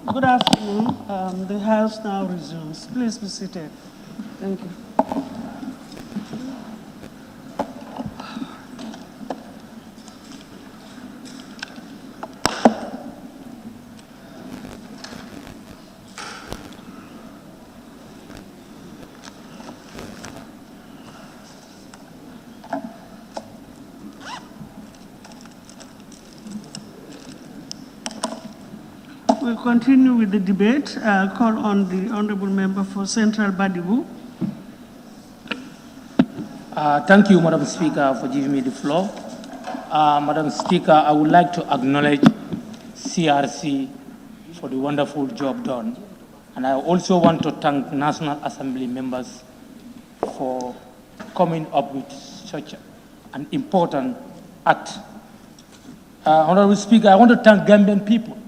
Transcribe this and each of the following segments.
Good afternoon. The House now resumes. Please be seated. Thank you. We'll continue with the debate. I'll call on the Honorable Member for Central Badibu. Thank you, Madam Speaker, for giving me the floor. Madam Speaker, I would like to acknowledge CRC for the wonderful job done. And I also want to thank National Assembly members for coming up with such an important act. Honorable Speaker, I want to thank Gambian people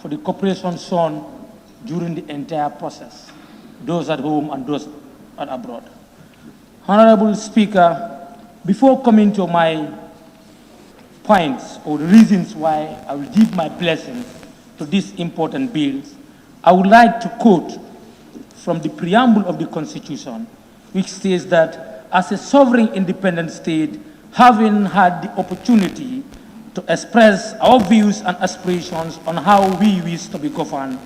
for the cooperation shown during the entire process, those at home and those abroad. Honorable Speaker, before coming to my points or the reasons why I will give my blessing to these important bills, I would like to quote from the preamble of the Constitution, which says that as a sovereign independent state, having had the opportunity to express our views and aspirations on how we wish to be governed,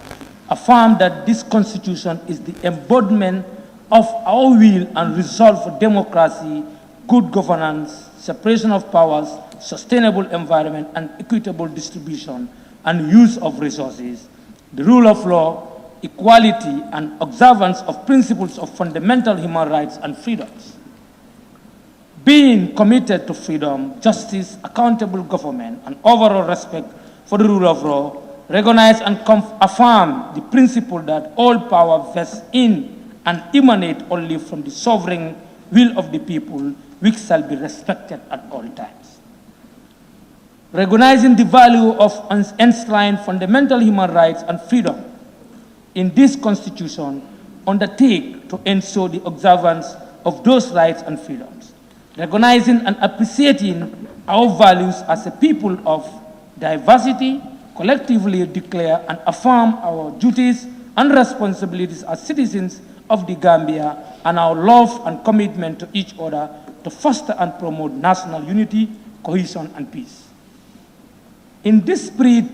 affirm that this Constitution is the embodiment of our will and resolve for democracy, good governance, separation of powers, sustainable environment, and equitable distribution and use of resources, the rule of law, equality, and observance of principles of fundamental human rights and freedoms. Being committed to freedom, justice, accountable government, and overall respect for the rule of law, recognize and affirm the principle that all power vests in and emanate only from the sovereign will of the people, which shall be respected at all times. Recognizing the value of enshrined fundamental human rights and freedom in this Constitution, undertake to ensure the observance of those rights and freedoms. Recognizing and appreciating our values as a people of diversity, collectively declare and affirm our duties and responsibilities as citizens of the Gambia and our love and commitment to each other to foster and promote national unity, cohesion, and peace. In this spirit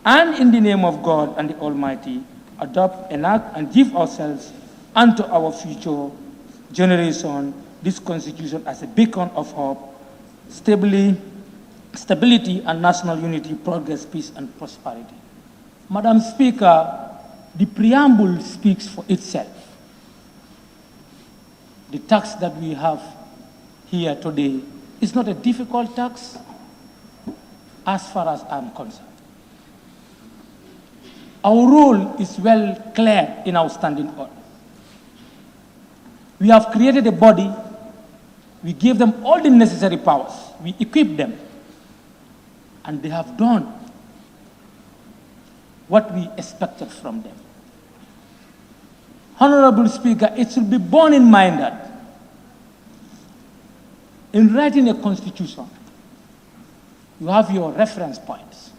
and in the name of God and the Almighty, adopt, enact, and give ourselves unto our future generation this Constitution as a beacon of hope, stability, and national unity, progress, peace, and prosperity. Madam Speaker, the preamble speaks for itself. The task that we have here today is not a difficult task as far as I'm concerned. Our role is well clear in our standing order. We have created a body. We gave them all the necessary powers. We equipped them. And they have done what we expected from them. Honorable Speaker, it should be borne in mind that in writing a constitution, you have your reference points.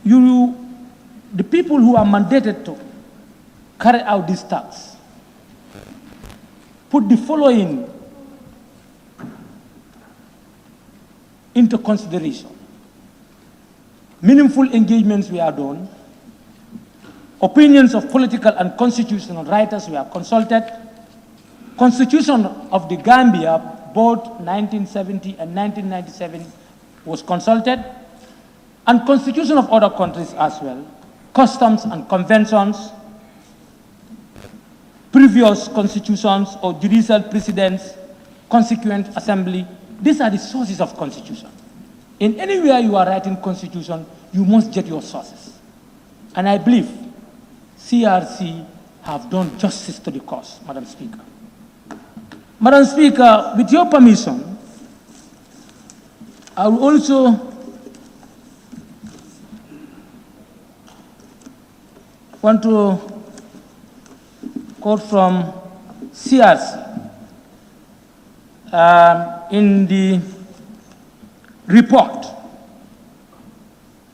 The people who are mandated to carry out these tasks put the following into consideration. Meaningful engagements were done. Opinions of political and constitutional writers were consulted. Constitution of the Gambia, both 1970 and 1997, was consulted. And constitution of other countries as well. Customs and conventions, previous constitutions or judicial precedents, consequent assembly. These are the sources of constitution. In anywhere you are writing constitution, you must get your sources. And I believe CRC have done justice to the cause, Madam Speaker. Madam Speaker, with your permission, I will also want to quote from CRC in the report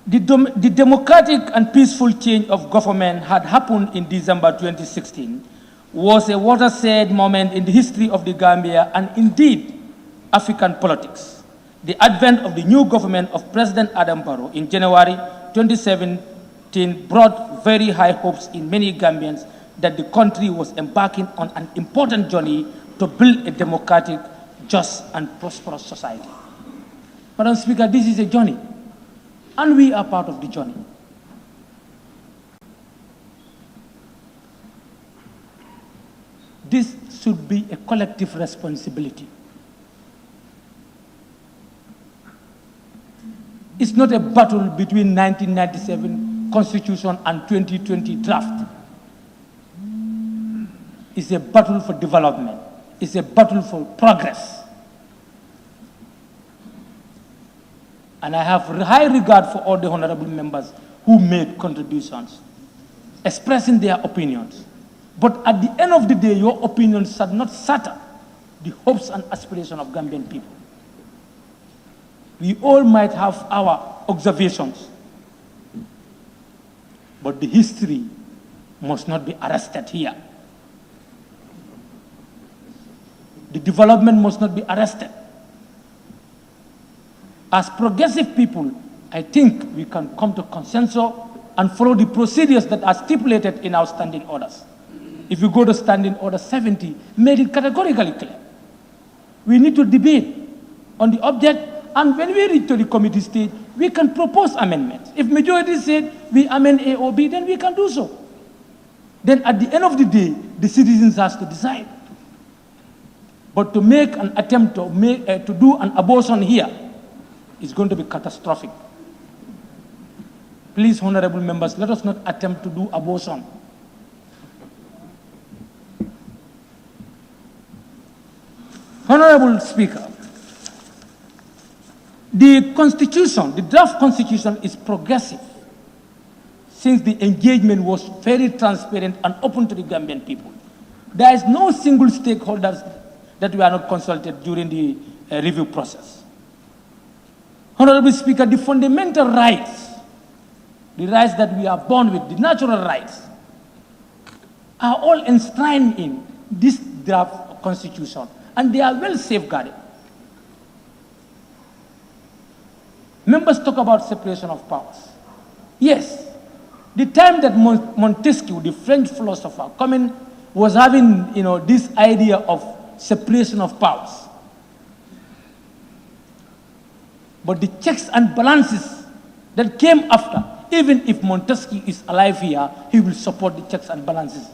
The democratic and peaceful change of government had happened in December 2016 was a watershed moment in the history of the Gambia and indeed African politics. The advent of the new government of President Adam Barrow in January 2017 brought very high hopes in many Gambians that the country was embarking on an important journey to build a democratic, just, and prosperous society. Madam Speaker, this is a journey, and we are part of the journey. This should be a collective responsibility. It's not a battle between 1997 Constitution and 2020 draft. It's a battle for development. It's a battle for progress. And I have high regard for all the honorable members who made contributions, expressing their opinions. But at the end of the day, your opinions should not shatter the hopes and aspirations of Gambian people. We all might have our observations, but the history must not be arrested here. The development must not be arrested. As progressive people, I think we can come to consensus and follow the procedures that are stipulated in our standing orders. If you go to standing order 70, made it categorically clear. We need to debate on the object, and when we reach to the committee stage, we can propose amendments. If majority said we amend A or B, then we can do so. Then at the end of the day, the citizens have to decide. But to make an attempt to do an abortion here is going to be catastrophic. Please, honorable members, let us not attempt to do abortion. Honorable Speaker, the Constitution, the draft Constitution is progressive since the engagement was very transparent and open to the Gambian people. There is no single stakeholders that we are not consulted during the review process. Honorable Speaker, the fundamental rights, the rights that we are born with, the natural rights, are all enshrined in this draft Constitution, and they are well safeguarded. Members talk about separation of powers. Yes, the time that Montesquieu, the French philosopher, was having this idea of separation of powers. But the checks and balances that came after, even if Montesquieu is alive here, he will support the checks and balances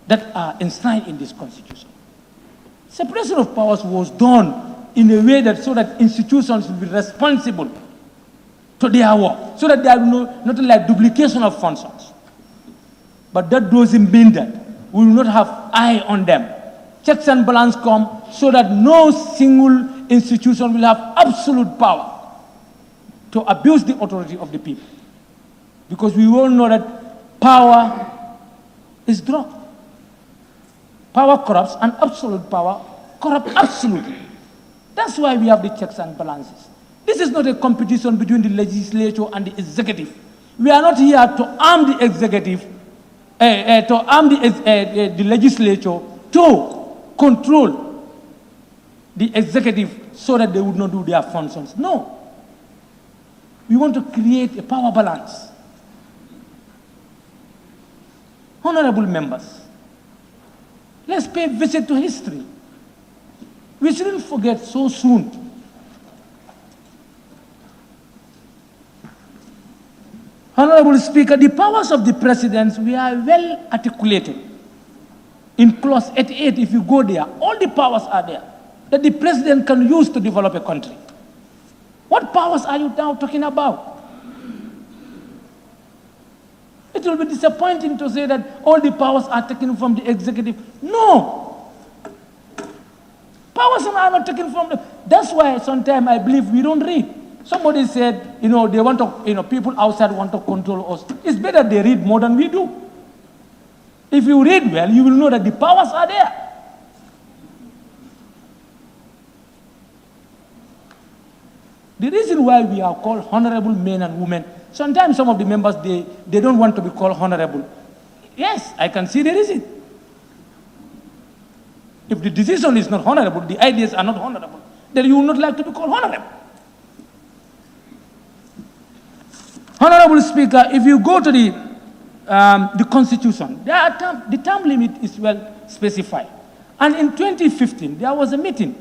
that are enshrined in this Constitution. Separation of powers was done in a way that so that institutions will be responsible to their work, so that there will not like duplication of functions. But that doesn't mean that we will not have eye on them. Checks and balance come so that no single institution will have absolute power to abuse the authority of the people. Because we all know that power is drug. Power corrupts, and absolute power corrupts absolutely. That's why we have the checks and balances. This is not a competition between the legislature and the executive. We are not here to arm the executive, to arm the legislature to control the executive so that they would not do their functions. No. We want to create a power balance. Honorable members, let's pay a visit to history. We shouldn't forget so soon. Honorable Speaker, the powers of the presidents were well articulated. In clause 88, if you go there, all the powers are there that the president can use to develop a country. What powers are you now talking about? It will be disappointing to say that all the powers are taken from the executive. No. Powers are not taken from them. That's why sometimes I believe we don't read. Somebody said, they want to, people outside want to control us. It's better they read more than we do. If you read well, you will know that the powers are there. The reason why we are called honorable men and women sometimes some of the members, they don't want to be called honorable. Yes, I can see the reason. If the decision is not honorable, the ideas are not honorable, then you will not like to be called honorable. Honorable Speaker, if you go to the Constitution, the term limit is well specified. And in 2015, there was a meeting,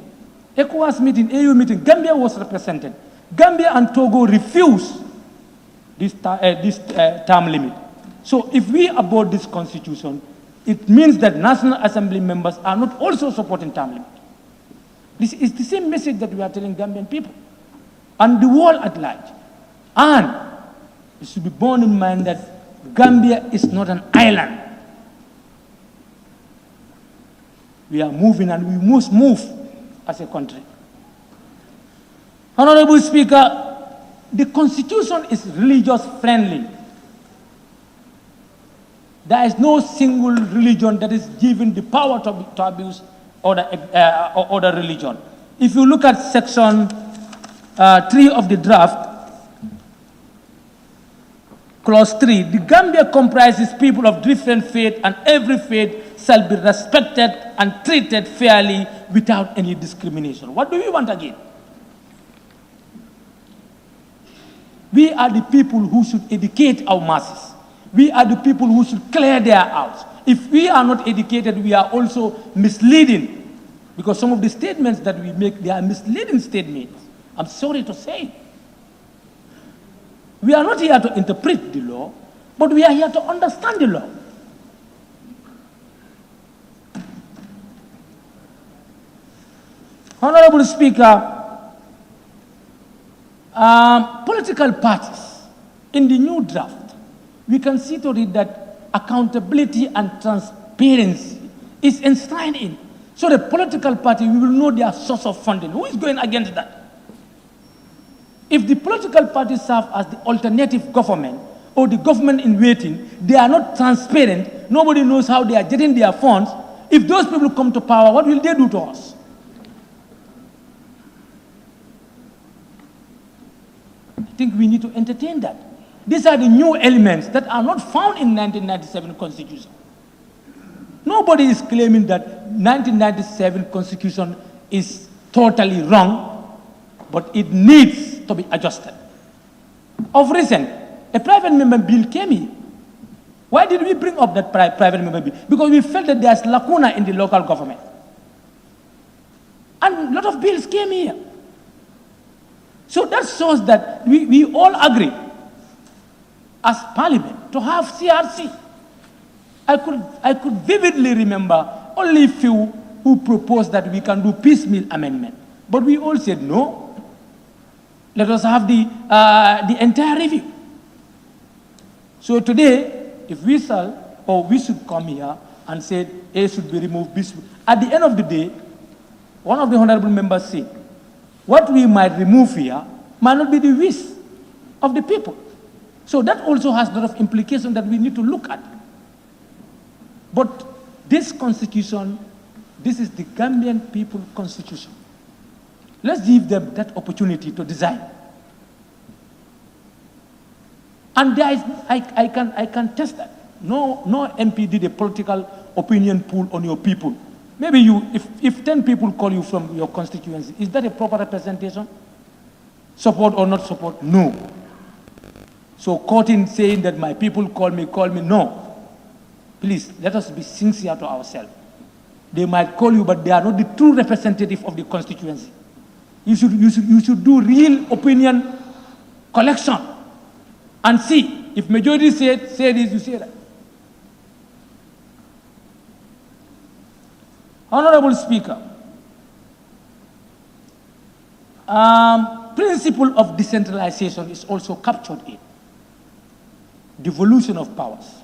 ECOWAS meeting, AU meeting, Gambia was represented. Gambia and Togo refused this term limit. So if we abort this Constitution, it means that National Assembly members are not also supporting term limit. This is the same message that we are telling Gambian people and the world at large. And it should be borne in mind that Gambia is not an island. We are moving and we must move as a country. Honorable Speaker, the Constitution is religious friendly. There is no single religion that is given the power to abuse other religion. If you look at section 3 of the draft, clause 3, the Gambia comprises people of different faith, and every faith shall be respected and treated fairly without any discrimination. What do we want again? We are the people who should educate our masses. We are the people who should clear their house. If we are not educated, we are also misleading, because some of the statements that we make, they are misleading statements. I'm sorry to say. We are not here to interpret the law, but we are here to understand the law. Honorable Speaker, political parties, in the new draft, we can see to it that accountability and transparency is enshrined in. So the political party, we will know their source of funding. Who is going against that? If the political parties serve as the alternative government or the government in waiting, they are not transparent, nobody knows how they are getting their funds. If those people come to power, what will they do to us? I think we need to entertain that. These are the new elements that are not found in 1997 Constitution. Nobody is claiming that 1997 Constitution is totally wrong, but it needs to be adjusted. Of recent, a private member bill came here. Why did we bring up that private member bill? Because we felt that there's lacuna in the local government. And a lot of bills came here. So that shows that we all agree as parliament to have CRC. I could vividly remember only few who proposed that we can do piecemeal amendment. But we all said no. Let us have the entire review. So today, if we shall, or we should come here and say A should be removed, B should, at the end of the day, one of the honorable members said, what we might remove here might not be the wish of the people. So that also has a lot of implications that we need to look at. But this constitution, this is the Gambian people constitution. Let's give them that opportunity to design. And there is, I can test that. No MP did a political opinion poll on your people. Maybe if 10 people call you from your constituency, is that a proper representation? Support or not support? No. So quoting saying that my people call me, no. Please, let us be sincere to ourselves. They might call you, but they are not the true representative of the constituency. You should do real opinion collection and see if majority say this, you say that. Honorable Speaker, principle of decentralization is also captured in devolution of powers.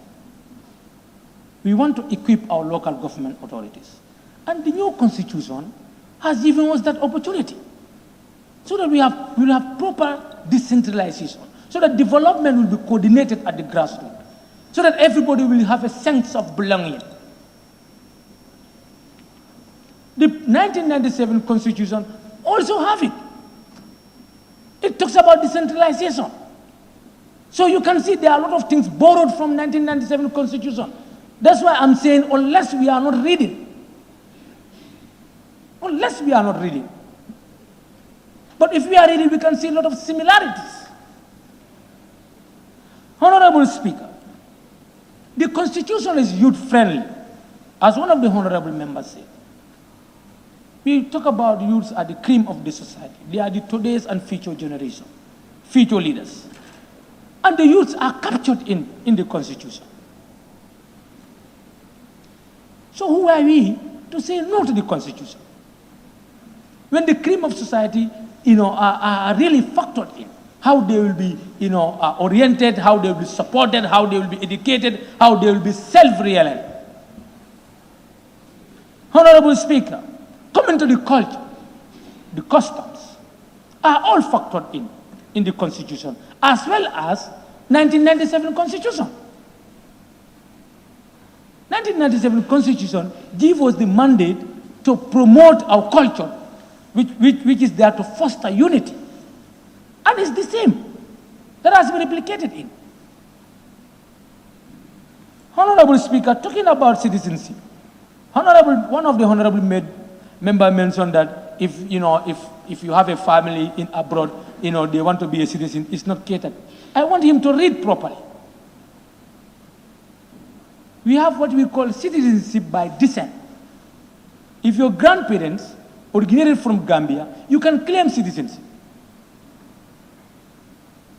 We want to equip our local government authorities. And the new constitution has given us that opportunity. So that we will have proper decentralization. So that development will be coordinated at the grassroots. So that everybody will have a sense of belonging. The 1997 Constitution also have it. It talks about decentralization. So you can see there are a lot of things borrowed from 1997 Constitution. That's why I'm saying unless we are not reading, but if we are reading, we can see a lot of similarities. Honorable Speaker, the Constitution is youth-friendly, as one of the honorable members said. We talk about youths are the cream of the society. They are the today's and future generation, future leaders. And the youths are captured in the Constitution. So who are we to say no to the Constitution? When the cream of society, are really factored in, how they will be, oriented, how they will be supported, how they will be educated, how they will be self-reliant. Honorable Speaker, coming to the culture, the customs are all factored in the Constitution, as well as 1997 Constitution. 1997 Constitution gives us the mandate to promote our culture, which is there to foster unity. And it's the same that has been replicated in. Honorable Speaker, talking about citizenship, one of the honorable member mentioned that if you have a family in abroad, they want to be a citizen, it's not catered. I want him to read properly. We have what we call citizenship by descent. If your grandparents originated from Gambia, you can claim citizenship.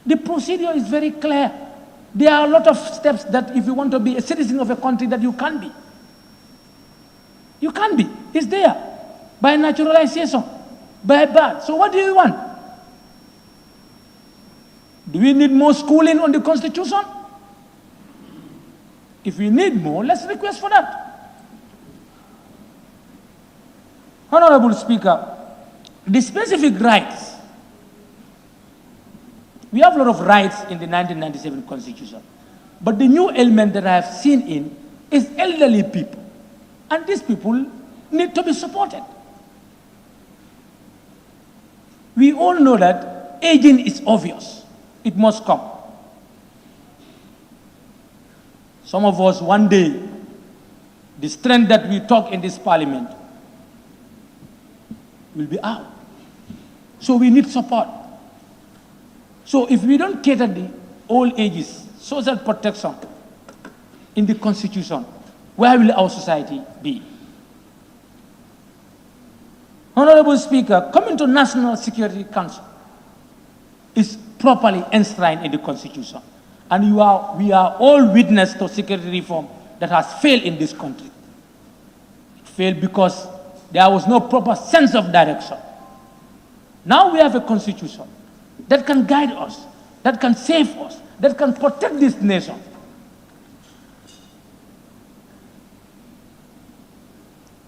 The procedure is very clear. There are a lot of steps that if you want to be a citizen of a country that you can be. You can be. It's there. By naturalization, by birth. So what do you want? Do we need more schooling on the Constitution? If we need more, let's request for that. Honorable Speaker, the specific rights. We have a lot of rights in the 1997 Constitution. But the new element that I have seen in is elderly people. And these people need to be supported. We all know that aging is obvious. It must come. Some of us, one day, the strength that we talk in this parliament will be out. So we need support. So if we don't cater the all ages, social protection in the Constitution, where will our society be? Honorable Speaker, coming to National Security Council is properly enshrined in the Constitution. And we are all witness to security reform that has failed in this country. It failed because there was no proper sense of direction. Now we have a Constitution that can guide us, that can save us, that can protect this nation.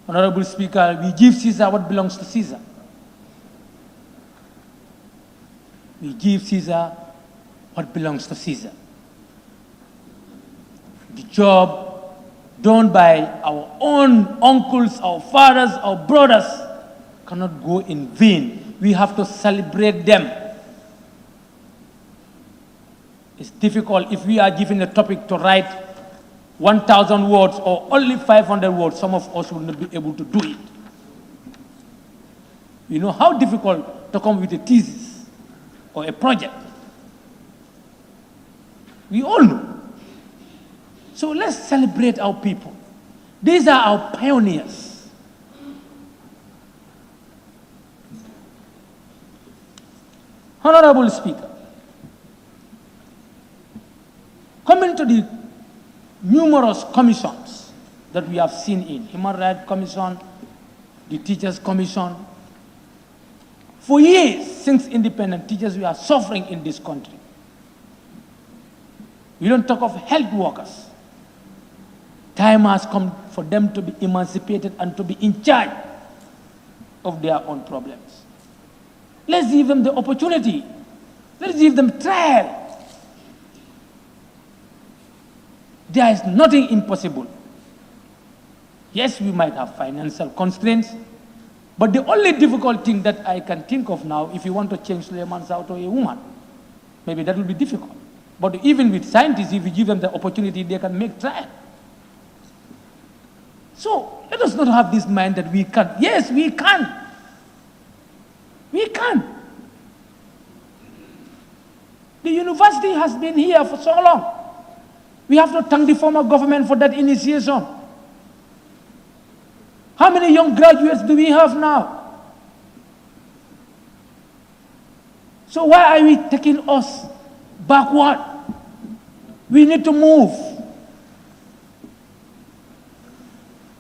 Honorable Speaker, we give Caesar what belongs to Caesar. We give Caesar what belongs to Caesar. The job done by our own uncles, our fathers, our brothers cannot go in vain. We have to celebrate them. It's difficult if we are given a topic to write 1,000 words or only 500 words, some of us will not be able to do it. You know how difficult to come with a thesis or a project. We all know. So let's celebrate our people. These are our pioneers. Honorable Speaker, coming to the numerous commissions that we have seen in Human Rights Commission, the Teachers Commission. For years, since independent teachers, we are suffering in this country. We don't talk of health workers. Time has come for them to be emancipated and to be in charge of their own problems. Let's give them the opportunity. Let's give them trial. There is nothing impossible. Yes, we might have financial constraints, but the only difficult thing that I can think of now, if you want to change Suleiman Sao to a woman, maybe that will be difficult. But even with scientists, if you give them the opportunity, they can make trial. So let us not have this mind that we can't. Yes, we can. We can. The university has been here for so long. We have to thank the former government for that initiation. How many young graduates do we have now? So why are we taking us backward? We need to move.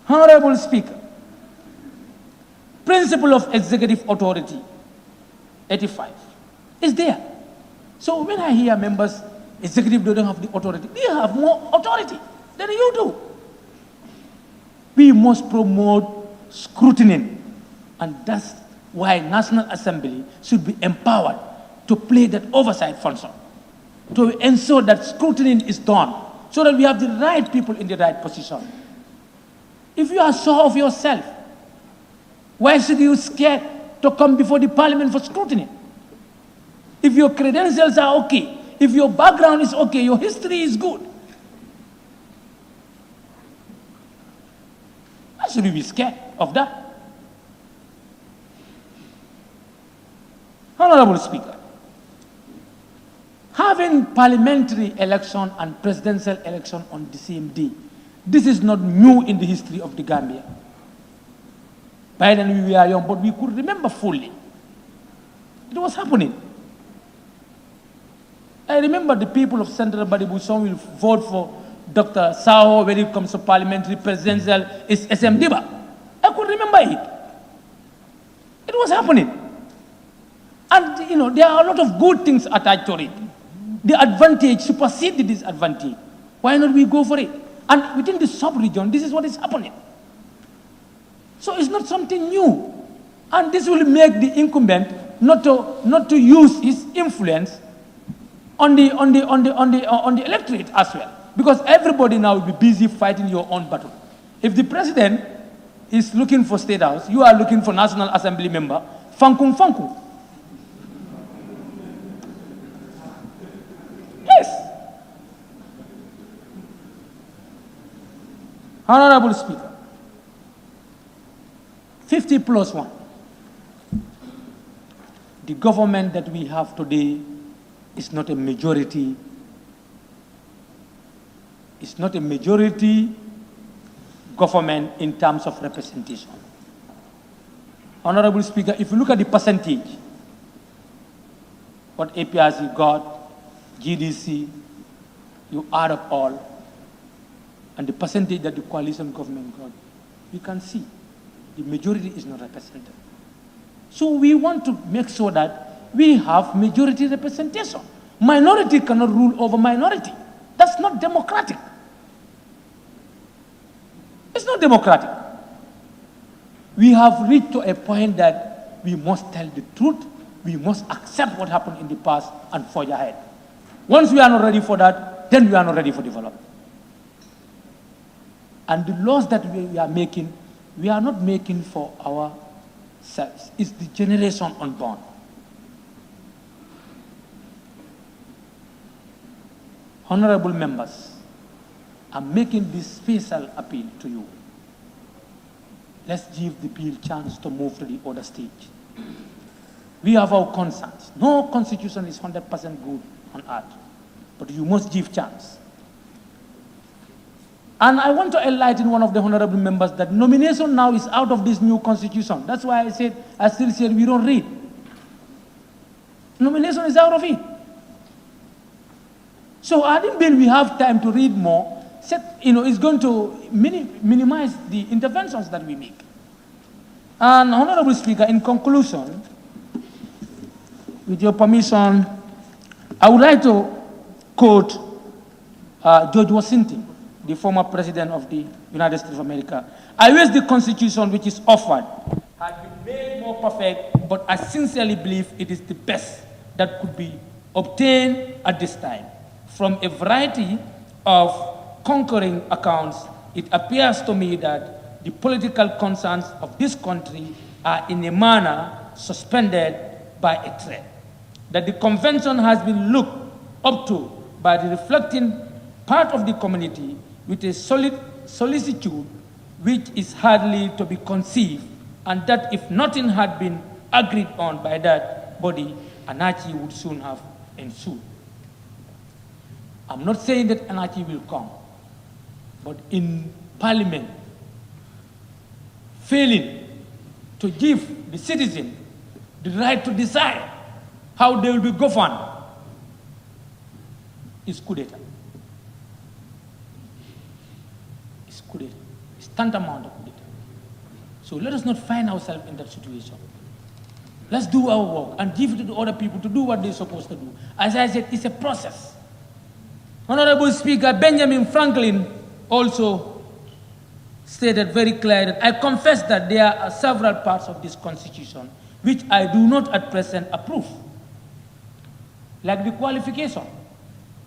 Honorable Speaker, principle of executive authority, 85, is there. So when I hear members, executive don't have the authority, they have more authority than you do. We must promote scrutiny, and that's why National Assembly should be empowered to play that oversight function, to ensure that scrutiny is done, so that we have the right people in the right position. If you are sure of yourself, why should you scared to come before the parliament for scrutiny? If your credentials are okay, if your background is okay, your history is good, why should you be scared of that? Honorable Speaker, having parliamentary election and presidential election on the same day, this is not new in the history of the Gambia. By then we were young, but we could remember fully. It was happening. I remember the people of Central Badibu, some will vote for Dr. Sao when it comes to parliamentary, presidential, it's SM Diba. I could remember it. It was happening. And, you know, there are a lot of good things attached to it. The advantage supersedes the disadvantage. Why not we go for it? And within the sub-region, this is what is happening. So it's not something new. And this will make the incumbent not to use his influence on the electorate as well. Because everybody now will be busy fighting your own battle. If the president is looking for State House, you are looking for National Assembly member, fankung fankung. Yes. Honorable Speaker, 50 plus 1. The government that we have today is not a majority. It's not a majority government in terms of representation. Honorable Speaker, if you look at the percentage, what APRC got, GDC, you add up all, and the percentage that the coalition government got, you can see the majority is not represented. So we want to make sure that we have majority representation. Minority cannot rule over minority. That's not democratic. It's not democratic. We have reached to a point that we must tell the truth. We must accept what happened in the past and forge ahead. Once we are not ready for that, then we are not ready for development. And the laws that we are making, we are not making for ourselves. It's the generation unborn. Honorable members, I'm making this special appeal to you. Let's give the bill a chance to move to the other stage. We have our concerns. No constitution is 100% good on earth, but you must give chance. And I want to enlighten one of the honorable members that nomination now is out of this new constitution. That's why I still said we don't read. Nomination is out of it. So I didn't believe we have time to read more. It's going to minimize the interventions that we make. And Honorable Speaker, in conclusion, with your permission, I would like to quote George Washington, the former president of the United States of America. I wish the Constitution which is offered had been made more perfect, but I sincerely believe it is the best that could be obtained at this time. From a variety of concurring accounts, it appears to me that the political concerns of this country are in a manner suspended by a thread. That the convention has been looked up to by reflecting part of the community with a solid solicitude which is hardly to be conceived, and that if nothing had been agreed on by that body, anarchy would soon have ensued. I'm not saying that anarchy will come, but in Parliament, failing to give the citizen the right to decide how they will be governed is coup d'etat. It's coup d'etat. It's tantamount to coup d'etat. So let us not find ourselves in that situation. Let's do our work and give it to the other people to do what they're supposed to do. As I said, it's a process. Honorable Speaker Benjamin Franklin also stated very clearly that I confess that there are several parts of this constitution which I do not at present approve. Like the qualification.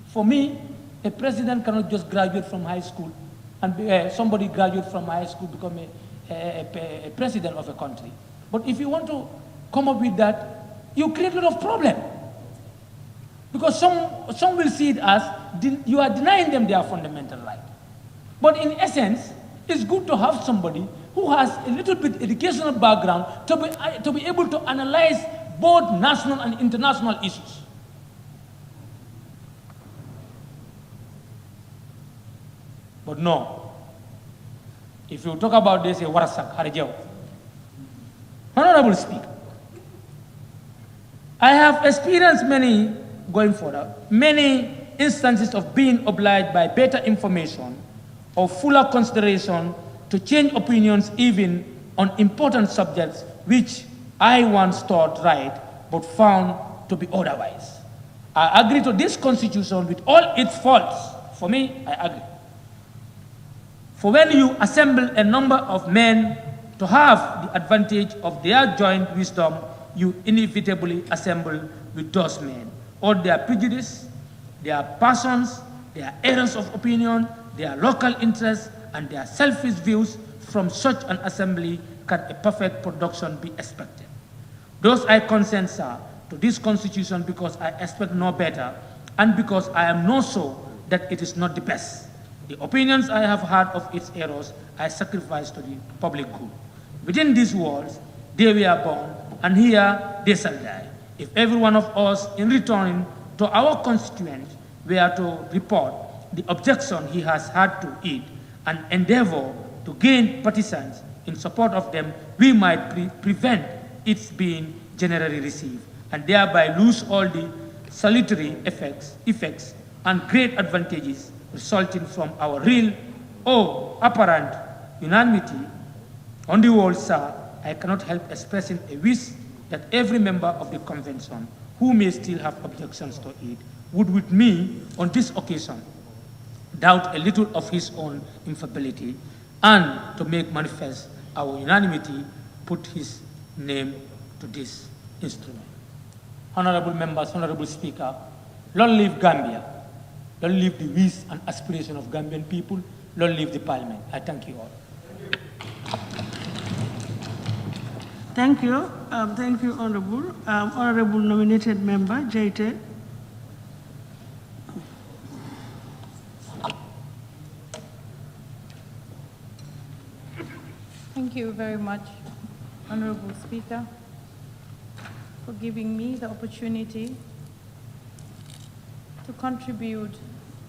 For me, a president cannot just graduate from high school and somebody graduate from high school become a president of a country. But if you want to come up with that, you create a lot of problem. Because some will see it as you are denying them their fundamental right. But in essence, it's good to have somebody who has a little bit educational background to be able to analyze both national and international issues. But no, if you talk about this, a warasak, harajao. Honorable Speaker, I have experienced many instances of being obliged by better information or fuller consideration to change opinions even on important subjects which I once thought right but found to be otherwise. I agree to this constitution with all its faults. For me, I agree. For when you assemble a number of men to have the advantage of their joint wisdom, you inevitably assemble with those men. All their prejudice, their passions, their errors of opinion, their local interests, and their selfish views, from such an assembly can a perfect production be expected. Thus I consent, sir, to this constitution because I expect no better, and because I am not so that it is not the best. The opinions I have had of its errors I sacrifice to the public good. Within these walls, they were born, and here they shall die. If every one of us, in returning to our constituent, were to report the objection he has had to it, and endeavor to gain partisans in support of them, we might prevent its being generally received, and thereby lose all the salutary effects and great advantages resulting from our real or apparent unanimity. On the whole, sir, I cannot help expressing a wish that every member of the convention who may still have objections to it would with me on this occasion doubt a little of his own infallibility, and to make manifest our unanimity, put his name to this instrument. Honorable members, Honorable Speaker, long live Gambia. Long live the wish and aspiration of Gambian people. Long live the Parliament. I thank you all. Thank you. Thank you, Honorable. Honorable nominated member, Jaite. Thank you very much, Honorable Speaker, for giving me the opportunity to contribute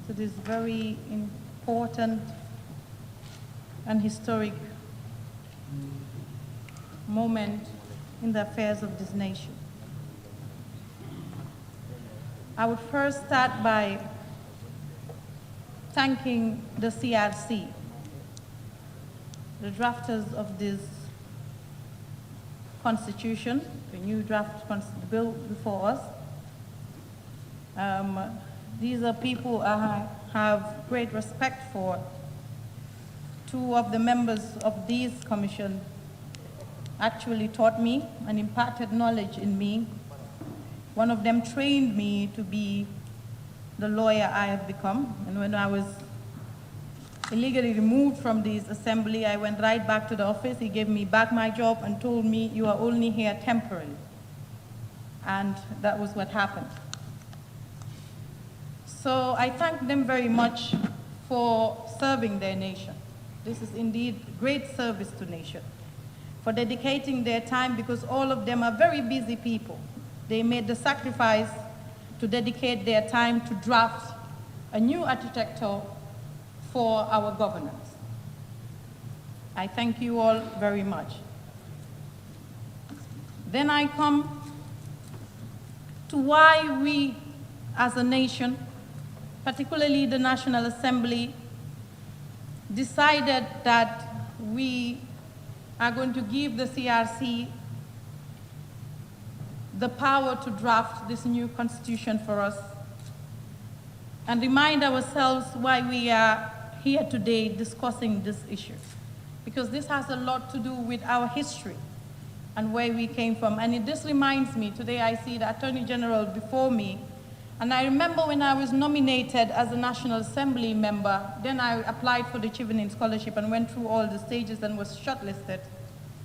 to this very important and historic moment in the affairs of this nation. I would first start by thanking the CRC, the drafters of this constitution, the new draft bill before us. These are people I have great respect for. Two of the members of this commission actually taught me and imparted knowledge in me. One of them trained me to be the lawyer I have become. And when I was illegally removed from this assembly, I went right back to the office. He gave me back my job and told me, you are only here temporarily. And that was what happened. So I thank them very much for serving their nation. This is indeed great service to nation, for dedicating their time, because all of them are very busy people. They made the sacrifice to dedicate their time to draft a new architecture for our governance. I thank you all very much. Then I come to why we as a nation, particularly the National Assembly, decided that we are going to give the CRC the power to draft this new constitution for us, and remind ourselves why we are here today discussing this issue. Because this has a lot to do with our history and where we came from. And this reminds me, today I see the Attorney General before me, and I remember when I was nominated as a National Assembly member, then I applied for the Chevening Scholarship and went through all the stages and was shortlisted.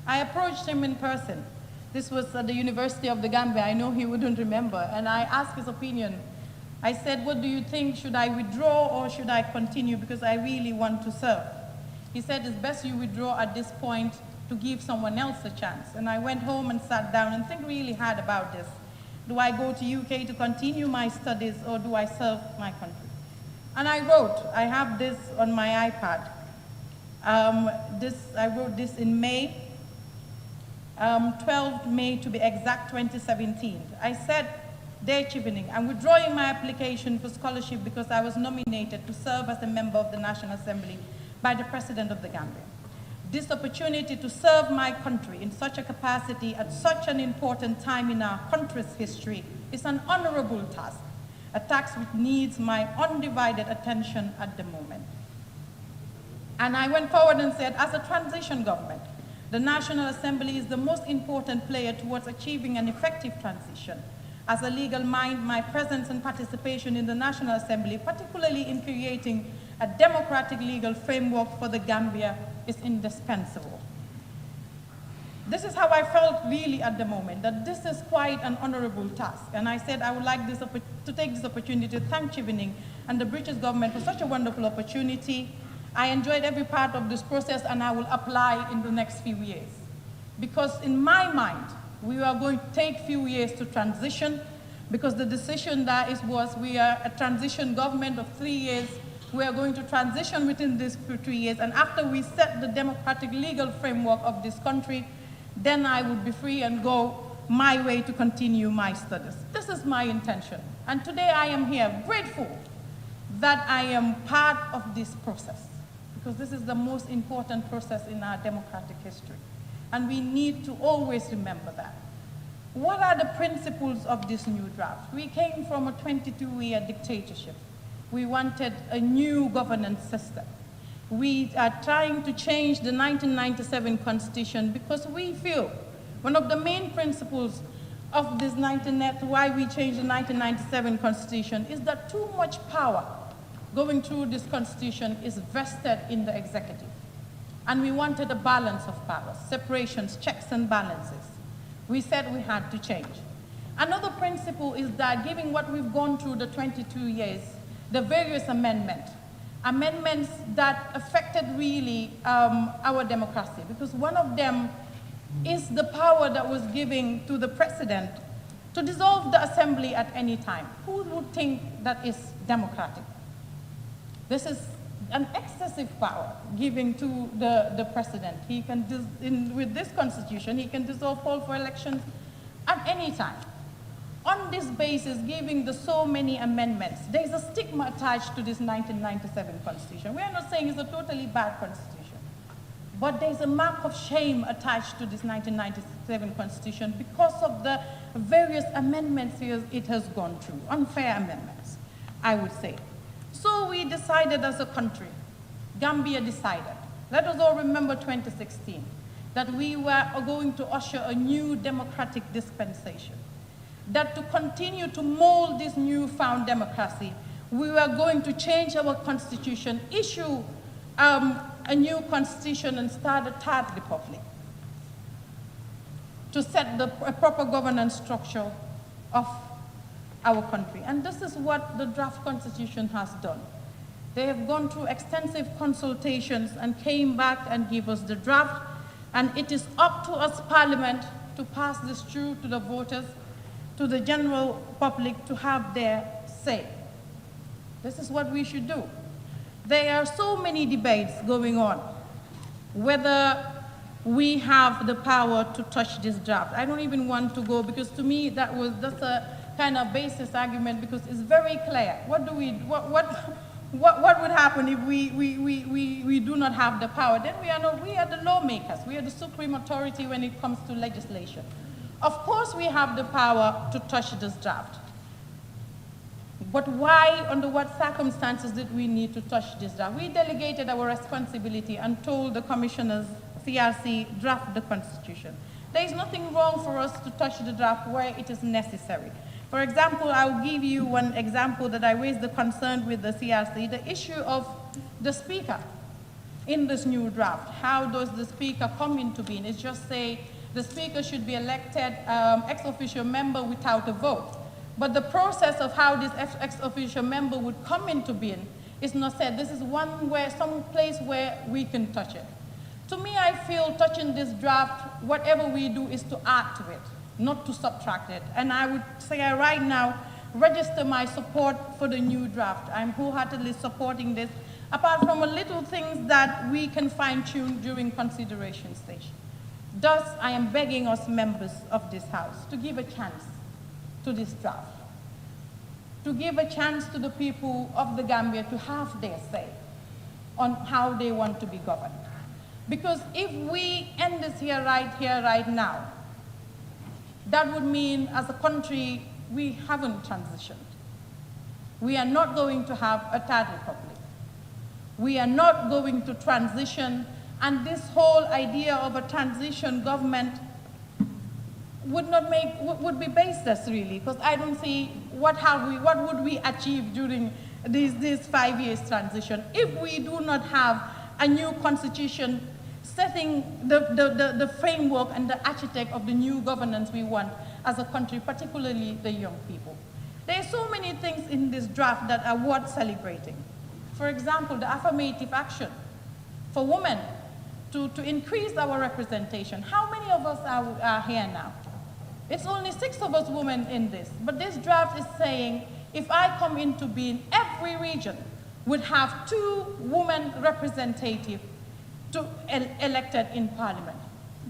I approached him in person. This was at the University of the Gambia. I know he wouldn't remember. And I asked his opinion. I said, what do you think? Should I withdraw or should I continue? Because I really want to serve. He said, it's best you withdraw at this point to give someone else a chance. And I went home and sat down and think really hard about this. Do I go to UK to continue my studies, or do I serve my country? And I wrote, I have this on my iPad. I wrote this in May, 12 May to be exact, 2017. I said, Dear Chevening, I'm withdrawing my application for scholarship because I was nominated to serve as a member of the National Assembly by the President of the Gambia. This opportunity to serve my country in such a capacity at such an important time in our country's history is an honorable task, a task which needs my undivided attention at the moment. And I went forward and said, as a transition government, the National Assembly is the most important player towards achieving an effective transition. As a legal mind, my presence and participation in the National Assembly, particularly in creating a democratic legal framework for the Gambia, is indispensable. This is how I felt really at the moment, that this is quite an honorable task. And I said I would like to take this opportunity to thank Chevening and the British government for such a wonderful opportunity. I enjoyed every part of this process, and I will apply in the next few years. Because in my mind, we are going to take few years to transition, because the decision was we are a transition government of 3 years. We are going to transition within these 3 years, and after we set the democratic legal framework of this country, then I would be free and go my way to continue my studies. This is my intention. And today I am here grateful that I am part of this process, because this is the most important process in our democratic history. And we need to always remember that. What are the principles of this new draft? We came from a 22-year dictatorship. We wanted a new governance system. We are trying to change the 1997 Constitution because we feel one of the main principles of this why we changed the 1997 Constitution is that too much power going through this Constitution is vested in the executive. And we wanted a balance of powers, separations, checks and balances. We said we had to change. Another principle is that given what we've gone through the 22 years, the various amendments that affected really our democracy, because one of them is the power that was given to the president to dissolve the assembly at any time. Who would think that is democratic? This is an excessive power given to the president. He can, with this constitution, he can dissolve, call for elections at any time. On this basis, giving the so many amendments, there is a stigma attached to this 1997 Constitution. We are not saying it's a totally bad Constitution, but there's a mark of shame attached to this 1997 Constitution because of the various amendments it has gone through, unfair amendments, I would say. So we decided as a country, Gambia decided, let us all remember 2016, that we were going to usher a new democratic dispensation. That to continue to mold this newfound democracy, we were going to change our constitution, issue a new constitution and start a third republic to set a proper governance structure of our country. And this is what the draft constitution has done. They have gone through extensive consultations and came back and gave us the draft. And it is up to us, Parliament, to pass this through to the voters, to the general public to have their say. This is what we should do. There are so many debates going on, whether we have the power to touch this draft. I don't even want to go, because to me that's a kind of basis argument, because it's very clear. What would happen if we do not have the power? Then we are the lawmakers. We are the supreme authority when it comes to legislation. Of course we have the power to touch this draft. But why, under what circumstances did we need to touch this draft? We delegated our responsibility and told the commissioners, CRC, draft the constitution. There is nothing wrong for us to touch the draft where it is necessary. For example, I'll give you one example that I raised the concern with the CRC, the issue of the speaker in this new draft. How does the speaker come into being? It's just say the speaker should be elected ex officio member without a vote. But the process of how this ex officio member would come into being is not said. This is some place where we can touch it. To me, I feel touching this draft, whatever we do is to add to it, not to subtract it. And I would say right now, register my support for the new draft. I'm wholeheartedly supporting this, apart from a little things that we can fine-tune during consideration stage. Thus, I am begging us members of this House to give a chance to this draft, to give a chance to the people of the Gambia to have their say on how they want to be governed. Because if we end this here, right now, that would mean as a country, we haven't transitioned. We are not going to have a third republic. We are not going to transition, and this whole idea of a transition government would be baseless, really, because I don't see what would we achieve during this 5 years transition if we do not have a new constitution setting the framework and the architect of the new governance we want as a country, particularly the young people. There are so many things in this draft that are worth celebrating. For example, the affirmative action for women to increase our representation. How many of us are here now? It's only 6 of us women in this, but this draft is saying if I come into being, every region would have 2 women representatives elected in parliament.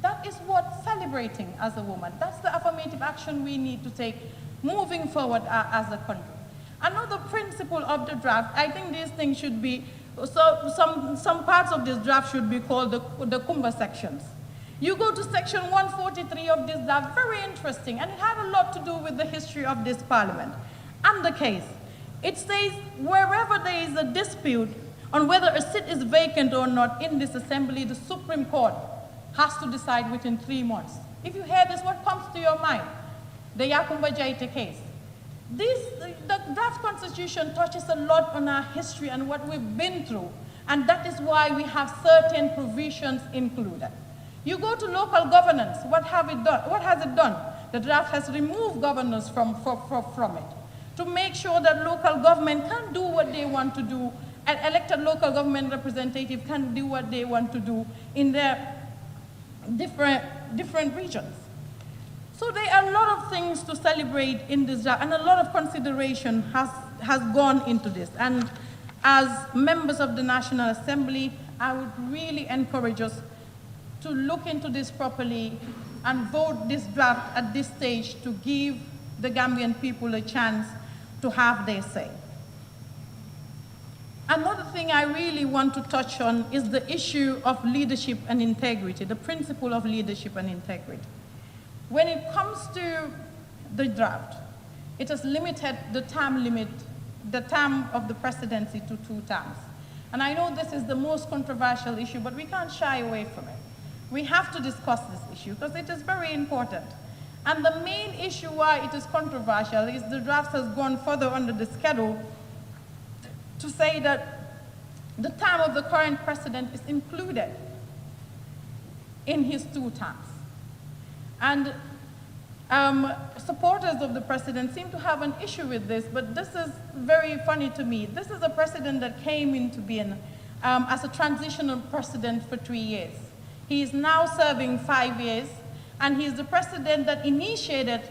That is worth celebrating as a woman. That's the affirmative action we need to take moving forward as a country. Another principle of the draft, I think these things should be, some parts of this draft should be called the Kumba sections. You go to section 143 of this draft, very interesting, and it had a lot to do with the history of this parliament and the case. It says wherever there is a dispute on whether a seat is vacant or not in this assembly, the Supreme Court has to decide within 3 months. If you hear this, what comes to your mind? The Yakumba Jaita case. The draft constitution touches a lot on our history and what we've been through, and that is why we have certain provisions included. You go to local governance, what has it done? The draft has removed governors from it to make sure that local government can do what they want to do, and elected local government representatives can do what they want to do in their different regions. So there are a lot of things to celebrate in this draft, and a lot of consideration has gone into this. And as members of the National Assembly, I would really encourage us to look into this properly and vote this draft at this stage to give the Gambian people a chance to have their say. Another thing I really want to touch on is the issue of leadership and integrity, the principle of leadership and integrity. When it comes to the draft, it has limited the term of the presidency to 2 terms. And I know this is the most controversial issue, but we can't shy away from it. We have to discuss this issue because it is very important. And the main issue why it is controversial is the draft has gone further under the schedule to say that the term of the current president is included in his 2 terms. And supporters of the president seem to have an issue with this, but this is very funny to me. This is a president that came into being as a transitional president for 3 years. He is now serving 5 years, and he is the president that initiated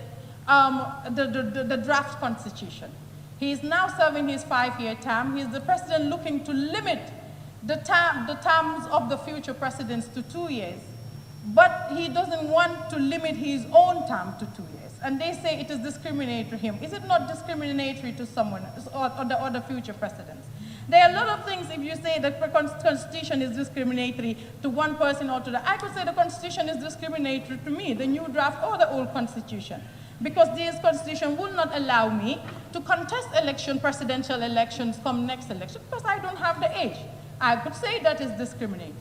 the draft constitution. He is now serving his 5-year term. He is the president looking to limit the terms of the future presidents to 2 years. But he doesn't want to limit his own term to 2 years. And they say it is discriminatory to him. Is it not discriminatory to someone or the other future presidents? There are a lot of things, if you say that the Constitution is discriminatory to one person or to the, I could say the Constitution is discriminatory to me, the new draft or the old Constitution. Because this Constitution will not allow me to contest presidential elections come next election, because I don't have the age. I could say that is discriminatory.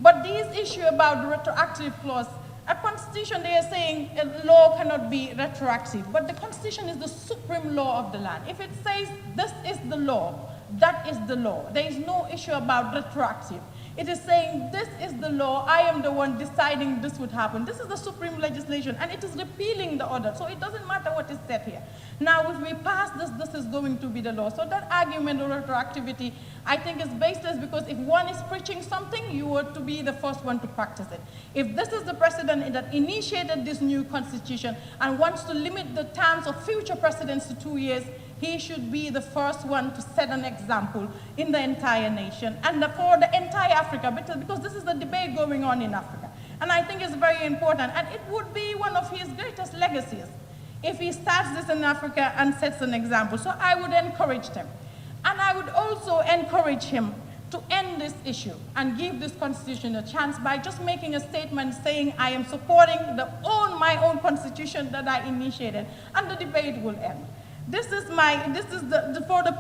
But this issue about the retroactive clause, a constitution, they are saying a law cannot be retroactive, but the constitution is the supreme law of the land. If it says this is the law, that is the law. There is no issue about retroactive. It is saying this is the law, I am the one deciding this would happen. This is the supreme legislation, and it is repealing the order, so it doesn't matter what is said here. Now, if we pass this, this is going to be the law. So that argument of retroactivity, I think, is baseless, because if one is preaching something, you are to be the first one to practice it. If this is the president that initiated this new constitution and wants to limit the terms of future presidents to 2 years, he should be the first one to set an example in the entire nation and for the entire Africa, because this is the debate going on in Africa. And I think it's very important, and it would be one of his greatest legacies if he starts this in Africa and sets an example. So I would encourage him. And I would also encourage him to end this issue and give this constitution a chance by just making a statement saying, I am supporting my own constitution that I initiated, and the debate will end. This is for the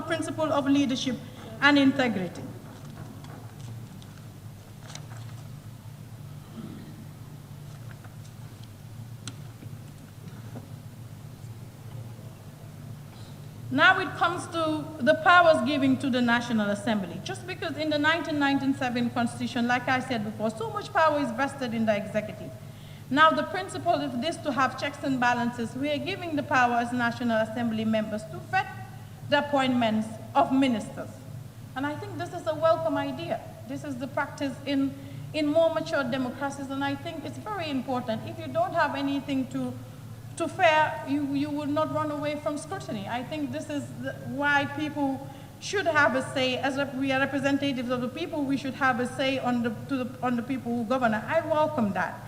principle of leadership and integrity. Now it comes to the powers given to the National Assembly. Just because in the 1997 Constitution, like I said before, so much power is vested in the executive. Now the principle of this to have checks and balances, we are giving the power as National Assembly members to vet the appointments of ministers. And I think this is a welcome idea. This is the practice in more mature democracies, and I think it's very important. If you don't have anything to fear, you will not run away from scrutiny. I think this is why people should have a say. As we are representatives of the people, we should have a say on the people who govern. I welcome that.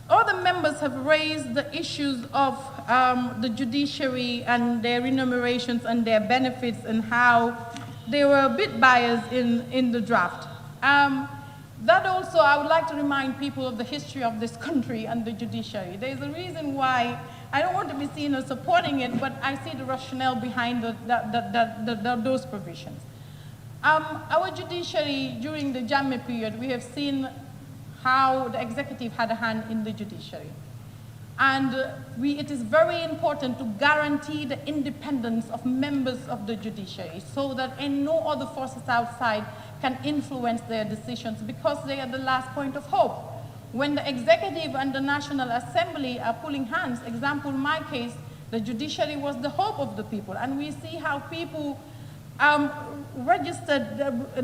Other members have raised the issues of the judiciary and their remunerations and their benefits and how they were a bit biased in the draft. That also, I would like to remind people of the history of this country and the judiciary. There's a reason why I don't want to be seen as supporting it, but I see the rationale behind those provisions. Our judiciary, during the Jammeh period, we have seen how the executive had a hand in the judiciary. And it is very important to guarantee the independence of members of the judiciary so that no other forces outside can influence their decisions, because they are the last point of hope. When the executive and the National Assembly are pulling hands, example, in my case, the judiciary was the hope of the people, and we see how people registered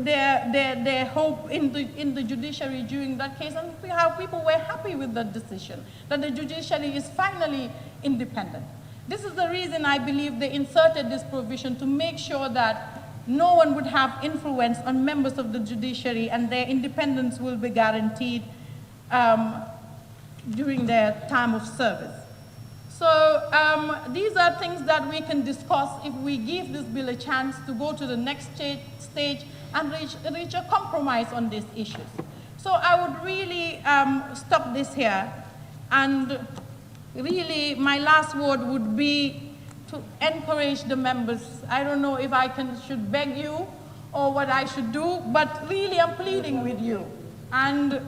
their hope in the judiciary during that case, and how people were happy with that decision, that the judiciary is finally independent. This is the reason I believe they inserted this provision, to make sure that no one would have influence on members of the judiciary, and their independence will be guaranteed during their time of service. So these are things that we can discuss if we give this bill a chance to go to the next stage and reach a compromise on these issues. So I would really stop this here, and really my last word would be to encourage the members. I don't know if I should beg you or what I should do, but really I'm pleading with you. And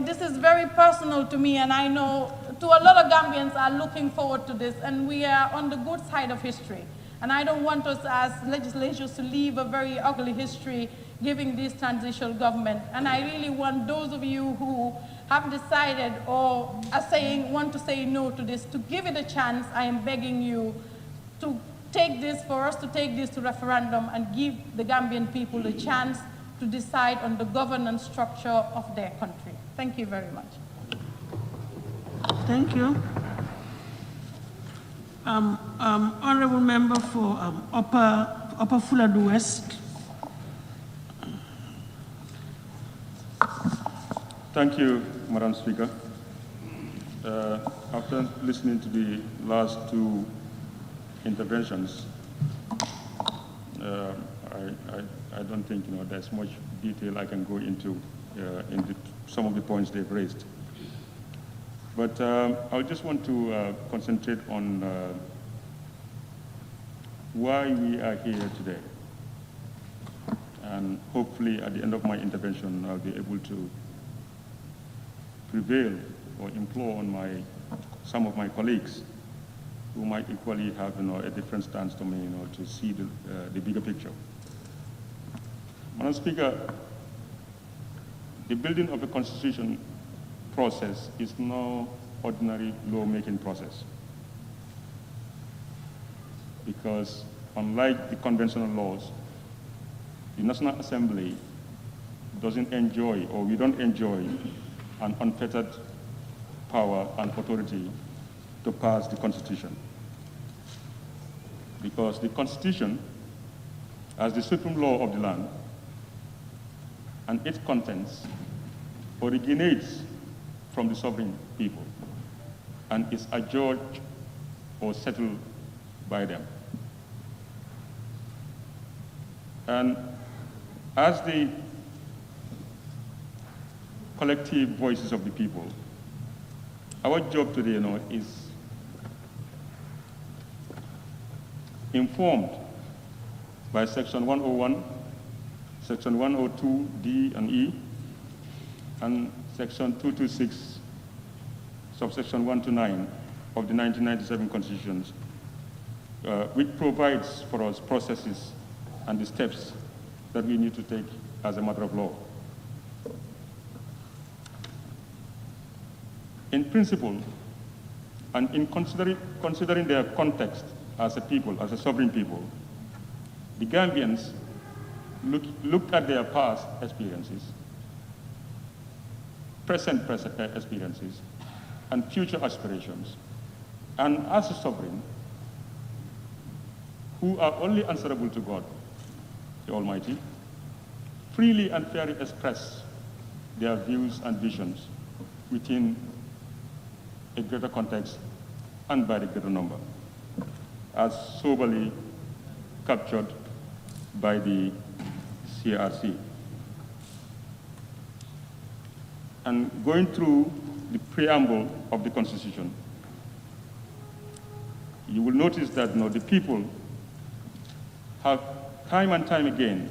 this is very personal to me, and I know to a lot of Gambians are looking forward to this, and we are on the good side of history. And I don't want us as legislators to leave a very ugly history giving this transitional government. And I really want those of you who have decided or are want to say no to this, to give it a chance. I am begging you to for us to take this to referendum and give the Gambian people a chance to decide on the governance structure of their country. Thank you very much. Thank you. Honorable member for Upper Fuladu West. Thank you, Madam Speaker. After listening to the last two interventions, I don't think there's much detail I can go into some of the points they've raised. But I just want to concentrate on why we are here today. And hopefully at the end of my intervention, I'll be able to prevail or implore on some of my colleagues who might equally have a different stance to me to see the bigger picture. Madam Speaker, the building of a constitution process is no ordinary lawmaking process, because unlike the conventional laws, the National Assembly doesn't enjoy, or we don't enjoy, an unfettered power and authority to pass the Constitution. Because the Constitution, as the supreme law of the land, and its contents originates from the sovereign people and is adjudged or settled by them. And as the collective voices of the people, our job today is informed by Section 101, Section 102, D and E, and Section 226, subsection 1 to 9 of the 1997 Constitution, which provides for us processes and the steps that we need to take as a matter of law. In principle, and in considering their context as a people, as a sovereign people, the Gambians looked at their past experiences, present experiences, and future aspirations, and as a sovereign, who are only answerable to God, the Almighty, freely and fairly express their views and visions within a greater context and by the greater number, as soberly captured by the CRC. And going through the preamble of the Constitution, you will notice that the people have time and time again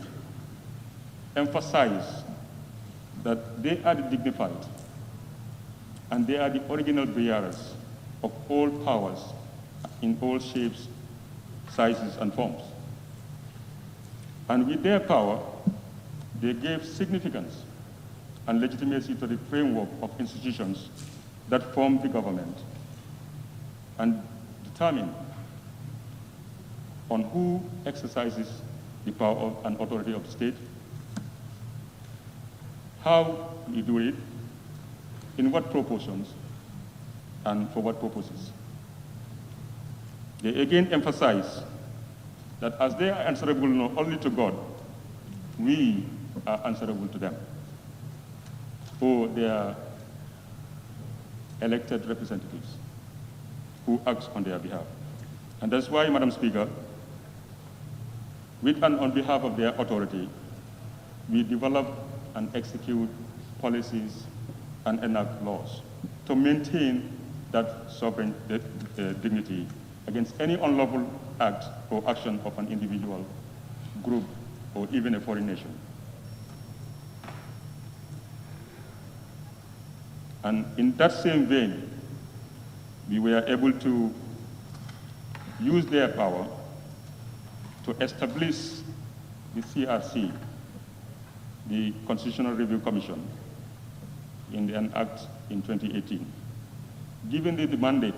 emphasized that they are the dignified and they are the original bearers of all powers in all shapes, sizes, and forms. And with their power, they gave significance and legitimacy to the framework of institutions that form the government and determine on who exercises the power and authority of the state, how we do it, in what proportions, and for what purposes. They again emphasize that as they are answerable not only to God, we are answerable to them, or their elected representatives who act on their behalf. And that's why, Madam Speaker, with and on behalf of their authority, we develop and execute policies and enact laws to maintain that sovereign dignity against any unlawful act or action of an individual, group, or even a foreign nation. And in that same vein, we were able to use their power to establish the CRC the Constitutional Review Commission in an act in 2018, giving it the mandate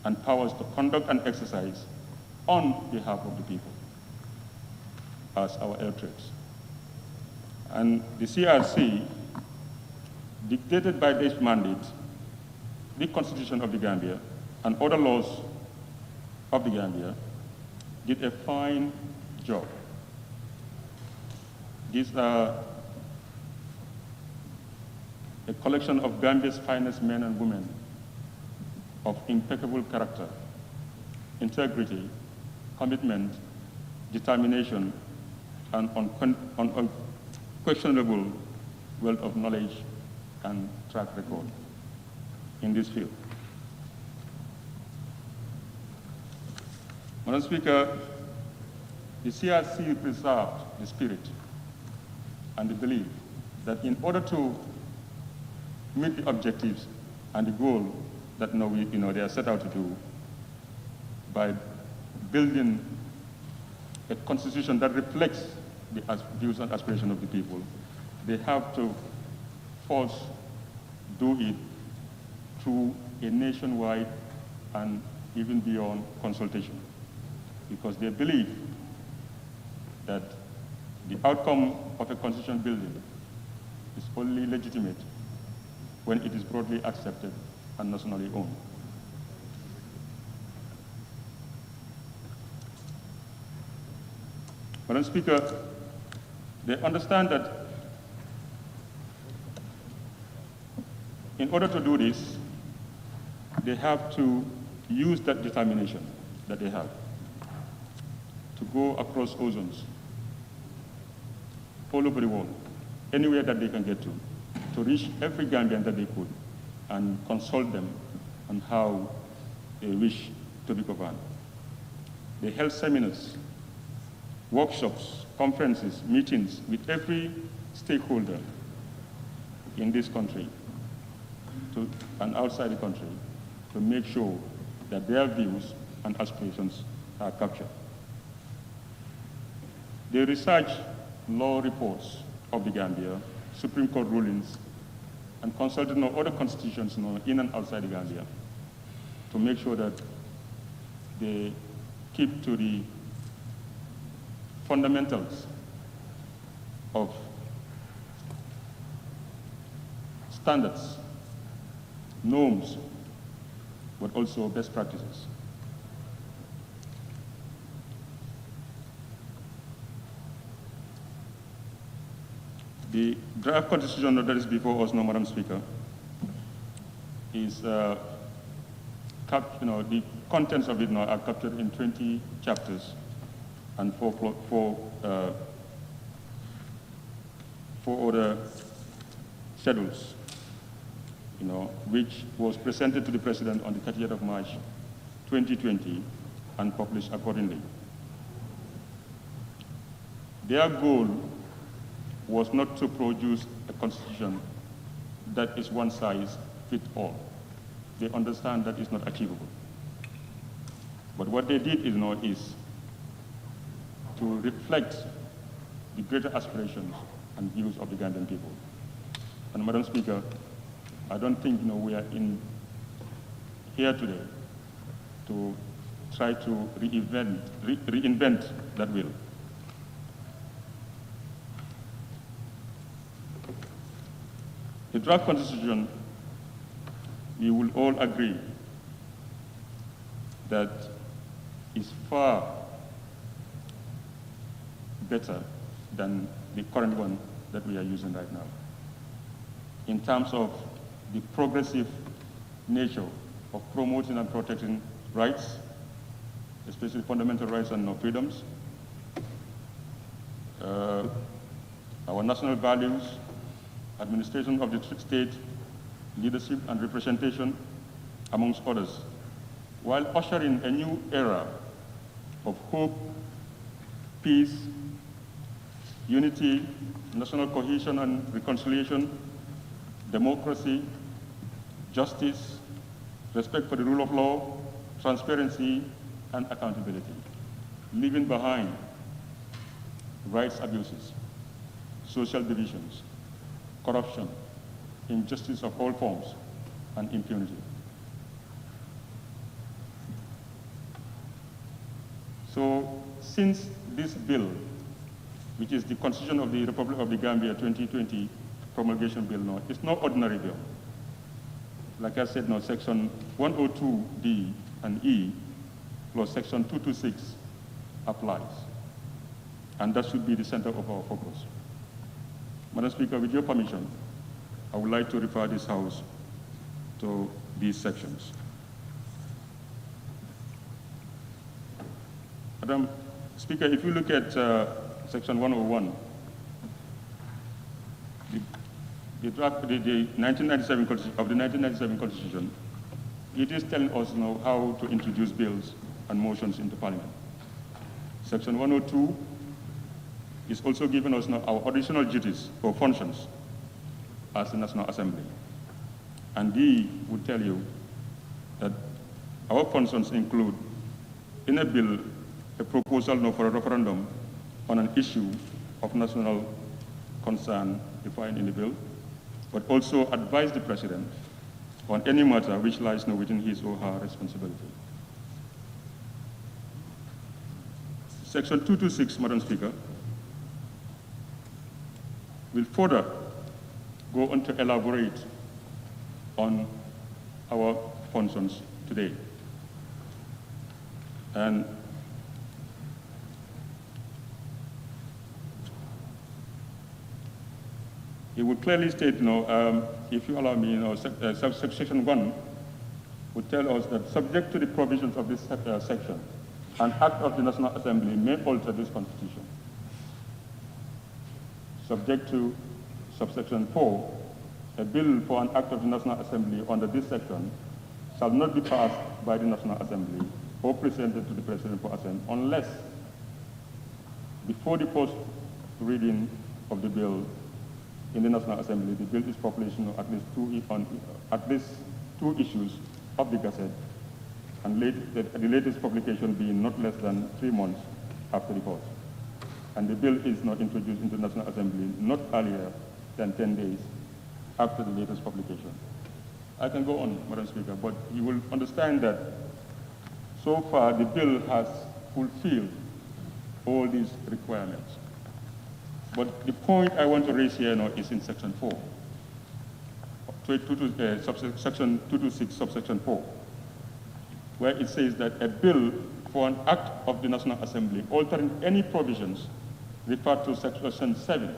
and powers to conduct an exercise on behalf of the people as our electorates. And the CRC, dictated by this mandate, the Constitution of the Gambia and other laws of the Gambia, did a fine job. These are a collection of Gambia's finest men and women of impeccable character, integrity, commitment, determination, and unquestionable wealth of knowledge and track record in this field. Madam Speaker, the CRC preserved the spirit and the belief that in order to meet the objectives and the goal that they are set out to do by building a constitution that reflects the views and aspirations of the people, they have to first do it through a nationwide and even beyond consultation, because they believe that the outcome of a constitution building is only legitimate when it is broadly accepted and nationally owned. Madam Speaker, they understand that in order to do this, they have to use that determination that they have to go across ozones, all over the world, anywhere that they can get to reach every Gambian that they could and consult them on how they wish to be governed. They held seminars, workshops, conferences, meetings with every stakeholder in this country and outside the country to make sure that their views and aspirations are captured. They research law reports of the Gambia, Supreme Court rulings, and consulted on other constitutions in and outside the Gambia to make sure that they keep to the fundamentals of standards, norms, but also best practices. The draft constitution that is before us now, Madam Speaker, is, the contents of it now are captured in 20 chapters and four other schedules, which was presented to the President on the 30th of March, 2020, and published accordingly. Their goal was not to produce a constitution that is one size fits all. They understand that is not achievable. But what they did is to reflect the greater aspirations and views of the Gambian people. And Madam Speaker, I don't think we are here today to try to reinvent that will. The draft constitution, we will all agree that is far better than the current one that we are using right now, in terms of the progressive nature of promoting and protecting rights, especially fundamental rights and freedoms, our national values, administration of the state, leadership and representation, amongst others, while ushering a new era of hope, peace, unity, national cohesion and reconciliation, democracy, justice, respect for the rule of law, transparency, and accountability, leaving behind rights abuses, social divisions, corruption, injustice of all forms, and impunity. So since this bill, which is the Constitution of the Republic of the Gambia 2020 promulgation bill, no, it's no ordinary bill. Like I said, no, Section 102D and E plus Section 226 applies. And that should be the center of our focus. Madam Speaker, with your permission, I would like to refer this House to these sections. Madam Speaker, if you look at Section 101, the 1997 of the 1997 Constitution, it is telling us now how to introduce bills and motions into Parliament. Section 102 is also giving us now our additional duties or functions as the National Assembly. And D would tell you that our functions include, in a bill, a proposal now for a referendum on an issue of national concern defined in the bill, but also advise the President on any matter which lies now within his or her responsibility. Section 226, Madam Speaker, will further go on to elaborate on our functions today. And it would clearly state, if you allow me, Section 1 would tell us that subject to the provisions of this section, an act of the National Assembly may alter this Constitution. Subject to subsection 4, a bill for an act of the National Assembly under this section shall not be passed by the National Assembly or presented to the President for assent unless before the first reading of the bill in the National Assembly, the bill is published on at least two issues of the Gazette, and the latest publication being not less than 3 months after the vote. And the bill is not introduced into the National Assembly not earlier than 10 days after the latest publication. I can go on, Madam Speaker, but you will understand that so far the bill has fulfilled all these requirements. But the point I want to raise here now is in Section 4, Section 226, subsection 4, where it says that a bill for an act of the National Assembly altering any provisions referred to Section 7,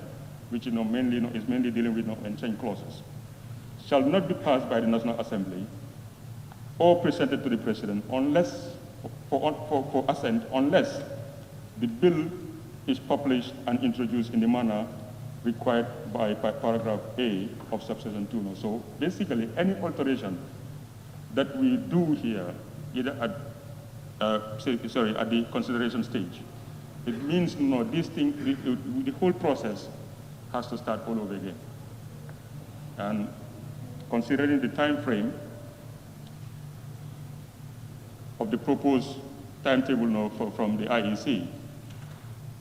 which is mainly dealing with unchanged clauses, shall not be passed by the National Assembly or presented to the President unless, for assent, unless the bill is published and introduced in the manner required by paragraph A of subsection 2. So basically, any alteration that we do here, either at the consideration stage, it means the whole process has to start all over again. And considering the time frame of the proposed timetable now from the IEC,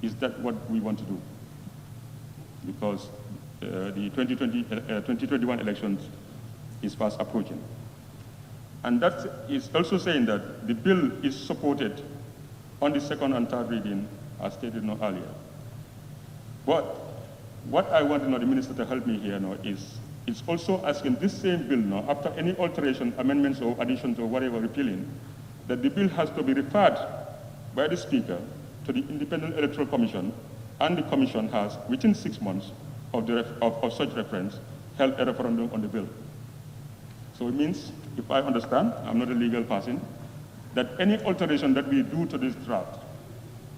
is that what we want to do? Because the 2021 elections is fast approaching. And that is also saying that the bill is supported on the second and third reading, as stated earlier. But what I want the Minister to help me here now is, it's also asking this same bill now, after any alteration, amendments or additions or whatever repealing, that the bill has to be referred by the Speaker to the Independent Electoral Commission, and the Commission has, within 6 months of such reference, held a referendum on the bill. So it means, if I understand, I'm not a legal person, that any alteration that we do to this draft,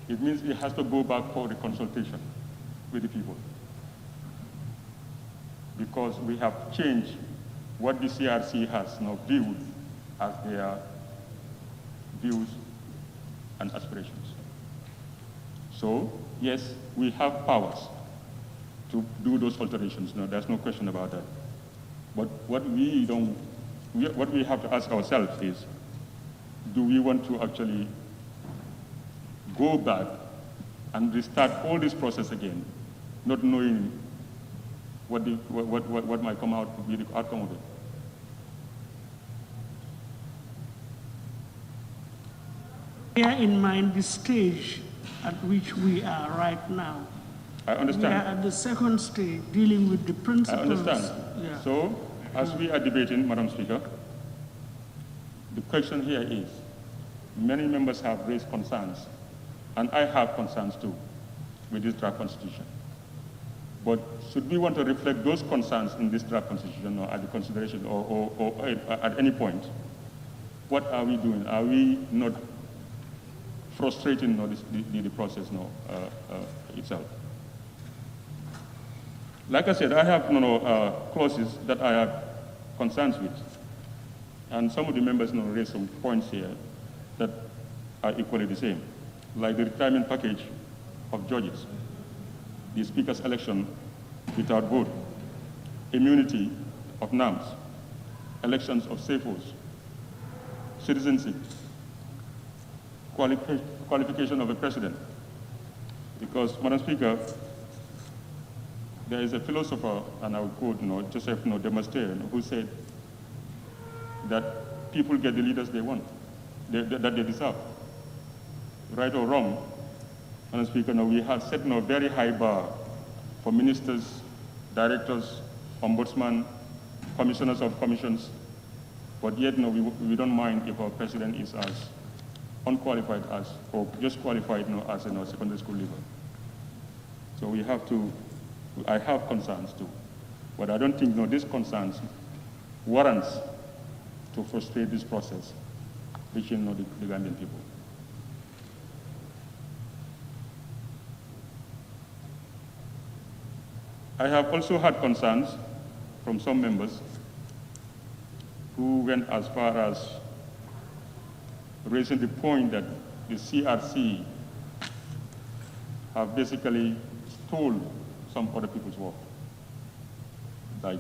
it means it has to go back for the consultation with the people. Because we have changed what the CRC has now viewed as their views and aspirations. So, yes, we have powers to do those alterations. No, there's no question about that. But what we have to ask ourselves is, do we want to actually go back and restart all this process again, not knowing what might come out to be the outcome of it. Bear in mind the stage at which we are right now. I understand. We are at the second stage, dealing with the I principles. understand. Yeah. So, as we are debating, Madam Speaker, the question here is, many members have raised concerns, and I have concerns too, with this draft constitution. But should we want to reflect those concerns in this draft constitution or at the consideration or at any point, what are we doing? Are we not frustrating the process itself? Like I said, I have clauses that I have concerns with. And some of the members raised some points here that are equally the same, like the retirement package of judges, the speaker's election without vote, immunity of NAMs, elections of SAFOs, citizenship, qualification of a president. Because, Madam Speaker, there is a philosopher, and I will quote Joseph Demosthenes, who said that people get the leaders they want, that they deserve. Right or wrong, Madam Speaker, we have set a very high bar for ministers, directors, ombudsman, commissioners of commissions, but yet we don't mind if our president is as unqualified as, or just qualified as a secondary school leaver. So we have to, I have concerns too, but I don't think these concerns warrants to frustrate this process reaching the Gambian people. I have also had concerns from some members who went as far as raising the point that the CRC have basically stole some other people's work, like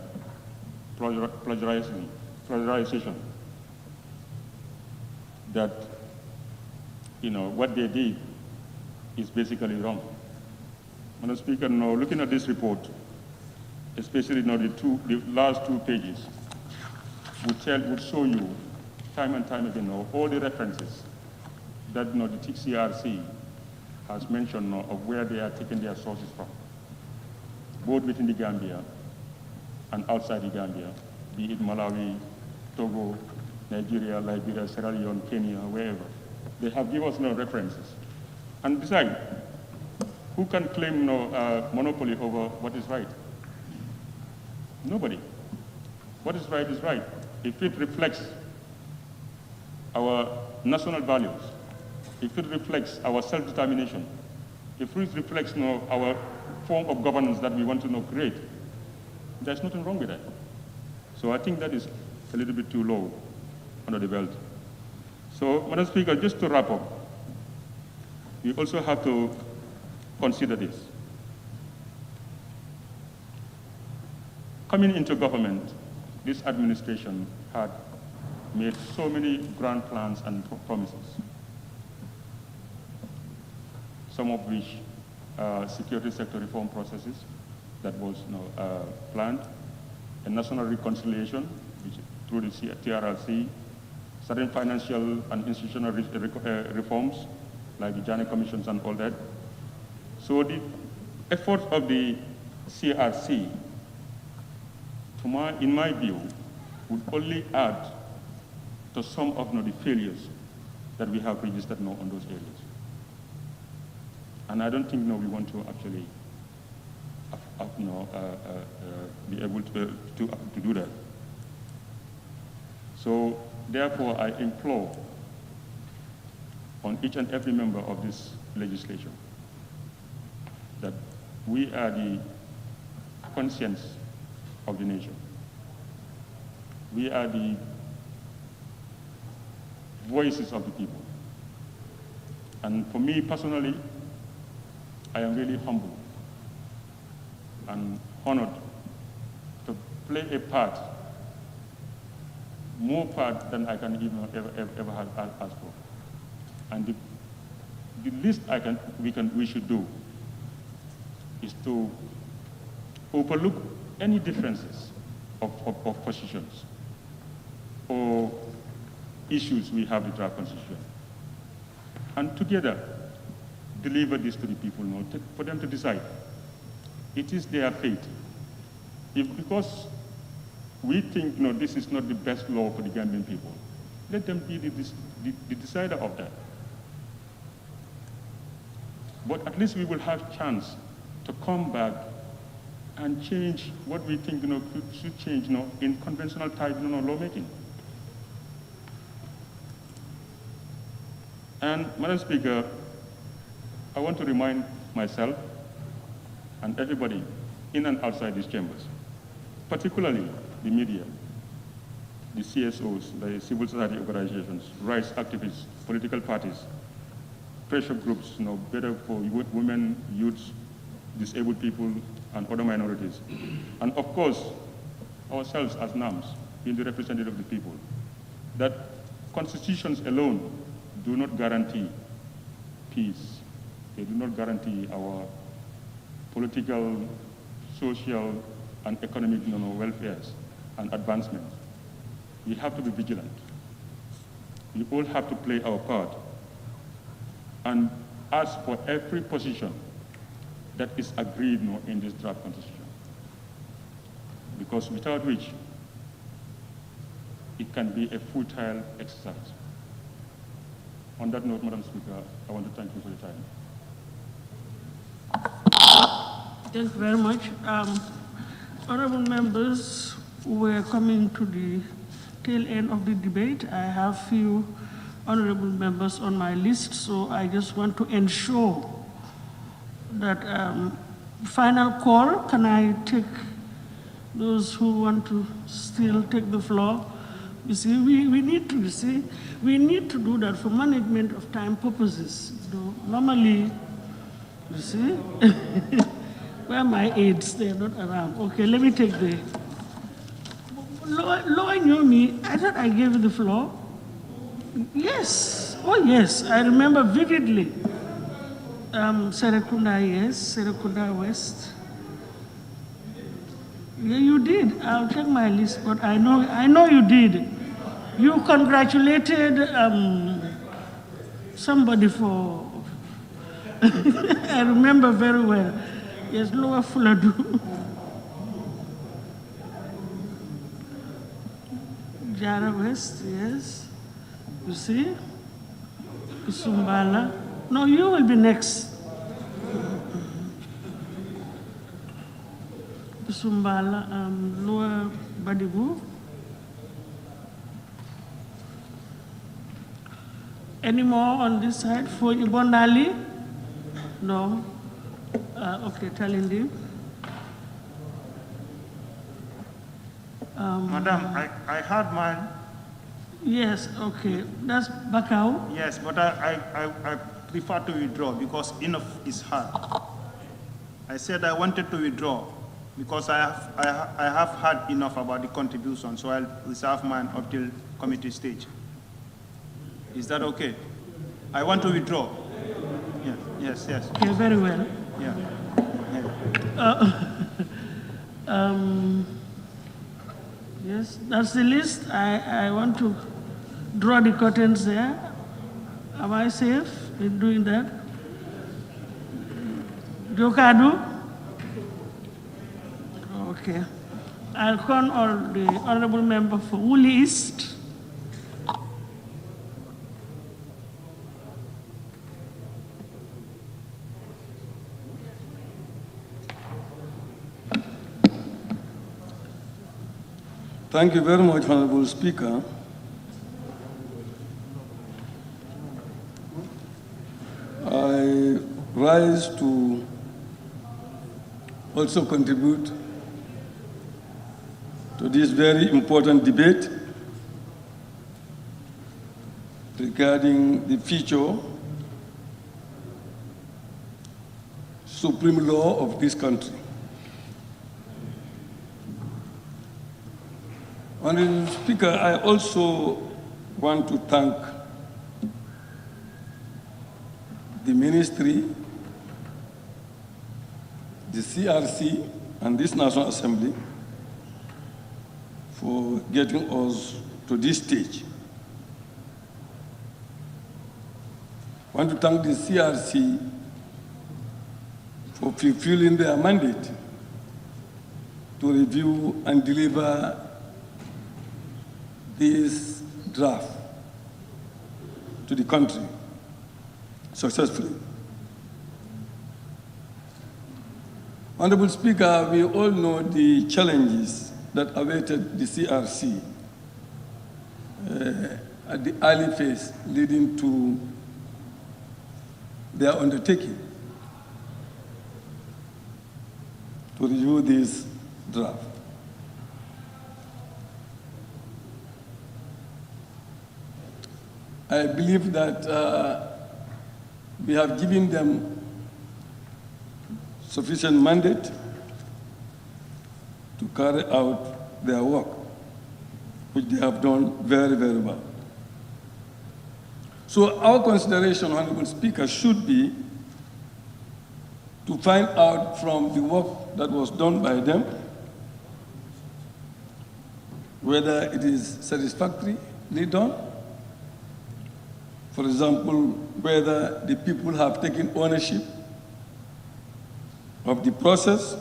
plagiarization, that what they did is basically wrong. Madam Speaker, looking at this report, especially the last 2 pages, would show you time and time again all the references that the CRC has mentioned of where they are taking their sources from, both within the Gambia and outside the Gambia, be it Malawi, Togo, Nigeria, Liberia, Sierra Leone, Kenya, wherever. They have given us references. And besides, who can claim monopoly over what is right? Nobody. What is right is right. If it reflects our national values, if it reflects our self-determination, if it reflects our form of governance that we want to create, there's nothing wrong with that. So I think that is a little bit too low under the belt. So, Madam Speaker, just to wrap up, we also have to consider this. Coming into government, this administration had made so many grand plans and promises, some of which security sector reform processes that was planned, a national reconciliation which, through the TRRC, certain financial and institutional reforms like the Janney commissions and all that. So the efforts of the CRC, in my view, would only add to some of the failures that we have registered on those areas. And I don't think we want to actually be able to do that. So therefore, I implore on each and every member of this legislature that we are the conscience of the nation. We are the voices of the people. And for me personally, I am really humbled and honored to play a part, more part than I can even ever have asked for. And the least we should do is to overlook any differences of positions or issues we have with draft constitution, and together deliver this to the people, for them to decide. It is their fate. If because we think this is not the best law for the Gambian people, let them be the decider of that. But at least we will have chance to come back and change what we think should change in conventional type lawmaking. And Madam Speaker, I want to remind myself and everybody in and outside these chambers, particularly the media, the CSOs, the civil society organizations, rights activists, political parties, pressure groups, better for women, youths, disabled people, and other minorities. And of course, ourselves as NAMs, being the representative of the people, that constitutions alone do not guarantee peace. They do not guarantee our political, social, and economic welfares and advancement. We have to be vigilant. We all have to play our part and ask for every position that is agreed in this draft constitution. Because without which, it can be a futile exercise. On that note, Madam Speaker, I want to thank you for your time. Thank you very much. Honorable members, we're coming to the tail end of the debate. I have few honorable members on my list, so I just want to ensure that final call, can I take those who want to still take the floor? You see, we need to do that for management of time purposes. So normally, you see, where are my aides? They're not around. Okay, let me take the, Law knew me, I thought I gave you the floor. Yes, oh yes, I remember vividly. Serekunda, yes, Serekunda West. Yeah, you did. I'll check my list, but I know you did. You congratulated somebody for. I remember very well. Yes, Lower Fuladu. Jara West, yes. You see? Kusumbala. No, you will be next. Kusumbala, Lower Badibu. Any more on this side? For Ibondali? No. Okay, Talindi. Madam, I had mine. Yes, okay. That's Bakau. Yes, but I prefer to withdraw because enough is hard. I said I wanted to withdraw because I have had enough about the contribution, so I'll reserve mine up till committee stage. Is that okay? I want to withdraw. Yes. Okay, very well. Yeah. Yes, that's the list. I want to draw the curtains there. Am I safe in doing that? Jokadu? Okay. I'll call on the honorable member for Woolly East. Thank you very much, Honorable Speaker. I rise to also contribute to this very important debate regarding the future supreme law of this country. Honorable Speaker, I also want to thank the Ministry, the CRC, and this National Assembly for getting us to this stage. I want to thank the CRC for fulfilling their mandate to review and deliver this draft to the country successfully. Honorable Speaker, we all know the challenges that awaited the CRC at the early phase leading to their undertaking to review this draft. I believe that we have given them sufficient mandate to carry out their work, which they have done very, very well. So our consideration, Honorable Speaker, should be to find out from the work that was done by them whether it is satisfactorily done. For example, whether the people have taken ownership of the process,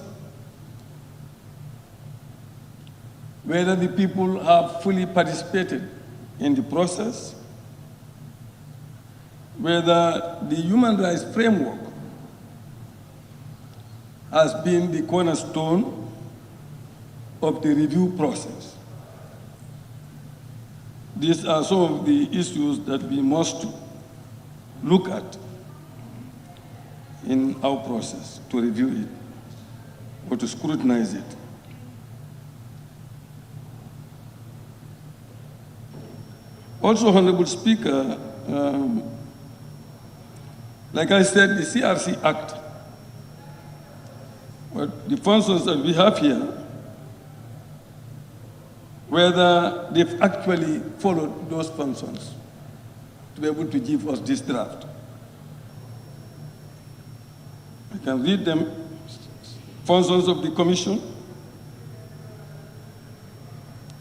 whether the people have fully participated in the process, whether the human rights framework has been the cornerstone of the review process. These are some of the issues that we must look at in our process to review it or to scrutinize it. Also, Honorable Speaker, like I said, the CRC Act, the functions that we have here, whether they've actually followed those functions to be able to give us this draft. I can read them. Functions of the Commission.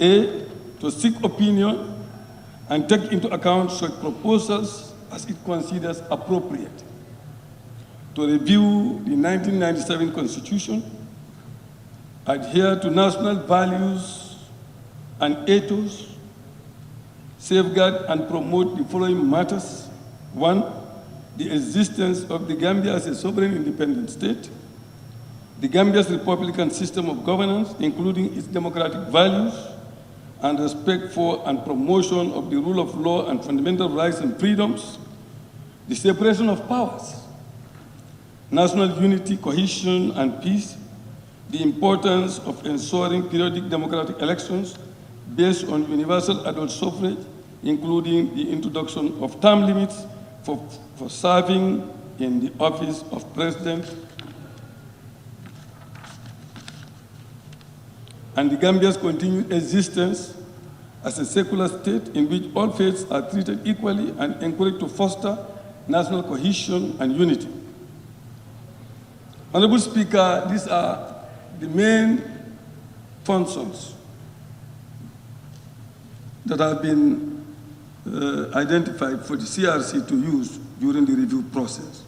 A, to seek opinion and take into account such proposals as it considers appropriate. To review the 1997 Constitution, adhere to national values and ethos, safeguard and promote the following matters. 1, the existence of the Gambia as a sovereign independent state, the Gambia's republican system of governance, including its democratic values, and respect for and promotion of the rule of law and fundamental rights and freedoms, the separation of powers, national unity, cohesion, and peace, the importance of ensuring periodic democratic elections based on universal adult suffrage, including the introduction of term limits for serving in the office of president, and the Gambia's continued existence as a secular state in which all faiths are treated equally and encouraged to foster national cohesion and unity. Honorable Speaker, these are the main functions that have been identified for the CRC to use during the review process.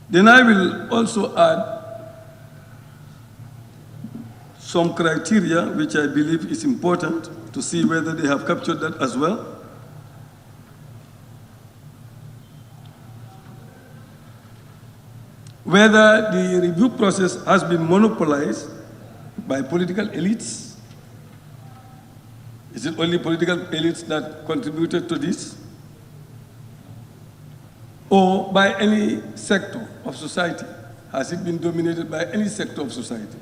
Then I will also add some criteria which I believe is important to see whether they have captured that as well. Whether the review process has been monopolized by political elites. Is it only political elites that contributed to this? Or by any sector of society? Has it been dominated by any sector of society?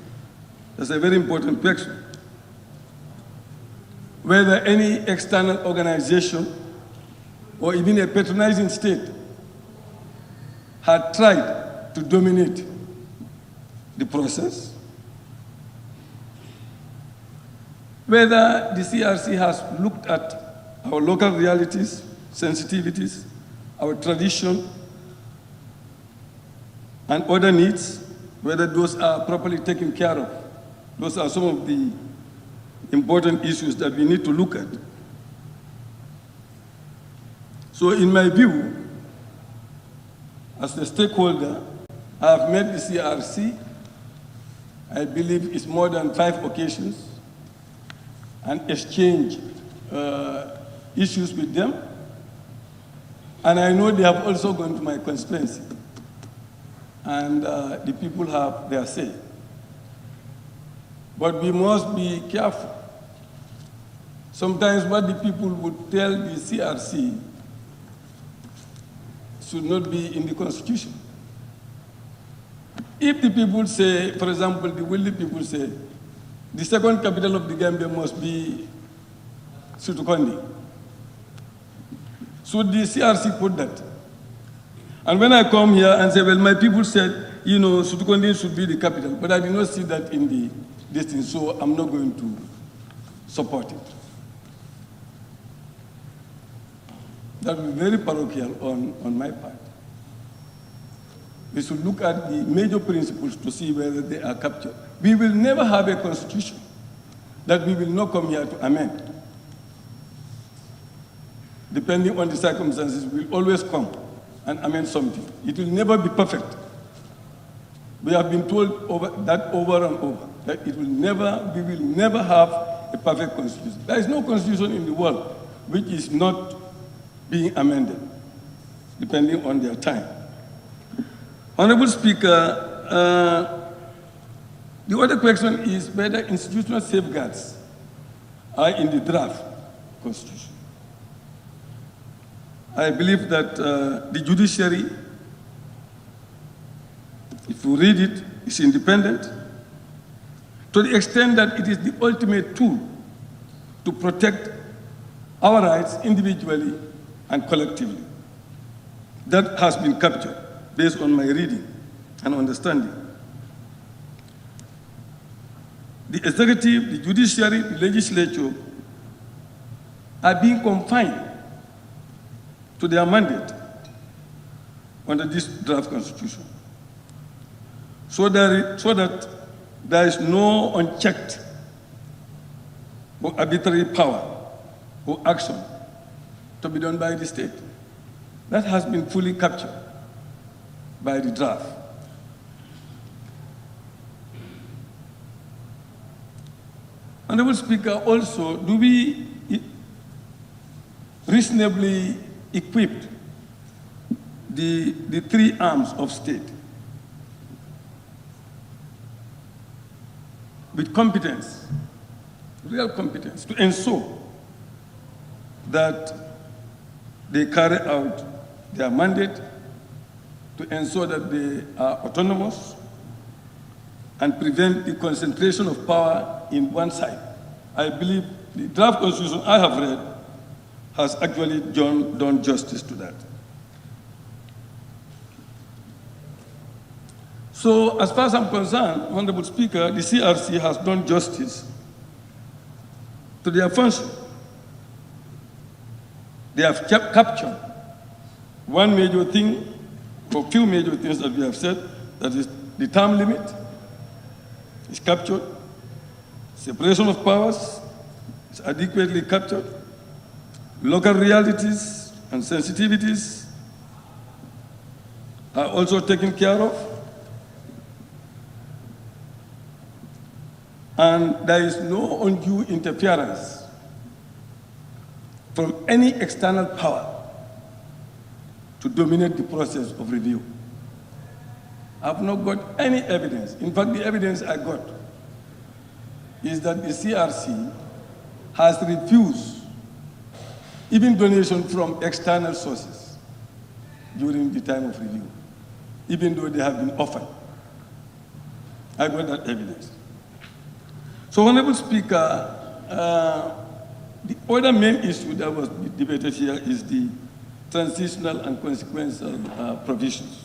That's a very important question. Whether any external organization or even a patronizing state had tried to dominate the process. Whether the CRC has looked at our local realities, sensitivities, our tradition, and other needs, whether those are properly taken care of Those are some of the important issues that we need to look at. So in my view, as a stakeholder, I have met the CRC, I believe it's more than 5 occasions, and exchanged issues with them. And I know they have also gone to my constituency. And the people have their say. But we must be careful. Sometimes what the people would tell the CRC should not be in the Constitution. If the people say, for example, the wealthy people say, the second capital of the Gambia must be Sutukondi, should the CRC put that? And when I come here and say, well, my people said, you know, Sutukondi should be the capital, but I did not see that in the distance, so I'm not going to support it. That would be very parochial on my part. We should look at the major principles to see whether they are captured. We will never have a constitution that we will not come here to amend. Depending on the circumstances, we will always come and amend something. It will never be perfect. We have been told over and over, that we will never have a perfect constitution. There is no constitution in the world which is not being amended, depending on their time. Honorable Speaker, the other question is whether institutional safeguards are in the draft constitution. I believe that the judiciary, if you read it, is independent to the extent that it is the ultimate tool to protect our rights individually and collectively. That has been captured based on my reading and understanding. The executive, the judiciary, the legislature are being confined to their mandate under this draft constitution, so that there is no unchecked or arbitrary power or action to be done by the state. That has been fully captured by the draft. Honorable Speaker, also, do we reasonably equip the 3 arms of state with competence, real competence, to ensure that they carry out their mandate, to ensure that they are autonomous and prevent the concentration of power in one side? I believe the draft constitution I have read has actually done justice to that. So, as far as I'm concerned, Honorable Speaker, the CRC has done justice to their function. They have captured one major thing, or few major things that we have said, that is the term limit is captured, separation of powers is adequately captured, local realities and sensitivities are also taken care of, and there is no undue interference from any external power to dominate the process of review. I have not got any evidence. In fact, the evidence I got is that the CRC has refused even donation from external sources during the time of review, even though they have been offered. I got that evidence. So, Honorable Speaker, the other main issue that was debated here is the transitional and consequential provisions.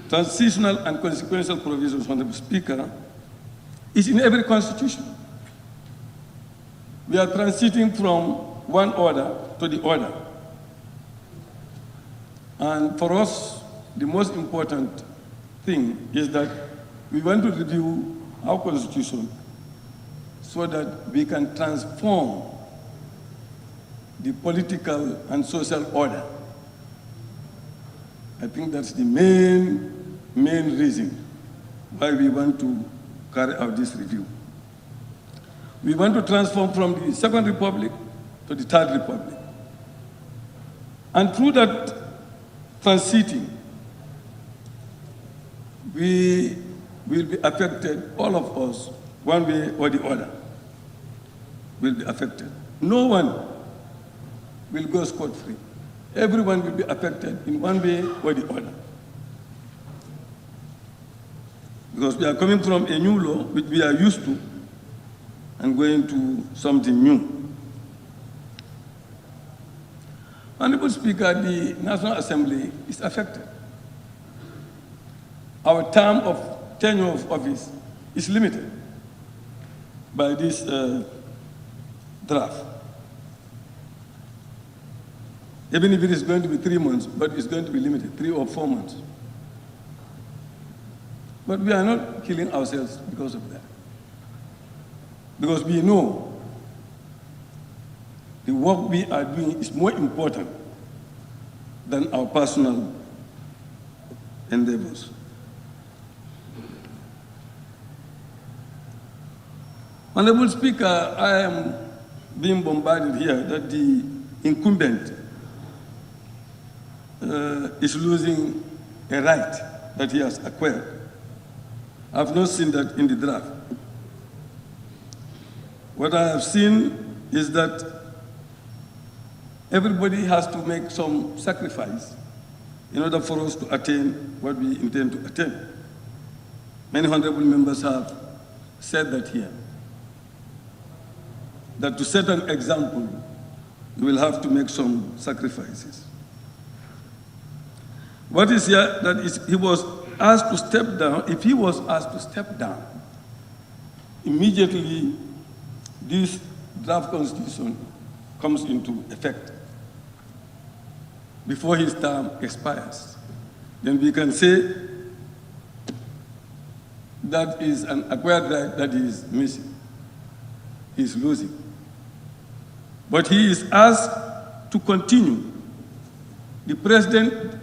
Transitional and consequential provisions, Honorable Speaker, is in every constitution. We are transiting from one order to the other. And for us, the most important thing is that We want to review our constitution so that we can transform the political and social order. I think that's the main reason why we want to carry out this review. We want to transform from the Second Republic to the Third Republic. And through that transiting, we will be affected, all of us, one way or the other, will be affected. No one will go scot-free. Everyone will be affected in one way or the other. Because we are coming from a new law, which we are used to, and going to something new. Honorable Speaker, the National Assembly is affected. Our term of tenure of office is limited by this draft. Even if it is going to be 3 months, but it's going to be limited, 3 or 4 months. But we are not killing ourselves because of that. Because we know the work we are doing is more important than our personal endeavors. Honorable Speaker, I am being bombarded here that the incumbent is losing a right that he has acquired. I've not seen that in the draft. What I have seen is that everybody has to make some sacrifice in order for us to attain what we intend to attain. Many honorable members have said that here, that to set an example, you will have to make some sacrifices. What is here, that is, he was asked to step down. If he was asked to step down, immediately this draft constitution comes into effect before his term expires. Then we can say that is an acquired right that he is missing, he is losing. But he is asked to continue. The president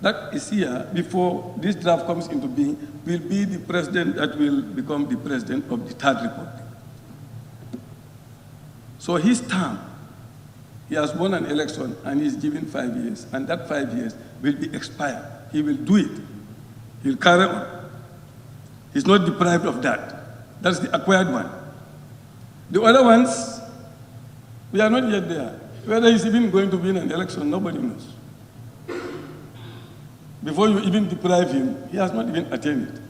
that is here before this draft comes into being will be the president that will become the president of the Third Republic. So his term, he has won an election and he's given 5 years, and that 5 years will be expired. He will do it. He'll carry on. He's not deprived of that. That's the acquired one. The other ones, we are not yet there. Whether he's even going to win an election, nobody knows. Before you even deprive him, he has not even attained it.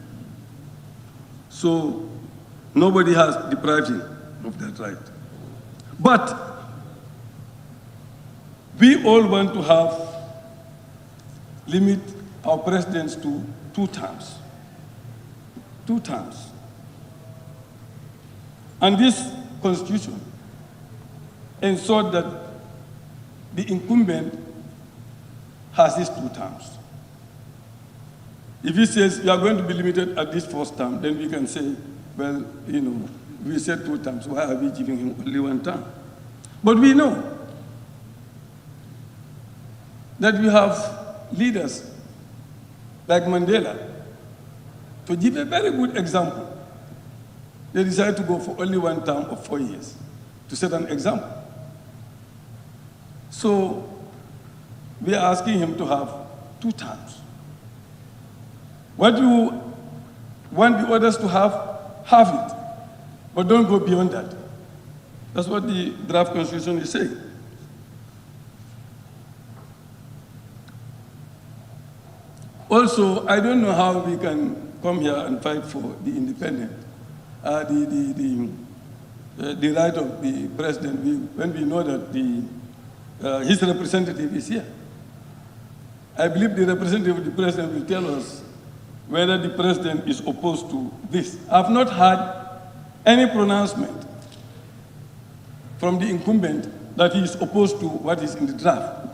So nobody has deprived him of that right. But we all want to limit our presidents to 2 terms. 2 terms. And this constitution ensured that the incumbent has these 2 terms. If he says you are going to be limited at this first term, then we can say, well, you know, we said 2 terms, why are we giving him only 1 term? But we know that we have leaders like Mandela. To give a very good example, they decided to go for only 1 term of 4 years, to set an example. So we are asking him to have 2 terms. What you want the others to have it, but don't go beyond that. That's what the draft constitution is saying. Also, I don't know how we can come here and fight for the independent, the right of the president when we know that his representative is here. I believe the representative of the president will tell us whether the president is opposed to this. I have not heard any pronouncement from the incumbent that he is opposed to what is in the draft.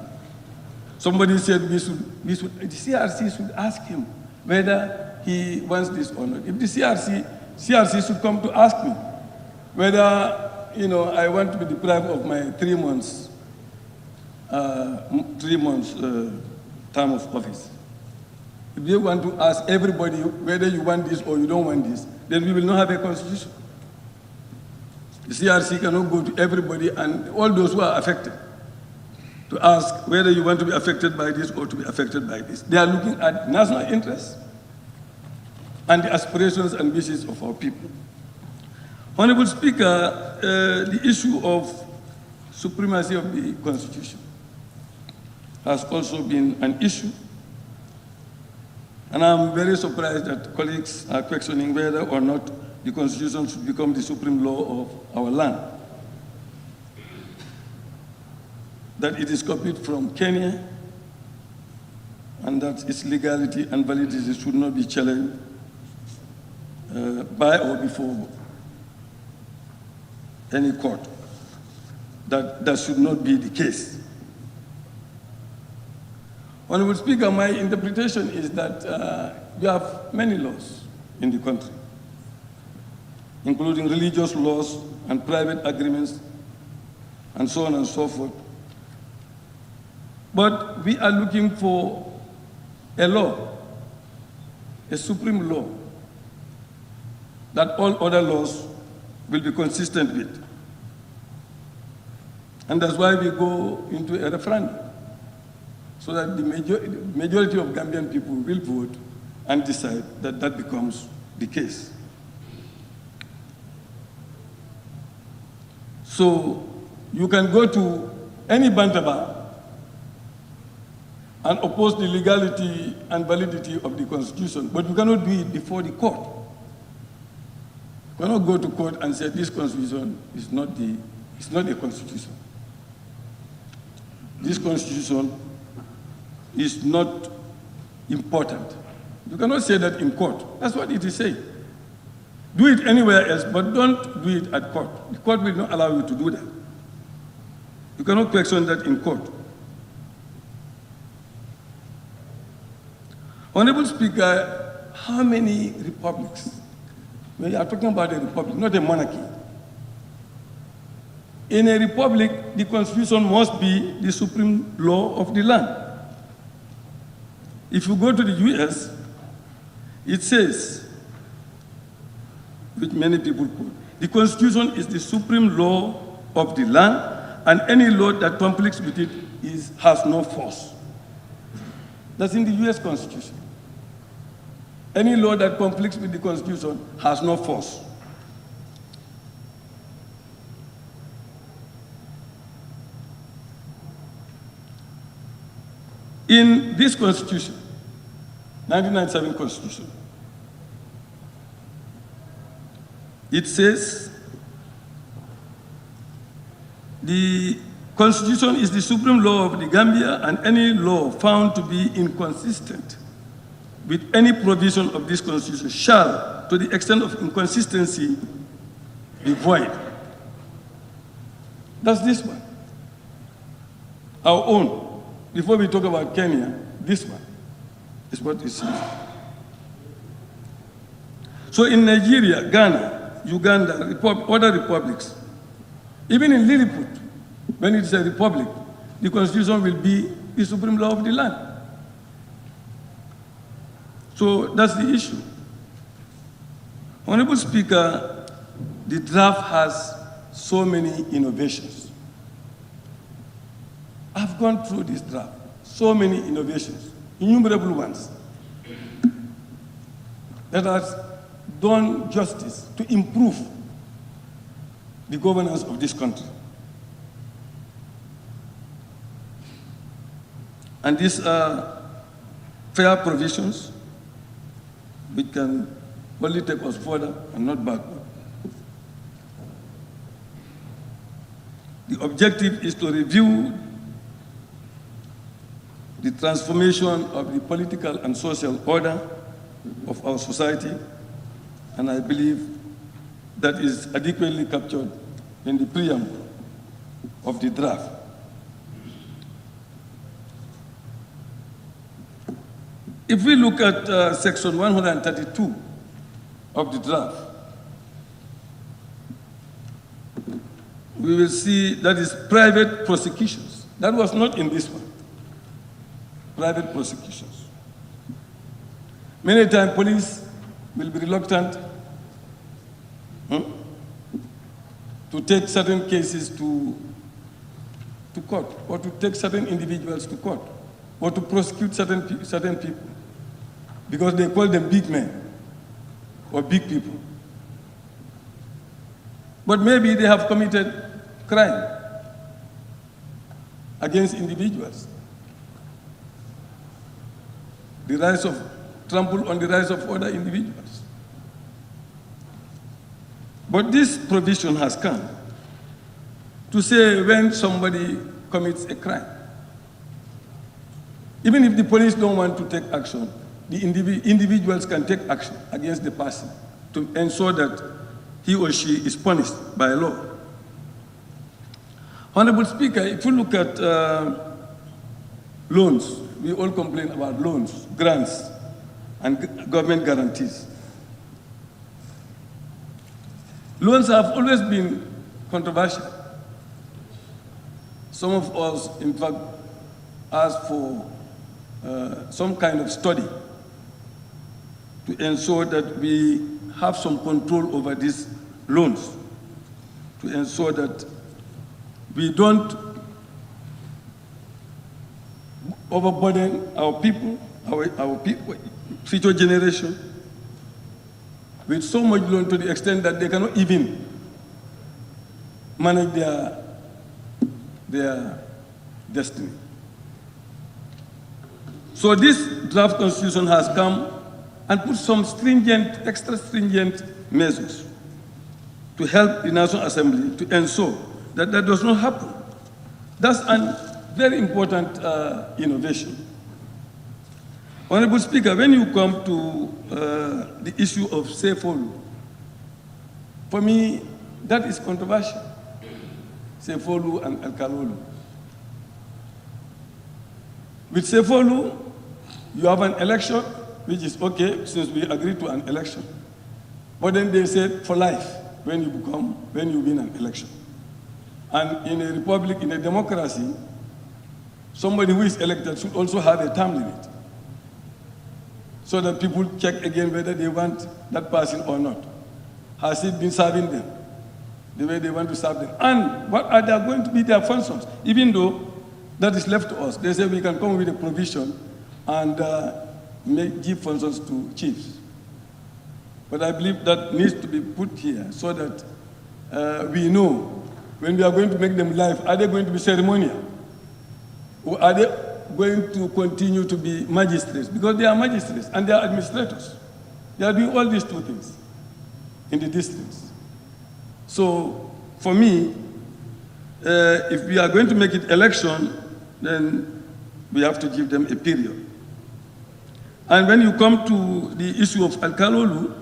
Somebody said the CRC should ask him whether he wants this or not. If the CRC should come to ask me whether, I want to be deprived of my 3 months, term of office. If they want to ask everybody whether you want this or you don't want this, then we will not have a constitution. The CRC cannot go to everybody and all those who are affected to ask whether you want to be affected by this or to be affected by this. They are looking at national interests and the aspirations and wishes of our people. Honorable Speaker, the issue of supremacy of the Constitution has also been an issue. And I'm very surprised that colleagues are questioning whether or not the Constitution should become the supreme law of our land. That it is copied from Kenya, and that its legality and validity should not be challenged by or before any court. That should not be the case. Honorable Speaker, my interpretation is that we have many laws in the country, including religious laws and private agreements, and so on and so forth. But we are looking for a law, a supreme law, that all other laws will be consistent with. And that's why we go into a referendum, so that the majority of Gambian people will vote and decide that that becomes the case. So you can go to any Bantaba and oppose the legality and validity of the Constitution, but you cannot do it before the court. You cannot go to court and say this Constitution is not a Constitution. This Constitution is not important. You cannot say that in court. That's what it is saying. Do it anywhere else, but don't do it at court. The court will not allow you to do that. You cannot question that in court. Honorable Speaker, how many republics? We are talking about a republic, not a monarchy. In a republic, the Constitution must be the supreme law of the land. If you go to the US, it says, which many people quote, the Constitution is the supreme law of the land, and any law that conflicts with it has no force. That's in the US Constitution. Any law that conflicts with the Constitution has no force. In this Constitution, 1997 Constitution, it says the Constitution is the supreme law of the Gambia, and any law found to be inconsistent with any provision of this Constitution shall, to the extent of inconsistency, be void. That's this one. Our own. Before we talk about Kenya, this one is what it says. So in Nigeria, Ghana, Uganda, other republics, even in Lilliput, when it's a republic, the Constitution will be the supreme law of the land. So that's the issue. Honorable Speaker, the draft has so many innovations. I've gone through this draft, so many innovations, innumerable ones, that has done justice to improve the governance of this country. And these are fair provisions which can only take us further and not backward. The objective is to review the transformation of the political and social order of our society, and I believe that is adequately captured in the preamble of the draft. If we look at section 132 of the draft, we will see that is private prosecutions. That was not in this one. Private prosecutions. Many times police will be reluctant to take certain cases to court, or to take certain individuals to court, or to prosecute certain people, because they call them big men or big people. But maybe they have committed crime against individuals. Trample on the rights of other individuals. But this provision has come to say when somebody commits a crime, even if the police don't want to take action, the individuals can take action against the person to ensure that he or she is punished by law. Honorable Speaker, if you look at loans, we all complain about loans, grants, and government guarantees. Loans have always been controversial. Some of us, in fact, asked for some kind of study to ensure that we have some control over these loans, to ensure that we don't overburden our people, our people, future generation, with so much loan to the extent that they cannot even manage their destiny. So this draft constitution has come and put some stringent, extra stringent measures to help the National Assembly to ensure that that does not happen. That's a very important innovation. Honorable Speaker, when you come to the issue of Sefolu, for me, that is controversial. Sefolu and Alkalolu. With Sefolu, you have an election, which is okay, since we agreed to an election. But then they said for life, when you win an election. And in a republic, in a democracy, somebody who is elected should also have a term limit, so that people check again whether they want that person or not. Has it been serving them the way they want to serve them? And what are they going to be their functions? Even though that is left to us. They say we can come with a provision and give functions to chiefs. But I believe that needs to be put here so that we know when we are going to make them live, are they going to be ceremonial? Or are they going to continue to be magistrates? Because they are magistrates and they are administrators. They are doing all these two things in the districts. So for me, if we are going to make it election, then we have to give them a period. And when you come to the issue of Alkalolu,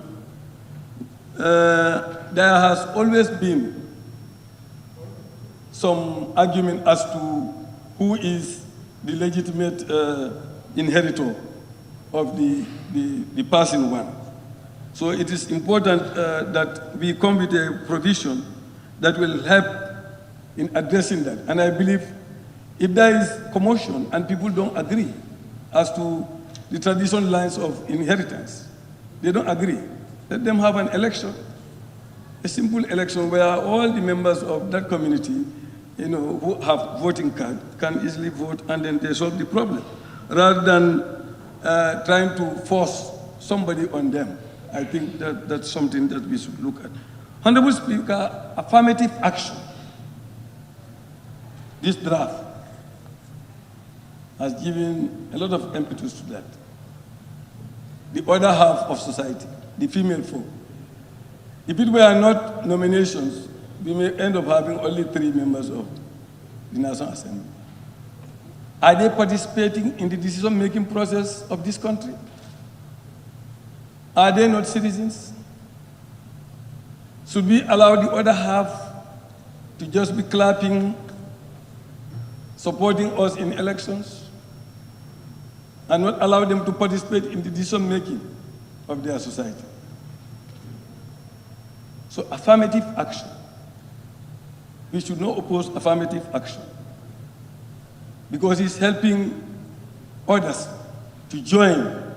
there has always been some argument as to who is the legitimate inheritor of the passing one. So it is important that we come with a provision that will help in addressing that. And I believe if there is commotion and people don't agree as to the traditional lines of inheritance, they don't agree, let them have an election, a simple election where all the members of that community, who have voting card can easily vote, and then they solve the problem, rather than trying to force somebody on them. I think that that's something that we should look at. Honorable Speaker, affirmative action. This draft has given a lot of impetus to that. The other half of society, the female folk. If it were not nominations, we may end up having only 3 members of the National Assembly. Are they participating in the decision-making process of this country? Are they not citizens? Should we allow the other half to just be clapping, supporting us in elections? and not allow them to participate in the decision-making of their society. So affirmative action. We should not oppose affirmative action because it's helping others to join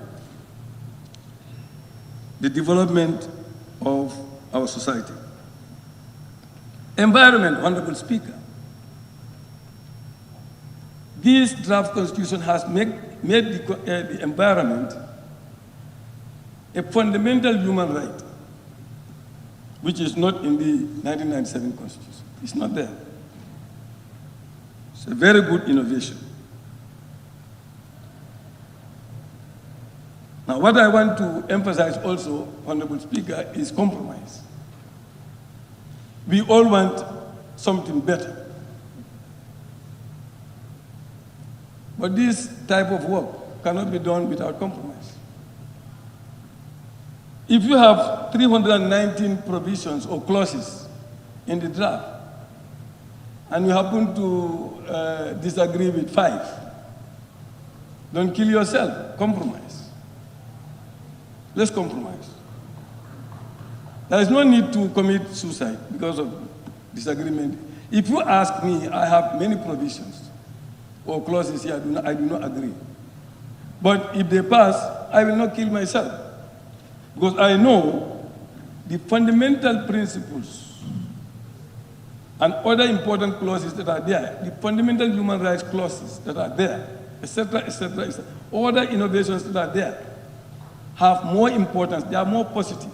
the development of our society. Environment, Honorable Speaker. This draft constitution has made the environment a fundamental human right, which is not in the 1997 constitution. It's not there. It's a very good innovation. Now, what I want to emphasize also, Honorable Speaker, is compromise. We all want something better. But this type of work cannot be done without compromise. If you have 319 provisions or clauses in the draft, and you happen to disagree with 5, don't kill yourself, compromise. Let's compromise. There is no need to commit suicide because of disagreement. If you ask me, I have many provisions or clauses here, I do not agree. But if they pass, I will not kill myself. Because I know the fundamental principles and other important clauses that are there, the fundamental human rights clauses that are there, etc., etc., etc., other innovations that are there have more importance, they are more positive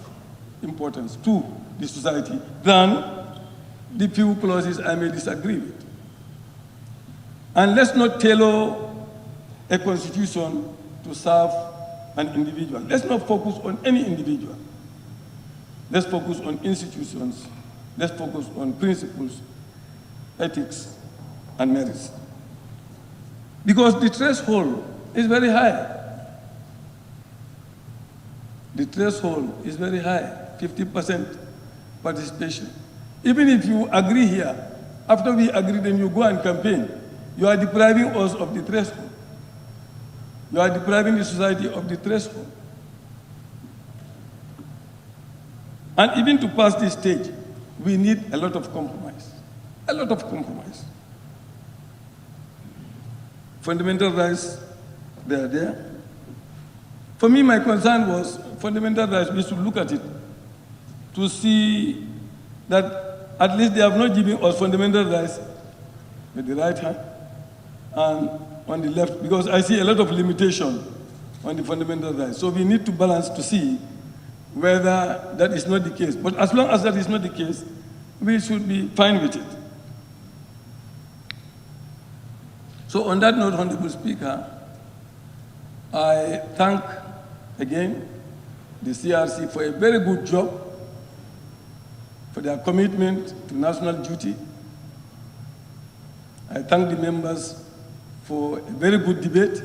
importance to the society than the few clauses I may disagree with. And let's not tailor a constitution to serve an individual. Let's not focus on any individual. Let's focus on institutions. Let's focus on principles, ethics, and merits. Because the threshold is very high. The threshold is very high, 50% participation. Even if you agree here, after we agree, then you go and campaign, you are depriving us of the threshold. You are depriving the society of the threshold. And even to pass this stage, we need a lot of compromise. A lot of compromise. Fundamental rights, they are there. For me, my concern was fundamental rights. We should look at it to see that at least they have not given us fundamental rights with the right hand and on the left, because I see a lot of limitation on the fundamental rights. So we need to balance to see whether that is not the case. But as long as that is not the case, we should be fine with it. So on that note, Honorable Speaker, I thank again the CRC for a very good job, for their commitment to national duty. I thank the members for a very good debate.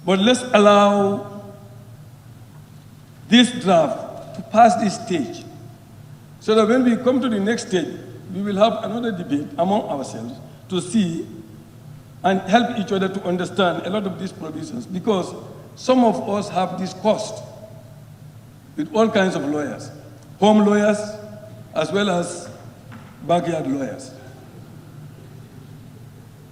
But let's allow this draft to pass this stage so that when we come to the next stage, we will have another debate among ourselves to see and help each other to understand a lot of these provisions, because some of us have this cost with all kinds of lawyers, home lawyers as well as backyard lawyers.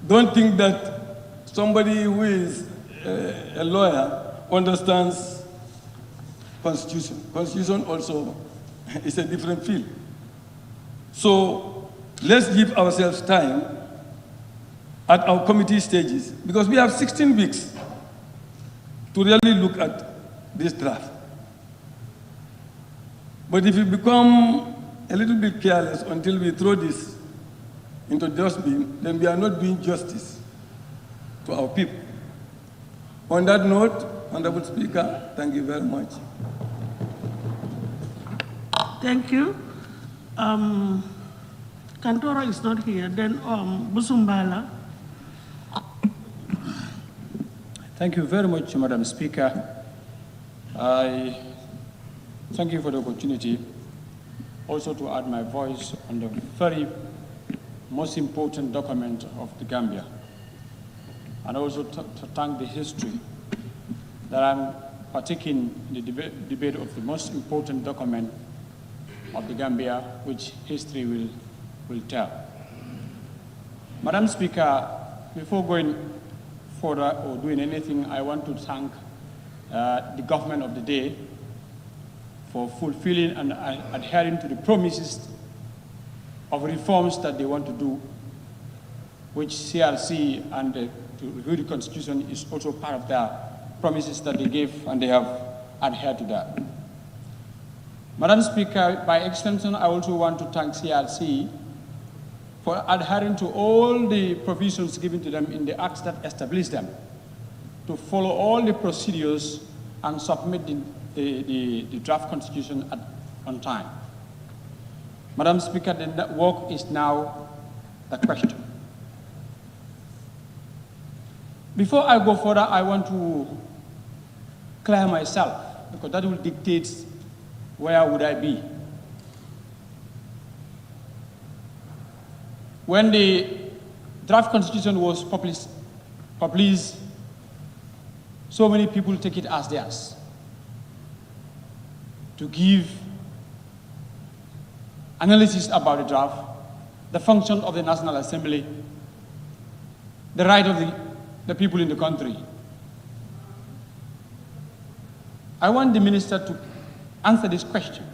Don't think that somebody who is a lawyer understands Constitution. Constitution also is a different field. So let's give ourselves time at our committee stages, because we have 16 weeks to really look at this draft. But if we become a little bit careless until we throw this into dustbin, then we are not doing justice to our people. On that note, Honorable Speaker, thank you very much. Thank you. Kantora is not here. Then Busumbala. Thank you very much, Madam Speaker. I thank you for the opportunity also to add my voice on the very most important document of the Gambia. and also to thank the history that I'm partaking in the debate of the most important document of the Gambia, which history will tell. Madam Speaker, before going further or doing anything, I want to thank the government of the day for fulfilling and adhering to the promises of reforms that they want to do, which CRC and to review the Constitution is also part of their promises that they gave, and they have adhered to that. Madam Speaker, by extension, I also want to thank CRC for adhering to all the provisions given to them in the acts that establish them, to follow all the procedures and submit the draft Constitution on time. Madam Speaker, the work is now the question. Before I go further, I want to clear myself, because that will dictate where would I be. When the draft Constitution was published, so many people take it as theirs to give analysis about the draft, the function of the National Assembly, the right of the people in the country. I want the minister to answer this question,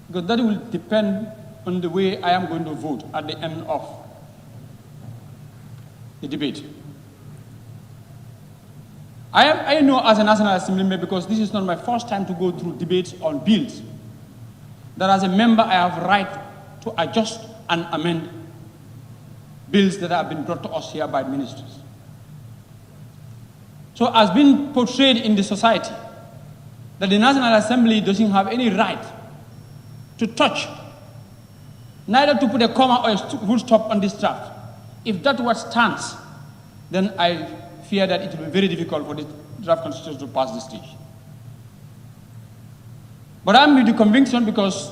because that will depend on the way I am going to vote at the end of the debate. I know as a National Assemblyman, because this is not my first time to go through debates on bills, that as a member I have right to adjust and amend bills that have been brought to us here by ministers. So as been portrayed in the society, that the National Assembly doesn't have any right to touch, neither to put a comma or a full stop on this draft. If that what stands, then I fear that it will be very difficult for the draft Constitution to pass this stage. But I'm with the conviction, because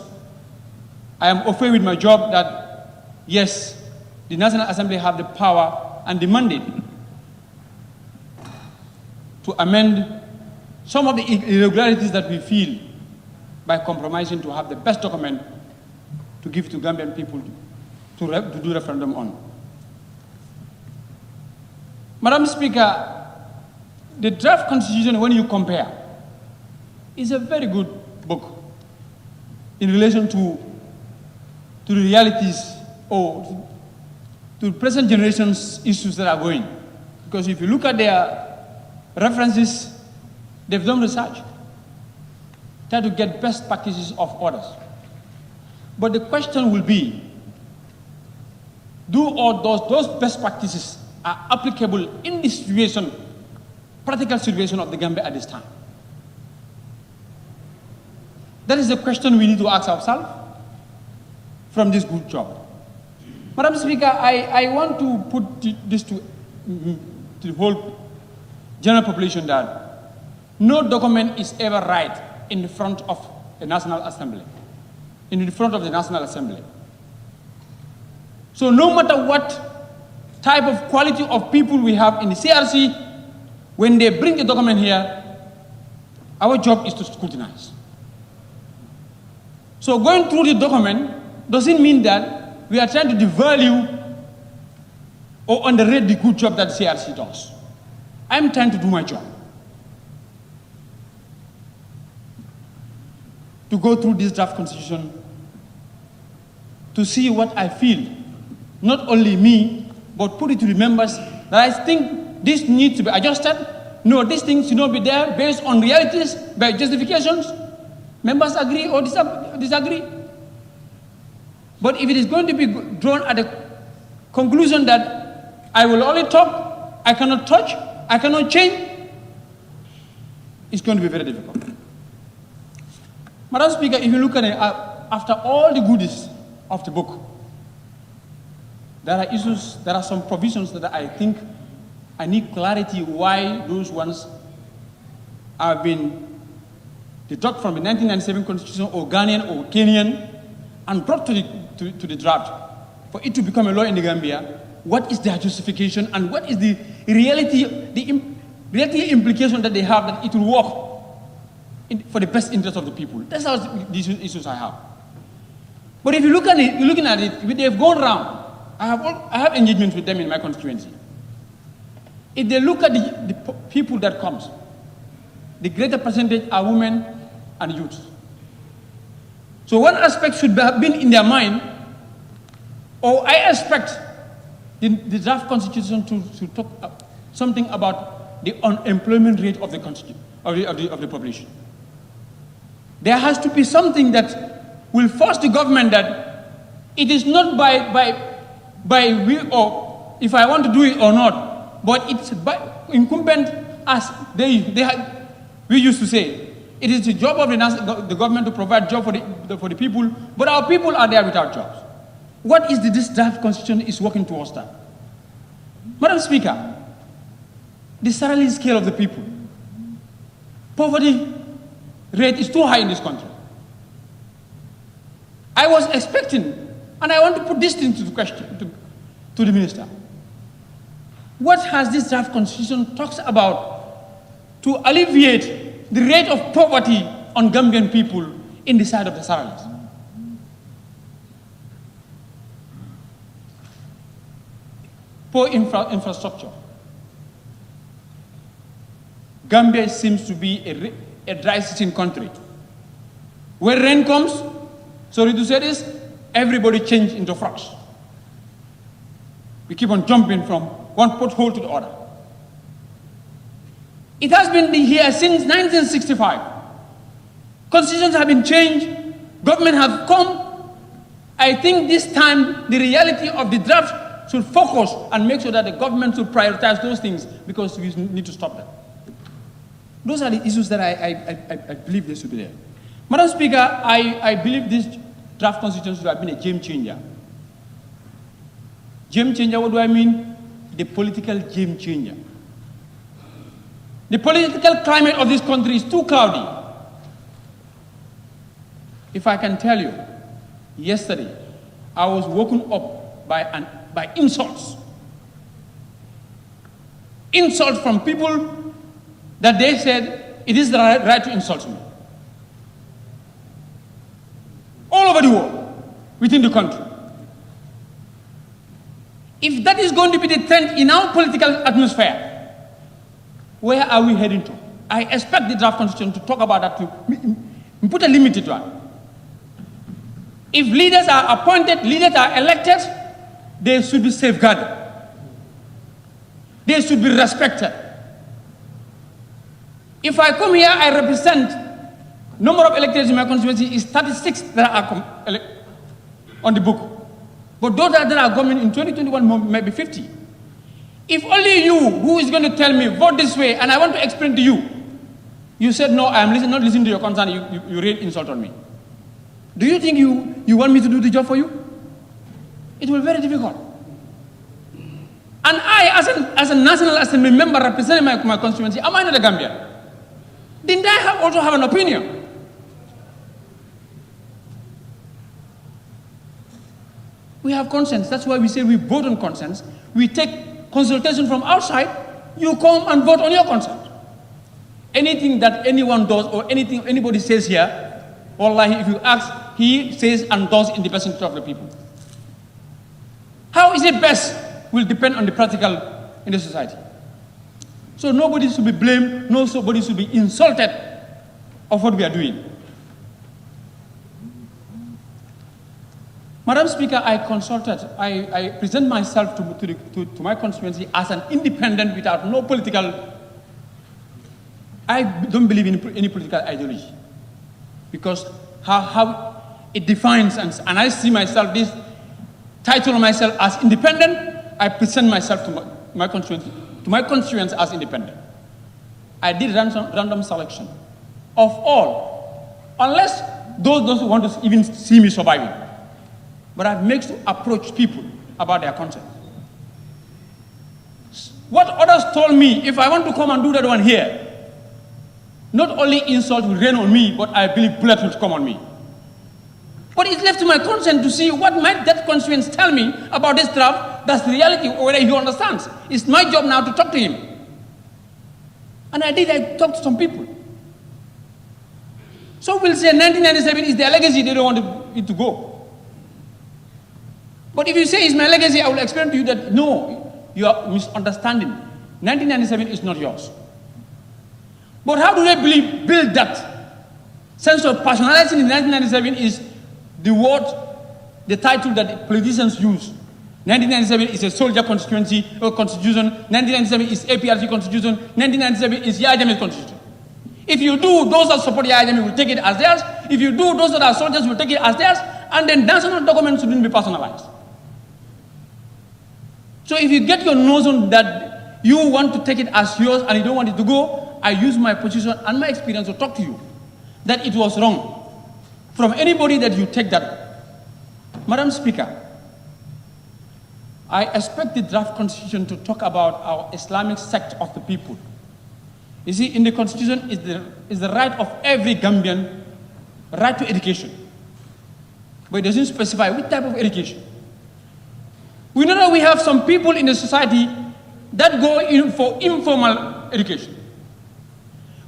I am okay with my job, that yes, the National Assembly have the power and the mandate to amend some of the irregularities that we feel by compromising to have the best document to give to Gambian people to do referendum on. Madam Speaker, the draft Constitution, when you compare, is a very good book in relation to the realities or to present generation's issues that are going. Because if you look at their references, they've done research, try to get best practices of others. But the question will be, do all those best practices are applicable in this situation, practical situation of the Gambia at this time? That is the question we need to ask ourselves from this good job. Madam Speaker, I want to put this to the whole general population that no document is ever right in the front of the National Assembly, in the front of the National Assembly. So no matter what type of quality of people we have in the CRC, when they bring the document here, our job is to scrutinize. So going through the document doesn't mean that we are trying to devalue or underrate the good job that CRC does. I'm trying to do my job. To go through this draft Constitution, to see what I feel, not only me, but put it to the members, that I think this needs to be adjusted. No, these things should not be there based on realities, by justifications. Members agree or disagree. But if it is going to be drawn at a conclusion that I will only talk, I cannot touch, I cannot change, it's going to be very difficult. Madam Speaker, if you look at it, after all the goodies of the book, there are issues, there are some provisions that I think I need clarity why those ones have been deducted from the 1997 Constitution, or Ghanaian or Kenyan, and brought to the draft for it to become a law in the Gambia. What is their justification, and what is the reality, reality implication that they have that it will work for the best interest of the people. That's how these issues I have. But if you look at it, you're looking at it, they've gone round. I have engagements with them in my constituency. If they look at the people that comes, the greater percentage are women and youth. So one aspect should have been in their mind, or I expect the draft constitution to talk something about the unemployment rate of the population. There has to be something that will force the government that it is not by will or if I want to do it or not, but it's incumbent as we used to say. It is the job of the government to provide job for the people, but our people are there without jobs. What is this draft constitution is working towards that? Madam Speaker, the salary scale of the people, poverty rate is too high in this country. I was expecting, and I want to put this thing to the question to the minister. What has this draft constitution talks about to alleviate the rate of poverty on Gambian people in the side of the salaries? Poor infrastructure. Gambia seems to be a dry sitting country. When rain comes, sorry to say this, everybody changes into frogs. We keep on jumping from one pothole to the other. It has been here since 1965. Constitutions have been changed, government have come. I think this time the reality of the draft should focus and make sure that the government should prioritize those things because we need to stop them. Those are the issues that I believe they should be there. Madam Speaker, I believe this draft constitution should have been a game changer. Game changer, what do I mean? The political game changer. The political climate of this country is too cloudy. If I can tell you, yesterday, I was woken up by insults. Insults from people that they said, it is the right to insult me. All over the world, within the country. If that is going to be the trend in our political atmosphere, where are we heading to? I expect the draft constitution to talk about that, to put a limit to that. If leaders are appointed, leaders are elected, they should be safeguarded. They should be respected. If I come here, I represent number of electors in my constituency is 36 that are on the book. But those that are coming in 2021 maybe 50. If only you, who is going to tell me, vote this way, and I want to explain to you, you said, no, I am not listening to your concern, you rain insult on me. Do you think you want me to do the job for you? It will be very difficult. And I, as a National Assembly member representing my constituency, am I not a Gambian? Didn't I also have an opinion? We have consents. That's why we say we vote on consents. We take consultation from outside. You come and vote on your consent. Anything that anyone does or anything anybody says here, wallahi, if you ask, he says and does in the best interest of the people. How is it best will depend on the practical in the society. So nobody should be blamed, nobody should be insulted of what we are doing. Madam Speaker, I present myself to my constituency as an independent without no political, I don't believe in any political ideology. Because how it defines, and I see myself, this title of myself as independent, I present myself to my constituents as independent. I did random selection of all, unless those who want to even see me surviving. But I've made to approach people about their consent. What others told me, if I want to come and do that one here, not only insult will rain on me, but I believe bullets will come on me. But it's left to my consent to see what might that constituents tell me about this draft That's the reality, whether he understands. It's my job now to talk to him. And I talked to some people. So we'll say 1997 is their legacy, they don't want it to go. But if you say it's my legacy, I will explain to you that no, you are misunderstanding. 1997 is not yours. But how do they build that sense of personality in 1997 is the word, the title that politicians use. 1997 is a soldier constituency or constitution. 1997 is APRC constitution. 1997 is Yahya Jammeh's constitution. If you do, those that support Yahya Jammeh will take it as theirs. If you do, those that are soldiers will take it as theirs. And then national documents shouldn't be personalized. So if you get your nose on that you want to take it as yours and you don't want it to go, I use my position and my experience to talk to you that it was wrong from anybody that you take that. Madam Speaker, I expect the draft constitution to talk about our Islamic sect of the people. You see, in the constitution is the right of every Gambian, right to education. But it doesn't specify which type of education. We know that we have some people in the society that go in for informal education.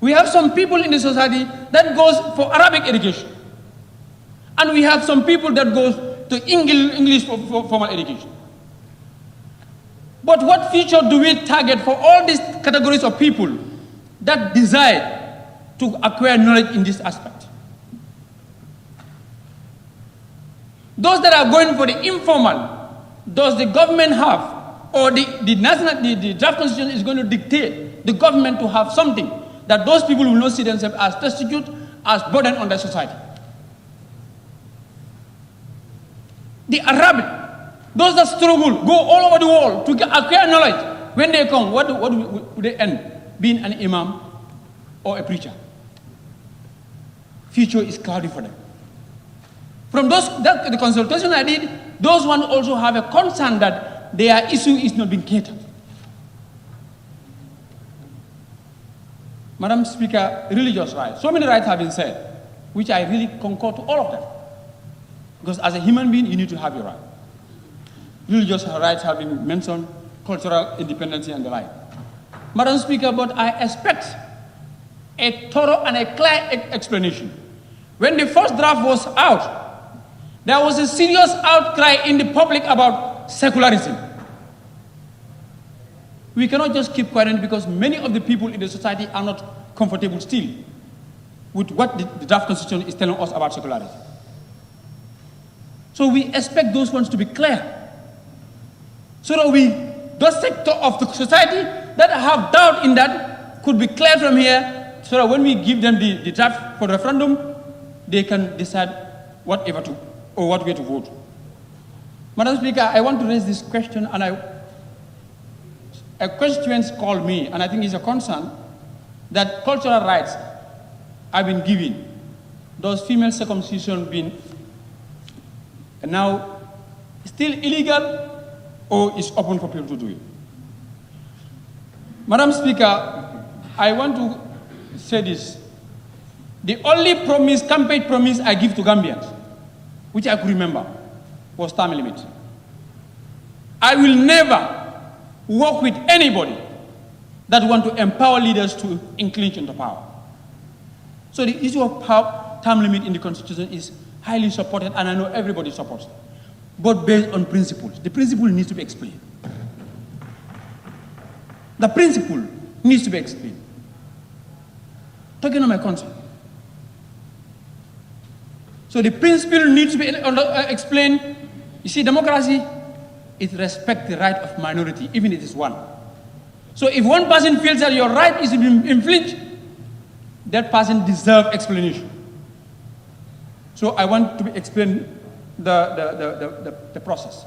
We have some people in the society that goes for Arabic education. And we have some people that goes to English for formal education. But what future do we target for all these categories of people that desire to acquire knowledge in this aspect? Those that are going for the informal, does the government have, or the draft constitution is going to dictate the government to have something that those people will not see themselves as destitute, as burden on their society? The Arabic, those that struggle, go all over the world to acquire knowledge. When they come, what do they end? Being an imam or a preacher. Future is cloudy for them. From the consultation I did, those ones also have a concern that their issue is not being catered. Madam Speaker, religious rights. So many rights have been said, which I really concur to all of them. Because as a human being, you need to have your right. Religious rights have been mentioned, cultural independence and the like. Madam Speaker, but I expect a thorough and a clear explanation. When the first draft was out, there was a serious outcry in the public about secularism. We cannot just keep quiet because many of the people in the society are not comfortable still with what the draft constitution is telling us about secularism. So we expect those ones to be clear. So that those sector of the society that have doubt in that could be clear from here, so that when we give them the draft for the referendum, they can decide what way to vote. Madam Speaker, I want to raise this question, and a constituent called me, and I think it's a concern that cultural rights have been given. Those female circumcision been now still illegal, or is open for people to do it. Madam Speaker, I want to say this. The only campaign promise I give to Gambians, which I could remember, was term limit. I will never work with anybody that want to empower leaders to encroach into power. So the issue of term limit in the Constitution is highly supported, and I know everybody supports it, but based on principles. The principle needs to be explained. The principle needs to be explained. Talking on my concern. So the principle needs to be explained. You see, democracy is respect the right of minority, even if it is one. So if one person feels that your right is infringed, that person deserves explanation. So I want to explain the process.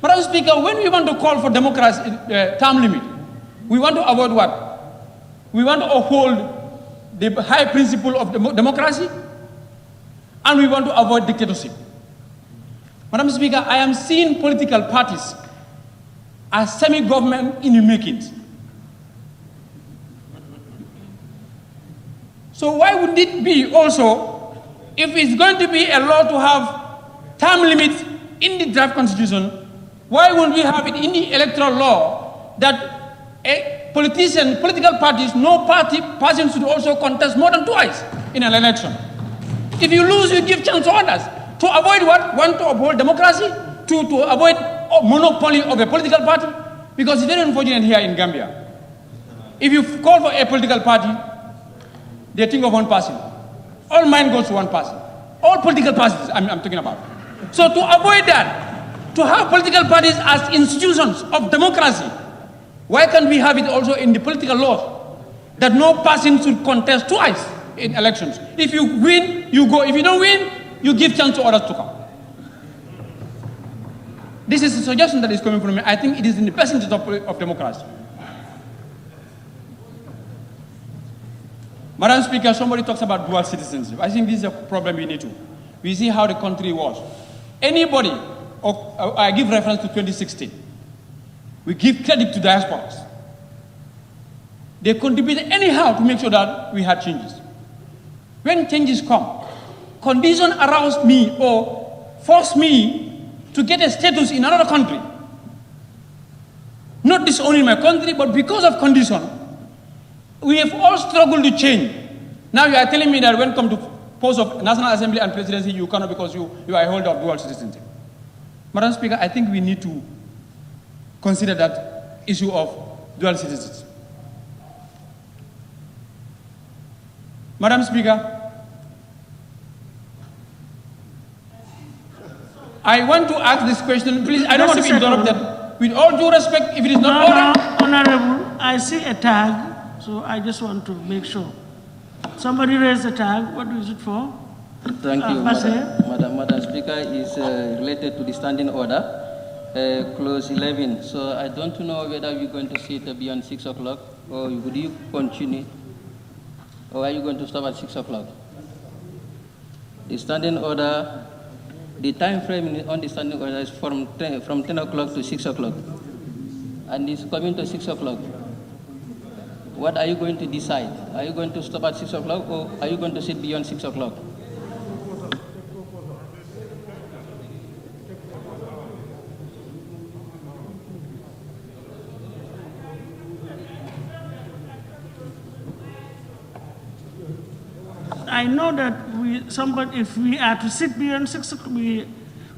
Madam Speaker, when we want to call for democracy, term limit, we want to avoid what? We want to uphold the high principle of democracy, and we want to avoid dictatorship. Madam Speaker, I am seeing political parties as semi-government in the making. So why would it be also, if it's going to be a law to have term limits in the draft constitution, Why won't we have it in the electoral law that political parties, no person should also contest more than twice in an election? If you lose, you give chance to others. To avoid what? One, to avoid democracy. Two, to avoid monopoly of a political party. Because it's very unfortunate here in Gambia. If you call for a political party, they think of one person. All mind goes to one person. All political parties I'm talking about. So to avoid that, to have political parties as institutions of democracy, why can't we have it also in the political laws that no person should contest twice in elections? If you win, you go. If you don't win, you give chance to others to come. This is a suggestion that is coming from me. I think it is in the best interest of democracy. Madam Speaker, somebody talks about dual citizenship. I think this is a problem we need to. We see how the country was. Anybody, I give reference to 2016. We give credit to diasporas. They contributed anyhow to make sure that we had changes. When changes come, condition arouse me or force me to get a status in another country. Not disowning my country, but because of condition, we have all struggled to change. Now you are telling me that when it comes to post of National Assembly and presidency, you cannot because you are a holder of dual citizenship. Madam Speaker, I think we need to consider that issue of dual citizenship. Madam Speaker, I want to ask this question, please. I don't want to be interrupted. With all due respect, if it is not order. Honorable, I see a tag. So I just want to make sure. Somebody raised the tag. What is it for? Thank you, Madam Speaker. Is related to the standing order, clause 11. So I don't know whether you're going to sit beyond 6 o'clock, or would you continue, or are you going to stop at 6 o'clock? The standing order, the time frame on the standing order is from 10 o'clock to 6 o'clock, and it's coming to 6 o'clock. What are you going to decide? Are you going to stop at 6 o'clock or are you going to sit beyond 6 o'clock? I know that if we are to sit beyond 6 o'clock,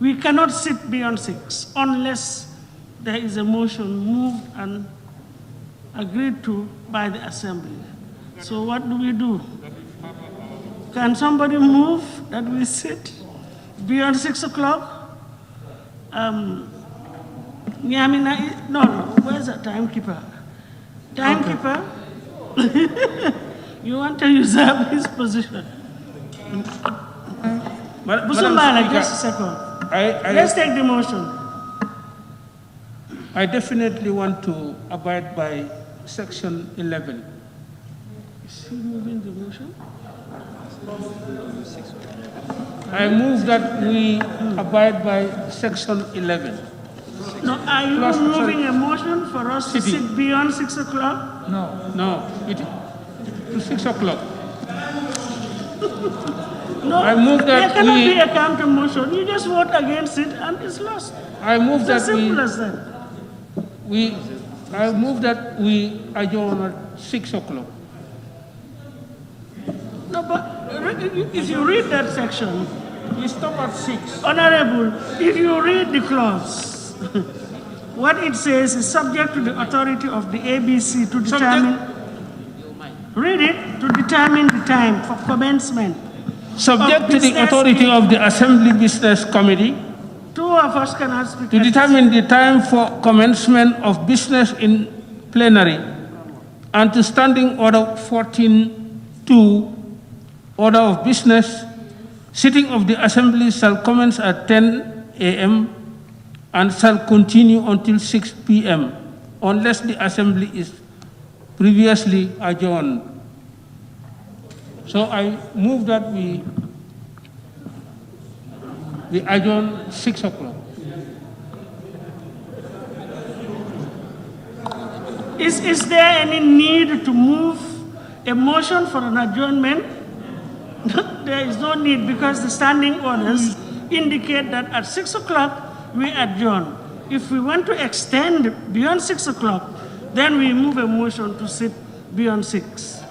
we cannot sit beyond 6 unless there is a motion moved and agreed to by the Assembly. So what do? Can somebody move that we sit beyond 6 o'clock? No, where's the timekeeper? Timekeeper? Okay. You want to usurp his position? Busumala, just a second. Let's take the motion. I definitely want to abide by Section 11. Is he moving the motion? I move that we abide by Section 11. No, are you moving a motion for us to sit beyond 6 o'clock? No, to 6 o'clock. No, I move that there cannot be a counter motion. You just vote against it and it's lost. I move it's that as simple as that. I move that we adjourn at 6 o'clock. No, but if you read that section, we stop at 6. Honorable, if you read the clause, what it says is subject to the authority of the ABC to determine. Read it, to determine the time for commencement. Subject to the authority of the Assembly Business Committee. Two of us cannot speak. To determine the time for commencement of business in plenary, and to Standing Order 14.2, Order of Business, sitting of the Assembly shall commence at 10 a.m. and shall continue until 6 p.m. unless the Assembly is previously adjourned. So I move that we adjourn 6 o'clock. Is there any need to move a motion for an adjournment? There is no need because the standing orders indicate that at 6 o'clock we adjourn. if we want to extend beyond 6 o'clock, then we move a motion to sit beyond 6.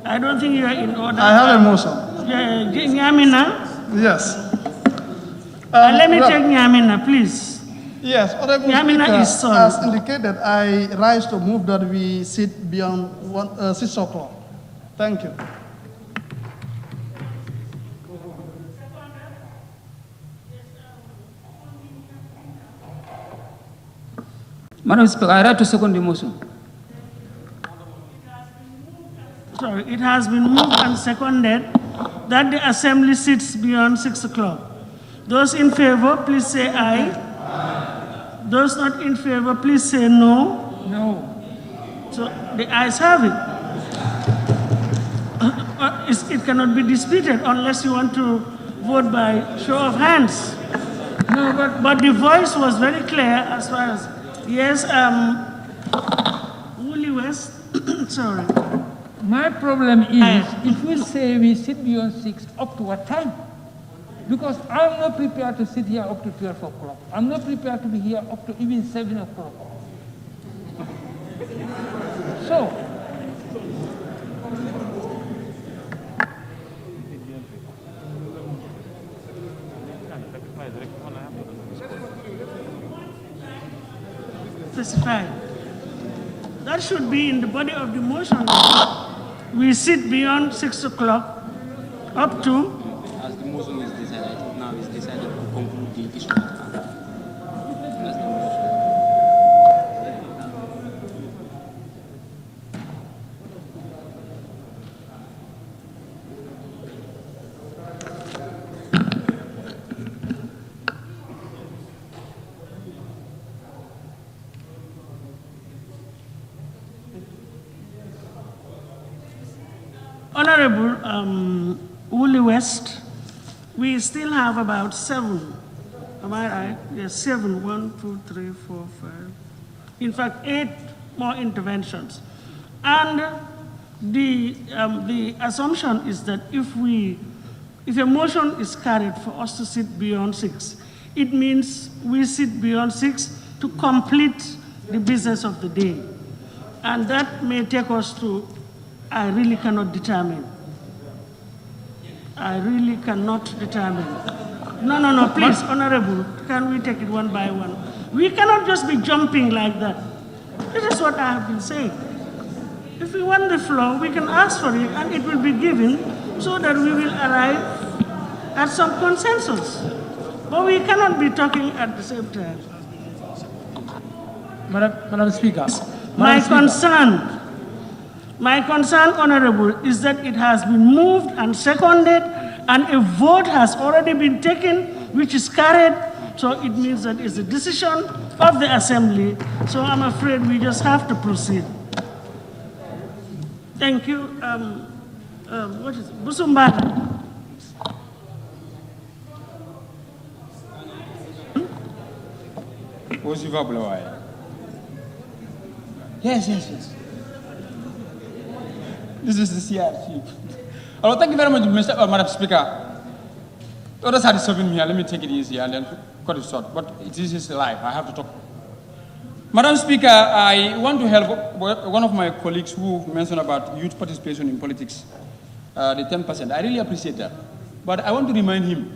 I don't think you are in order. I have a motion. Yeah, Nyamina. Yes. Let me take Nyamina, please. Yes, Honorable Nyamina Speaker, is sorry. as indicated, I rise to move that we sit beyond 6 o'clock. Thank you. Madam Speaker, I write to second the motion. Sorry, it has been moved and seconded that the assembly sits beyond 6 o'clock. Those in favor, please say aye. Aye. Those not in favor, please say no. No. So the ayes have it. It cannot be disputed unless you want to vote by show of hands. No, but the voice was very clear as far as, yes, Woolly West, sorry. My problem is, if we say we sit beyond 6, up to what time? Because I'm not prepared to sit here up to 12 o'clock. I'm not prepared to be here up to even 7 o'clock. So, specified. That should be in the body of the motion. We sit beyond 6 o'clock up to. As the motion is decided, I think now it's decided to conclude the issue at hand. That's the motion. Honorable Woolly West, we still have about 7. Am I right? Yes, 7. 1, 2, 3, 4, 5. In fact, 8 more interventions. And the assumption is that if a motion is carried for us to sit beyond 6, it means we sit beyond 6 to complete the business of the day. And that may take us to, I really cannot determine. I really cannot determine. No, please, Honorable, can we take it one by one? We cannot just be jumping like that. This is what I have been saying. If we want the floor, we can ask for it and it will be given so that we will arrive at some consensus. But we cannot be talking at the same time. Madam Speaker. My concern, Honorable, is that it has been moved and seconded and a vote has already been taken, which is carried. So it means that it's a decision of the Assembly. So I'm afraid we just have to proceed. Thank you. What is it? Busumbala. Yes. This is the CRC. Thank you very much, Madam Speaker. Others are disturbing me. Let me take it easy and then cut it short. But this is live. I have to talk. Madam Speaker, I want to help one of my colleagues who mentioned about youth participation in politics, the 10%. I really appreciate that. But I want to remind him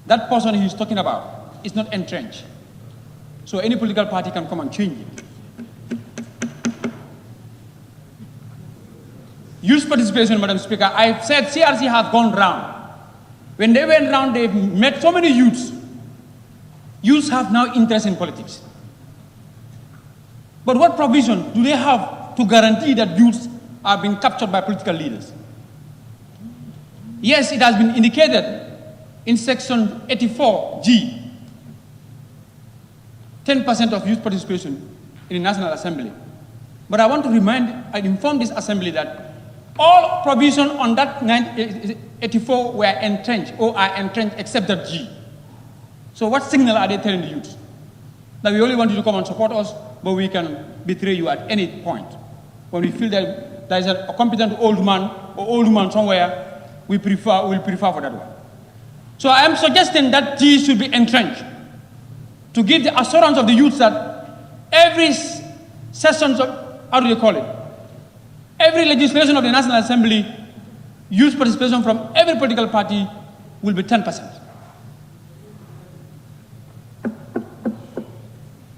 that person he's talking about is not entrenched. So any political party can come and change it. Youth participation, Madam Speaker, I've said CRC has gone round. When they went round, they've met so many youths. Youths have now interest in politics. But what provision do they have to guarantee that youths are being captured by political leaders? Yes, it has been indicated in section 84G, 10% of youth participation in the National Assembly. But I want to inform this Assembly that all provisions on that 84 were entrenched or are entrenched except that G. So what signal are they telling the youth? That we only want you to come and support us, but we can betray you at any point. When we feel that there is a competent old man or old woman somewhere, we'll prefer for that one. So I am suggesting that G should be entrenched. to give the assurance of the youth that every session of, how do you call it? Every legislation of the National Assembly, youth participation from every political party will be 10%.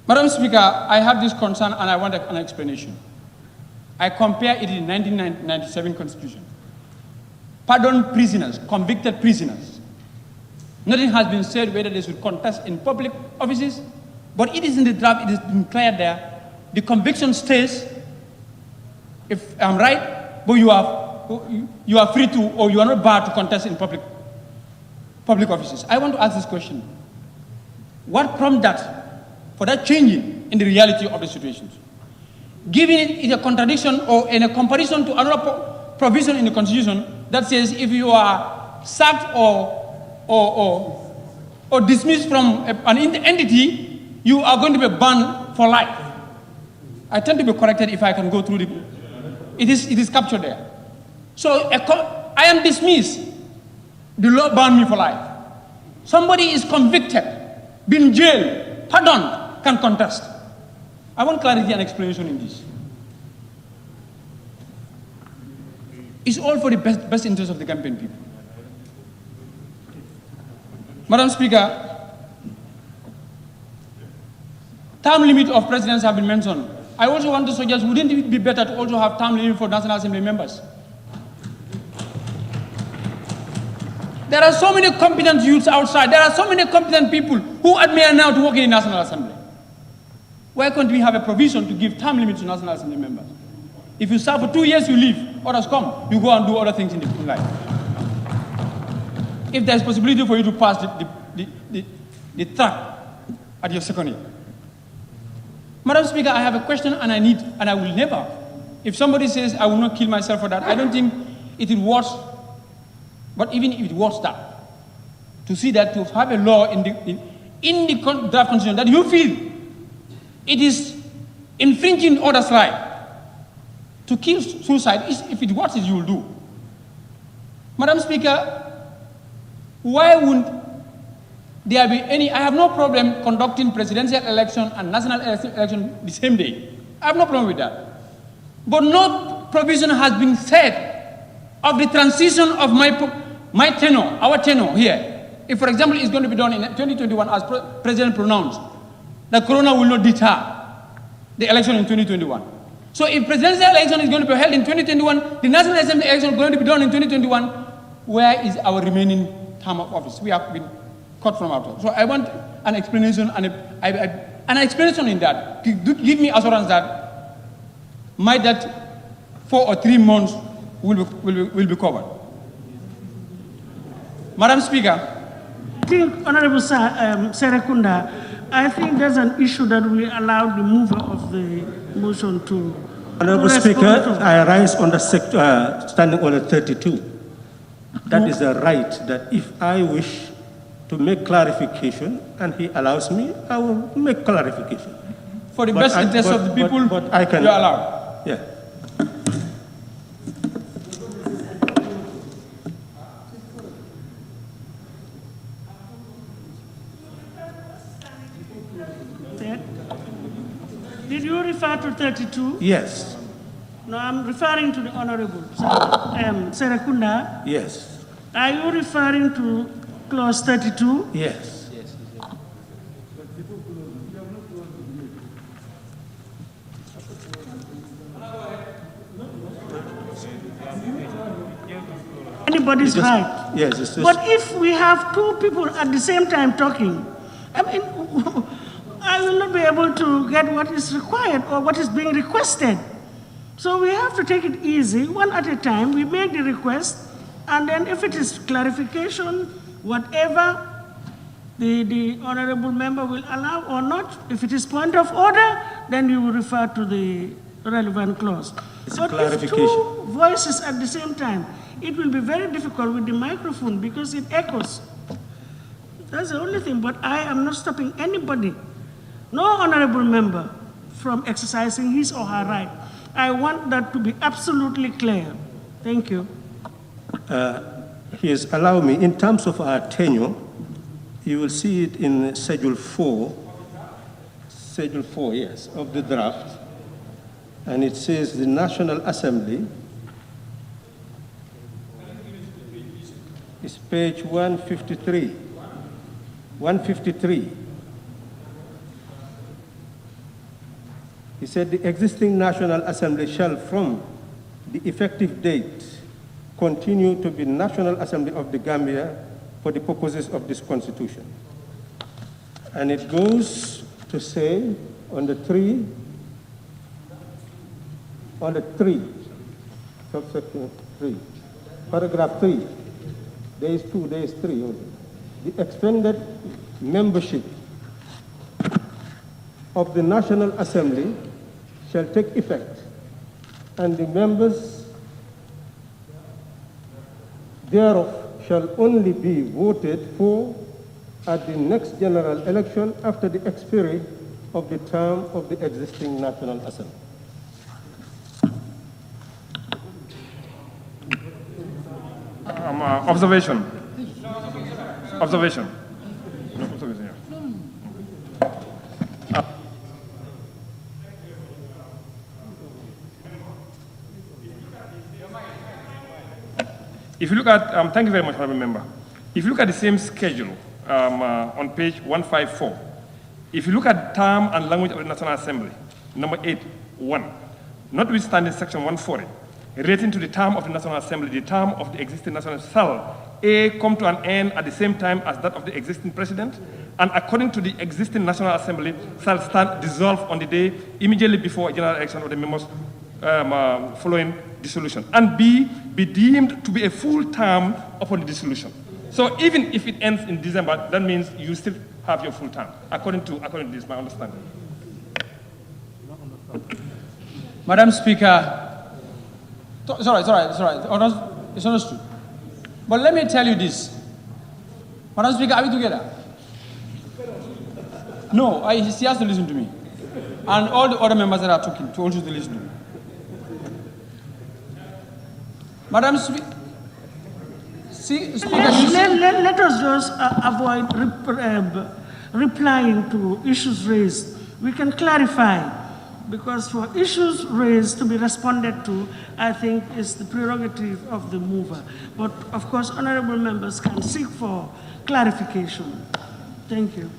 Madam Speaker, I have this concern and I want an explanation. I compare it in the 1997 Constitution. Pardoned prisoners, convicted prisoners. Nothing has been said whether they should contest in public offices, but it is in the draft, it has been clear there. The conviction stays, if I'm right, but you are free to, or you are not barred to contest in public offices. I want to ask this question. What prompted that, for that changing in the reality of the situations? Given it is a contradiction or in a comparison to another provision in the Constitution that says if you are sacked or dismissed from an entity, you are going to be banned for life. I tend to be corrected if I can go through it is captured there. So I am dismissed. The law banned me for life. Somebody is convicted, been jailed, pardoned, can contest. I want clarity and explanation in this. It's all for the best interest of the Gambian people. Madam Speaker, term limit of presidents have been mentioned. I also want to suggest, wouldn't it be better to also have term limit for National Assembly members? There are so many competent youths outside. There are so many competent people who admire now to work in the National Assembly. Why can't we have a provision to give term limits to National Assembly members? If you serve for 2 years, you leave. Others come. You go and do other things in life. If there's possibility for you to pass the track at your second year. Madam Speaker, I have a question and I will never. If somebody says I will not kill myself for that, I don't think it is worse. But even if it was that, to see that to have a law in the draft constitution that you feel it is infringing others' right to kill suicide, if it was it, you will do. Madam Speaker, why wouldn't there be any? I have no problem conducting presidential election and national election the same day. I have no problem with that. But no provision has been said of the transition of my tenure, our tenure here. If, for example, it's going to be done in 2021 as President pronounced, that Corona will not deter the election in 2021. So if presidential election is going to be held in 2021, the National Assembly election is going to be done in 2021, where is our remaining term of office? We have been cut from our term. So I want an explanation and an explanation in that. Give me assurance that my death 4 or 3 months will be covered. Madam Speaker. I think, Honorable Serekunda, I think there's an issue that we allow the mover of the motion to. Honorable Speaker, I rise on the standing order 32. That is a right that if I wish to make clarification and he allows me, I will make clarification. For the best interest of the people, but I can, you are allowed. Yeah. Did you refer to 32? Yes. No, I'm referring to the Honorable Serekunda. Yes. Are you referring to clause 32? Yes. Yes. Anybody's right. Yes. It's but if we have 2 people at the same time talking, I mean, I will not be able to get what is required or what is being requested. So we have to take it easy, one at a time. We make the request, and then if it is clarification, whatever the honorable member will allow or not, if it is point of order, then you will refer to the relevant clause. But if 2 voices at the same time, it will be very difficult with the microphone because it echoes. That's the only thing, but I am not stopping anybody, no honorable member, from exercising his or her right. I want that to be absolutely clear. Thank you. Allow me, in terms of our tenure, you will see it in Schedule 4, Schedule 4, yes, of the draft, and it says the National Assembly, it's page 153. 153. He said the existing National Assembly shall, from the effective date, continue to be National Assembly of the Gambia for the purposes of this Constitution. And it goes to say on the 3, subsection 3, paragraph 3, there is 2, there is 3 only. The expanded membership of the National Assembly shall take effect, and the members thereof shall only be voted for at the next general election after the expiry of the term of the existing National Assembly. Observation. Observation. Observation, yeah. If you look at, thank you very much, Honorable Member. If you look at the same schedule on page 154, if you look at term and language of the National Assembly, number 8.1, notwithstanding section 140, relating to the term of the National Assembly, the term of the existing National Assembly shall A, come to an end at the same time as that of the existing President, and according to the existing National Assembly, shall stand dissolved on the day immediately before a general election of the members following dissolution, and B, be deemed to be a full term upon the dissolution. So even if it ends in December, that means you still have your full term, according to this, my understanding. Madam Speaker, it's all right. It's understood. But let me tell you this. Madam Speaker, are we together? No, she has to listen to me. And all the other members that are talking to also listen to me. Madam Speaker, let us just avoid replying to issues raised. We can clarify, because for issues raised to be responded to, I think is the prerogative of the mover. But of course, honorable members can seek for clarification. Thank you.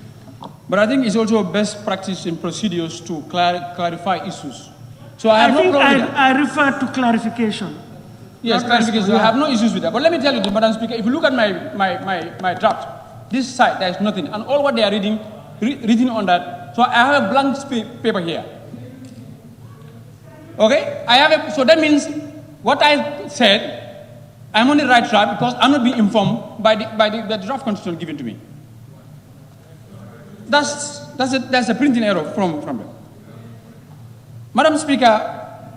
But I think it's also best practice in procedures to clarify issues. So I have no problem with that. I refer to clarification. Yes, clarification. I have no issues with that. But let me tell you, Madam Speaker, if you look at my draft, this side, there is nothing. And all what they are reading on that, so I have a blank paper here. Okay? So that means what I said, I'm on the right track because I'm not being informed by the draft constitution given to me. That's a printing error from them. Madam Speaker,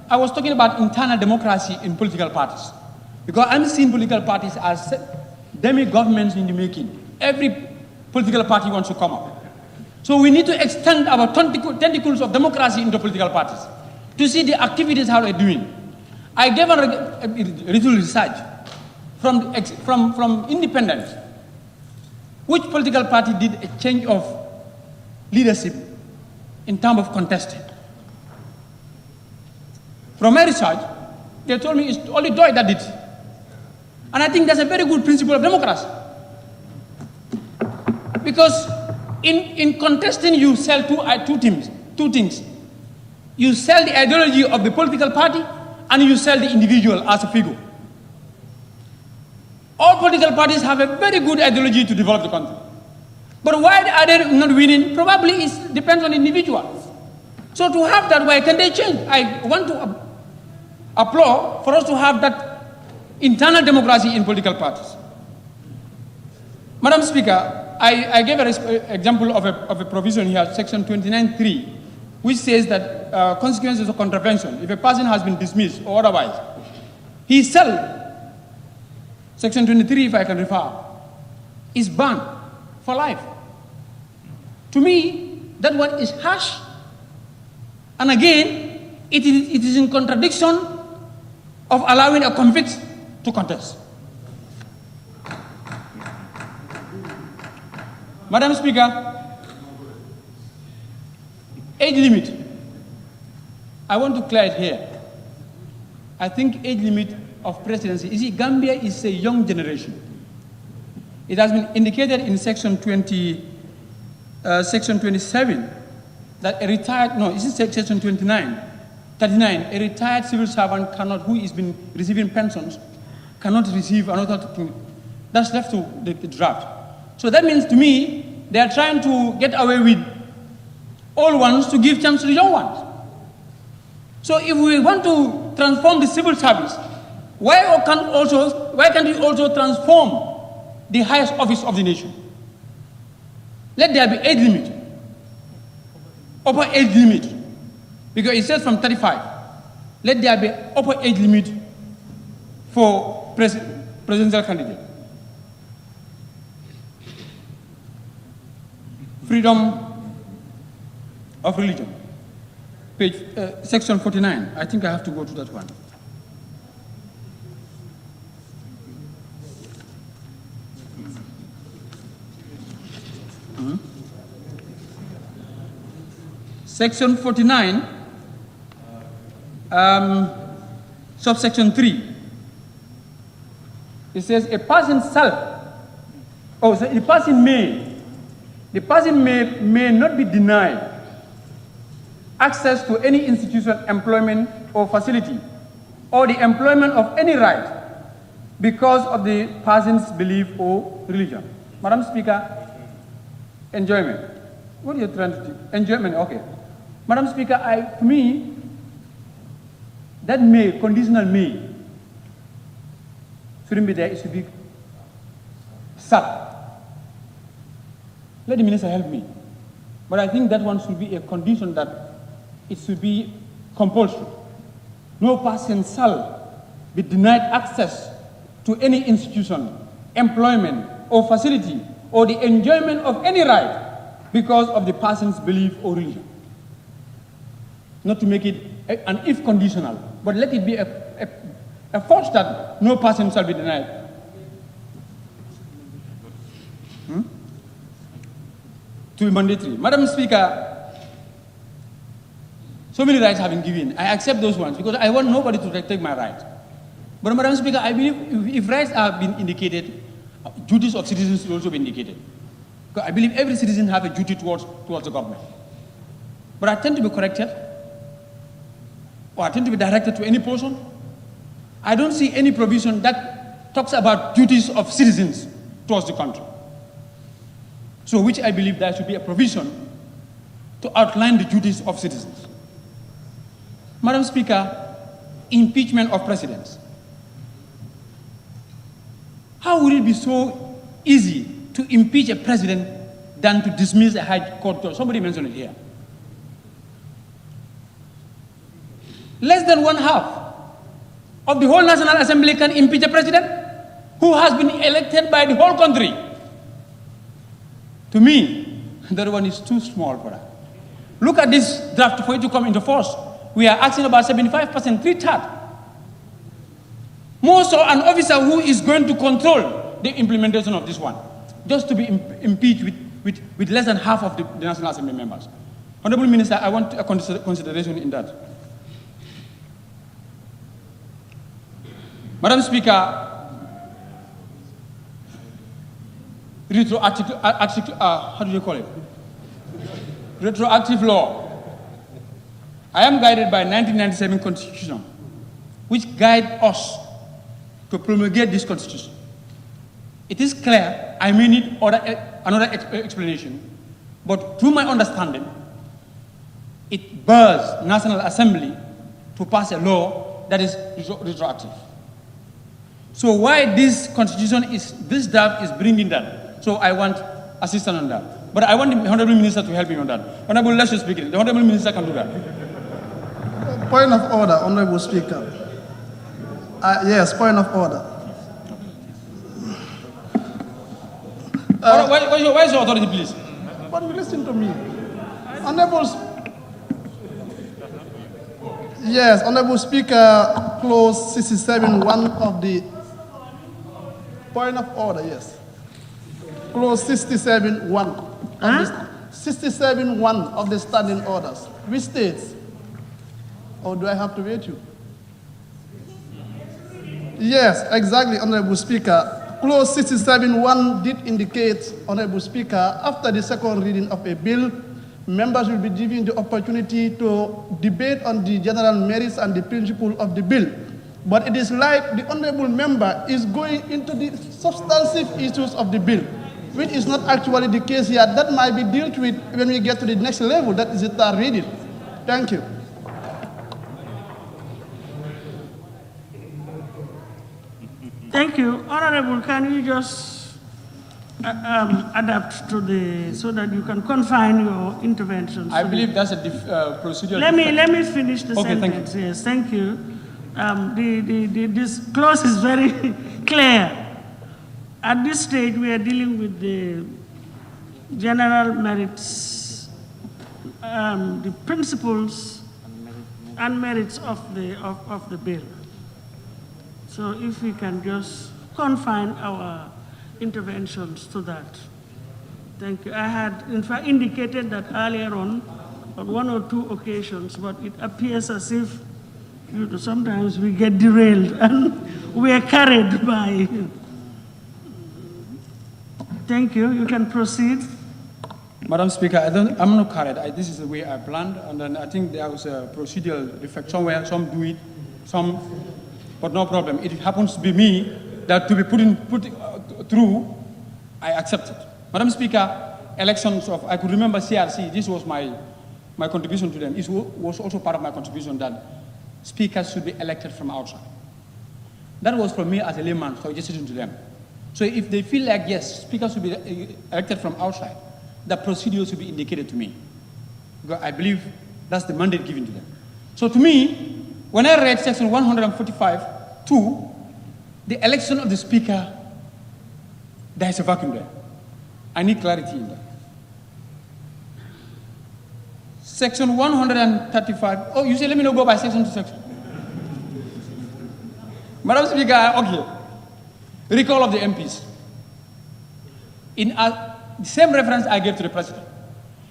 I was talking about internal democracy in political parties. Because I'm seeing political parties as demi-governments in the making. Every political party wants to come up. So we need to extend our tentacles of democracy into political parties to see the activities how they're doing. I gave a little research from independents. Which political party did a change of leadership in terms of contesting? From my research, they told me it's only DOI that did. And I think that's a very good principle of democracy. Because in contesting, you sell two things. You sell the ideology of the political party, and you sell the individual as a figure. All political parties have a very good ideology to develop the country. But why are they not winning? Probably it depends on the individual. So to have that, why can they change? I want to applaud for us to have that internal democracy in political parties. Madam Speaker, I gave an example of a provision here, section 29.3, which says that consequences of contravention, if a person has been dismissed or otherwise, he shall, section 23, if I can refer, is banned for life. To me, that one is harsh. And again, it is in contradiction of allowing a convict to contest. Madam Speaker, age limit, I want to clear it here. I think age limit of presidency, you see, Gambia is a young generation. It has been indicated in section 27 that a retired, no, this is section 39, a retired civil servant cannot, who has been receiving pensions, cannot receive another thing. That's left to the draft. So that means to me, they are trying to get away with old ones to give chance to the young ones. So if we want to transform the civil service, why can't we also transform the highest office of the nation? Let there be age limit, upper age limit, because it says from 35. Let there be upper age limit for presidential candidate. Freedom of religion, page section 49. I think I have to go to that one. Section 49, subsection 3. It says a person the person may not be denied access to any institution, employment, or facility, or the employment of any right because of the person's belief or religion. Madam Speaker, enjoyment. What are you trying to do? Enjoyment, okay. Madam Speaker, to me, that may, conditional may, shouldn't be there, it should be sub. Let the minister help me. But I think that one should be a condition that it should be compulsory. No person shall be denied access to any institution, employment, or facility, or the enjoyment of any right because of the person's belief or religion. Not to make it an if conditional, but let it be a force that no person shall be denied. To be mandatory. Madam Speaker, so many rights have been given. I accept those ones because I want nobody to take my right. But Madam Speaker, I believe if rights have been indicated, duties of citizens should also be indicated. Because I believe every citizen has a duty towards the government. But I tend to be corrected, or I tend to be directed to any person. I don't see any provision that talks about duties of citizens towards the country. So which I believe there should be a provision to outline the duties of citizens. Madam Speaker, impeachment of presidents. How would it be so easy to impeach a president than to dismiss a high court judge? Somebody mentioned it here. Less than one half of the whole National Assembly can impeach a president who has been elected by the whole country. To me, that one is too small for that. Look at this draft for it to come into force. We are asking about 75%, 3/3. More so an officer who is going to control the implementation of this one, just to be impeached with less than half of the National Assembly members. Honorable Minister, I want a consideration in that. Madam Speaker, how do you call it? Retroactive law. I am guided by 1997 Constitution, which guide us to promulgate this Constitution. It is clear, I may need another explanation, but through my understanding, it bears National Assembly to pass a law that is retroactive. So why this Constitution this draft is bringing that? So I want assistance on that. But I want the Honorable Minister to help me on that. Honorable, let's just speak it. The Honorable Minister can do that. Point of order, Honorable Speaker. Yes, point of order. Why is your authority, please? But you listen to me. Honorable Yes, Honorable Speaker, clause 67(1) of the point of order, yes. Clause 67(1) 67(1) of the standing orders. which states? Or do I have to wait you? Yes, exactly, Honorable Speaker. Clause 67(1) did indicate, Honorable Speaker, after the second reading of a bill, members will be given the opportunity to debate on the general merits and the principle of the bill. But it is like the honorable member is going into the substantive issues of the bill, which is not actually the case here. That might be dealt with when we get to the next level, that is the third reading. Thank you. Thank you. Honorable, can you just adapt to the, so that you can confine your interventions? I believe that's a procedural. Let me finish the sentence. Thank you. Yes, thank you. This clause is very clear. At this stage, we are dealing with the general merits, the principles and merits of the bill. So if we can just confine our interventions to that. Thank you. I had, in fact, indicated that earlier on one or two occasions, but it appears as if sometimes we get derailed and we are carried by. Thank you. You can proceed. Madam Speaker, I'm not carried. This is the way I planned, and then I think there was a procedural defect somewhere. Some do it, some, but no problem. It happens to be me that to be put through, I accept it. Madam Speaker, elections of, I could remember CRC, this was my contribution to them. It was also part of my contribution that speakers should be elected from outside. That was from me as a layman, so I just listened to them. So if they feel like, yes, speakers should be elected from outside, the procedure should be indicated to me. Because I believe that's the mandate given to them. So to me, when I read section 145(2), the election of the speaker, there is a vacuum there. I need clarity in that. Section 135, oh, you say let me not go by section to section. Madam Speaker, okay. Recall of the MPs. In the same reference I gave to the president.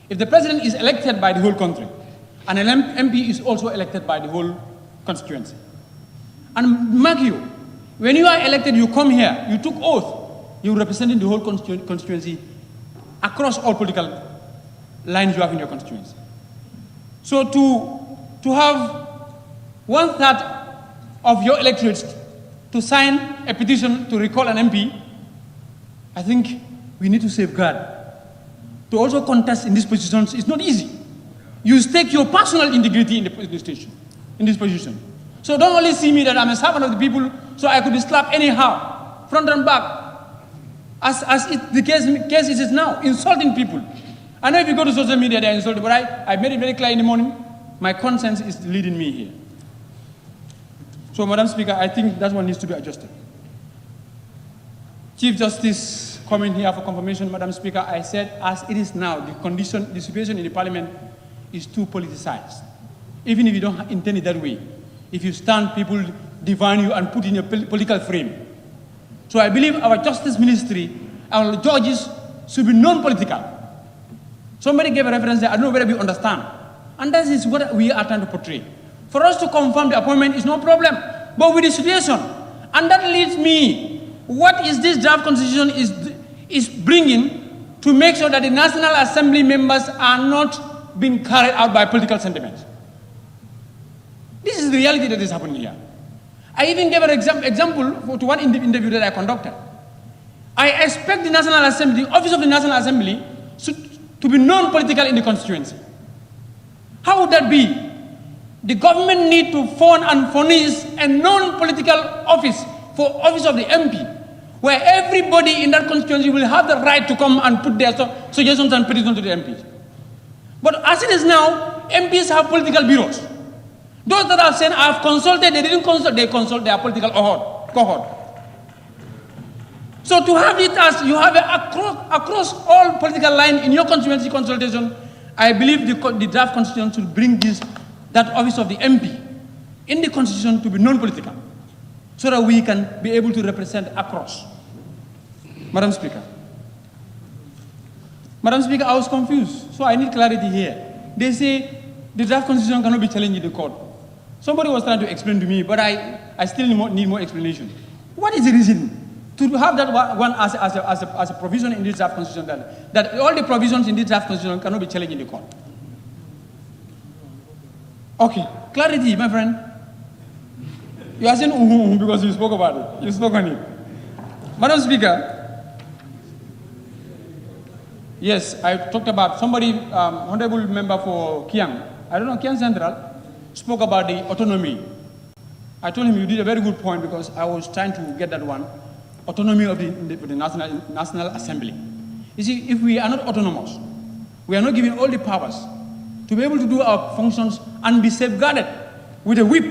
If the president is elected by the whole country, and an MP is also elected by the whole constituency. And mark you, when you are elected, you come here, you took oath, you're representing the whole constituency across all political lines you have in your constituency. So to have 1/3 of your electorates to sign a petition to recall an MP, I think we need to safeguard. To also contest in these positions is not easy. You stake your personal integrity in this position. So don't only see me that I'm a servant of the people, so I could be slapped anyhow, front and back, as the case is now, insulting people. I know if you go to social media, they're insulted, but I made it very clear in the morning, my conscience is leading me here. So, Madam Speaker, I think that one needs to be adjusted. Chief Justice coming here for confirmation, Madam Speaker, I said, as it is now, the situation in the Parliament is too politicized. Even if you don't intend it that way, if you stand, people divine you and put in a political frame. So I believe our Justice Ministry, our judges should be non-political. Somebody gave a reference there, I don't know whether we understand. And that is what we are trying to portray. For us to confirm the appointment is no problem, but with the situation. And that leads me, what is this draft constitution is bringing to make sure that the National Assembly members are not being carried out by political sentiments. This is the reality that is happening here. I even gave an example to one interview that I conducted. I expect the National Assembly, the Office of the National Assembly, to be non-political in the constituency. How would that be? The government need to fund and furnish a non-political office for office of the MP, where everybody in that constituency will have the right to come and put their suggestions and petitions to the MPs. But as it is now, MPs have political bureaus. Those that have said, I have consulted, they didn't consult, they consult their political cohort. So to have it as you have across all political lines in your constituency consultation, I believe the draft constitution should bring that office of the MP in the constitution to be non-political, so that we can be able to represent across. Madam Speaker. Madam Speaker, I was confused, so I need clarity here. They say the draft constitution cannot be challenged in the court. Somebody was trying to explain to me, but I still need more explanation. What is the reason to have that one as a provision in this draft constitution that all the provisions in this draft constitution cannot be challenged in the court? Okay, clarity, my friend. You are saying because you spoke about it. You spoke on it. Madam Speaker, yes, I talked about somebody, honorable member for Kiang, I don't know, Kiang Central, spoke about the autonomy. I told him you did a very good point because I was trying to get that one, autonomy of the National Assembly. You see, if we are not autonomous, we are not given all the powers to be able to do our functions and be safeguarded with a whip,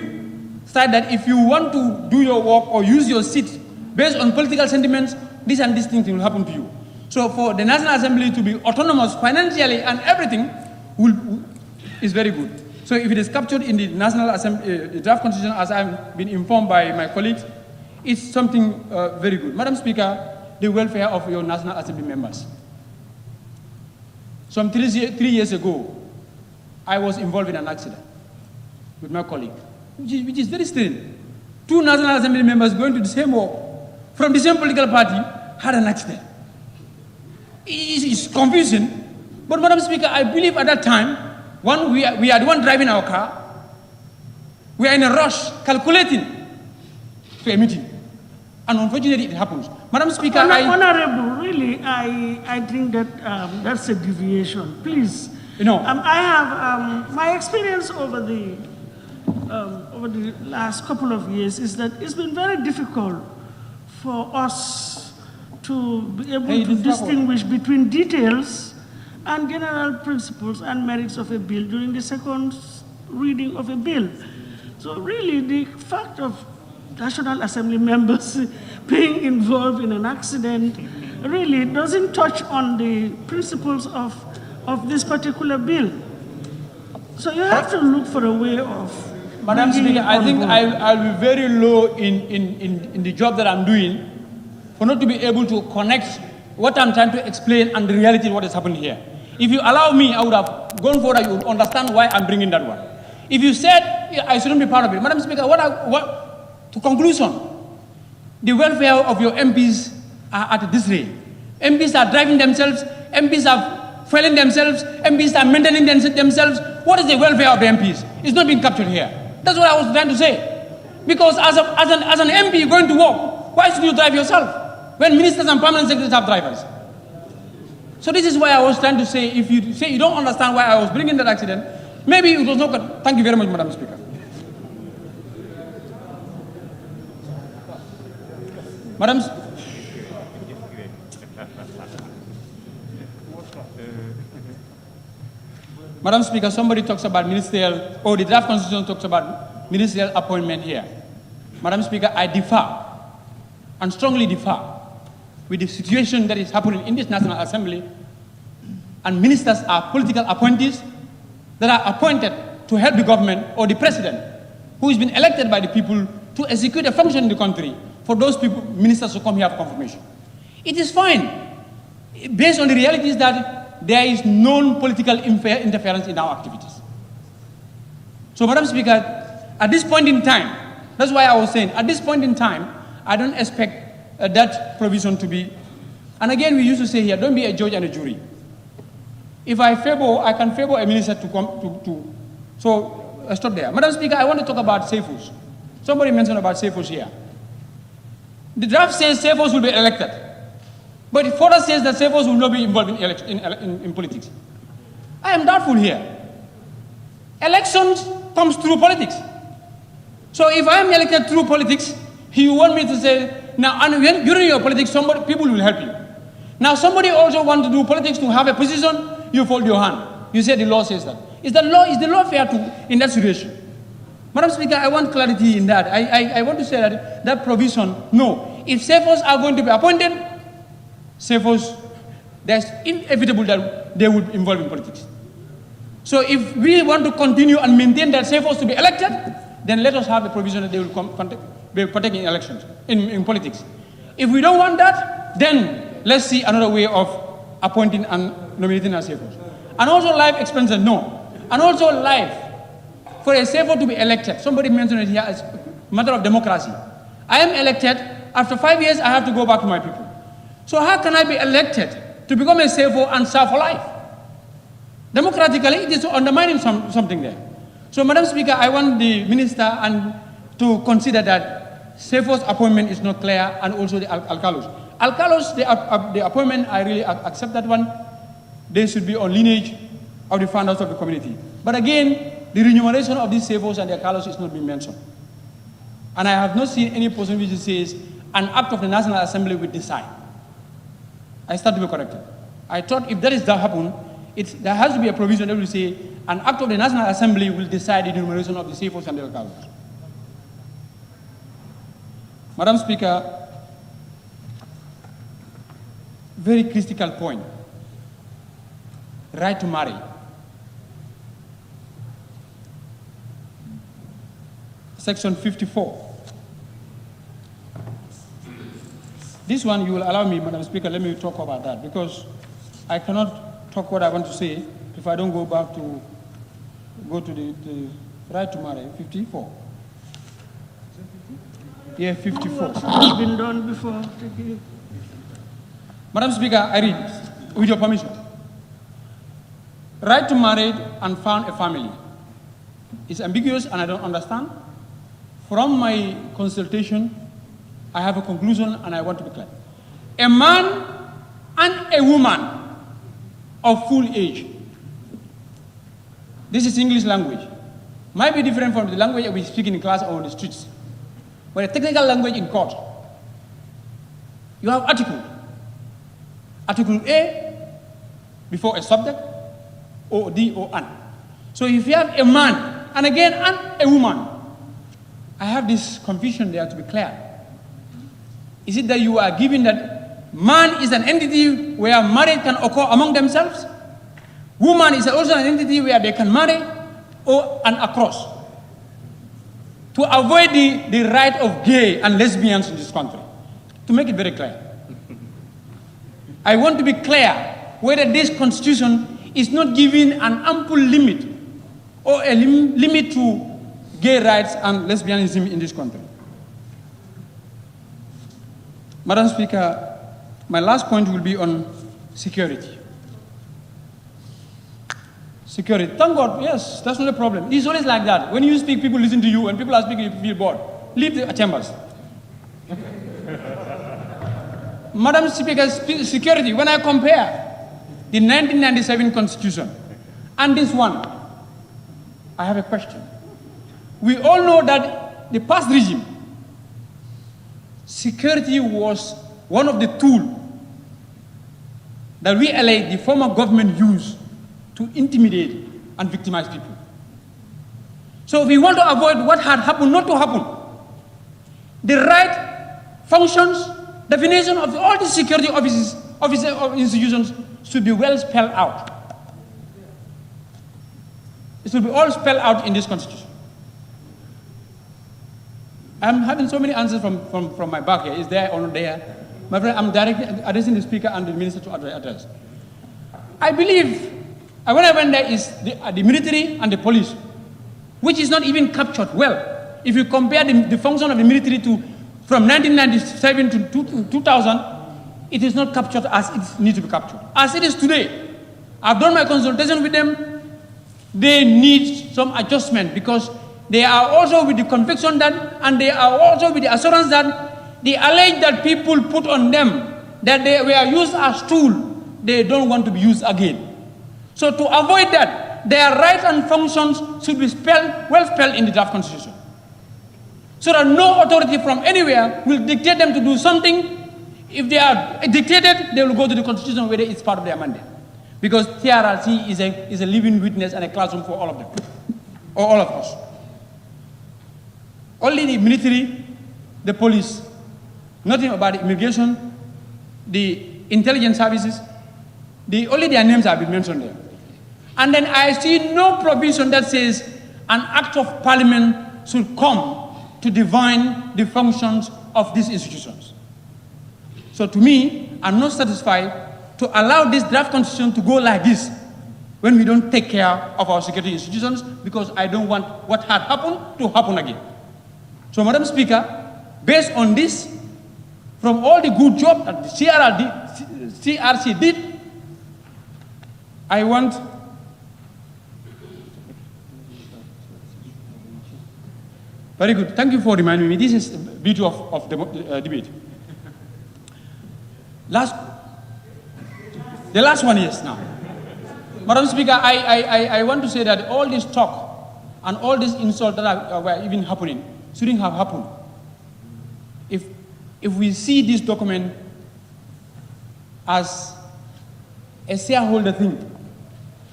so that if you want to do your work or use your seat based on political sentiments, this and this thing will happen to you. So for the National Assembly to be autonomous financially and everything is very good. So if it is captured in the National Assembly draft constitution, as I've been informed by my colleagues, it's something very good. Madam Speaker, the welfare of your National Assembly members. Some 3 years ago, I was involved in an accident with my colleague, which is very strange. 2 National Assembly members going to the same work from the same political party had an accident. It's confusing, but Madam Speaker, I believe at that time, we are the one driving our car. We are in a rush, calculating to a meeting, and unfortunately it happens. Madam Speaker, Honorable, really, I think that that's a deviation. Please, I have my experience over the last couple of years is that it's been very difficult for us to be able to distinguish between details and general principles and merits of a bill during the second reading of a bill. So really, the fact of National Assembly members being involved in an accident really doesn't touch on the principles of this particular bill. So you have to look for a way of... Madam Speaker, I think I'll be very low in the job that I'm doing for not to be able to connect what I'm trying to explain and the reality of what is happening here. If you allow me, I would have gone forward, you would understand why I'm bringing that one. If you said I shouldn't be part of it, Madam Speaker, to conclusion, the welfare of your MPs are at this rate. MPs are driving themselves, MPs are fueling themselves, MPs are maintaining themselves. What is the welfare of the MPs? It's not being captured here. That's what I was trying to say. Because as an MP going to work, why should you drive yourself when ministers and permanent secretaries have drivers? So this is why I was trying to say, if you say you don't understand why I was bringing that accident, maybe it was not good. Thank you very much, Madam Speaker. Madam Speaker, somebody talks about ministerial, or the draft constitution talks about ministerial appointment here. Madam Speaker, I differ, and strongly differ, with the situation that is happening in this National Assembly, and ministers are political appointees that are appointed to help the government or the president, who has been elected by the people to execute a function in the country, for those people, ministers to come here for confirmation. It is fine, based on the realities that there is no political interference in our activities. So, Madam Speaker, at this point in time, that's why I was saying, at this point in time, I don't expect that provision to be, and again, we used to say here, don't be a judge and a jury. If I can favor a minister to come so stop there. Madam Speaker, I want to talk about safos. Somebody mentioned about safos here. The draft says safos will be elected, but it further says that safos will not be involved in politics. I am doubtful here. Elections comes through politics. So if I am elected through politics, you want me to say, now, and when, during your politics, people will help you. Now, somebody also wants to do politics to have a position, you fold your hand. You say the law says that. Is the law fair in that situation? Madam Speaker, I want clarity in that. I want to say that provision, no. If safos are going to be appointed, safos, that's inevitable that they would be involved in politics. So if we want to continue and maintain that safos to be elected, then let us have a provision that they will be partake in elections, in politics. If we don't want that, then let's see another way of appointing and nominating as safos. And also life expenses, no. and also life. For a CFO to be elected, somebody mentioned it here as a matter of democracy. I am elected, after 5 years I have to go back to my people. So how can I be elected to become a CFO and serve for life? Democratically, it is undermining something there. So Madam Speaker, I want the minister to consider that CFO's appointment is not clear, and also the alcalos. Alcalos, the appointment, I really accept that one. They should be on lineage of the founders of the community. But again, the remuneration of these CFOs and the alcalos is not being mentioned. And I have not seen any portion which says an act of the National Assembly will decide. I start to be corrected. I thought if that is to happen, there has to be a provision that will say an act of the National Assembly will decide the remuneration of the CFOs and the alcalos. Madam Speaker, very critical point. Right to marry. Section 54. This one, you will allow me, Madam Speaker, let me talk about that, because I cannot talk what I want to say if I don't go to the right to marry. 54. Yeah, 54. It's been done before. Thank you. Madam Speaker, I read, with your permission. Right to marry and found a family is ambiguous, and I don't understand. From my consultation, I have a conclusion, and I want to be clear. A man and a woman of full age. This is English language. Might be different from the language we speak in class or on the streets. But a technical language in court. You have article. Article A before a subject, or D or an. So if you have a man, and again, and a woman, I have this confusion there to be clear. Is it that you are giving that man is an entity where marriage can occur among themselves? Woman is also an entity where they can marry, or an across? To avoid the right of gay and lesbians in this country. To make it very clear. I want to be clear whether this constitution is not giving an ample limit or a limit to gay rights and lesbianism in this country. Madam Speaker, my last point will be on security. Security. Thank God, yes, that's not a problem. It's always like that. When you speak, people listen to you. When people are speaking, you feel bored. Leave the chambers. Madam Speaker, security, when I compare the 1997 Constitution and this one, I have a question. We all know that the past regime, security was one of the tools that we allied the former government used to intimidate and victimize people. So if we want to avoid what had happened not to happen, the right functions, definition of all the security offices of institutions should be well spelled out. It should be all spelled out in this constitution. I'm having so many answers from my back here. Is there or not there? My friend, I'm directly addressing the speaker and the minister to address. I believe, when I went there, is the military and the police, which is not even captured well. If you compare the function of the military from 1997 to 2000, it is not captured as it needs to be captured. As it is today, I've done my consultation with them. They need some adjustment because they are also with the conviction that, and they are also with the assurance that the allege that people put on them, that they were used as tool, they don't want to be used again. So to avoid that, their rights and functions should be well spelled in the draft constitution. So that no authority from anywhere will dictate them to do something. If they are dictated, they will go to the constitution whether it's part of their mandate. Because TRRC is a living witness and a classroom for all of them, or all of us. Only the military, the police, nothing about the immigration, the intelligence services, only their names have been mentioned there. And then I see no provision that says an act of parliament should come to define the functions of these institutions. So to me, I'm not satisfied to allow this draft constitution to go like this when we don't take care of our security institutions, because I don't want what had happened to happen again. So, Madam Speaker, based on this, from all the good job that the CRC did, I want very good. Thank you for reminding me. This is the beauty of the debate. The last one is now. Madam Speaker, I want to say that all this talk and all this insult that were even happening shouldn't have happened. If we see this document as a shareholder thing,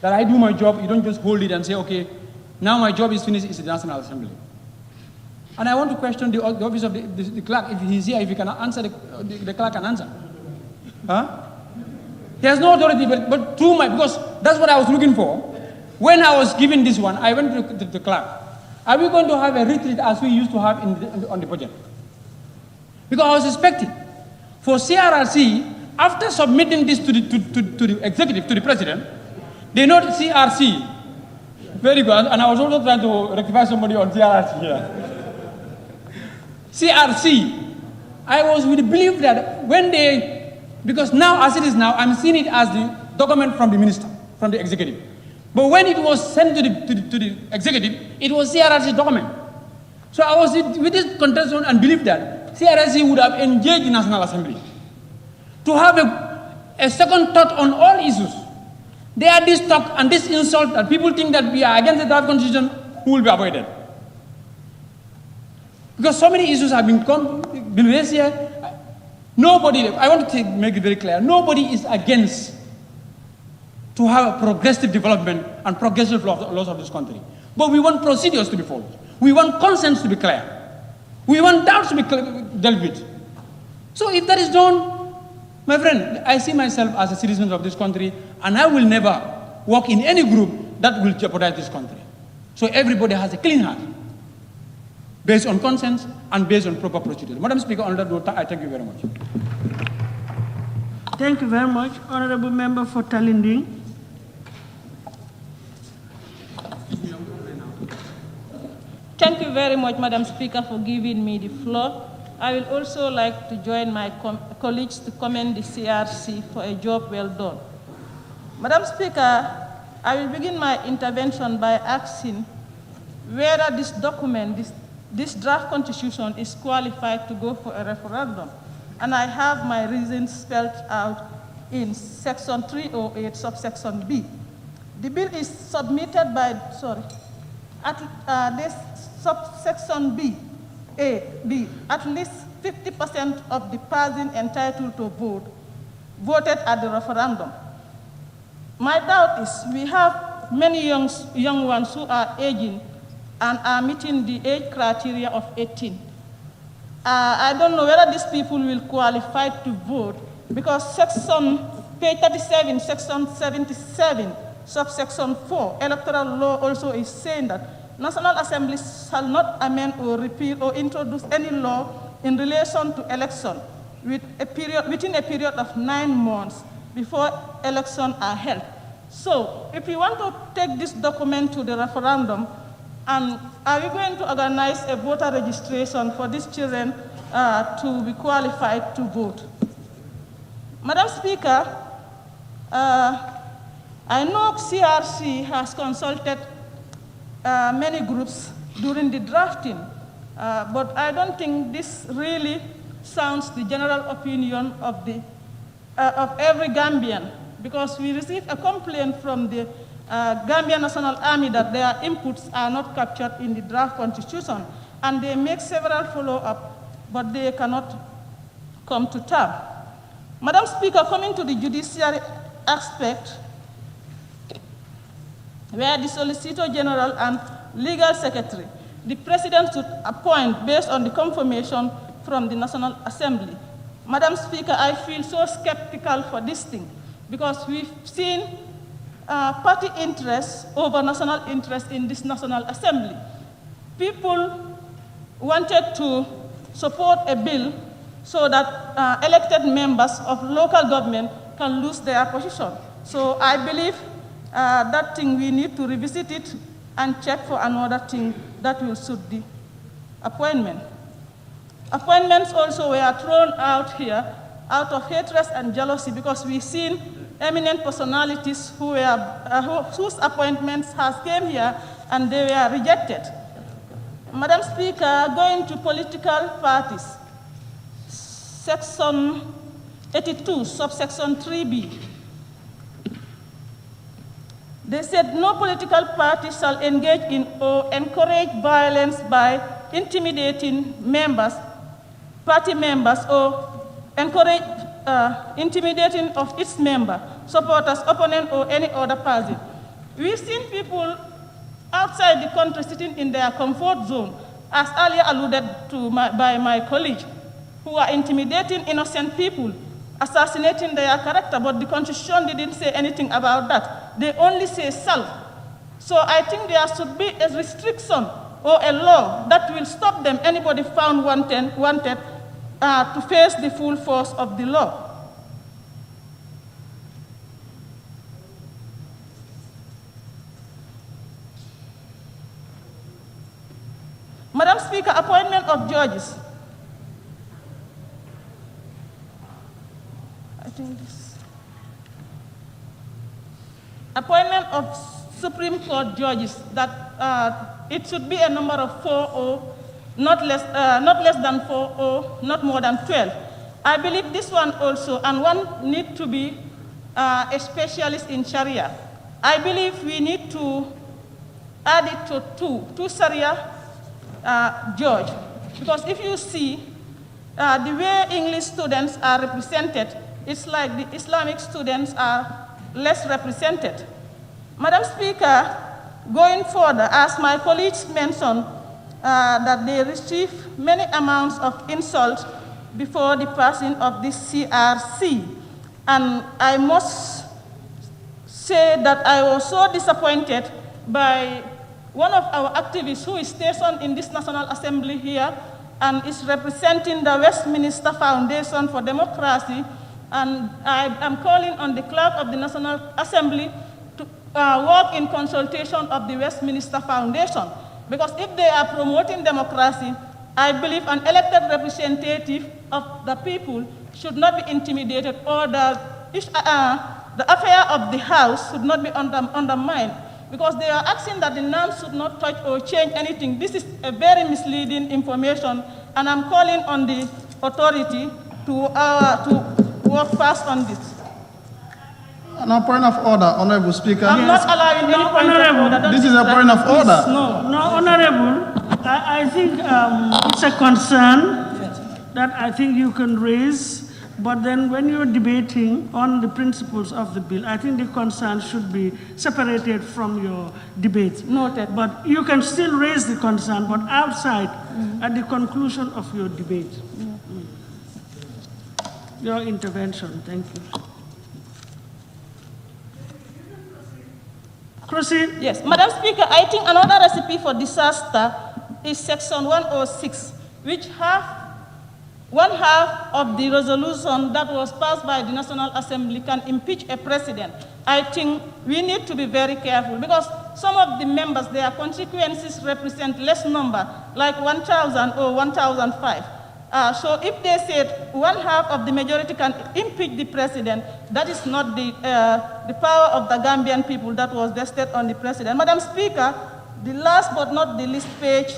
that I do my job, you don't just hold it and say, okay, now my job is finished, it's the National Assembly. And I want to question the office of the clerk, if he's here, if he can answer, the clerk can answer. Huh? He has no authority, but through because that's what I was looking for. When I was given this one, I went to the clerk. Are we going to have a retreat as we used to have on the budget? Because I was expecting for CRRC, after submitting this to the executive, to the president, they know the CRC. Very good. And I was also trying to rectify somebody on CRRC here. CRC, I was with the belief that when they, because now as it is now, I'm seeing it as the document from the minister, from the executive. But when it was sent to the executive, it was CRRC's document. So I was with this contention and belief that CRRC would have engaged the National Assembly to have a second thought on all issues. There are this talk and this insult that people think that we are against the draft constitution who will be avoided. Because so many issues have been raised here. Nobody, I want to make it very clear, nobody is against to have a progressive development and progressive laws of this country. But we want procedures to be followed. We want consents to be clear. We want doubts to be dealt with. So if that is done, my friend, I see myself as a citizen of this country, and I will never work in any group that will jeopardize this country. So everybody has a clean heart, based on consent and based on proper procedure. Madam Speaker, on that note, I thank you very much. Thank you very much, Honorable Member for Talinding. Thank you very much, Madam Speaker, for giving me the floor. I will also like to join my colleagues to commend the CRC for a job well done. Madam Speaker, I will begin my intervention by asking whether this document, this draft constitution is qualified to go for a referendum. And I have my reasons spelled out in section 308, subsection B. The bill is submitted by, this subsection B, at least 50% of the person entitled to vote voted at the referendum. My doubt is we have many young ones who are aging and are meeting the age criteria of 18. I don't know whether these people will qualify to vote because page 37, section 77, subsection 4, electoral law also is saying that National Assembly shall not amend or repeal or introduce any law in relation to election within a period of 9 months before elections are held. So if we want to take this document to the referendum, and are we going to organize a voter registration for these children to be qualified to vote? Madam Speaker, I know CRC has consulted many groups during the drafting, but I don't think this really sounds the general opinion of every Gambian, because we received a complaint from the Gambian National Army that their inputs are not captured in the draft constitution, and they make several follow-up, but they cannot come to term. Madam Speaker, coming to the judiciary aspect, where the Solicitor General and Legal Secretary, the President should appoint based on the confirmation from the National Assembly. Madam Speaker, I feel so skeptical for this thing because we've seen party interest over national interest in this National Assembly. People wanted to support a bill so that elected members of local government can lose their position. So I believe that thing we need to revisit it and check for another thing that will suit the appointment. Appointments also were thrown out here out of hatred and jealousy because we've seen eminent personalities whose appointments has came here and they were rejected. Madam Speaker, going to political parties, Section 82, subsection 3B. They said no political party shall engage in or encourage violence by intimidating members, party members, or encourage intimidating of its member, supporters, opponent, or any other person. We've seen people outside the country sitting in their comfort zone, as earlier alluded to by my colleague, who are intimidating innocent people, assassinating their character, but the Constitution didn't say anything about that. They only say self. So I think there should be a restriction or a law that will stop them, anybody found wanted to face the full force of the law. Madam Speaker, appointment of judges. I think this. Appointment of Supreme Court judges, that it should be a number of 4 or not less than 4 or not more than 12. I believe this one also, and one need to be a specialist in Sharia. I believe we need to add it to two Sharia judge, because if you see the way English students are represented, it's like the Islamic students are less represented. Madam Speaker, going further, as my colleagues mentioned, that they receive many amounts of insult before the passing of this CRC. And I must say that I was so disappointed by one of our activists who is stationed in this National Assembly here and is representing the Westminster Foundation for Democracy. And I am calling on the clerk of the National Assembly to work in consultation of the Westminster Foundation. Because if they are promoting democracy, I believe an elected representative of the people should not be intimidated, or the affair of the House should not be undermined, because they are asking that the NAM should not touch or change anything. This is a very misleading information, and I'm calling on the authority to work fast on this. No point of order, Honorable Speaker. I'm not allowing any point of order. This is a point of order. No, Honorable, I think it's a concern that I think you can raise, but then when you're debating on the principles of the bill, I think the concern should be separated from your debate. Noted. But you can still raise the concern, but outside at the conclusion of your debate. Your intervention, thank you. Proceed. Yes, Madam Speaker, I think another recipe for disaster is Section 106, which one half of the resolution that was passed by the National Assembly can impeach a president. I think we need to be very careful, because some of the members, their constituencies represent less number, like 1,000 or 1,005. So if they said one half of the majority can impeach the president, that is not the power of the Gambian people that was vested on the president. Madam Speaker, the last but not the least page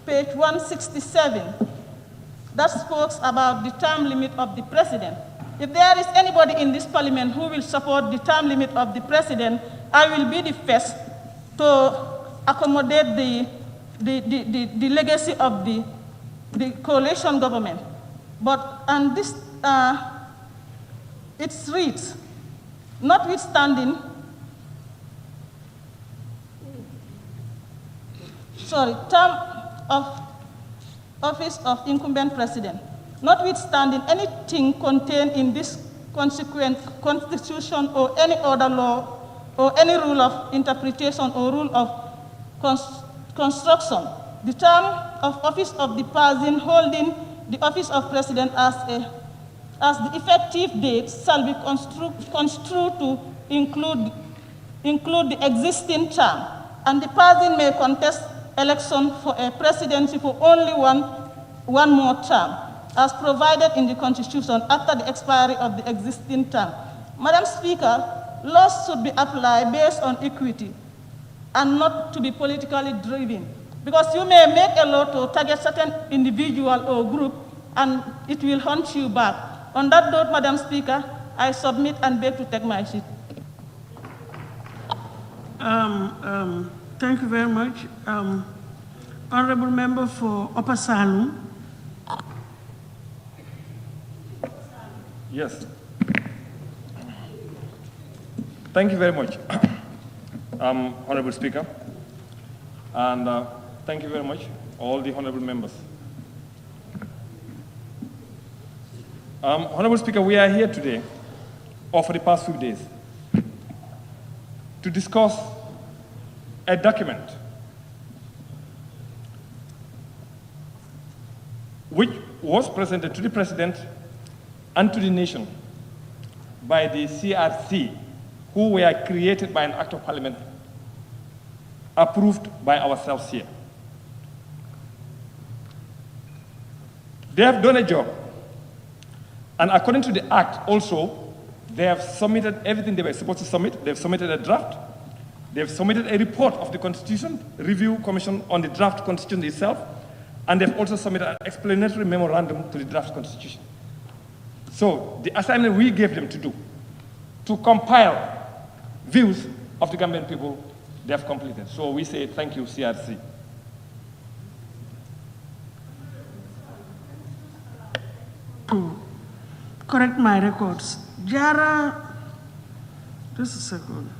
167, that speaks about the term limit of the president. If there is anybody in this parliament who will support the term limit of the president, I will be the first to accommodate the legacy of the coalition government. And this, it reads, notwithstanding, term of office of incumbent president, notwithstanding anything contained in this consequent constitution or any other law or any rule of interpretation or rule of construction, the term of office of the person holding the office of president as the effective date shall be construed to include include the existing term, and the person may contest election for a presidency for only one more term, as provided in the Constitution after the expiry of the existing term. Madam Speaker, laws should be applied based on equity and not to be politically driven. Because you may make a law to target certain individual or group and it will haunt you back. On that note, Madam Speaker, I submit and beg to take my seat. Thank you very much. Honorable Member for Upper Salum. Yes. Thank you very much, Honorable Speaker. And thank you very much, all the honorable members. Honorable Speaker, we are here today, or for the past few days, to discuss a document which was presented to the President and to the nation by the CRC, who were created by an act of parliament approved by ourselves here. They have done a job, and according to the act also, they have submitted everything they were supposed to submit. They've submitted a draft. They've submitted a report of the Constitution Review Commission on the draft Constitution itself, and they've also submitted an explanatory memorandum to the draft Constitution. So the assignment we gave them to do, to compile views of the Gambian people, they have completed. So we say thank you, CRC. To correct my records, Jara, just a second.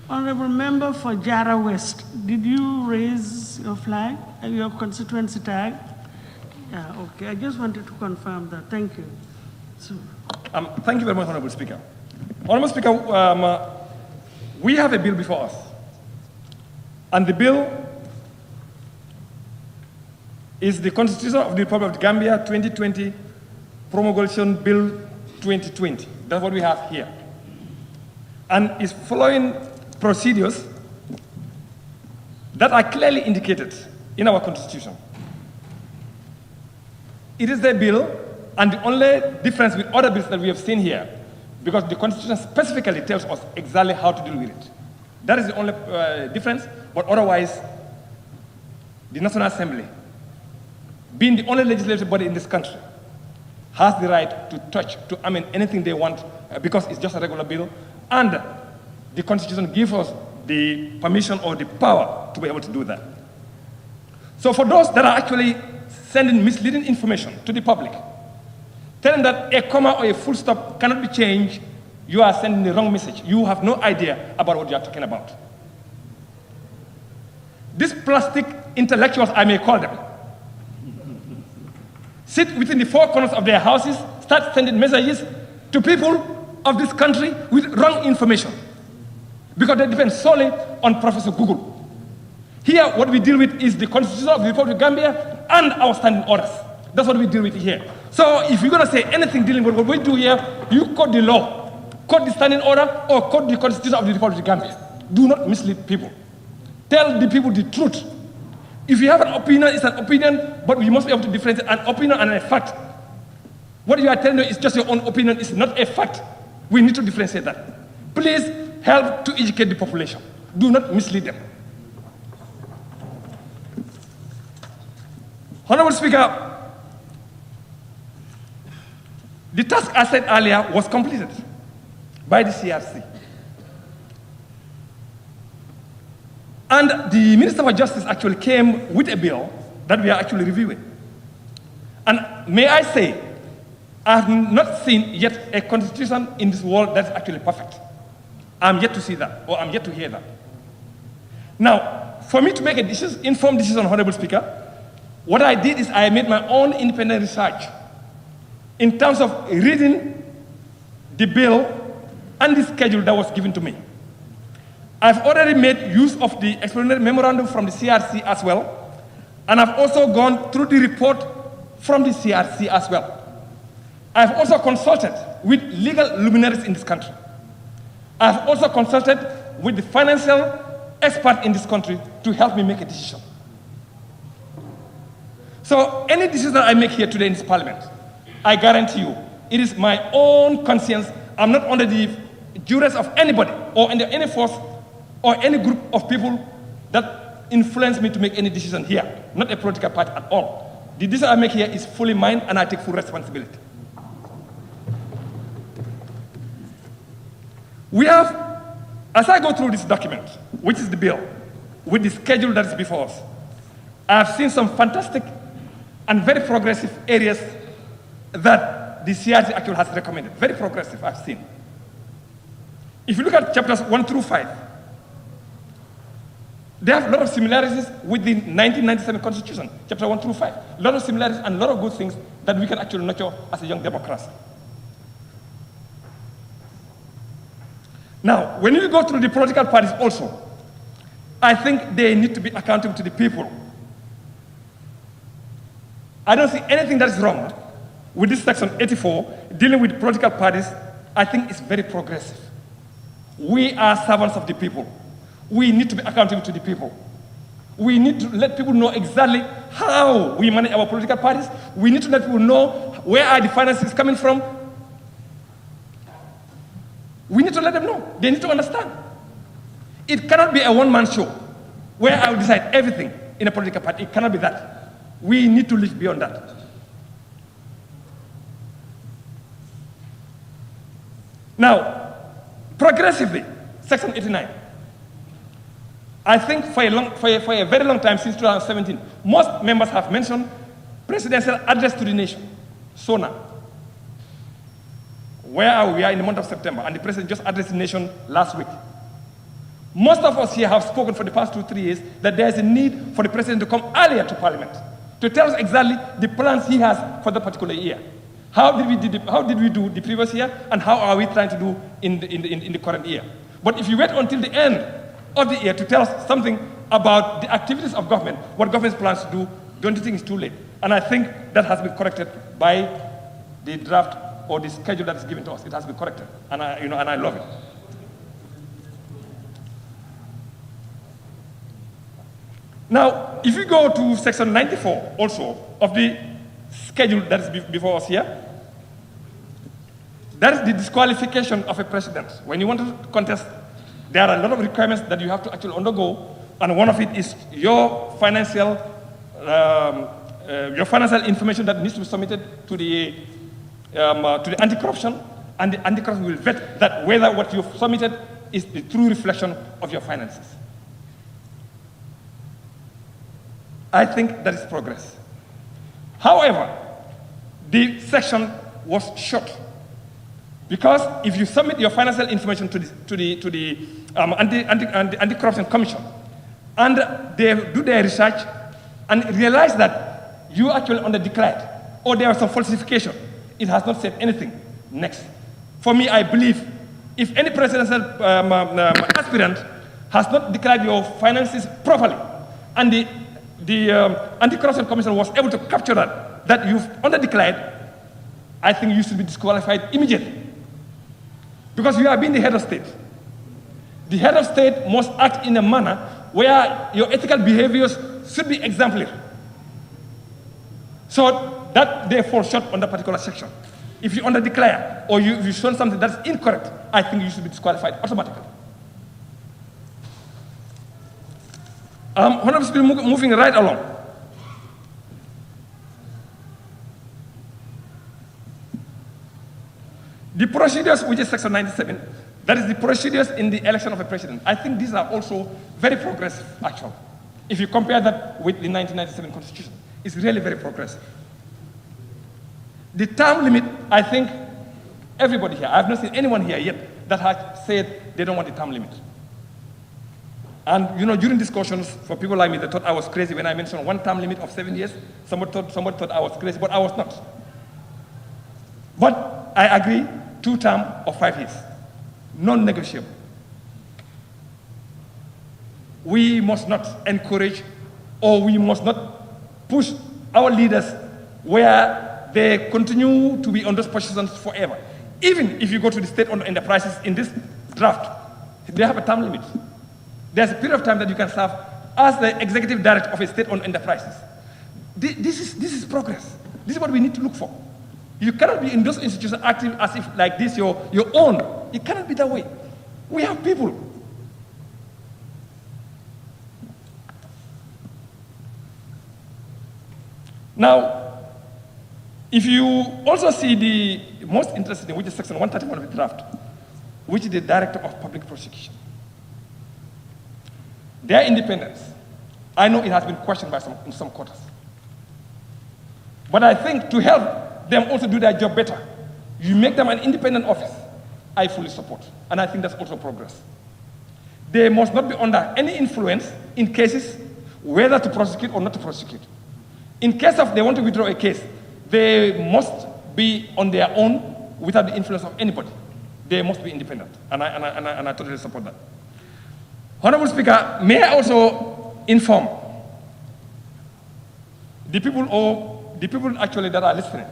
Honorable Member for Jara West, did you raise your flag, your constituency tag? Yeah, okay, I just wanted to confirm that. Thank you. So. Thank you very much, Honorable Speaker. Honorable Speaker, we have a bill before us. And the bill is the Constitution of the Republic of the Gambia 2020 Promulgation Bill 2020. That's what we have here. And it's following procedures that are clearly indicated in our Constitution. It is the bill, and the only difference with other bills that we have seen here, because the Constitution specifically tells us exactly how to deal with it. That is the only difference, but otherwise, the National Assembly, being the only legislative body in this country, has the right to touch, to amend anything they want, because it's just a regular bill, and the Constitution gives us the permission or the power to be able to do that. So for those that are actually sending misleading information to the public, telling that a comma or a full stop cannot be changed, you are sending the wrong message. You have no idea about what you are talking about. These plastic intellectuals, I may call them, sit within the four corners of their houses, start sending messages to people of this country with wrong information, because they depend solely on Professor Google. Here, what we deal with is the Constitution of the Republic of Gambia and our standing orders. That's what we deal with here. So if you're going to say anything dealing with what we do here, you quote the law, quote the standing order, or quote the Constitution of the Republic of Gambia. Do not mislead people. Tell the people the truth. If you have an opinion, it's an opinion, but we must be able to differentiate an opinion and a fact. What you are telling me is just your own opinion, it's not a fact. We need to differentiate that. Please help to educate the population. Do not mislead them. Honorable Speaker, the task I said earlier was completed by the CRC. And the Minister for Justice actually came with a bill that we are actually reviewing. And may I say, I have not seen yet a constitution in this world that's actually perfect. I'm yet to see that, or I'm yet to hear that. Now, for me to make a decision, informed decision, Honorable Speaker, what I did is I made my own independent research in terms of reading the bill and the schedule that was given to me. I've already made use of the explanatory memorandum from the CRC as well, and I've also gone through the report from the CRC as well. I've also consulted with legal luminaries in this country. I've also consulted with the financial expert in this country to help me make a decision. So any decision that I make here today in this parliament, I guarantee you, it is my own conscience. I'm not under the duress of anybody or under any force or any group of people that influence me to make any decision here, not a political party at all. The decision I make here is fully mine, and I take full responsibility. We have, as I go through this document, which is the bill, with the schedule that is before us, I have seen some fantastic and very progressive areas that the CRC actually has recommended. Very progressive, I've seen. If you look at chapters 1 through 5, they have a lot of similarities with the 1997 Constitution, chapter 1 through 5. A lot of similarities and a lot of good things that we can actually nurture as a young democracy. Now, when you go through the political parties also, I think they need to be accountable to the people. I don't see anything that is wrong with this section 84 dealing with political parties. I think it's very progressive. We are servants of the people. We need to be accountable to the people. We need to let people know exactly how we manage our political parties. We need to let people know where are the finances coming from. We need to let them know. They need to understand. It cannot be a one-man show where I will decide everything in a political party. It cannot be that. We need to live beyond that. Now, progressively, Section 89. I think for a very long time, since 2017, most members have mentioned Presidential Address to the Nation, SONA. Where are we? We are in the month of September, and the President just addressed the nation last week. Most of us here have spoken for the past 2-3 years that there is a need for the President to come earlier to Parliament to tell us exactly the plans he has for the particular year. How did we do the previous year, and how are we trying to do in the current year? But if you wait until the end of the year to tell us something about the activities of government, what government plans to do, don't you think it's too late? And I think that has been corrected by the draft or the schedule that is given to us. It has been corrected, and I love it. Now, if you go to section 94 also of the schedule that is before us here, that is the disqualification of a president. When you want to contest, there are a lot of requirements that you have to actually undergo, and one of it is your financial information that needs to be submitted to the anti-corruption, and the anti-corruption will vet that whether what you've submitted is the true reflection of your finances. I think that is progress. However, the section was short, because if you submit your financial information to the Anti-Corruption Commission, and they do their research and realize that you actually underdeclared or there was some falsification, it has not said anything. Next. For me, I believe if any presidential aspirant has not declared your finances properly, and the Anti-Corruption Commission was able to capture that you've underdeclared, I think you should be disqualified immediately. Because you have been the head of state. The head of state must act in a manner where your ethical behaviors should be exemplary. So that they fall short on that particular section. If you underdeclare or you've shown something that's incorrect, I think you should be disqualified automatically. Honorable Speaker, moving right along. The procedures, which is section 97, that is the procedures in the election of a president. I think these are also very progressive, actually. If you compare that with the 1997 Constitution, it's really very progressive. The term limit, I think everybody here, I have not seen anyone here yet that has said they don't want the term limit. And during discussions, for people like me, they thought I was crazy when I mentioned one term limit of 7 years. Somebody thought I was crazy, but I was not. But I agree, 2 terms of 5 years, non-negotiable. we must not encourage or we must not push our leaders where they continue to be on those positions forever. Even if you go to the state-owned enterprises in this draft, they have a term limit. There's a period of time that you can serve as the executive director of a state-owned enterprises. This is progress. This is what we need to look for. You cannot be in those institutions acting as if like this your own. It cannot be that way. We have people. Now, if you also see the most interesting, which is section 131 of the draft, which is the director of public prosecution. Their independence, I know it has been questioned by in some quarters. But I think to help them also do their job better, you make them an independent office. I fully support. And I think that's also progress. They must not be under any influence in cases whether to prosecute or not to prosecute. In case of they want to withdraw a case, they must be on their own without the influence of anybody. They must be independent. And I totally support that. Honorable Speaker, may I also inform the people actually that are listening,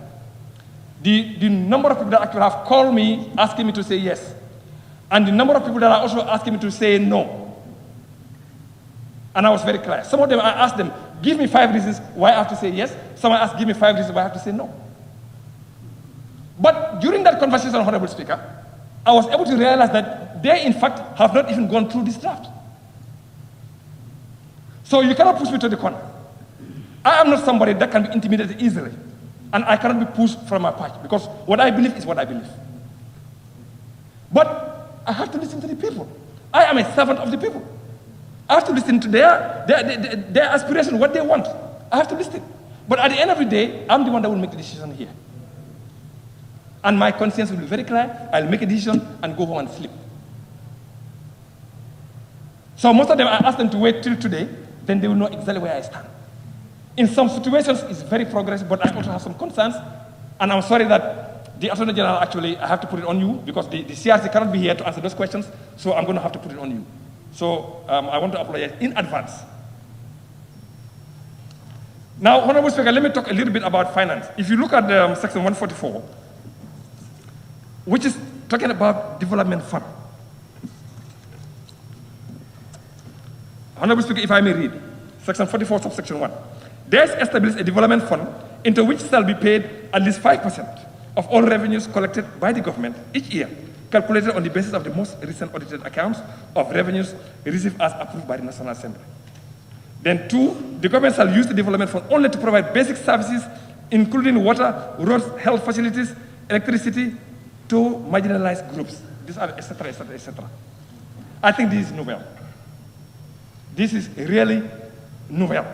the number of people that actually have called me asking me to say yes, and the number of people that are also asking me to say no. And I was very clear. Some of them, I asked them, give me 5 reasons why I have to say yes. Someone asked, give me 5 reasons why I have to say no. But during that conversation, Honorable Speaker, I was able to realize that they, in fact, have not even gone through this draft. So you cannot push me to the corner. I am not somebody that can be intimidated easily. And I cannot be pushed from my perch, because what I believe is what I believe. But I have to listen to the people. I am a servant of the people. I have to listen to their aspiration, what they want. I have to listen. But at the end of the day, I'm the one that will make the decision here. And my conscience will be very clear. I'll make a decision and go home and sleep. So most of them, I ask them to wait till today, then they will know exactly where I stand. In some situations, it's very progressive, but I also have some concerns. And I'm sorry that the Attorney General, actually, I have to put it on you, because the CRC cannot be here to answer those questions, so I'm going to have to put it on you. So I want to apologize in advance. Now, Honorable Speaker, let me talk a little bit about finance. If you look at section 144, which is talking about development fund. Honorable Speaker, if I may read, section 44, subsection 1. There is established a development fund into which shall be paid at least 5% of all revenues collected by the government each year, calculated on the basis of the most recent audited accounts of revenues received as approved by the National Assembly. Then 2, the government shall use the development fund only to provide basic services, including water, roads, health facilities, electricity, to marginalized groups. These are etc., etc., etc. I think this is novel. This is really novel.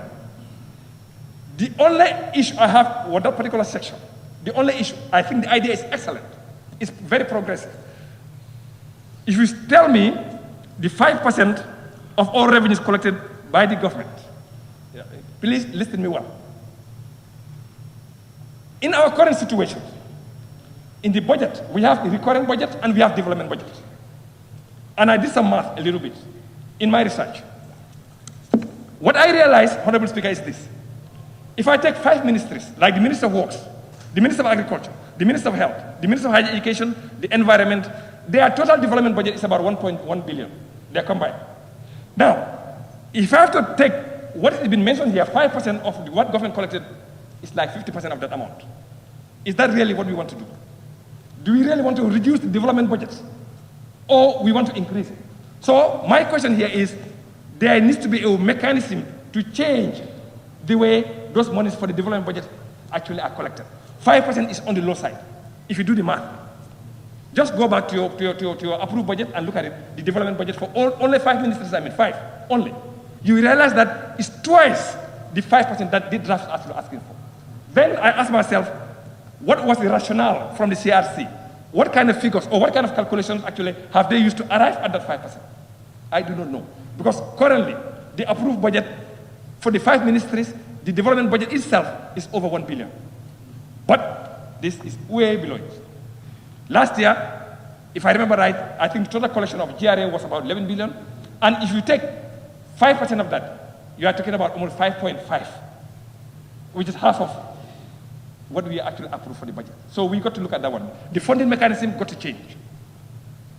The only issue I have with that particular section, the only issue, I think the idea is excellent. It's very progressive. If you tell me the 5% of all revenues collected by the government, please listen to me well. In our current situation, in the budget, we have the recurring budget and we have development budget. And I did some math a little bit in my research. What I realized, Honorable Speaker, is this. If I take 5 ministries, like the Minister of Works, the Minister of Agriculture, the Minister of Health, the Minister of Higher Education, the Environment, their total development budget is about 1.1 billion. They're combined. Now, if I have to take what has been mentioned here, 5% of what government collected is like 50% of that amount. Is that really what we want to do? Do we really want to reduce the development budget? Or we want to increase it? So my question here is, there needs to be a mechanism to change the way those monies for the development budget actually are collected. 5% is on the low side, if you do the math. Just go back to your approved budget and look at it, the development budget for only 5 ministries, 5 only. You realize that it's twice the 5% that the draft is actually asking for. Then I ask myself, what was the rationale from the CRC? What kind of figures or what kind of calculations actually have they used to arrive at that 5%? I do not know. Because currently, the approved budget for the 5 ministries, the development budget itself is over 1 billion. But this is way below it. Last year, if I remember right, I think the total collection of GRA was about 11 billion. And if you take 5% of that, you are talking about almost 5.5, which is half of what we actually approved for the budget. So we got to look at that one. The funding mechanism got to change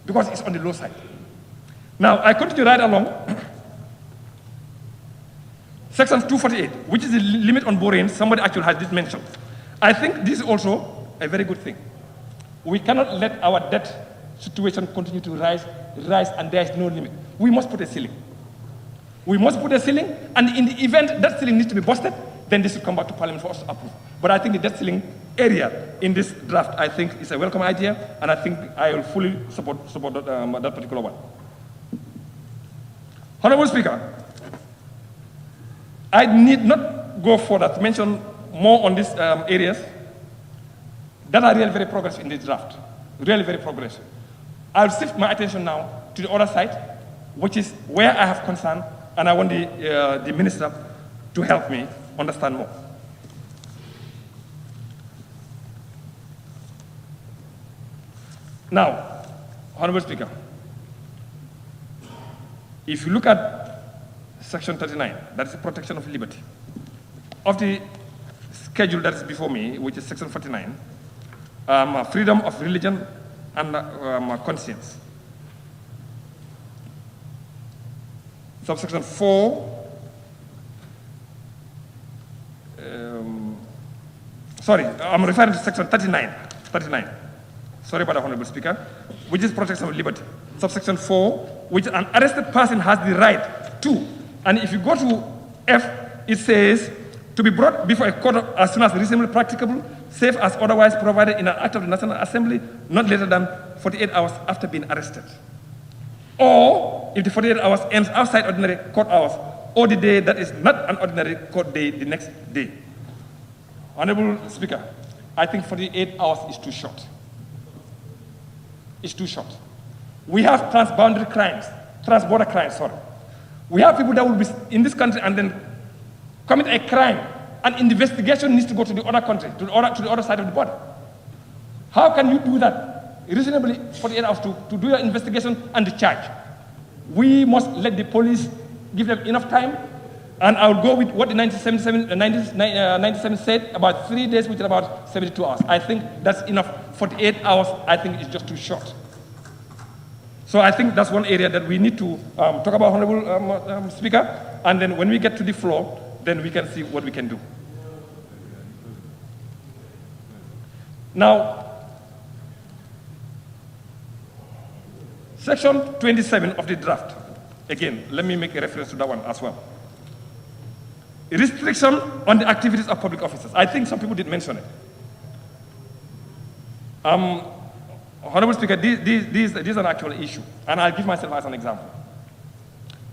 because it's on the low side. Now, I continue right along. Section 248, which is the limit on borrowing, somebody actually has this mentioned. I think this is also a very good thing. We cannot let our debt situation continue to rise, and there is no limit. We must put a ceiling. We must put a ceiling, and in the event that ceiling needs to be busted, then this will come back to Parliament for us to approve. But I think the debt ceiling area in this draft, I think, is a welcome idea, and I think I will fully support that particular one. Honorable Speaker, I need not go further to mention more on these areas that are really very progressive in this draft, really very progressive. I'll shift my attention now to the other side, which is where I have concern, and I want the Minister to help me understand more. Now, Honorable Speaker, if you look at Section 39, that is the protection of liberty, of the schedule that is before me, which is Section 49, freedom of religion and conscience. Subsection 4, sorry, I'm referring to Section 39. Sorry about that, Honorable Speaker, which is protection of liberty. Subsection 4, which an arrested person has the right to, and if you go to F, it says, to be brought before a court as soon as reasonably practicable, safe as otherwise provided in an act of the National Assembly, not later than 48 hours after being arrested. Or, if the 48 hours ends outside ordinary court hours, or the day that is not an ordinary court day, the next day. Honorable Speaker, I think 48 hours is too short. It's too short. We have transboundary crimes, transborder crimes, sorry. We have people that will be in this country and then commit a crime, and investigation needs to go to the other country, to the other side of the border. How can you do that reasonably 48 hours to do your investigation and the charge? We must let the police give them enough time, and I'll go with what the 97 said, about 3 days, which is about 72 hours. I think that's enough. 48 hours, I think, is just too short. So I think that's one area that we need to talk about, Honorable Speaker, and then when we get to the floor, then we can see what we can do. Now, Section 27 of the draft, again, let me make a reference to that one as well. A restriction on the activities of public officers. I think some people did mention it. Honorable Speaker, this is an actual issue, and I'll give myself as an example.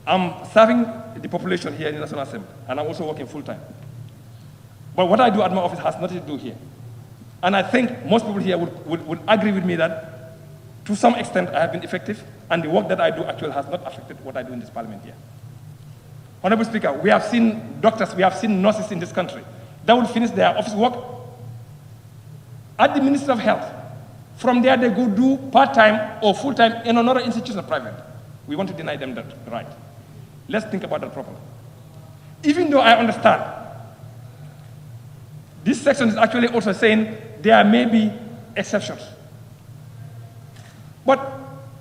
I'm serving the population here in the National Assembly, and I'm also working full-time. But what I do at my office has nothing to do here. And I think most people here would agree with me that, to some extent, I have been effective, and the work that I do actually has not affected what I do in this parliament here. Honorable Speaker, we have seen doctors, we have seen nurses in this country that will finish their office work at the Ministry of Health. From there, they go do part-time or full-time in another institution, private. We want to deny them that right. Let's think about that properly. Even though I understand, this section is actually also saying there may be exceptions. But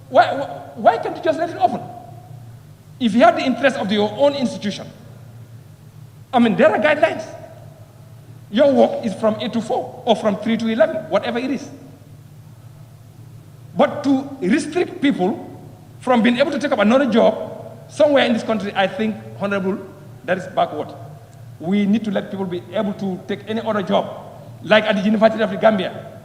why can't you just let it open? If you have the interest of your own institution, I mean, there are guidelines. Your work is from 8 to 4 or from 3 to 11, whatever it is. But to restrict people from being able to take up another job somewhere in this country, I think, Honorable, that is backward. We need to let people be able to take any other job, like at the University of the Gambia.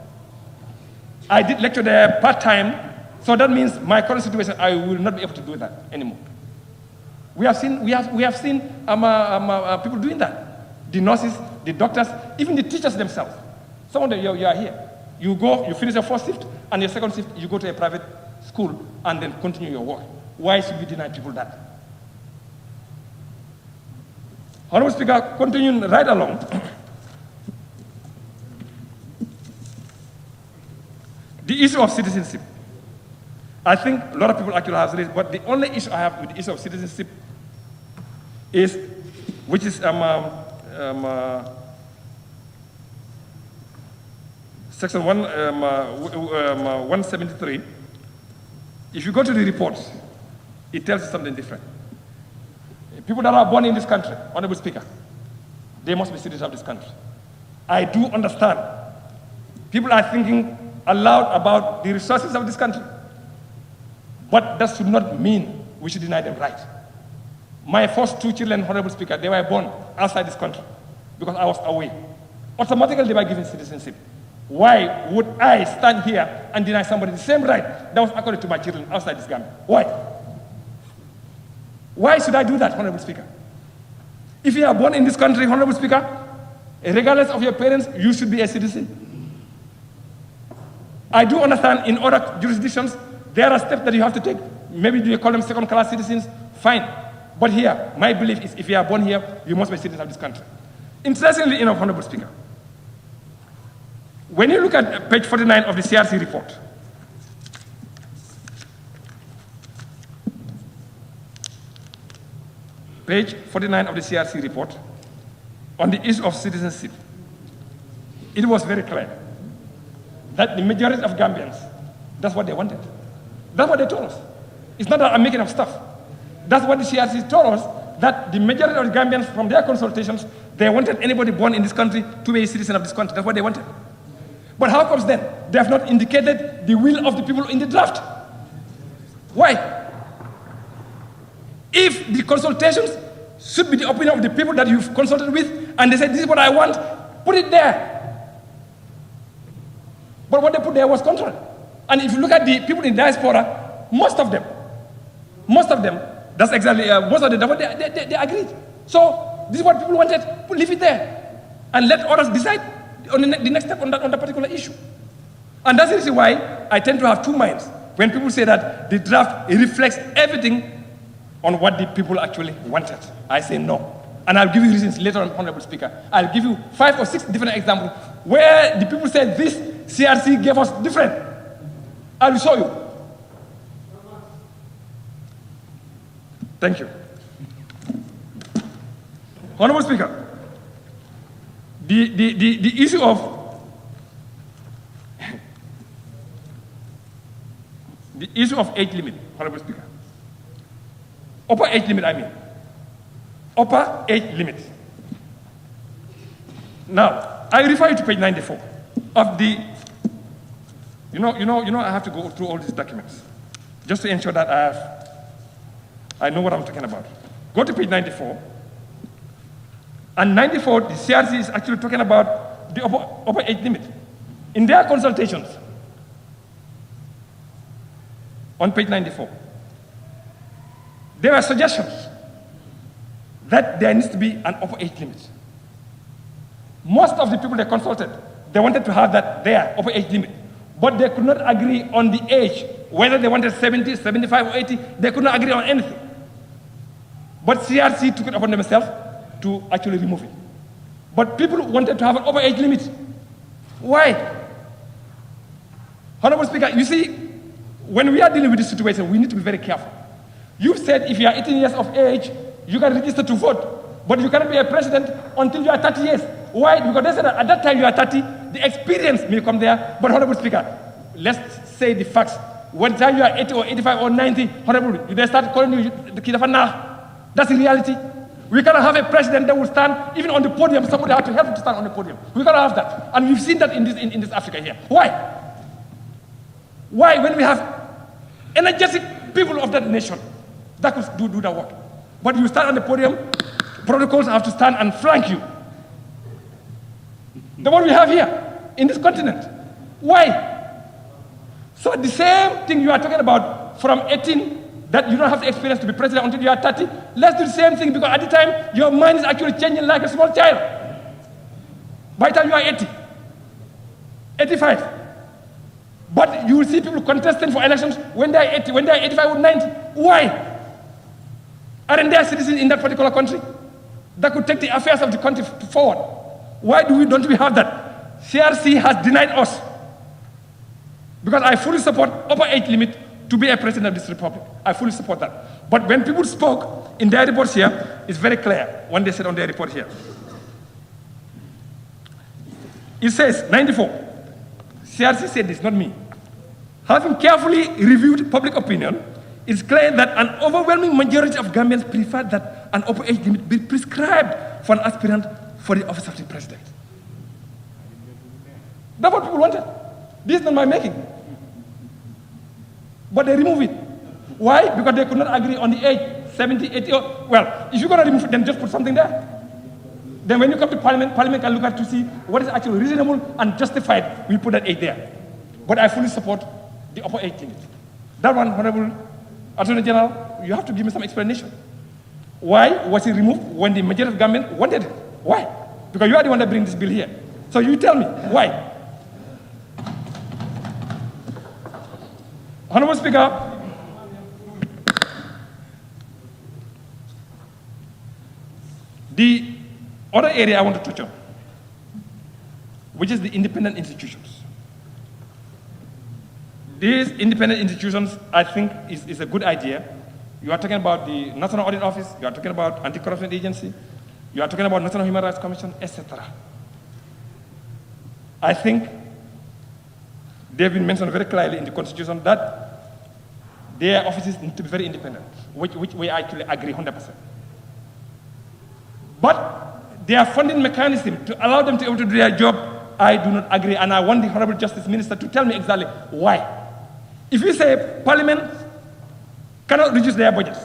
I did lecture there part-time, so that means my current situation, I will not be able to do that anymore. We have seen people doing that. The nurses, the doctors, even the teachers themselves. Some of them, you are here. You go, you finish your first shift, and your second shift, you go to a private school and then continue your work. Why should we deny people that? Honorable Speaker, continuing right along. The issue of citizenship. I think a lot of people actually have raised, but the only issue I have with the issue of citizenship is, which is section 173. If you go to the reports, it tells you something different. People that are born in this country, Honorable Speaker, they must be citizens of this country. I do understand. People are thinking aloud about the resources of this country. But that should not mean we should deny them rights. My first 2 children, Honorable Speaker, they were born outside this country because I was away. Automatically they were given citizenship. Why would I stand here and deny somebody the same right that was accorded to my children outside this Gambia? Why? Why should I do that, Honorable Speaker? If you are born in this country, Honorable Speaker, regardless of your parents, you should be a citizen. I do understand in other jurisdictions, there are steps that you have to take. Maybe you call them second-class citizens, fine. But here, my belief is if you are born here, you must be a citizen of this country. Interestingly enough, Honorable Speaker, when you look at page 49 of the CRC report, page 49 of the CRC report, on the issue of citizenship, it was very clear that the majority of Gambians, that's what they wanted. That's what they told us. It's not that I'm making up stuff. That's what the CRC told us, that the majority of Gambians from their consultations, they wanted anybody born in this country to be a citizen of this country. That's what they wanted. But how comes then they have not indicated the will of the people in the draft? Why? If the consultations should be the opinion of the people that you've consulted with, and they said, this is what I want, put it there. But what they put there was contrary. And if you look at the people in diaspora, most of them, that's exactly, most of them, they agreed. So this is what people wanted, leave it there. And let others decide on the next step on that particular issue. And that's the reason why I tend to have two minds. When people say that the draft reflects everything on what the people actually wanted, I say no. And I'll give you reasons later on, Honorable Speaker. I'll give you 5 or 6 different examples where the people said this CRC gave us different. I will show you. Thank you. Honorable Speaker, the issue of age limit, Honorable Speaker. Upper age limit, I mean. Upper age limit. Now, I refer you to page 94 of the, I have to go through all these documents just to ensure that I know what I'm talking about. Go to page 94. And 94, the CRC is actually talking about the upper age limit. In their consultations, on page 94, there were suggestions that there needs to be an upper age limit. Most of the people they consulted, they wanted to have that there, upper age limit. But they could not agree on the age, whether they wanted 70, 75, or 80, they could not agree on anything. But CRC took it upon themselves to actually remove it. But people wanted to have an upper age limit. Why? Honorable Speaker, you see, when we are dealing with this situation, we need to be very careful. You've said if you are 18 years of age, you can register to vote, but you cannot be a president until you are 30 years. Why? Because they said that at that time you are 30, the experience may come there. But Honorable Speaker, let's say the facts. When time you are 80 or 85 or 90, Honorable, they start calling you the kid of a nah. That's the reality. We cannot have a president that will stand even on the podium. Somebody has to help him to stand on the podium. We cannot have that. And we've seen that in this Africa here. Why? Why? When we have energetic people of that nation that could do that work. But you stand on the podium, protocols have to stand and flank you. The one we have here in this continent. Why? So the same thing you are talking about from 18, that you don't have the experience to be president until you are 30. Let's do the same thing, because at the time, your mind is actually changing like a small child. By the time you are 80, 85. But you will see people contesting for elections when they are 80, when they are 85 or 90. Why? Aren't there citizens in that particular country that could take the affairs of the country forward? Why don't we have that? CRC has denied us. Because I fully support upper age limit to be a president of this republic. I fully support that. But when people spoke in their reports here, is very clear when they said on their report here. It says, 94, CRC said this, not me. Having carefully reviewed public opinion, it's clear that an overwhelming majority of Gambians prefer that an upper age limit be prescribed for an aspirant for the office of the president. That's what people wanted. This is not my making. But they remove it. Why? Because they could not agree on the age, 70, 80, well, if you're going to remove it, then just put something there. Then when you come to Parliament, Parliament can look at to see what is actually reasonable and justified. We put that age there. But I fully support the upper age limit. That one, Honorable Attorney General, you have to give me some explanation. Why was it removed when the majority of government wanted it? Why? Because you are the one that brings this bill here. So you tell me, why? Honorable Speaker, the other area I want to touch on, which is the independent institutions. These independent institutions, I think, is a good idea. You are talking about the National Audit Office, you are talking about Anti-Corruption Agency, you are talking about National Human Rights Commission, etc. I think they've been mentioned very clearly in the Constitution that their offices need to be very independent, which we actually agree 100%. But their funding mechanism to allow them to be able to do their job, I do not agree, and I want the Honorable Justice Minister to tell me exactly why. If you say Parliament cannot reduce their budgets,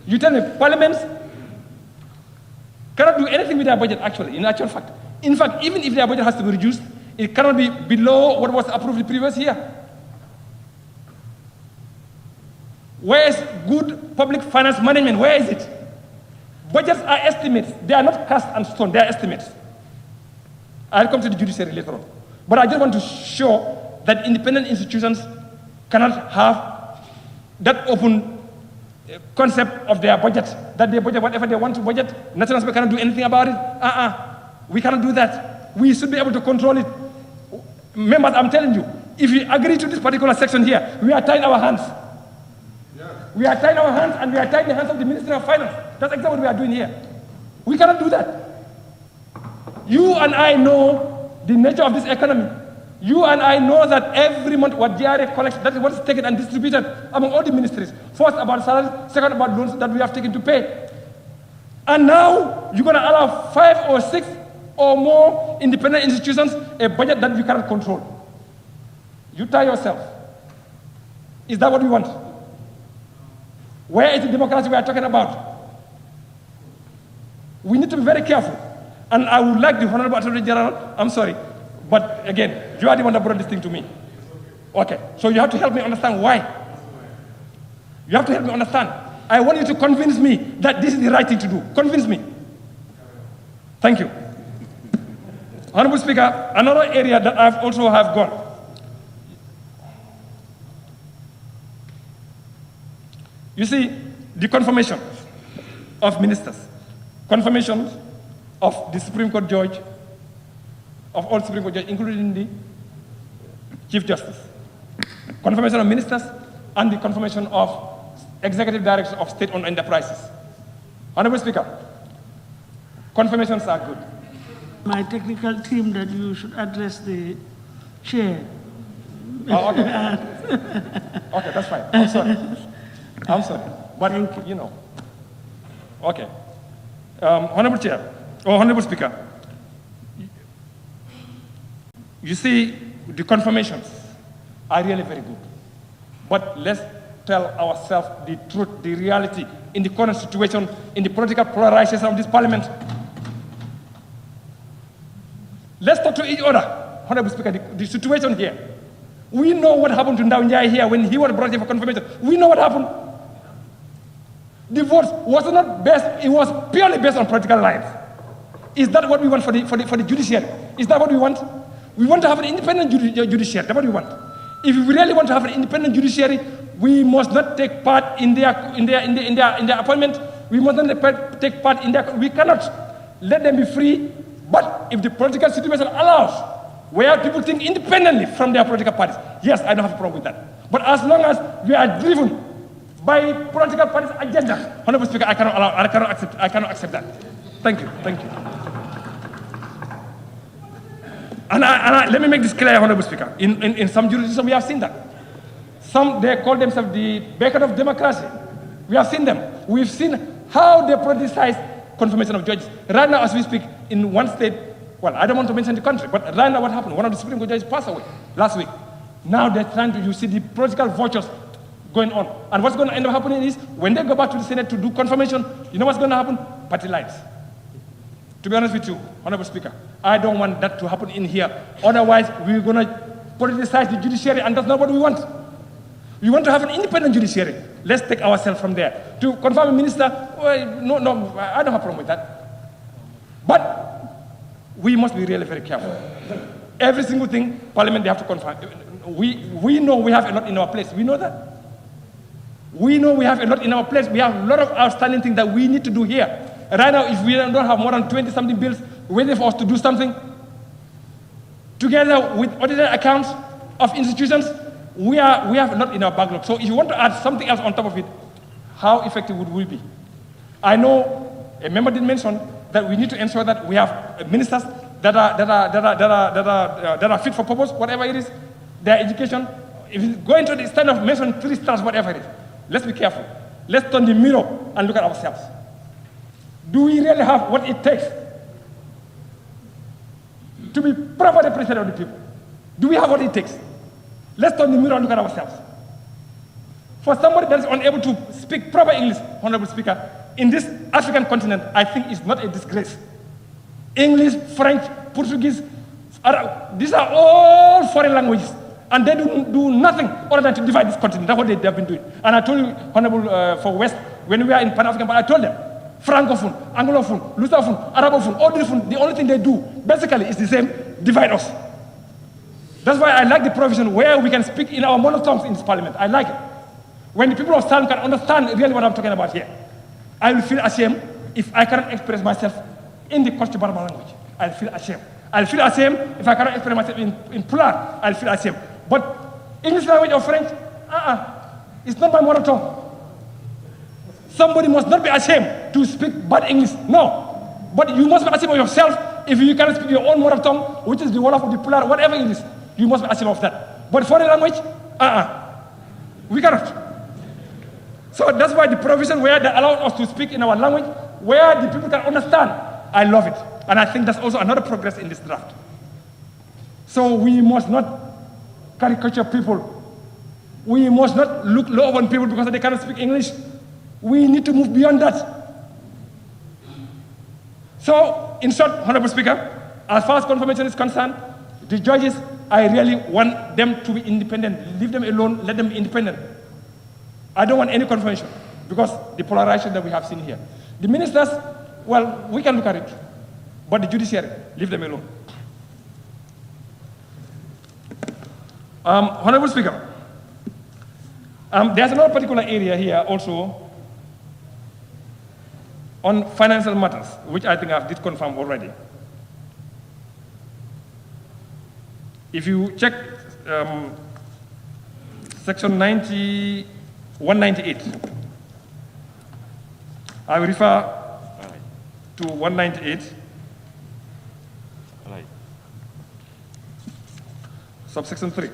you tell me Parliament cannot do anything with their budget actually, in actual fact. In fact, even if their budget has to be reduced, it cannot be below what was approved the previous year. Where is good public finance management? Where is it? Budgets are estimates. They are not cast and stone, they are estimates. I'll come to the judiciary later on. But I just want to show that independent institutions cannot have that open concept of their budget, that they budget whatever they want to budget. National Assembly cannot do anything about it. We cannot do that. We should be able to control it. Members, I'm telling you, if we agree to this particular section here, we are tying our hands. We are tying our hands and we are tying the hands of the Ministry of Finance. That's exactly what we are doing here. We cannot do that. You and I know the nature of this economy. You and I know that every month what GRA collects, that is what is taken and distributed among all the ministries. First about salaries, second about loans that we have taken to pay. And now you're going to allow 5 or 6 or more independent institutions a budget that you cannot control. You tie yourself. Is that what we want? Where is the democracy we are talking about? We need to be very careful. And I would like the Honorable Attorney General, I'm sorry, but again, you are the one that brought this thing to me. Okay, so you have to help me understand why. You have to help me understand. I want you to convince me that this is the right thing to do. Convince me. Thank you. Honorable Speaker, another area that I also have gone. You see, the confirmation of ministers, confirmation of the Supreme Court judge, of all Supreme Court judges, including the Chief Justice, confirmation of ministers, and the confirmation of executive directors of state-owned enterprises. Honorable Speaker, confirmations are good. My technical team that you should address the chair. Oh, okay. Okay, that's fine. I'm sorry. I'm sorry. But, you know. Okay. Honorable Chair, or Honorable Speaker, you see, the confirmations are really very good. But let's tell ourselves the truth, the reality, in the current situation, in the political polarization of this parliament. Let's talk to each other, Honorable Speaker, the situation here. We know what happened to Ndaunjai here when he was brought here for confirmation. We know what happened. The vote was not based, it was purely based on political lines. Is that what we want for the judiciary? Is that what we want? We want to have an independent judiciary. That's what we want. If we really want to have an independent judiciary, we must not take part in their appointment. We must not take part in their. We cannot let them be free. But if the political situation allows, where people think independently from their political parties, yes, I don't have a problem with that. But as long as we are driven by political parties' agenda. Honorable Speaker, I cannot accept that. Thank you. And let me make this clear, Honorable Speaker. In some jurisdictions, we have seen that. Some, they call themselves the beacon of democracy. We have seen them. We've seen how they politicize confirmation of judges. Right now, as we speak, in one state, well, I don't want to mention the country, but right now what happened? One of the Supreme Court judges passed away last week. Now they're trying to, you see the political vultures going on. And what's going to end up happening is, when they go back to the Senate to do confirmation, you know what's going to happen? Party lines. To be honest with you, Honorable Speaker, I don't want that to happen in here. Otherwise, we're going to politicize the judiciary, and that's not what we want. We want to have an independent judiciary. Let's take ourselves from there. To confirm a minister, well, no, I don't have a problem with that. But we must be really very careful. Every single thing, Parliament, they have to confirm. We know we have a lot in our place. We know that. We know we have a lot in our place. We have a lot of outstanding things that we need to do here. Right now, if we don't have more than 20-something bills waiting for us to do something, together with audited accounts of institutions, we have a lot in our backlog. So if you want to add something else on top of it, how effective would we be? I know a member did mention that we need to ensure that we have ministers that are fit for purpose, whatever it is, their education. If you go into the stand of mention 3 stars, whatever it is, let's be careful. Let's turn the mirror and look at ourselves. Do we really have what it takes to be proper representative of the people? Do we have what it takes? Let's turn the mirror and look at ourselves. For somebody that is unable to speak proper English, Honorable Speaker, in this African continent, I think it's not a disgrace. English, French, Portuguese, Arab, these are all foreign languages, and they do nothing other than to divide this continent. That's what they have been doing. And I told you, Honorable, for West, when we were in Pan-African, I told them, Francophone, Anglophone, Lusophone, Arabophone, all different, the only thing they do, basically, is the same, divide us. That's why I like the provision where we can speak in our mother tongues in this parliament. I like it. When the people of Salem can understand really what I'm talking about here, I will feel ashamed if I cannot express myself in the Kochi Barma language. I'll feel ashamed. I'll feel ashamed if I cannot express myself in Pular. I'll feel ashamed. But English language or French, it's not my mother tongue. Somebody must not be ashamed to speak bad English. No. But you must be ashamed of yourself if you cannot speak your own mother tongue, which is the Wolof of the Pular, whatever it is. You must be ashamed of that. But foreign language, we cannot. So that's why the provision where they allow us to speak in our language, where the people can understand, I love it. And I think that's also another progress in this draft. So we must not caricature people. We must not look low on people because they cannot speak English. We need to move beyond that. So, in short, Honorable Speaker, as far as confirmation is concerned, the judges, I really want them to be independent. Leave them alone, let them be independent. I don't want any confirmation because the polarization that we have seen here. The ministers, well, we can look at it, but the judiciary, leave them alone. Honorable Speaker, there's another particular area here also on financial matters, which I think I did confirm already. If you check section 198, I will refer to 198, subsection 3.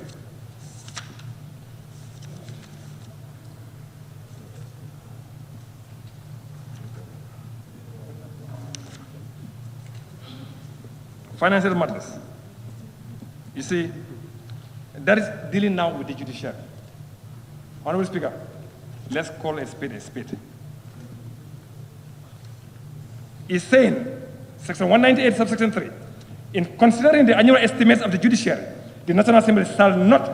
Financial matters. You see, that is dealing now with the judiciary. Honorable Speaker, let's call a spade a spade. It's saying, section 198, subsection 3, in considering the annual estimates of the judiciary, the National Assembly shall not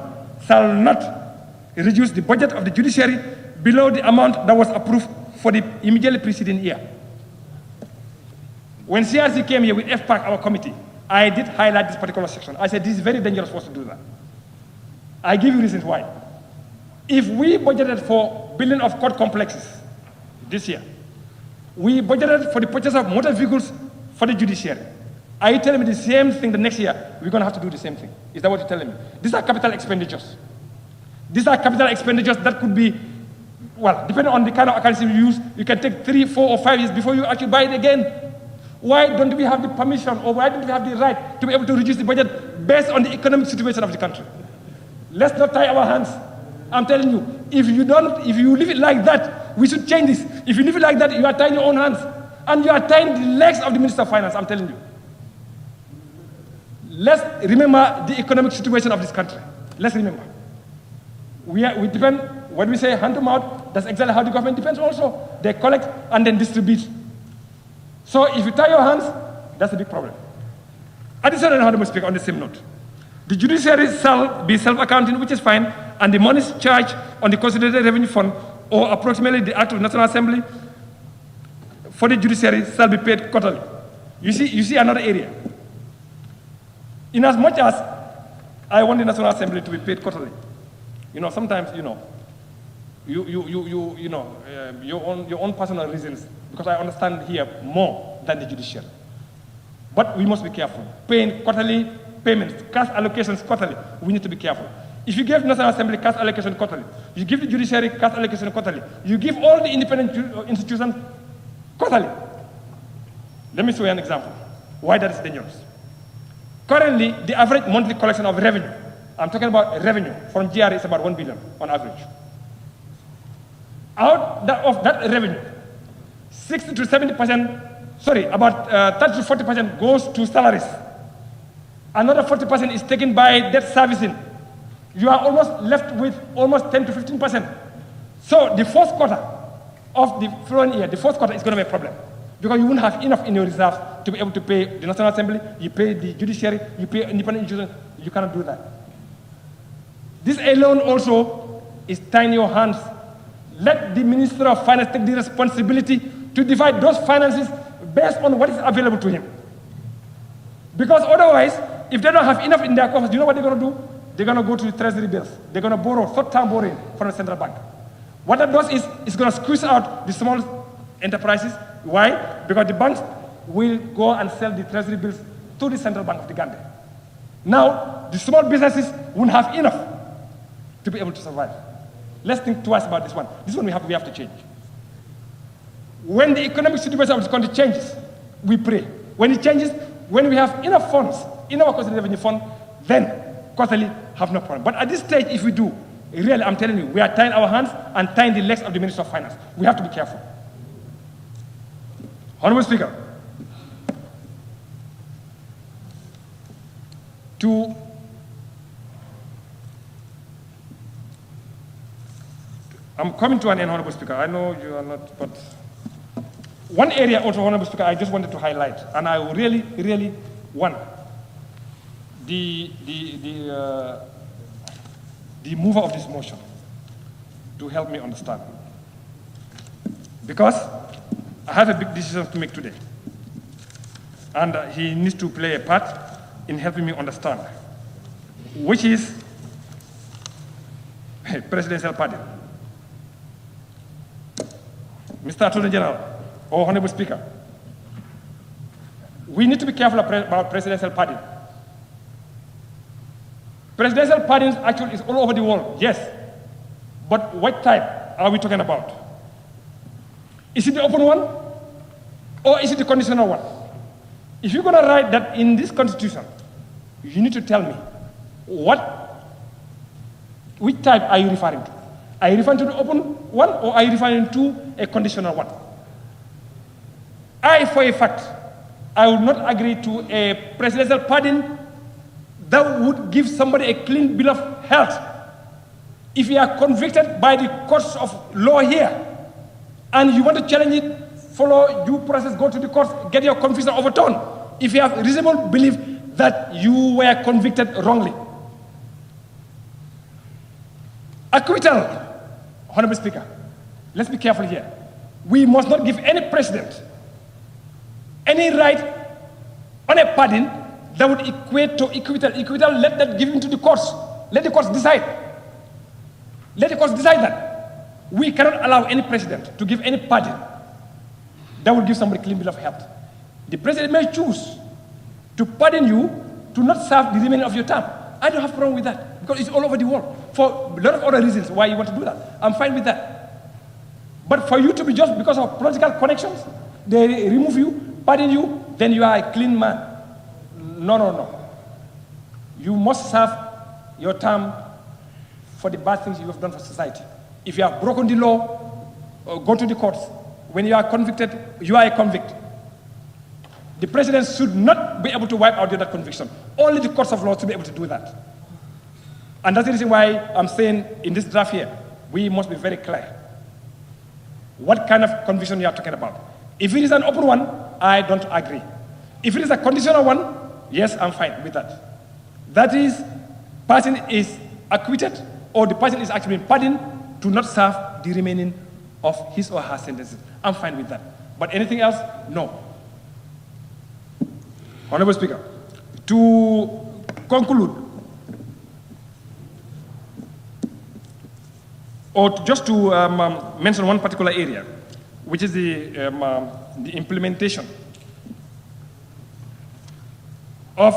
reduce the budget of the judiciary below the amount that was approved for the immediately preceding year. When CRC came here with FPAC, our committee, I did highlight this particular section. I said, this is very dangerous for us to do that. I give you reasons why. If we budgeted for building of court complexes this year, we budgeted for the purchase of motor vehicles for the judiciary. Are you telling me the same thing the next year? We're going to have to do the same thing. Is that what you're telling me? These are capital expenditures. These are capital expenditures that could be well, depending on the kind of currency you use, you can take 3, 4, or 5 years before you actually buy it again. Why don't we have the permission, or why don't we have the right to be able to reduce the budget based on the economic situation of the country? Let's not tie our hands. I'm telling you, if you leave it like that, we should change this. If you leave it like that, you are tying your own hands, and you are tying the legs of the Minister of Finance, I'm telling you. Let's remember the economic situation of this country. Let's remember. We depend, when we say hand to mouth, that's exactly how the government depends also. They collect and then distribute. So if you tie your hands, that's a big problem. Additionally, Honorable Speaker, on the same note, the judiciary shall be self-accounting, which is fine, and the monies charged on the Consolidated Revenue Fund, or approximately the Act of National Assembly, for the judiciary shall be paid quarterly. You see another area. In as much as I want the National Assembly to be paid quarterly, sometimes, your own personal reasons, because I understand here more than the judiciary. But we must be careful. Paying quarterly payments, cash allocations quarterly, we need to be careful. If you give National Assembly cash allocation quarterly, you give the judiciary cash allocation quarterly, you give all the independent institutions quarterly. Let me show you an example why that is dangerous. Currently, the average monthly collection of revenue, I'm talking about revenue from GRA, is about 1 billion on average. Out of that revenue, 60 to 70%, sorry, about 30 to 40% goes to salaries. Another 40% is taken by debt servicing. You are almost left with almost 10 to 15%. So the fourth quarter of the following year, the fourth quarter is going to be a problem, because you won't have enough in your reserves to be able to pay the National Assembly, you pay the judiciary, you pay independent institutions. You cannot do that. This alone also is tying your hands. Let the Minister of Finance take the responsibility to divide those finances based on what is available to him. Because otherwise, if they don't have enough in their coffers, you know what they're going to do? They're going to go to the treasury bills. They're going to borrow, short-term borrowing from the central bank. What that does is it's going to squeeze out the small enterprises. Why? Because the banks will go and sell the treasury bills to the central bank of the Gambia. Now, the small businesses won't have enough to be able to survive. Let's think twice about this one. This one we have to change. When the economic situation of this country changes, we pray. When it changes, when we have enough funds in our Consolidated Revenue Fund, then quarterly have no problem. But at this stage, if we do, really, I'm telling you, we are tying our hands and tying the legs of the Minister of Finance. We have to be careful. Honorable Speaker, I'm coming to an end, Honorable Speaker. I know you are not, but one area also, Honorable Speaker, I just wanted to highlight, and I really, really want the mover of this motion to help me understand. Because I have a big decision to make today, and he needs to play a part in helping me understand, which is presidential pardon. Mr. Attorney General, or Honorable Speaker, we need to be careful about presidential pardon. Presidential pardons actually is all over the world, yes. But what type are we talking about? Is it the open one? Or is it the conditional one? If you're going to write that in this constitution, you need to tell me which type are you referring to? Are you referring to the open one, or are you referring to a conditional one? For a fact, I would not agree to a presidential pardon that would give somebody a clean bill of health. If you are convicted by the courts of law here, and you want to challenge it, follow due process, go to the courts, get your conviction overturned, if you have reasonable belief that you were convicted wrongly. Acquittal, Honorable Speaker, let's be careful here. We must not give any president any right on a pardon that would equate to acquittal. Acquittal, let that give into the courts. Let the courts decide. Let the courts decide that. We cannot allow any president to give any pardon that would give somebody a clean bill of health. The president may choose to pardon you to not serve the remainder of your term. I don't have a problem with that, because it's all over the world. For a lot of other reasons why you want to do that. I'm fine with that. But for you to be just because of political connections, they remove you, pardon you, then you are a clean man. No, no, no. You must serve your term for the bad things you have done for society. If you have broken the law, go to the courts. When you are convicted, you are a convict. The president should not be able to wipe out that conviction. Only the courts of law should be able to do that. And that's the reason why I'm saying in this draft here, we must be very clear. What kind of conviction you are talking about? If it is an open one, I don't agree. If it is a conditional one, yes, I'm fine with that. That is, person is acquitted or the person is actually pardoned to not serve the remaining of his or her sentences. I'm fine with that. But anything else, no. Honorable Speaker, to conclude, or just to mention one particular area, which is the implementation of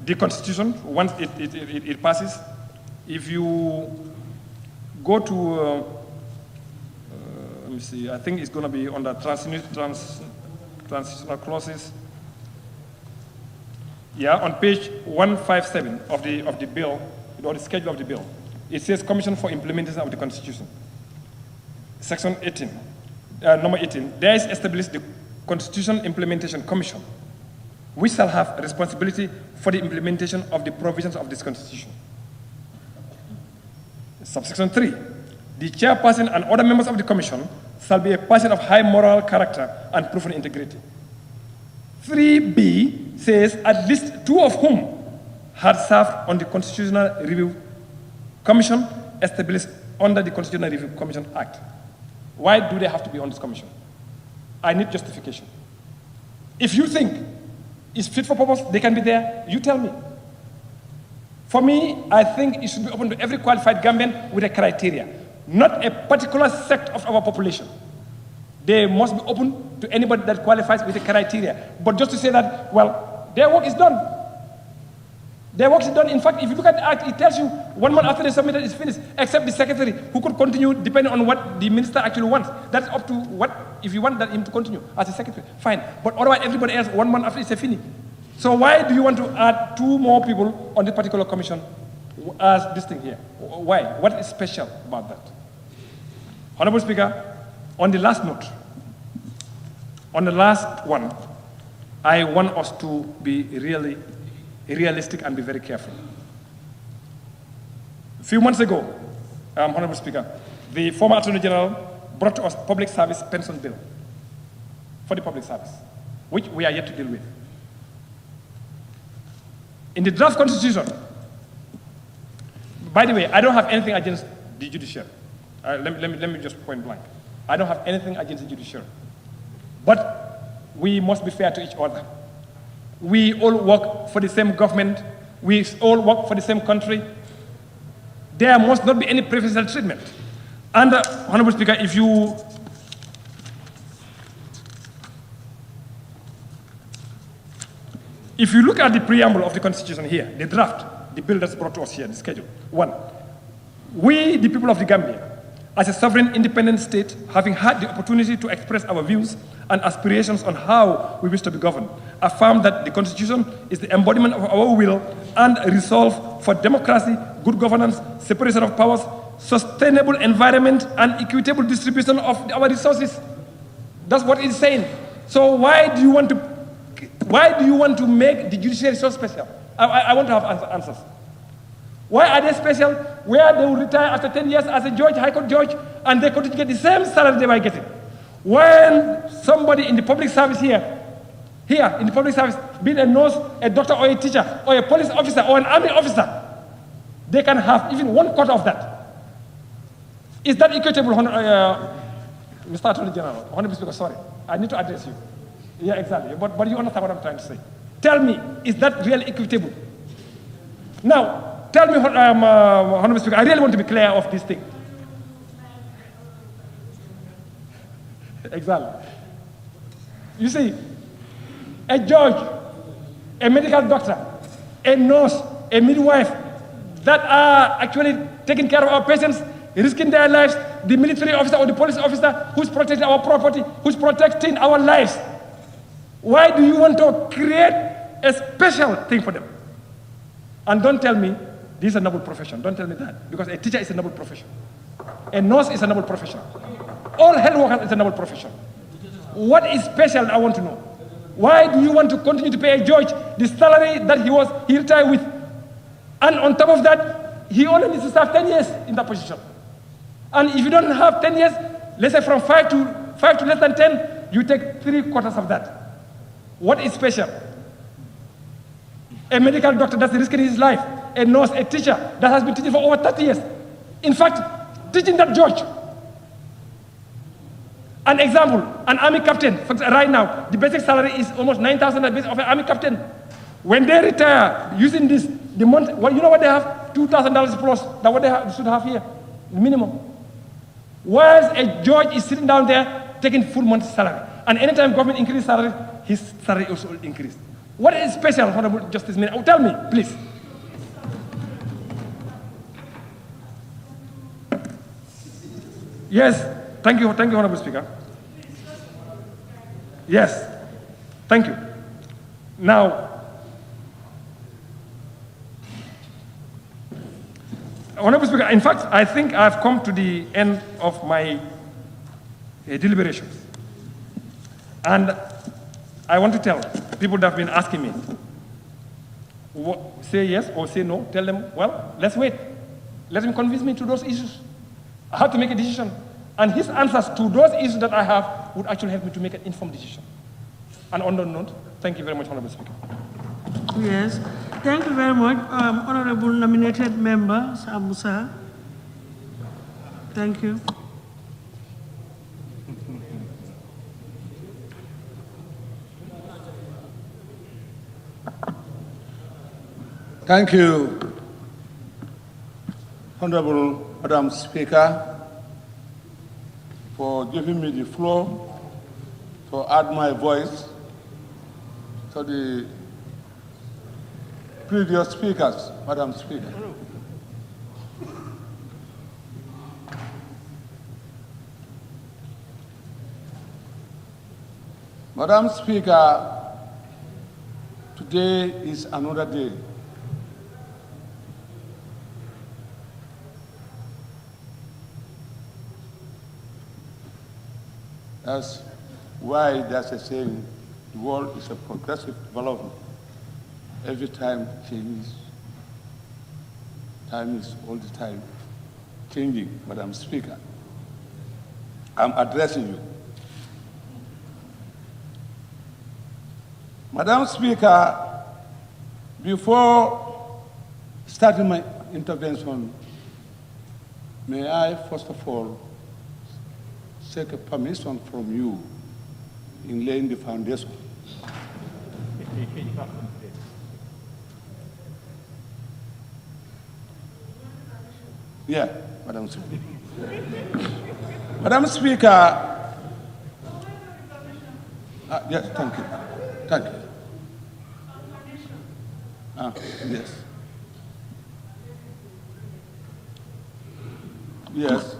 the Constitution once it passes. If you go to, let me see, I think it's going to be under transitional clauses. Yeah, on page 157 of the bill, or the schedule of the bill, it says Commission for Implementation of the Constitution. Section 18, number 18, there is established the Constitution Implementation Commission, which shall have responsibility for the implementation of the provisions of this Constitution. Subsection 3, the chairperson and other members of the Commission shall be a person of high moral character and proven integrity. 3B says at least 2 of whom had served on the Constitutional Review Commission established under the Constitutional Review Commission Act. Why do they have to be on this commission? I need justification. If you think it's fit for purpose, they can be there, you tell me. For me, I think it should be open to every qualified Gambian with a criteria, not a particular sect of our population. They must be open to anybody that qualifies with a criteria. But just to say that, well, their work is done. Their work is done. In fact, if you look at the act, it tells you 1 month after they submitted, it's finished, except the secretary, who could continue depending on what the minister actually wants. That's up to what, if you want him to continue as a secretary, fine. But otherwise, everybody else, 1 month after, it's a finish. So why do you want to add 2 more people on this particular commission as this thing here? Why? What is special about that? Honorable Speaker, on the last note, on the last one, I want us to be really realistic and be very careful. A few months ago, Honorable Speaker, the former Attorney General brought to us public service pension bill for the public service, which we are yet to deal with. In the draft constitution, by the way, I don't have anything against the judiciary. Let me just point blank. I don't have anything against the judiciary. But we must be fair to each other. We all work for the same government. We all work for the same country. There must not be any preferential treatment. And, Honorable Speaker, if you look at the preamble of the Constitution here, the draft, the bill that's brought to us here, the schedule, 1, we, the people of the Gambia, as a sovereign independent state, having had the opportunity to express our views and aspirations on how we wish to be governed, affirm that the Constitution is the embodiment of our will and resolve for democracy, good governance, separation of powers, sustainable environment, and equitable distribution of our resources. That's what it's saying. So why do you want to make the judiciary so special? I want to have answers. Why are they special? Where they will retire after 10 years as a judge, high court judge, and they continue to get the same salary they were getting. When somebody in the public service here in the public service, be it a nurse, a doctor, or a teacher, or a police officer, or an army officer, they can have even 1/4 of that. Is that equitable, Mr. Attorney General? Honorable Speaker, sorry, I need to address you. Yeah, exactly, but you understand what I'm trying to say. Tell me, is that really equitable? Now, tell me, Honorable Speaker, I really want to be clear of this thing. Exactly. You see, a judge, a medical doctor, a nurse, a midwife that are actually taking care of our patients, risking their lives, the military officer or the police officer who's protecting our property, who's protecting our lives. Why do you want to create a special thing for them? And don't tell me this is a noble profession. Don't tell me that, because a teacher is a noble profession. A nurse is a noble profession. All health workers is a noble profession. What is special, I want to know? Why do you want to continue to pay a judge the salary that he retired with? And on top of that, he only needs to serve 10 years in that position. And if you don't have 10 years, let's say from 5 to less than 10, you take 3/4 of that. What is special? A medical doctor that's risking his life. A nurse, a teacher that has been teaching for over 30 years. In fact, teaching that judge. An example, an army captain, right now, the basic salary is almost 9,000 of an army captain. When they retire, using this, the month, well, you know what they have? $2,000 plus, that's what they should have here, minimum. Whilst a judge is sitting down there taking full month's salary. And anytime government increases salary, his salary also will increase. What is special, Honorable Justice Minister? Oh, tell me, please. Yes, thank you, Honorable Speaker. Yes, thank you. Now, Honorable Speaker, in fact, I think I've come to the end of my deliberations. And I want to tell people that have been asking me, say yes or say no, tell them, well, let's wait. Let him convince me to those issues. I have to make a decision. And his answers to those issues that I have would actually help me to make an informed decision. And on that note, thank you very much, Honorable Speaker. Yes, thank you very much, Honorable nominated member, Musa. Thank you. Thank you, Honorable Madam Speaker, for giving me the floor to add my voice to the previous speakers, Madam Speaker. Madam Speaker, today is another day. That's why there's a saying, the world is a progressive development. Every time changes. Time is all the time changing, Madam Speaker. I'm addressing you. Madam Speaker, before starting my intervention, may I first of all seek a permission from you in laying the foundation. Yeah, Madam Speaker. Madam Speaker, yes, thank you. Thank you. Yes. Yes.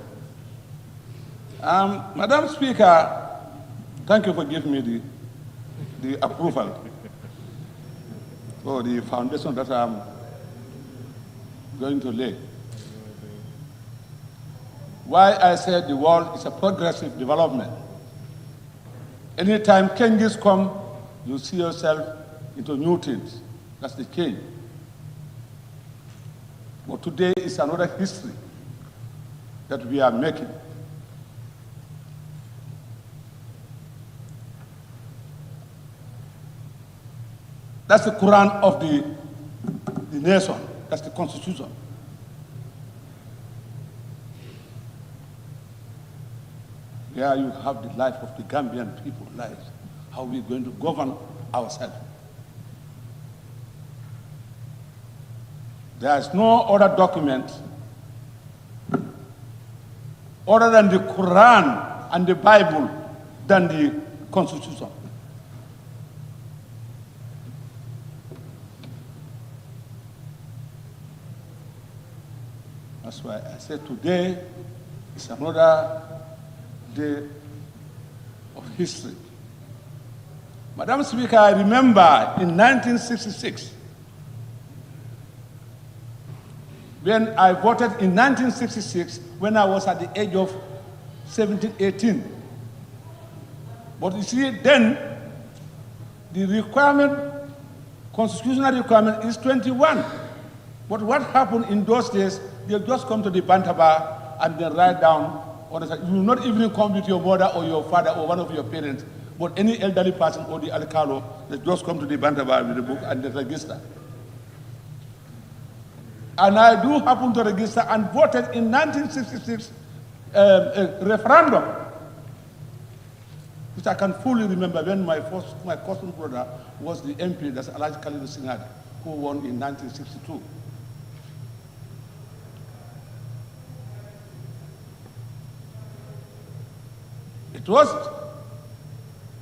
Madam Speaker, thank you for giving me the approval for the foundation that I'm going to lay. Why I said the world is a progressive development. Anytime changes come, you see yourself into new things. That's the change. But today is another history that we are making. That's the Quran of the nation. That's the Constitution. There you have the life of the Gambian people, lives. How we're going to govern ourselves. There is no other document other than the Quran and the Bible than the Constitution. That's why I said today It's another day of history. Madam Speaker, I remember in 1966, when I voted in 1966, when I was at the age of 17, 18. But you see, then the requirement, constitutional requirement is 21. But what happened in those days, they just come to the Bantaba and then write down, you will not even come with your mother or your father or one of your parents, but any elderly person or the alcalo, they just come to the Bantaba with the book and they register. And I do happen to register and voted in 1966 referendum, which I can fully remember when my cousin brother was the MP, that's Alhaji Khalil Singade, who won in 1962.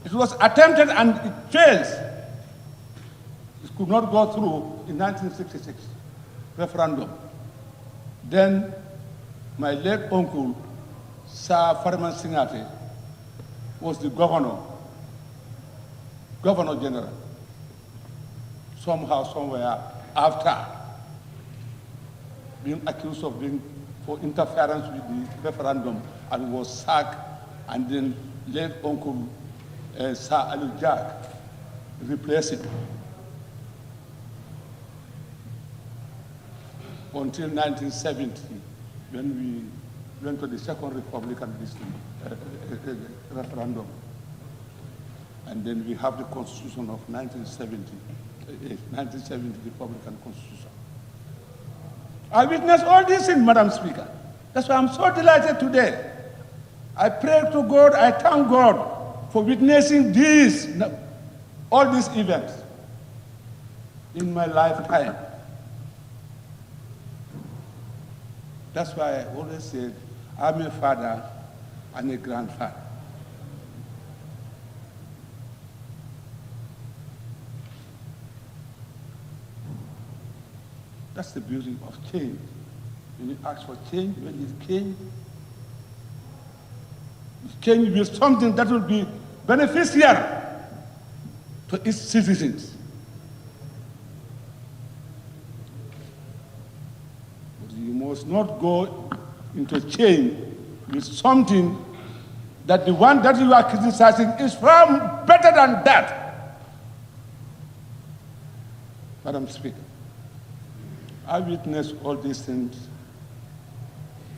It was attempted and it failed. It could not go through in 1966 referendum. Then my late uncle, Sir Farman Singate, was the governor general. Somehow, somewhere, after being accused of being for interference with the referendum and was sacked, and then late uncle Sir Ali Jack replaced it. Until 1970, when we went to the Second Republican referendum. And then we have the Constitution of 1970 Republican Constitution. I witnessed all these things, Madam Speaker. That's why I'm so delighted today. I pray to God, I thank God for witnessing all these events in my lifetime. That's why I always said, I'm a father and a grandfather. That's the beauty of change. When you ask for change, when you change with something that will be beneficial to its citizens. But you must not go into change with something that the one that you are criticizing is far better than that. Madam Speaker, I witnessed all these things.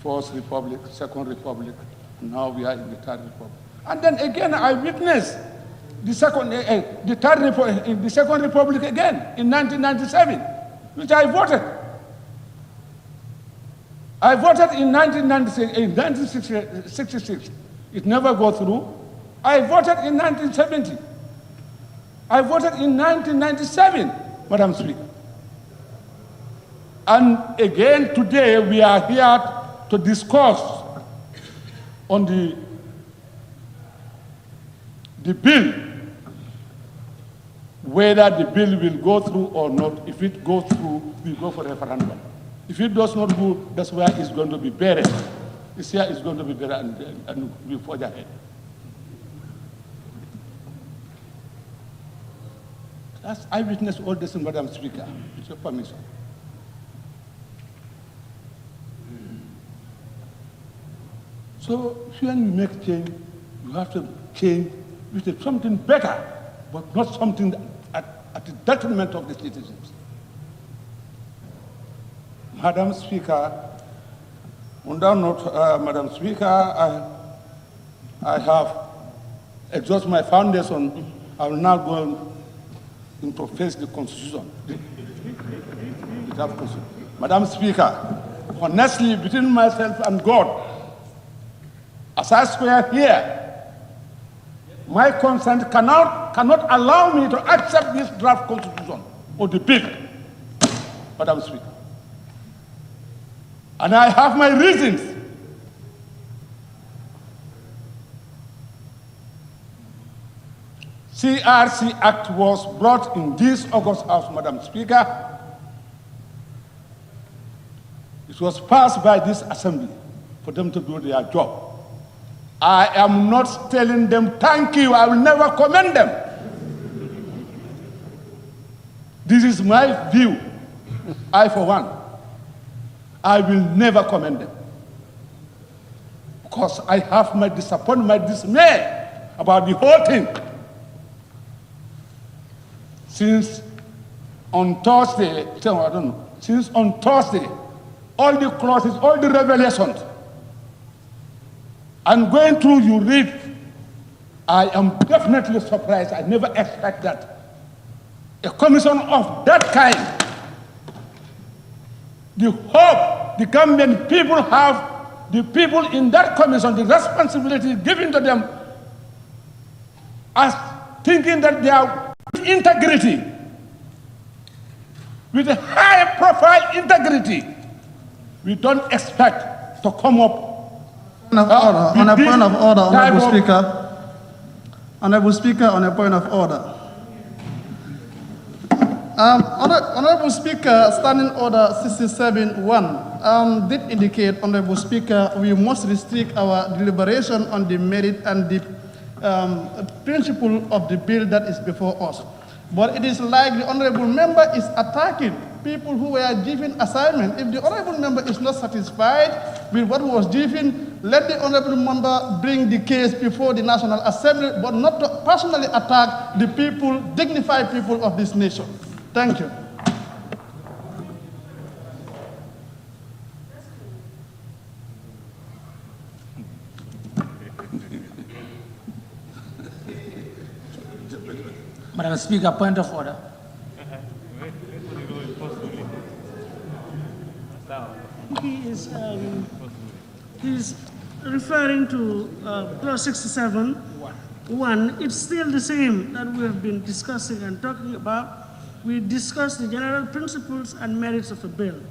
First Republic, Second Republic, and now we are in the Third Republic. And then again, I witnessed the Second Republic again in 1997, which I voted. I voted in 1966. It never got through. I voted in 1970. I voted in 1997, Madam Speaker. And again today we are here to discuss on the bill, whether the bill will go through or not. If it goes through, we go for referendum. If it does not go, that's where it's going to be buried. This year it's going to be buried and we forge ahead. I witnessed all this, Madam Speaker, with your permission. So when you make change, you have to change with something better, but not something at the detriment of the citizens. Madam Speaker, on that note, Madam Speaker, I have exhausted my foundation. I will now go into face the Constitution. Madam Speaker, honestly, between myself and God, as I swear here, my conscience cannot allow me to accept this draft constitution or the bill, Madam Speaker. And I have my reasons. CRC Act was brought in this August House, Madam Speaker. It was passed by this Assembly. for them to do their job. I am not telling them thank you. I will never commend them. This is my view. I, for one, I will never commend them. Because I have my disappointment, my dismay about the whole thing. Since on Thursday, all the clauses, all the revelations, and going through, you read, I am definitely surprised. I never expect that. A commission of that kind, the hope the government people have, the people in that commission, the responsibility given to them, as thinking that they are with integrity, with a high profile integrity, we don't expect to come up on a point of order, Honorable Speaker. Honorable Speaker, on a point of order. Honorable Speaker, Standing Order 67-1 did indicate, Honorable Speaker, we must restrict our deliberation on the merit and the principle of the bill that is before us. But it is like the Honorable Member is attacking people who were given assignment. If the Honorable Member is not satisfied with what was given, let the Honorable Member bring the case before the National Assembly, but not to personally attack the people, dignified people of this nation. Thank you. Madam Speaker, point of order. He's referring to Clause 67(1). It's still the same that we have been discussing and talking about. We discussed the general principles and merits of a bill.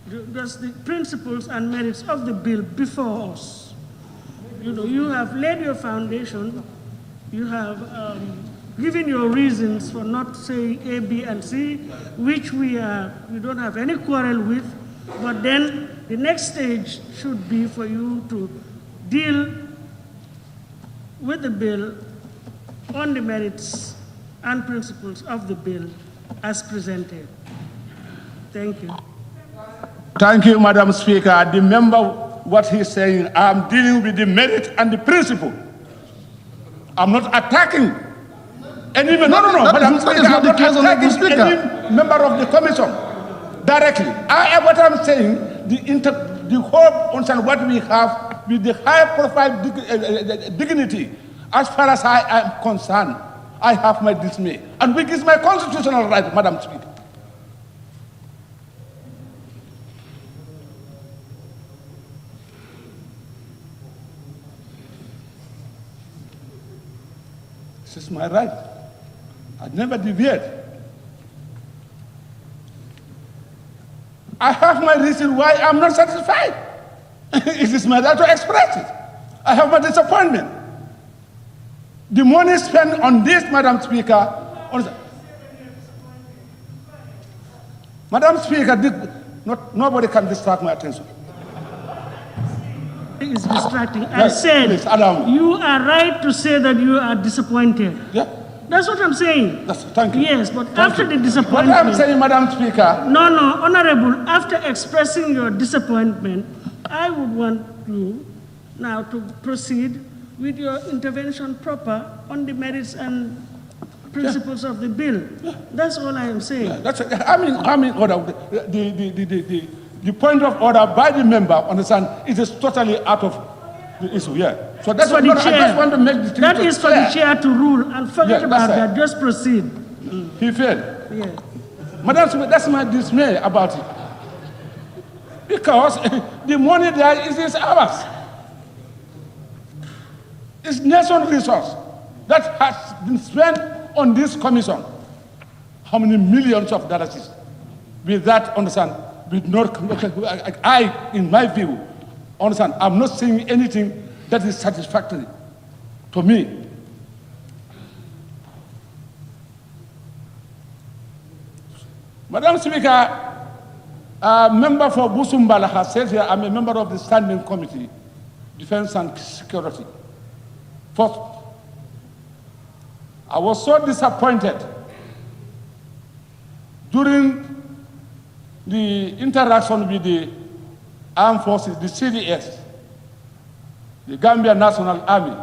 That's the principles and merits of the bill before us. You have laid your foundation. You have given your reasons for not saying A, B, and C, which we don't have any quarrel with. But then the next stage should be for you to deal with the bill on the merits and principles of the bill as presented. Thank you. Thank you, Madam Speaker. The member, what he's saying, I'm dealing with the merit and the principle. I'm not attacking any member. No. Madam Speaker, I'm not attacking any member of the commission directly. What I'm saying, the whole concern what we have with the high profile dignity, as far as I am concerned, I have my dismay, and which is my constitutional right, Madam Speaker. This is my right. I never deviate. I have my reason why I'm not satisfied. It is my right to express it. I have my disappointment. The money spent on this, Madam Speaker, Madam Speaker, nobody can distract my attention. It is distracting. I said, you are right to say that you are disappointed. Yeah. That's what I'm saying. Thank you. Yes, but after the disappointment... What I'm saying, Madam Speaker... No, Honorable, after expressing your disappointment, I would want you now to proceed with your intervention proper on the merits and principles of the bill. That's all I am saying. The point of order by the member, understand, it is totally out of the issue here. So that's for what the chair. I just want to make the That is for the chair to rule, and forget about right. that. Just proceed. He failed. Yes. Madam Speaker, that's my dismay about it. Because the money there is ours. It's nation resource that has been spent on this commission. How many millions of dollars is? With that, understand, with no, I, in my view, understand, I'm not saying anything that is satisfactory to me. Madam Speaker, A member for Busumbala has said here, I'm a member of the Standing Committee, Defense and Security. First, I was so disappointed during the interaction with the armed forces, the CDS, the Gambia National Army.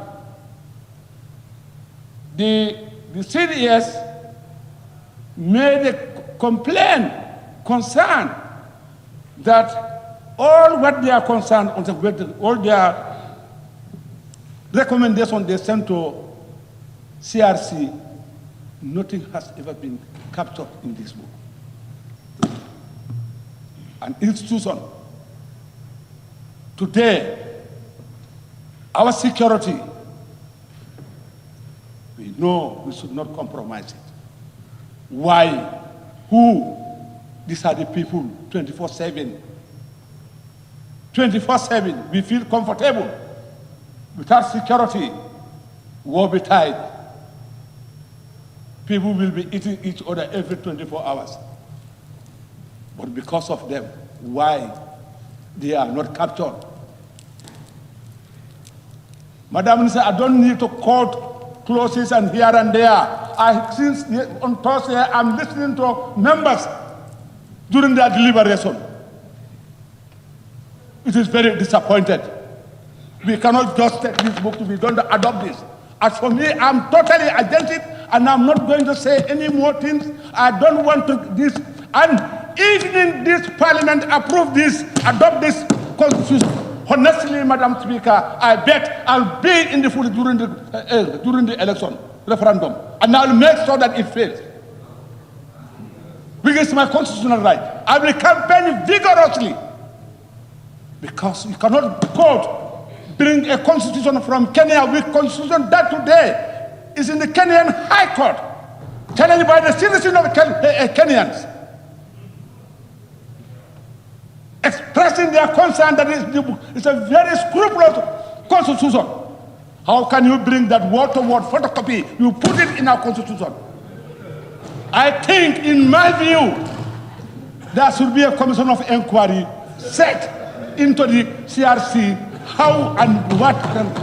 The CDS made a complaint, concern, that all what they are concerned, all their recommendations they sent to CRC, nothing has ever been captured in this book. An institution. Today, our security, we know we should not compromise it. Why? Who? These are the people 24/7. 24/7, we feel comfortable. Without security, war betide. People will be eating each other every 24 hours. But because of them, why they are not captured? Madam Minister, I don't need to quote clauses and here and there. Since on Thursday, I'm listening to members during their deliberation. It is very disappointed. We cannot just take this book to be done to adopt this. As for me, I'm totally against it, and I'm not going to say any more things. I don't want to this. And even in this parliament approve this, adopt this constitution, honestly, Madam Speaker, I bet I'll be in the foot during the election, referendum, and I'll make sure that it fails. Because it's my constitutional right. I will campaign vigorously. Because you cannot bring a constitution from Kenya with constitution that today is in the Kenyan High Court, challenged by the citizens of Kenyans, expressing their concern that it's a very scrupulous constitution. How can you bring that word-to-word photocopy? You put it in our constitution. I think, in my view, there should be a commission of inquiry set into the CRC, how and what,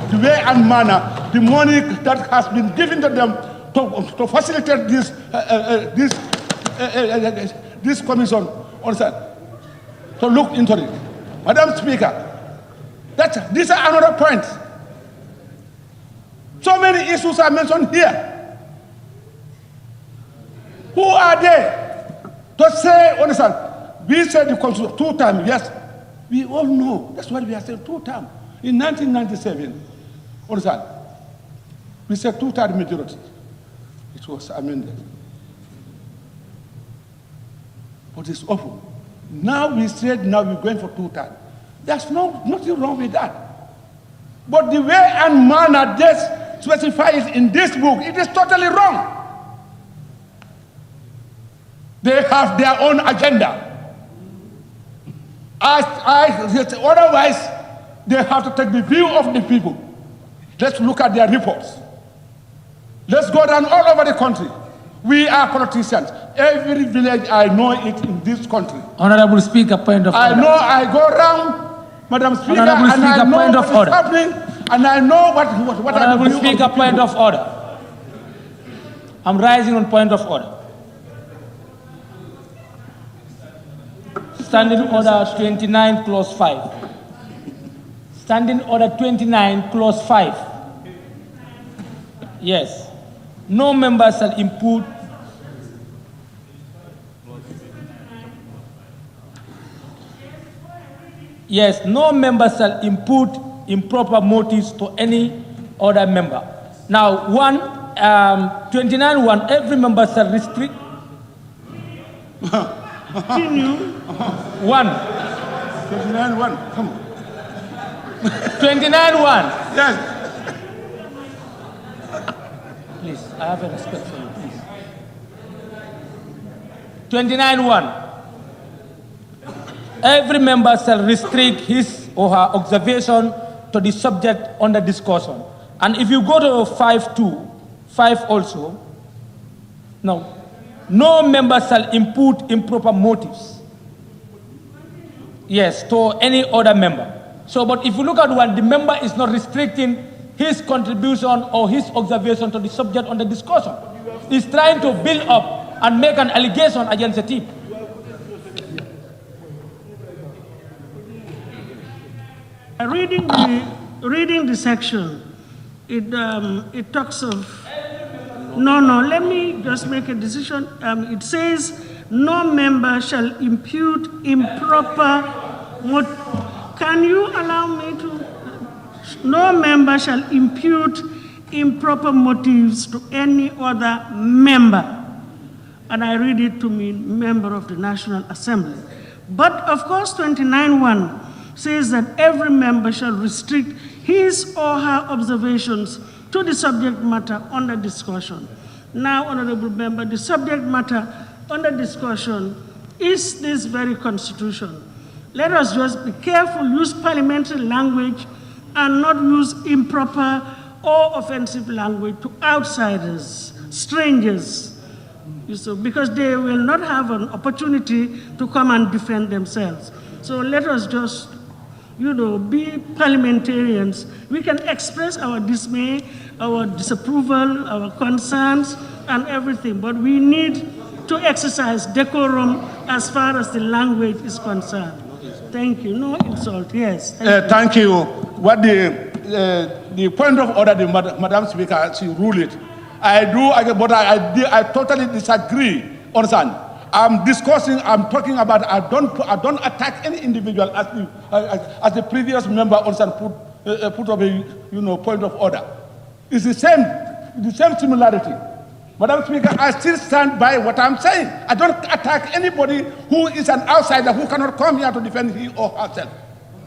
the way and manner, the money that has been given to them to facilitate this commission, to look into it. Madam Speaker, these are another point. So many issues are mentioned here. Who are they to say, understand, we said the constitution 2 times, yes. We all know, that's what we are saying, 2 times. In 1997, understand, we said 2/3 majority. It was amended. But it's awful. Now we said, now we're going for 2/3. There's nothing wrong with that. But the way and manner they specify it in this book, it is totally wrong. They have their own agenda. Otherwise, they have to take the view of the people. Let's look at their reports. Let's go down all over the country. We are politicians. Every village, I know it in this country. Honorable Speaker, point of order. I know, I go around, Madam Speaker, Honorable and Speaker, I know point what of is order. happening, and I know what Honorable Speaker, point of order. I'm rising on point of order. Standing Order 29, Clause 5. Standing Order 29, Clause 5. Yes. No member shall impute Yes, no member shall impute improper motives to any other member. Now, 29.1, every member shall restrict. 1. 29.1, come on. 29.1. Yes. Please, I have a respect for you, please. 29.1. Every member shall restrict his or her observation to the subject under discussion. And if you go to 5.2, 5 also, no member shall impute improper motives. yes, to any other member. So, but if you look at one, the member is not restricting his contribution or his observation to the subject under discussion. He's trying to build up and make an allegation against the team. Reading the section, it talks of, no, let me just make a decision. It says, no member shall impute improper, can you allow me to, no member shall impute improper motives to any other member. And I read it to mean member of the National Assembly. But of course, 29(1) says that every member shall restrict his or her observations to the subject matter under discussion. Now, honorable member, the subject matter under discussion is this very constitution. Let us just be careful, use parliamentary language and not use improper or offensive language to outsiders, strangers, because they will not have an opportunity to come and defend themselves. So let us just, be parliamentarians. We can express our dismay, our disapproval, our concerns, and everything, but we need to exercise decorum as far as the language is concerned. Thank you. No insult. Yes. Thank you. What the point of order, Madam Speaker, she ruled it. I do, but I totally disagree. Understand? I'm discussing. I'm talking about. I don't attack any individual as the previous member understand put up a point of order. It's the same similarity. Madam Speaker, I still stand by what I'm saying. I don't attack anybody who is an outsider who cannot come here to defend he or herself.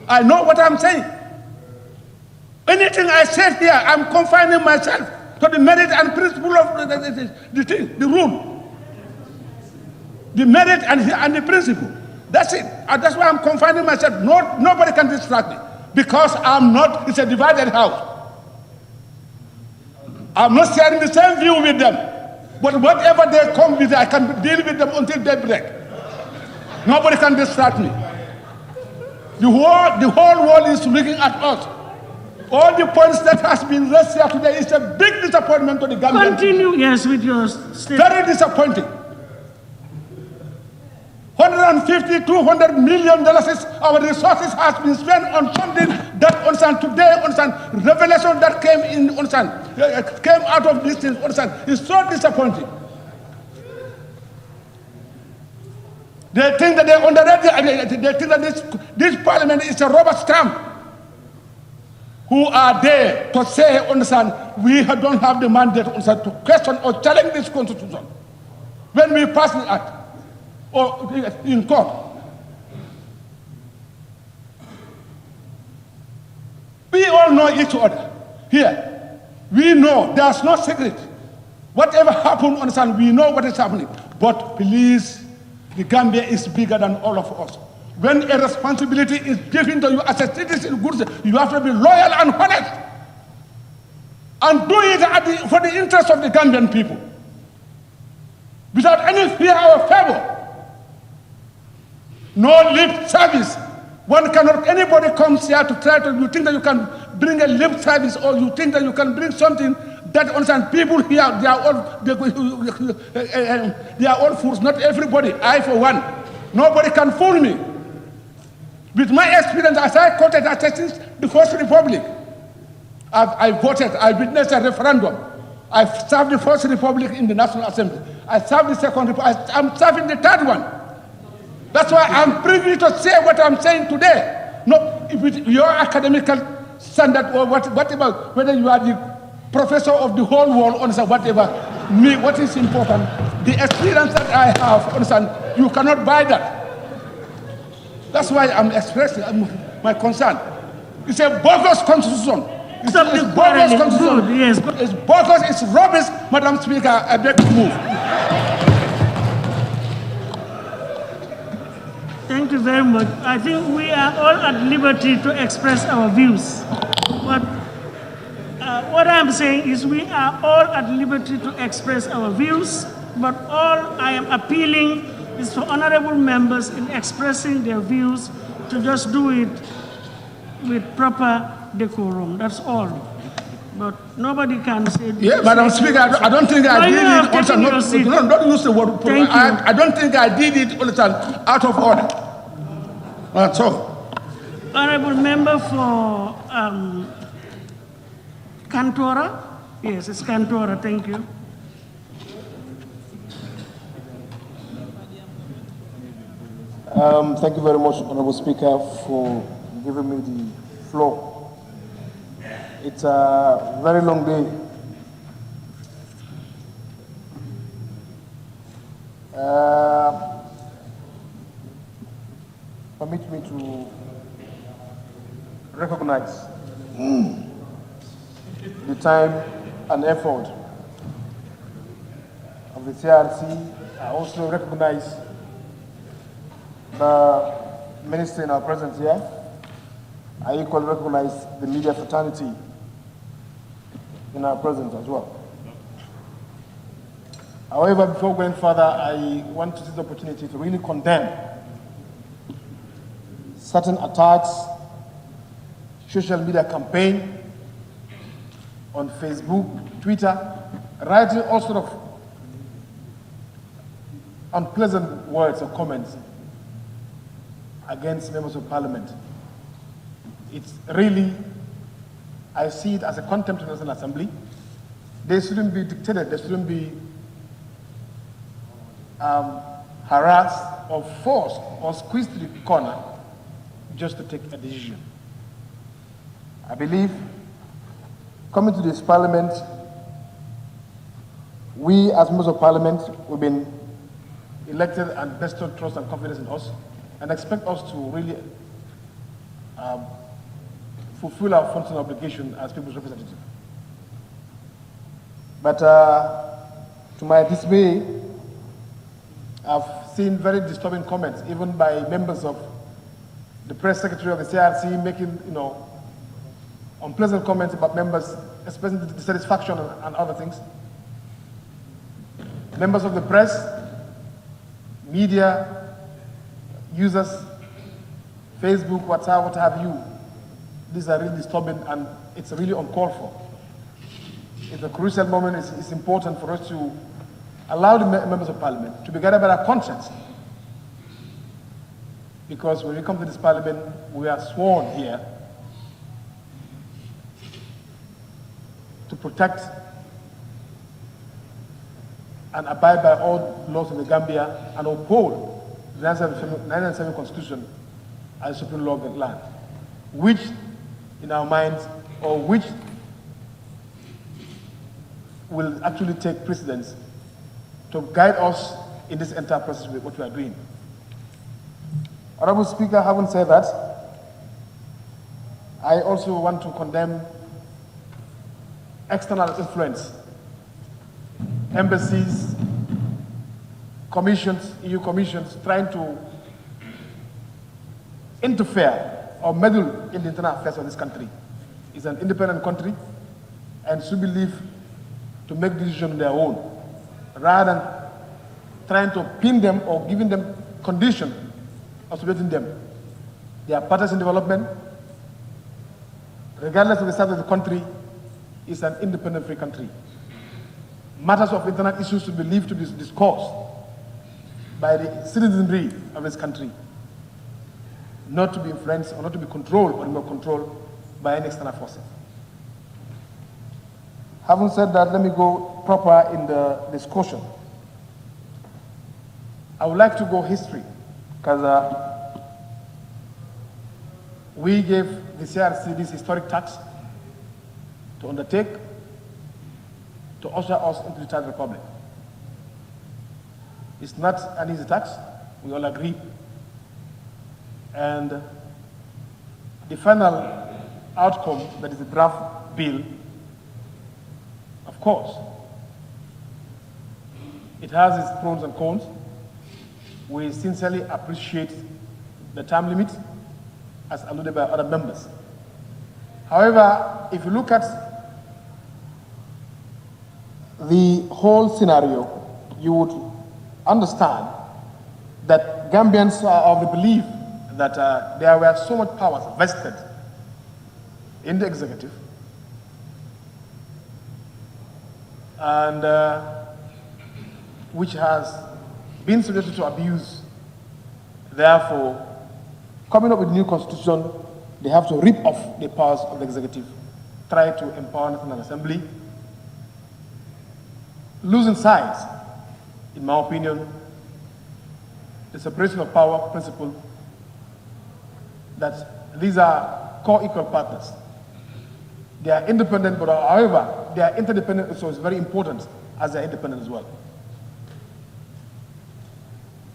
I know what I'm saying. Anything I said here, I'm confining myself to the merit and principle of the rule. The merit and the principle. That's it. That's why I'm confining myself. Nobody can distract me. Because I'm not, it's a divided house. I'm not sharing the same view with them. But whatever they come with, I can deal with them until they break. Nobody can distract me. The whole world is looking at us. All the points that has been raised here today is a big disappointment to the government. Continue, yes, with your statement. Very disappointing. 150, $200 million our resources has been spent on something that today revelation that came out of this thing is so disappointing. They think that they think that this parliament is a rubber stamp. Who are there to say, we don't have the mandate to question or challenge this constitution when we pass the act or in court. We all know each other here. We know there's no secret. Whatever happened, we know what is happening. But please, the Gambia is bigger than all of us. When a responsibility is given to you as a citizen, you have to be loyal and honest. And do it for the interest of the Gambian people. Without any fear or favor. No lip service. Anybody comes here to try to, you think that you can bring a lip service or you think that you can bring something that people here, they are all fools, not everybody. I for one. Nobody can fool me. With my experience, as I quoted since the First Republic, I voted, I witnessed a referendum. I served the First Republic in the National Assembly. I served the Second Republic. I'm serving the third one. That's why I'm privy to say what I'm saying today. No, with your academical standard or whatever, whether you are the professor of the whole world, whatever, me, what is important, the experience that I have, you cannot buy that. That's why I'm expressing my concern. It's a bogus constitution. It's bogus constitution. Yes. It's bogus, it's rubbish. Madam Speaker, I beg to move. Thank you very much. I think we are all at liberty to express our views. But what I'm saying is we are all at liberty to express our views, but all I am appealing is for honorable members in expressing their views to just do it with proper decorum. That's all. But nobody can say. Yeah, Madam Speaker, I don't think I did it all the time. No, don't use the word. Thank you. I don't think I did it all the time out of order. That's all. Honorable member for Cantora. Yes, it's Cantora. Thank you. Thank you very much, Honorable Speaker, for giving me the floor. It's a very long day. Permit me to recognize the time and effort of the CRC. I also recognize the minister in our presence here. I equally recognize the media fraternity in our presence as well. However, before going further, I want to take the opportunity to really condemn certain attacks, social media campaign on Facebook, Twitter, writing all sort of unpleasant words or comments against members of parliament. It's really, I see it as a contempt of the National Assembly. They shouldn't be dictated, they shouldn't be harassed or forced or squeezed to the corner just to take a decision. I believe coming to this parliament, we as members of parliament, we've been elected and bestowed trust and confidence in us and expect us to really fulfill our functional obligation as people's representative. But to my dismay, I've seen very disturbing comments, even by members of the press secretary of the CRC making, unpleasant comments about members, expressing dissatisfaction and other things. Members of the press, media, users, Facebook, WhatsApp, what have you. These are really disturbing and it's really uncalled for. It's a crucial moment. It's important for us to allow the members of parliament to be guided by their conscience. Because when we come to this parliament, we are sworn here to protect and abide by all laws of the Gambia and uphold the 1997 Constitution as the supreme law of the land, which, in our minds, or which will actually take precedence to guide us in this entire process with what we are doing. Honorable Speaker, having said that, I also want to condemn external influence, embassies, commissions, EU commissions, trying to interfere or meddle in the internal affairs of this country. It's an independent country and should be left to make decisions on their own, rather than trying to pin them or giving them conditions of supporting them. They are partners in development. Regardless of the size of the country, it's an independent free country. Matters of internal issues should be left to be discussed by the citizenry of this country, not to be influenced or not to be controlled or remote controlled by any external forces. Having said that, let me go proper in the discussion. I would like to go history, because we gave the CRC this historic task to undertake to usher us into the Third Republic. It's not an easy task, we all agree. And the final outcome, that is the draft bill, of course, it has its pros and cons. We sincerely appreciate the time limit, as alluded by other members. However, if you look at the whole scenario, you would understand that Gambians are of the belief that there were so much powers vested in the executive, and which has been subjected to abuse. Therefore, coming up with a new constitution, they have to rip off the powers of the executive, try to empower the National Assembly, losing sight, in my opinion, the separation of power principle, that these are co-equal partners. They are independent, but however, they are interdependent, so it's very important as they are independent as well.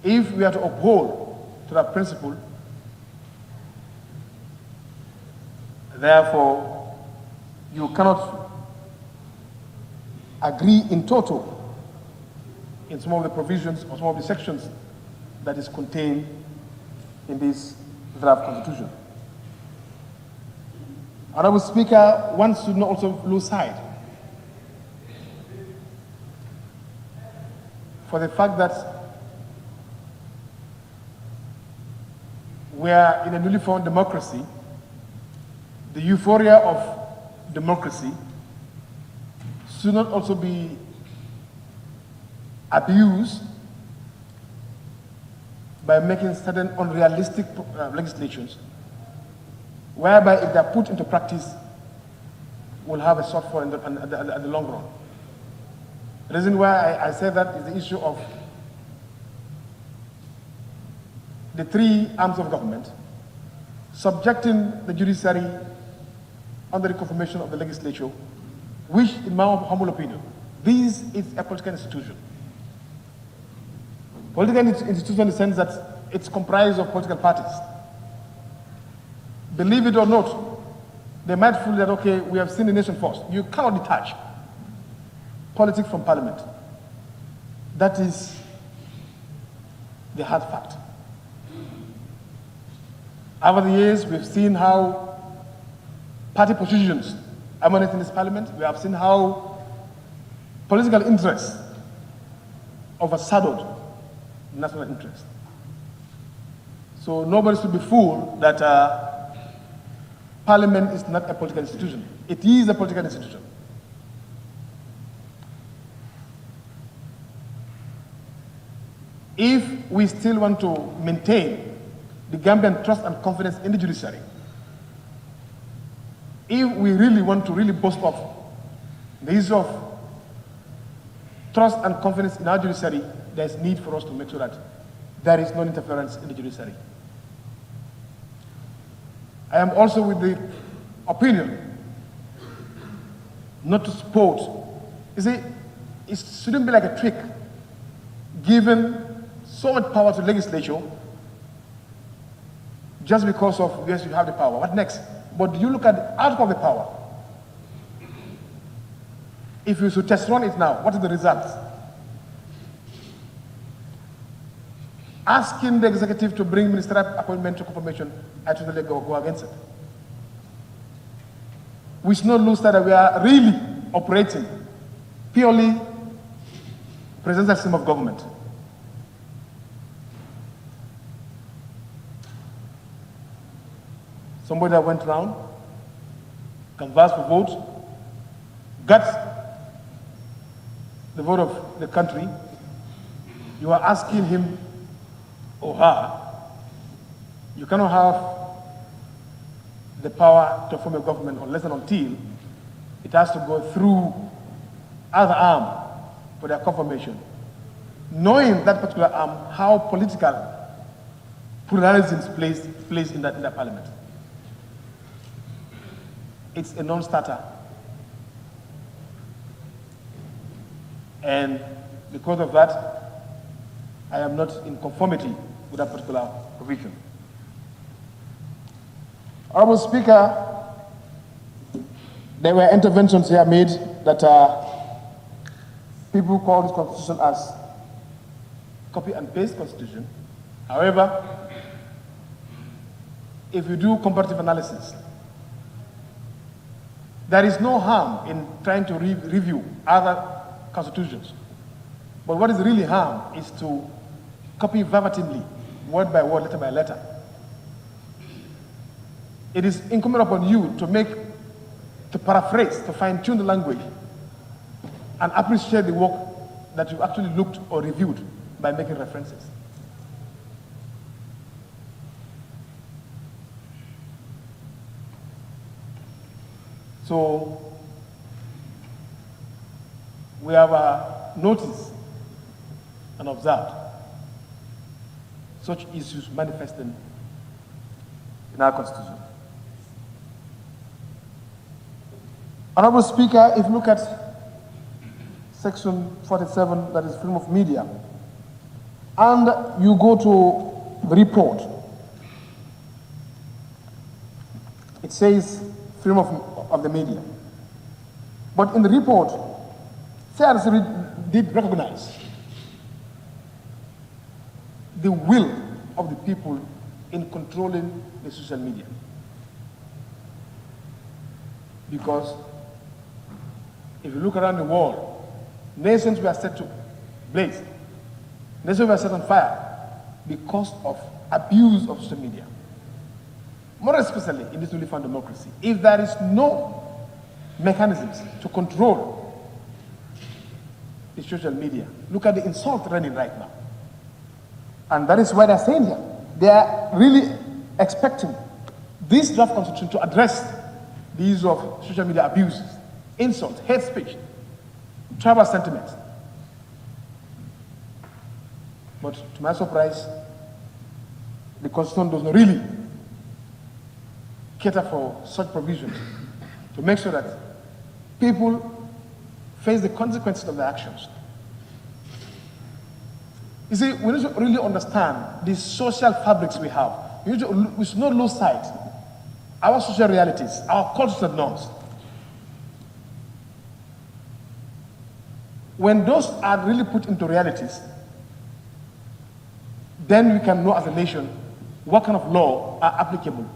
If we are to uphold to that principle, therefore, you cannot agree in total in some of the provisions or some of the sections that is contained in this draft constitution. Honorable Speaker, one should not also lose sight for the fact that we are in a newly formed democracy. The euphoria of democracy should not also be abused by making certain unrealistic legislations, whereby if they are put into practice, will have a shortfall at the long run. The reason why I say that is the issue of the three arms of government subjecting the judiciary under the confirmation of the legislature, which, in my humble opinion, this is a political institution. Political institution in the sense that it's comprised of political parties. Believe it or not, they might feel that, okay, we have seen the nation first. You cannot detach politics from parliament. That is the hard fact. Over the years, we've seen how party positions emanate in this parliament. We have seen how political interests overshadowed national interest. So nobody should be fooled that parliament is not a political institution. It is a political institution. If we still want to maintain the Gambian trust and confidence in the judiciary, if we really want to really boast of the issue of trust and confidence in our judiciary, there is need for us to make sure that there is no interference in the judiciary. I am also with the opinion not to support. You see, it shouldn't be like a trick, given so much power to the legislature just because of, yes, you have the power. What next? But do you look at the outcome of the power? If you should test run it now, what is the result? Asking the executive to bring ministerial appointment to confirmation, I totally go against it. We should not lose sight that we are really operating purely presidential system of government. Somebody that went around, canvassed for vote, got the vote of the country. You are asking him or her, you cannot have the power to form a government unless and until it has to go through other arm for their confirmation. Knowing that particular arm, how political pluralism plays in that parliament. It's a non-starter. And because of that, I am not in conformity with that particular provision. Honorable Speaker, there were interventions here made that people call this constitution as copy and paste constitution. However, if you do comparative analysis, there is no harm in trying to review other constitutions. But what is really harm is to copy verbatimly, word by word, letter by letter, it is incumbent upon you to paraphrase, to fine-tune the language, and appreciate the work that you actually looked or reviewed by making references. So we have noticed and observed such issues manifesting in our Constitution. Honorable Speaker, if you look at Section 47, that is freedom of media, and you go to the report, it says freedom of the media. But in the report, CRC did recognize the will of the people in controlling the social media. Because if you look around the world, nations were set to blaze. Nations were set on fire because of abuse of social media. More especially in this newly found democracy. If there is no mechanisms to control the social media, look at the insult running right now. And that is why they're saying here, they are really expecting this draft constitution to address the issue of social media abuses, insults, hate speech, tribal sentiments. But to my surprise, the constitution does not really cater for such provisions to make sure that people face the consequences of their actions. You see, we need to really understand the social fabrics we have. We should not lose sight our social realities, our cultural norms. When those are really put into realities, then we can know as a nation what kind of law are applicable.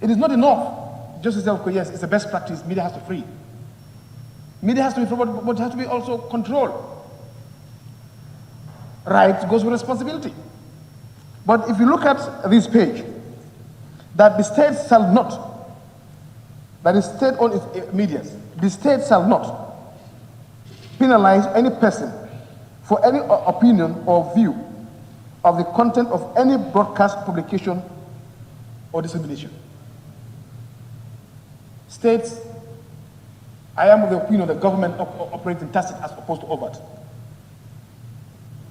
It is not enough just to say, okay, yes, it's the best practice, media has to free. Media has to be free, but it has to be also controlled. Right goes with responsibility. But if you look at this page, that the state shall not, that the state on its media, the state shall not penalize any person for any opinion or view of the content of any broadcast, publication, or dissemination. States, I am of the opinion that government operates in tacit as opposed to overt.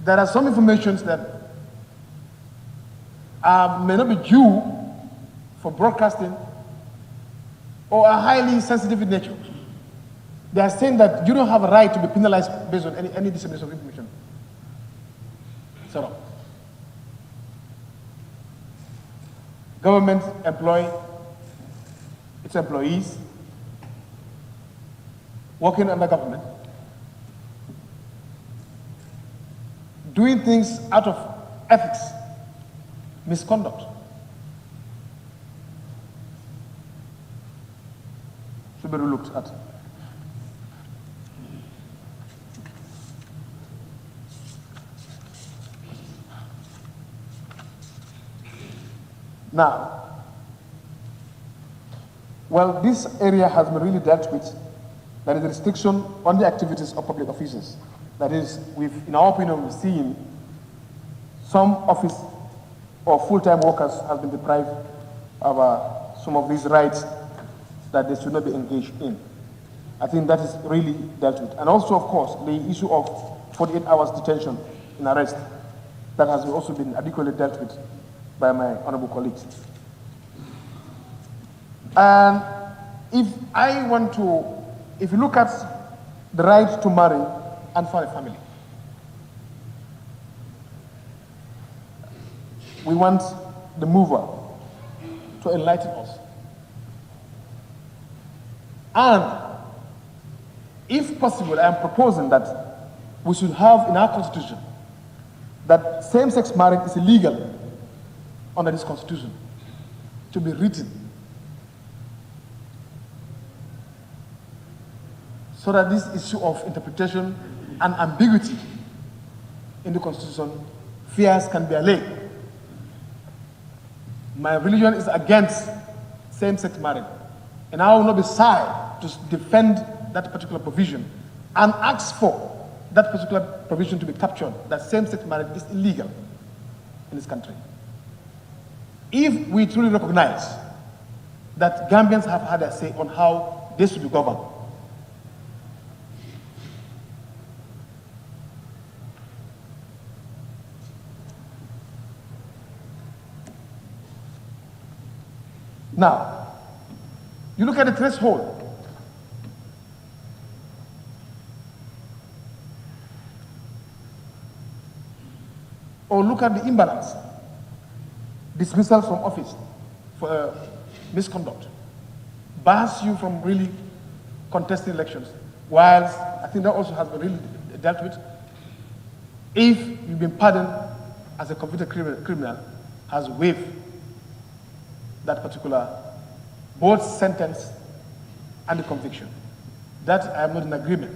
There are some informations that may not be due for broadcasting or are highly sensitive in nature. They are saying that you don't have a right to be penalized based on any dissemination of information. So, government employ its employees working under government, doing things out of ethics, misconduct. Should be looked at. Now, well, this area has been really dealt with. There is a restriction on the activities of public officers. That is, in our opinion, we've seen some office or full-time workers have been deprived of some of these rights that they should not be engaged in. I think that is really dealt with. And also, of course, the issue of 48 hours detention in arrest, that has also been adequately dealt with by my honorable colleagues. And if you look at the right to marry and for a family, we want the mover to enlighten us. And if possible, I am proposing that we should have in our constitution that same-sex marriage is illegal under this constitution to be written so that this issue of interpretation and ambiguity in the constitution, fears can be allayed. My religion is against same-sex marriage, and I will not be shy to defend that particular provision and ask for that particular provision to be captured, that same-sex marriage is illegal in this country. If we truly recognize that Gambians have had a say on how they should be governed, now, you look at the threshold. Or look at the imbalance. Dismissal from office for misconduct bars you from really contesting elections. Whilst I think that also has been really dealt with. If you've been pardoned as a convicted criminal, has waived that particular both sentence and the conviction. That I am not in agreement.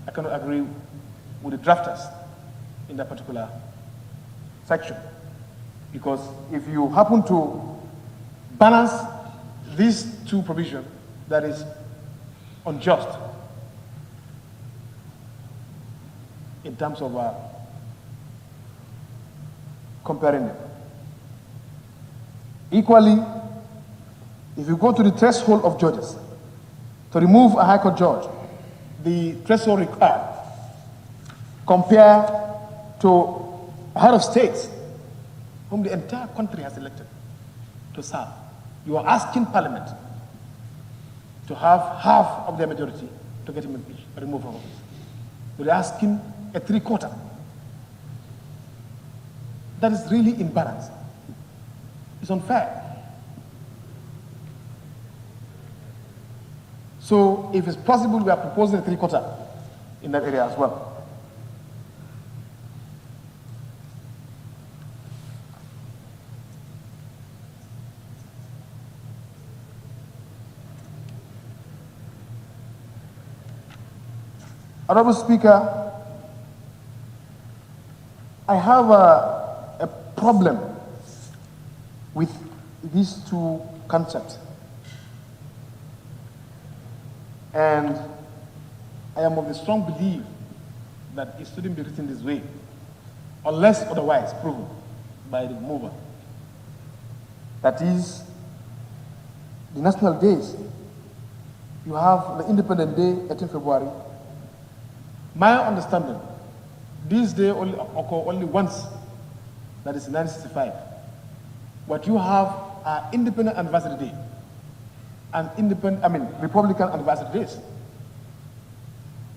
I cannot agree with the drafters in that particular section. Because if you happen to balance these two provisions, that is unjust in terms of comparing them. Equally, if you go to the threshold of judges, to remove a High Court judge, the threshold required, compare to a head of state whom the entire country has elected to serve. You are asking Parliament to have half of their majority to get him impeached, removed from office. You're asking a 3/4. That is really imbalanced. It's unfair. So if it's possible, we are proposing a 3/4 in that area as well. Honorable Speaker, I have a problem with these two concepts. And I am of the strong belief that it shouldn't be written this way, unless otherwise proven by the mover. That is, the national days. You have the Independent Day, 18 February. My understanding, this day only occur only once, that is in 1965. What you have are Independent Anniversary Day and Republican Anniversary Days.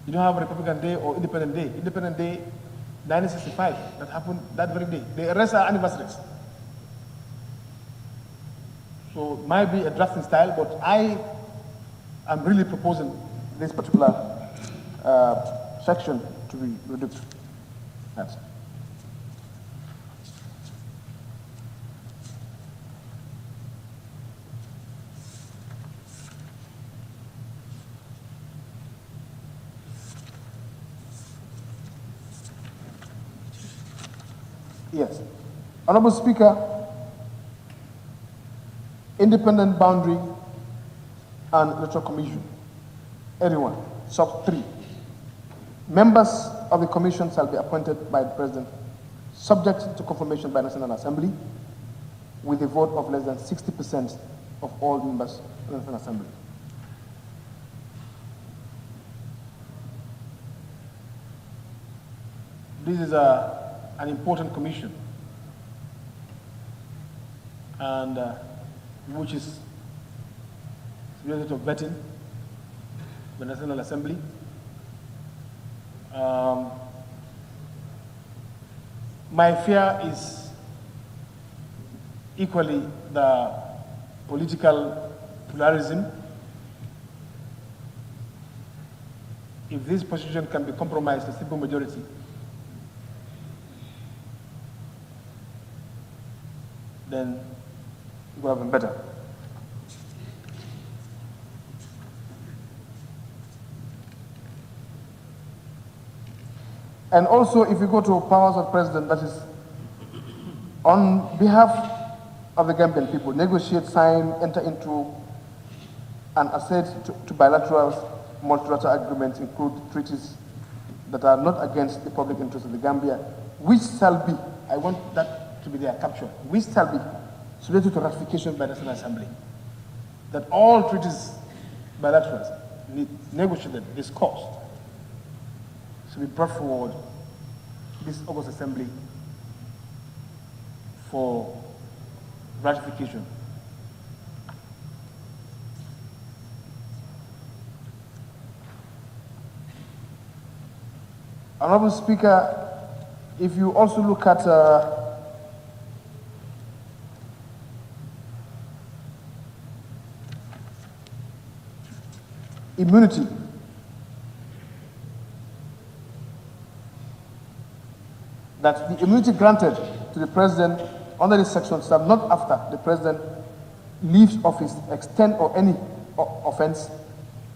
You don't have a Republican Day or Independent Day. Independent Day, 1965, that happened that very day. The rest are anniversaries. So it might be a drafting style, but I am really proposing this particular section to be reduced. That's it. Yes. Honorable Speaker, Independent Boundary and Electoral Commission. Everyone. Sub 3. Members of the Commission shall be appointed by the President, subject to confirmation by National Assembly, with a vote of less than 60% of all members of the National Assembly. This is an important commission, and which is related to vetting the National Assembly. My fear is equally the political pluralism. If this position can be compromised to simple majority, then it would have been better. And also, if you go to powers of president, that is On behalf of the Gambian people, negotiate, sign, enter into, and accede to bilateral, multilateral agreements include treaties that are not against the public interest of the Gambia, which shall be, I want that to be their capture, which shall be subject to ratification by the National Assembly. That all treaties, bilaterals, negotiated, discussed, should be brought forward this August Assembly for ratification. Honorable Speaker, if you also look at immunity, that the immunity granted to the President under this section shall not, after the President leaves office, extend or any offense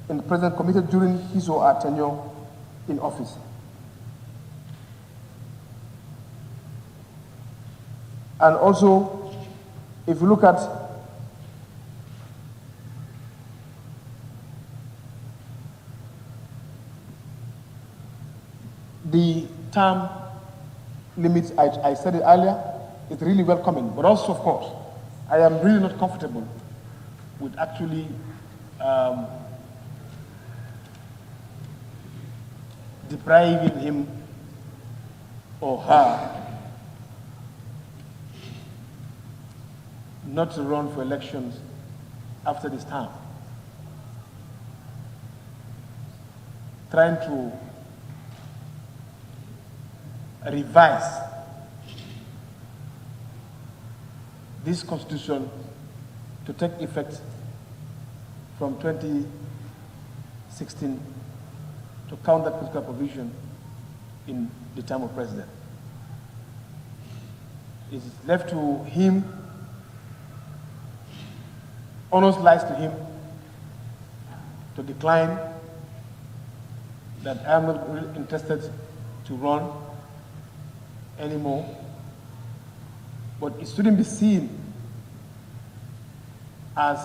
in the President committed during his or her tenure in office. And also, if you look at the term limits, I said it earlier, it's really welcoming, but also, of course, I am really not comfortable with actually depriving him or her not to run for elections after this time. Trying to revise this constitution to take effect from 2016 to count that particular provision in the term of president. It is left to him, honors lies to him to decline that I am not really interested to run anymore, but it shouldn't be seen as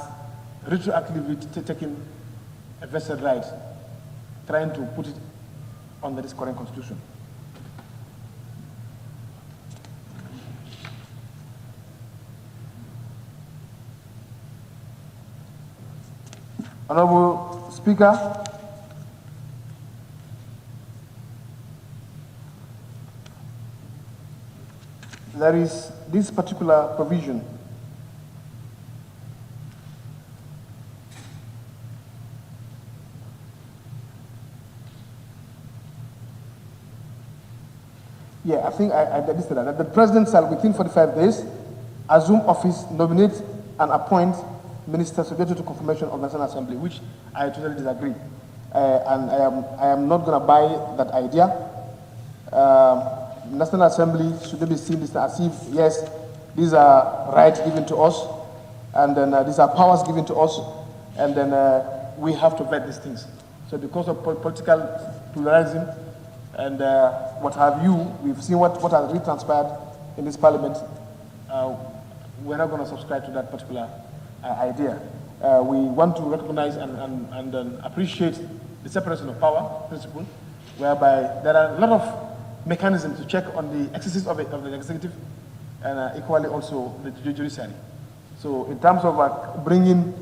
retroactively taking a vested right, trying to put it under this current constitution. Honorable Speaker, there is this particular provision I think I listed that the President shall within 45 days assume office, nominate and appoint ministers subject to confirmation of the National Assembly, which I totally disagree. And I am not going to buy that idea. National Assembly should be seen as if, yes, these are rights given to us, and then these are powers given to us, and then we have to vet these things. So because of political pluralism and what have you, we've seen what has really transpired in this parliament. We're not going to subscribe to that particular idea. We want to recognize and appreciate the separation of power principle, whereby there are a lot of mechanisms to check on the exercise of the executive and equally also the judiciary. So in terms of bringing,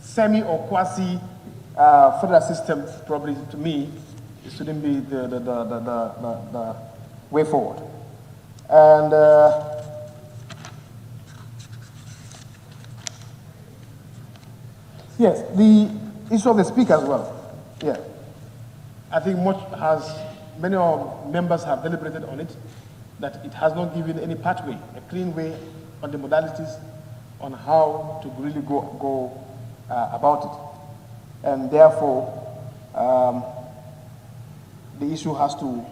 semi or quasi federal system, probably to me, it shouldn't be the way forward. And yes, the issue of the speaker as well. Yeah, I think many of members have deliberated on it, that it has not given any pathway, a clean way on the modalities on how to really go about it. And therefore, the issue has to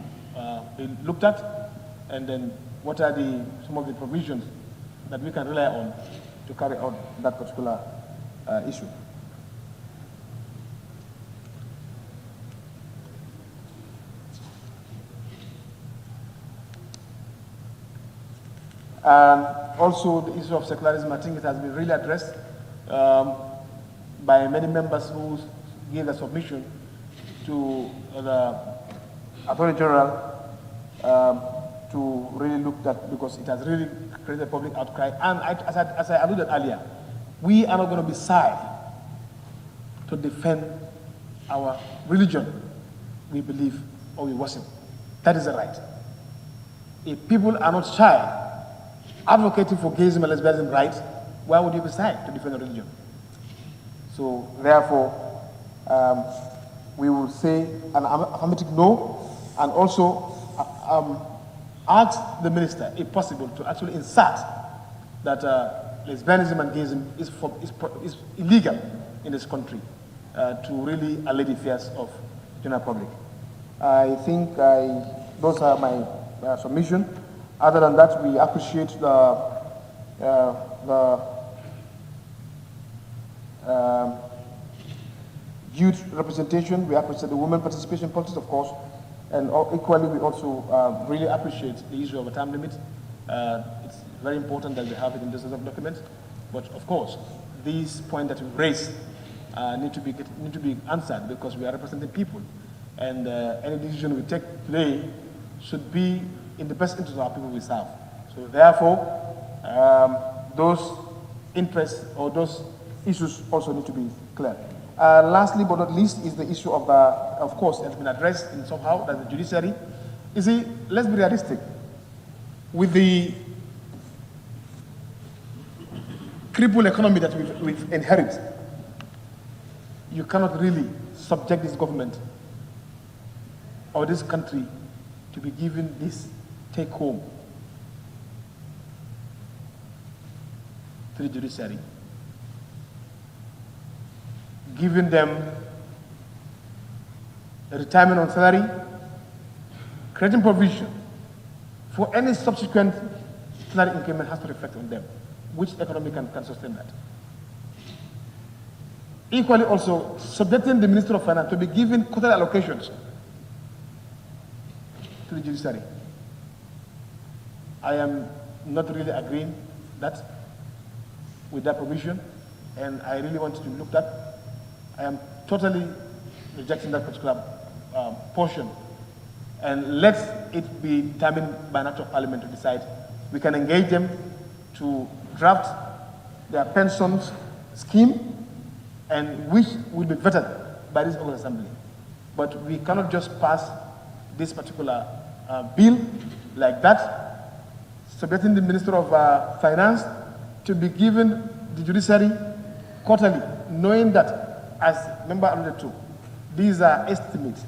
be looked at, and then what are some of the provisions that we can rely on to carry out that particular issue. And also the issue of secularism, I think it has been really addressed by many members who gave a submission to the Attorney General to really look at, because it has really created a public outcry. And as I alluded earlier, we are not going to be shy to defend our religion we believe or we worship. That is the right. If people are not shy advocating for gayism and lesbianism rights, why would you be shy to defend a religion? So therefore, we will say an affirmative no, and also ask the minister, if possible, to actually insert that lesbianism and gayism is illegal in this country to really allay the fears of general public. I think those are my submission. Other than that, we appreciate the youth representation. We appreciate the women participation in politics, of course, and equally we also really appreciate the issue of a term limit. It's very important that we have it in this document, but of course, these points that we raised need to be answered because we are representing people, and any decision we take today should be in the best interest of our people we serve. So therefore, those interests or those issues also need to be clear. Lastly but not least is the issue of course, it has been addressed in somehow, that the judiciary. You see, let's be realistic. With the crippled economy that we've inherited, you cannot really subject this government or this country to be given this take home to the judiciary, giving them a retirement on salary, creating provision for any subsequent salary increment has to reflect on them. Which economy can sustain that? Equally also, subjecting the Minister of Finance to be given quarterly allocations to the judiciary. I am not really agreeing with that provision, and I really want to look at. I am totally rejecting that particular portion, and let it be determined by an act of parliament to decide. We can engage them to draft their pensions scheme, and which will be vetted by this August Assembly. But we cannot just pass this particular bill like that, subjecting the Minister of Finance to be given the judiciary quarterly, knowing that, as member alluded to, these are estimates.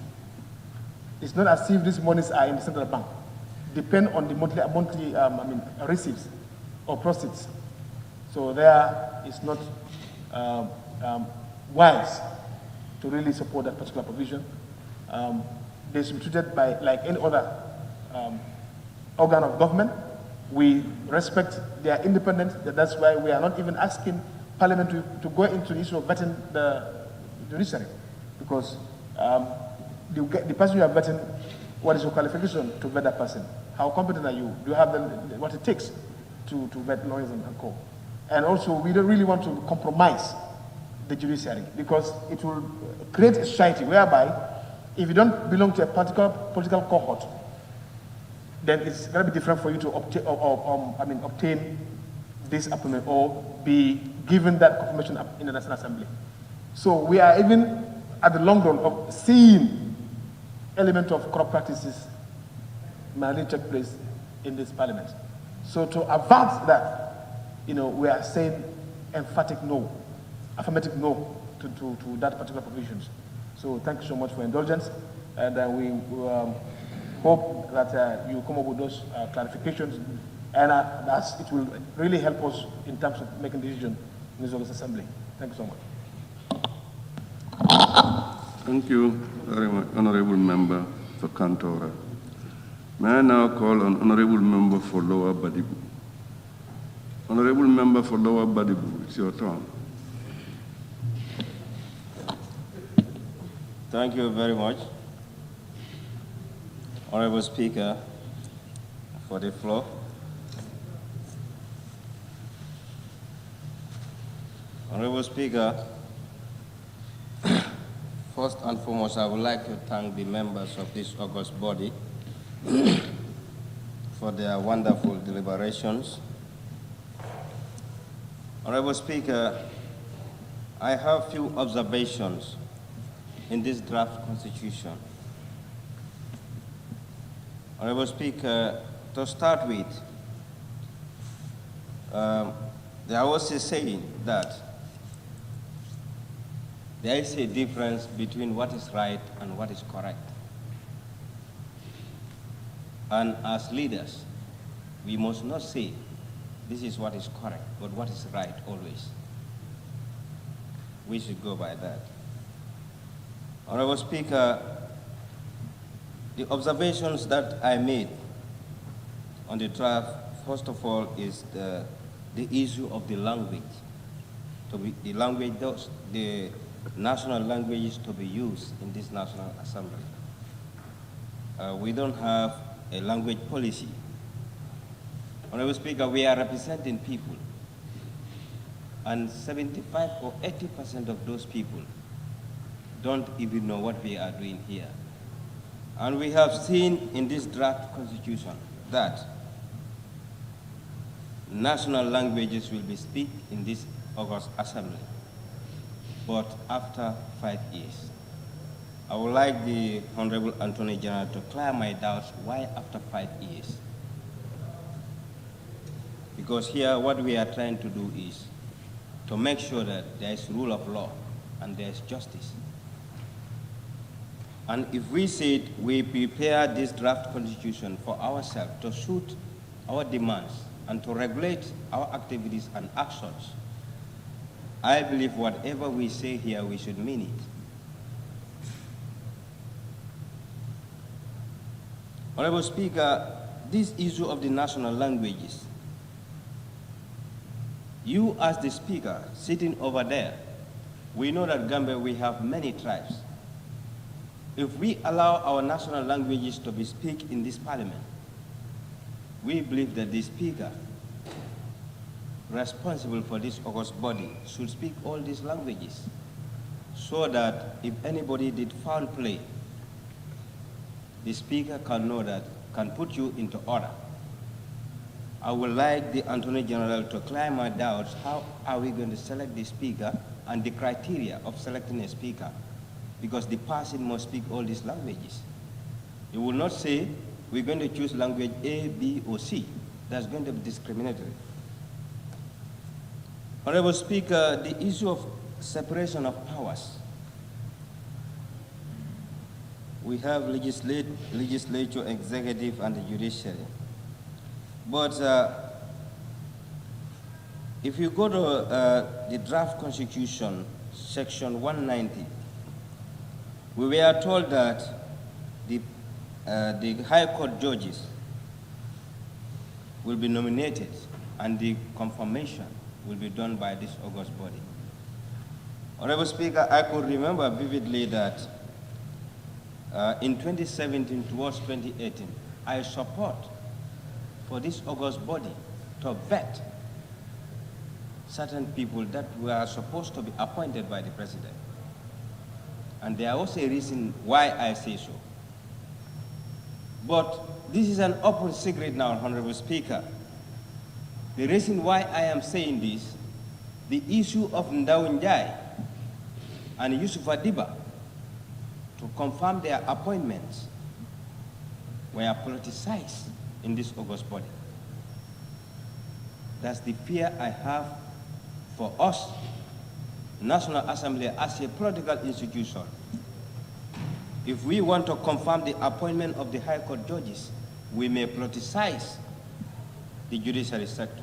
It's not as if these monies are in the central bank. Depend on the monthly receipts or proceeds. So there is not wise to really support that particular provision. They should be treated by like any other organ of government. We respect their independence. That's why we are not even asking Parliament to go into the issue of vetting the judiciary, because the person you are vetting, what is your qualification to vet that person? How competent are you? Do you have what it takes to vet lawyers and co? And also, we don't really want to compromise the judiciary, because it will create a society whereby if you don't belong to a particular political cohort, then it's going to be different for you to obtain this appointment or be given that confirmation in the National Assembly. So we are even at the long run of seeing element of corrupt practices may take place in this parliament. So to avert that, we are saying emphatic no, affirmative no to that particular provisions. So thank you so much for indulgence, and we hope that you come up with those clarifications, and that it will really help us in terms of making decisions in this August Assembly. Thank you so much. Thank you very much, Honorable Member for Kantora. May I now call on Honorable Member for Lower Badibu. Honorable Member for Lower Badibu, it's your turn. Thank you very much, Honorable Speaker, for the floor. Honorable Speaker, first and foremost, I would like to thank the members of this august body for their wonderful deliberations. Honorable Speaker, I have few observations in this draft constitution. Honorable Speaker, to start with, there was a saying that there is a difference between what is right and what is correct. And as leaders, we must not say this is what is correct, but what is right always. We should go by that. Honorable Speaker, the observations that I made on the draft, first of all, is the issue of the language. The national languages to be used in this National Assembly. We don't have a language policy. Honorable Speaker, we are representing people, and 75 or 80% of those people don't even know what we are doing here. And we have seen in this draft constitution that national languages will be spoken in this August Assembly, but after 5 years. I would like the Honorable Attorney General to clear my doubts why after 5 years. Because here what we are trying to do is to make sure that there is rule of law and there is justice. And if we said we prepare this draft constitution for ourselves to suit our demands and to regulate our activities and actions, I believe whatever we say here, we should mean it. Honorable Speaker, this issue of the national languages, you as the Speaker sitting over there, we know that Gambia, we have many tribes. If we allow our national languages to be spoken in this parliament, we believe that the Speaker responsible for this august body should speak all these languages so that if anybody did foul play, the Speaker can know that, can put you into order. I would like the Attorney General to clear my doubts. How are we going to select the Speaker and the criteria of selecting a Speaker? Because the person must speak all these languages. You will not say, we're going to choose language A, B, or C. That's going to be discriminatory. Honorable Speaker, the issue of separation of powers. We have legislature, executive, and the judiciary. But if you go to the draft constitution, section 190, we were told that the High Court judges will be nominated and the confirmation will be done by this august body. Honorable Speaker, I could remember vividly that in 2017 towards 2018, I support for this august body to vet certain people that were supposed to be appointed by the President. And there was a reason why I say so. But this is an open secret now, Honorable Speaker. The reason why I am saying this, the issue of Ndaw Njai and Yusuf Adiba to confirm their appointments were politicized in this august body. That's the fear I have for us, National Assembly, as a political institution. If we want to confirm the appointment of the High Court judges, we may politicize the judiciary sector.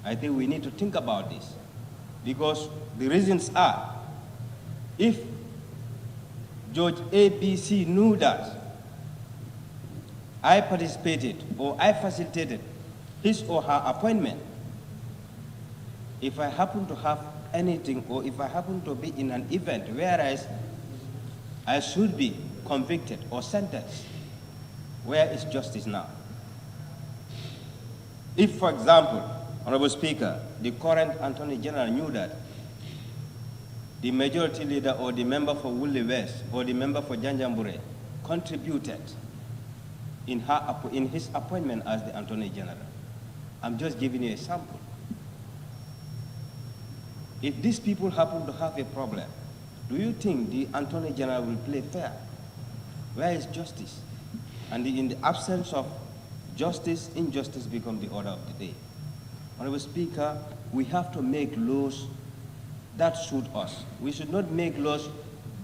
I think we need to think about this, because the reasons are, if Judge ABC knew that I participated or I facilitated his or her appointment, if I happen to have anything or if I happen to be in an event whereas I should be convicted or sentenced, where is justice now? If, for example, Honorable Speaker, the current Attorney General knew that the majority leader or the member for Woolly West or the member for Janjambure contributed in his appointment as the Attorney General. I'm just giving you a sample. If these people happen to have a problem, do you think the Attorney General will play fair? Where is justice? And in the absence of justice, injustice becomes the order of the day. Honorable Speaker, we have to make laws that suit us. We should not make laws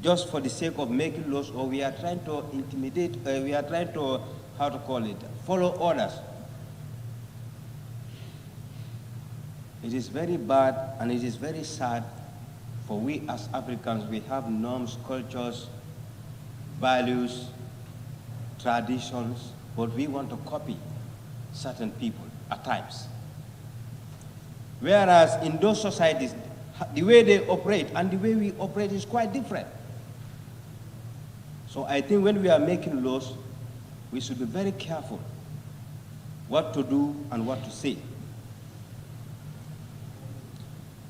just for the sake of making laws, or we are trying to intimidate, we are trying to, follow orders. It is very bad and it is very sad for we as Africans, we have norms, cultures, values, traditions, but we want to copy certain people at times. Whereas in those societies, the way they operate and the way we operate is quite different. So I think when we are making laws, we should be very careful what to do and what to say.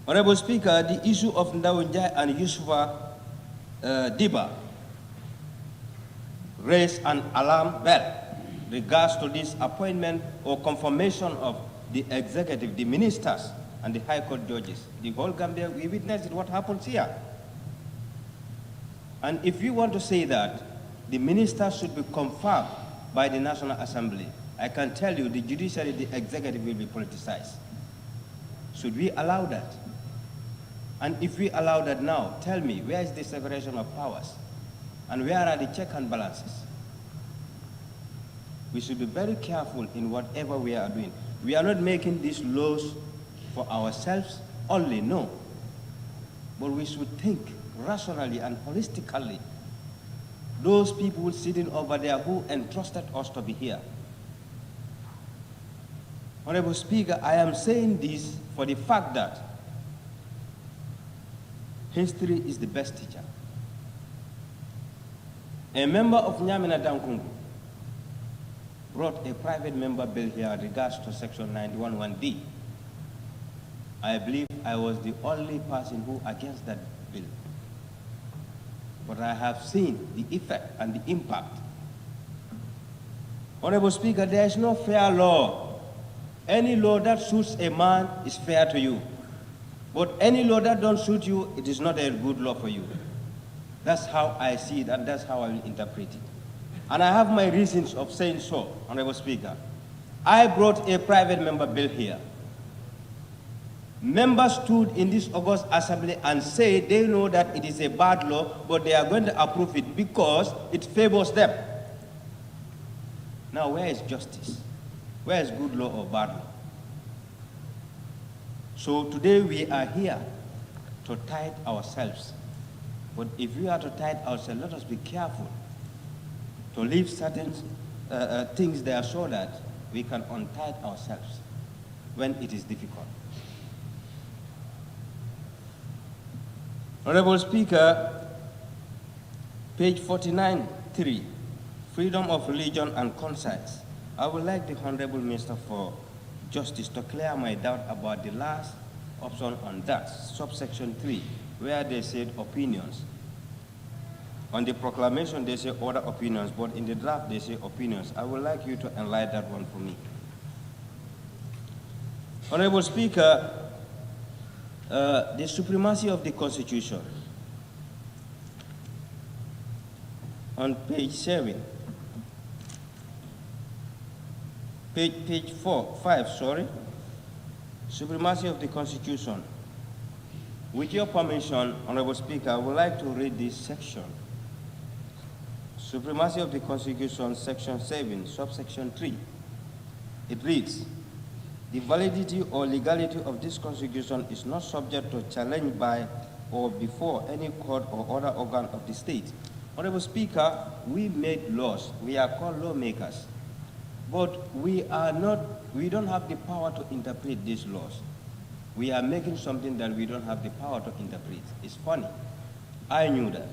Honorable Speaker, the issue of Ndawunjai and Yusufa Diba raised an alarm bell regards to this appointment or confirmation of the executive, the ministers, and the High Court judges. The whole Gambia, we witnessed what happens here. And if you want to say that the ministers should be confirmed by the National Assembly, I can tell you the judiciary, the executive will be politicized. Should we allow that? And if we allow that now, tell me, where is the separation of powers? And where are the checks and balances? We should be very careful in whatever we are doing. We are not making these laws for ourselves only, no. But we should think rationally and holistically. Those people sitting over there who entrusted us to be here. Honorable Speaker, I am saying this for the fact that history is the best teacher. A member of Nyamina Dankungu brought a private member bill here in regards to Section 91(1)D. I believe I was the only person who against that bill. But I have seen the effect and the impact. Honorable Speaker, there is no fair law. Any law that suits a man is fair to you. But any law that don't suit you, it is not a good law for you. That's how I see it, and that's how I will interpret it. And I have my reasons of saying so, Honorable Speaker. I brought a private member bill here. Members stood in this August Assembly and said they know that it is a bad law, but they are going to approve it because it favors them. Now, where is justice? Where is good law or bad law? So today we are here to tithe ourselves. But if we are to tithe ourselves, let us be careful to leave certain things there so that we can untithe ourselves when it is difficult. Honorable Speaker, page 49(3), freedom of religion and conscience. I would like the Honorable Minister for Justice to clear my doubt about the last option on that, subsection 3, where they said opinions. On the proclamation, they say other opinions, but in the draft, they say opinions. I would like you to enlighten that one for me. Honorable Speaker, the supremacy of the Constitution. On page 7, page 5, supremacy of the Constitution. With your permission, Honorable Speaker, I would like to read this section. Supremacy of the Constitution, section 7, subsection 3. It reads, the validity or legality of this Constitution is not subject to challenge by or before any court or other organ of the state. Honorable Speaker, we make laws. We are called lawmakers. But we don't have the power to interpret these laws. We are making something that we don't have the power to interpret. It's funny. I knew that.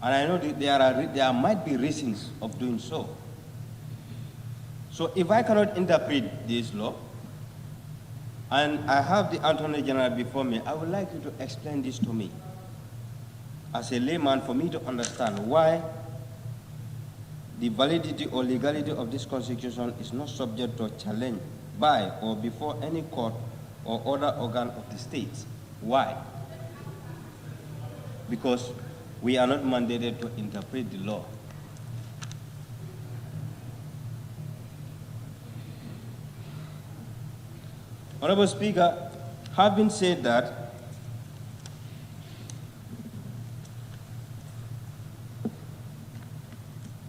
And I know that there might be reasons of doing so. So if I cannot interpret this law, And I have the Attorney General before me. I would like you to explain this to me as a layman for me to understand why the validity or legality of this constitution is not subject to challenge by or before any court or other organ of the state. Why? Because we are not mandated to interpret the law. Honorable Speaker, having said that,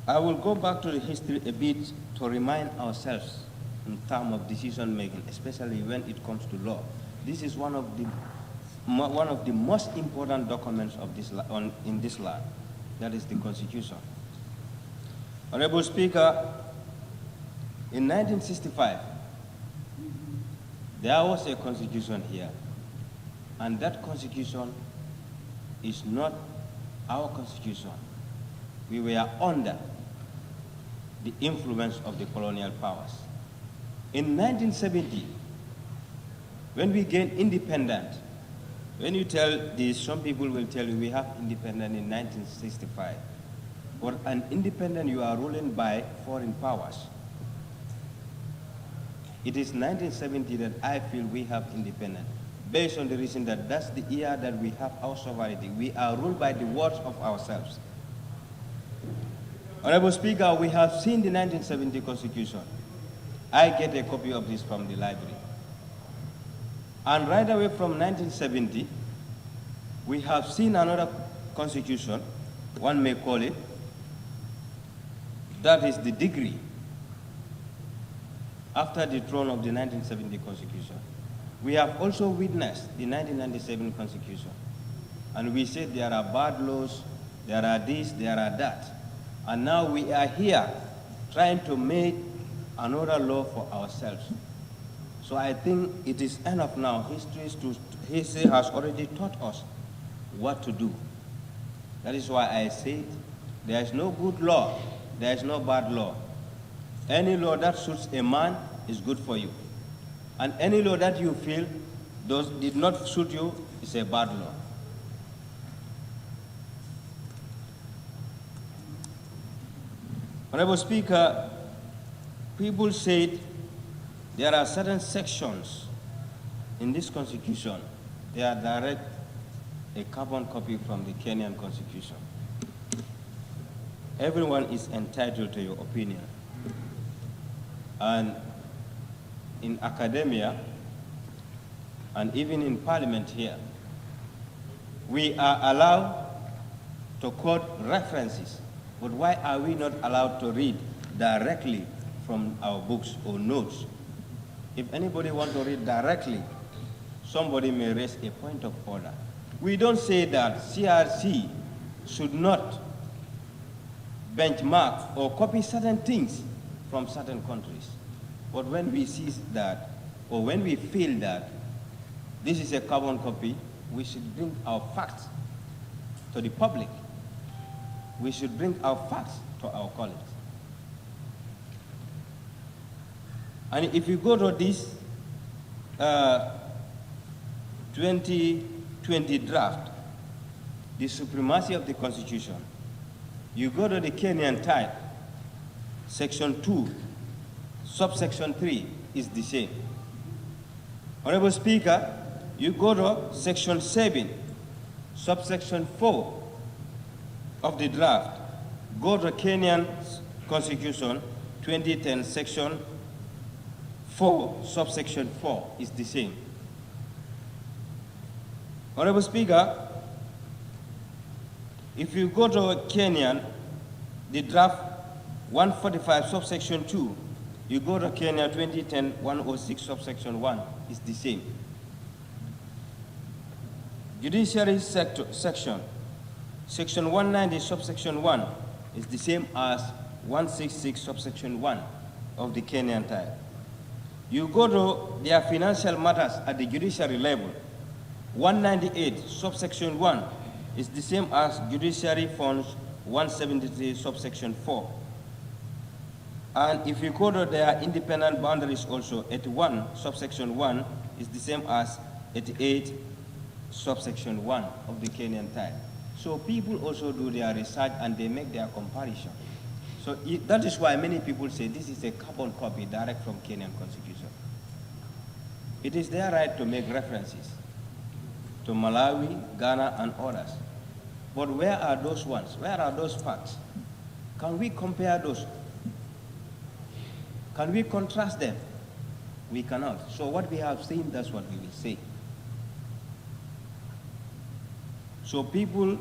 I will go back to the history a bit to remind ourselves in terms of decision making, especially when it comes to law. This is one of the most important documents of this in this land. That is the Constitution. Honorable Speaker, in 1965, there was a constitution here, and that constitution is not our constitution. We were under the influence of the colonial powers. In 1970, when we gained independence, when you tell this, some people will tell you we have independence in 1965. But an independent, you are ruling by foreign powers. It is 1970 that I feel we have independence, based on the reason that that's the year that we have our sovereignty. We are ruled by the words of ourselves. Honorable Speaker, we have seen the 1970 Constitution. I get a copy of this from the library. And right away from 1970, we have seen another constitution, one may call it, that is the degree after the throne of the 1970 Constitution. We have also witnessed the 1997 Constitution. And we said there are bad laws, there are this, there are that. And now we are here trying to make another law for ourselves. So I think it is enough now. History has already taught us what to do. That is why I said there is no good law, there is no bad law. Any law that suits a man is good for you. And any law that you feel did not suit you is a bad law. Honorable Speaker, people said there are certain sections in this constitution. They are direct a carbon copy from the Kenyan constitution. Everyone is entitled to your opinion. And in academia, and even in parliament here, we are allowed to quote references, but why are we not allowed to read directly from our books or notes? If anybody wants to read directly, somebody may raise a point of order. We don't say that CRC should not benchmark or copy certain things from certain countries. But when we see that, or when we feel that this is a carbon copy, we should bring our facts to the public. We should bring our facts to our colleagues. And if you go to this 2020 draft, the supremacy of the Constitution, you go to the Kenyan type, section 2, subsection 3 is the same. Honorable Speaker, you go to section 7, subsection 4 of the draft, go to Kenyan Constitution 2010, section 4, subsection 4 is the same. Honorable Speaker, if you go to Kenyan, the draft 145, subsection 2, you go to Kenya 2010, 106, subsection 1 is the same. Judiciary section, section 190, subsection 1 is the same as 166, subsection 1 of the Kenyan type. You go to their financial matters at the judiciary level, 198, subsection 1 is the same as judiciary funds 173, subsection 4. And if you go to their independent boundaries also, 81, subsection 1 is the same as 88 subsection 1 of the Kenyan type. So people also do their research and they make their comparison. So that is why many people say this is a carbon copy direct from Kenyan constitution. It is their right to make references to Malawi, Ghana, and others. But where are those ones? Where are those facts? Can we compare those? Can we contrast them? We cannot. So what we have seen, that's what we will say. So people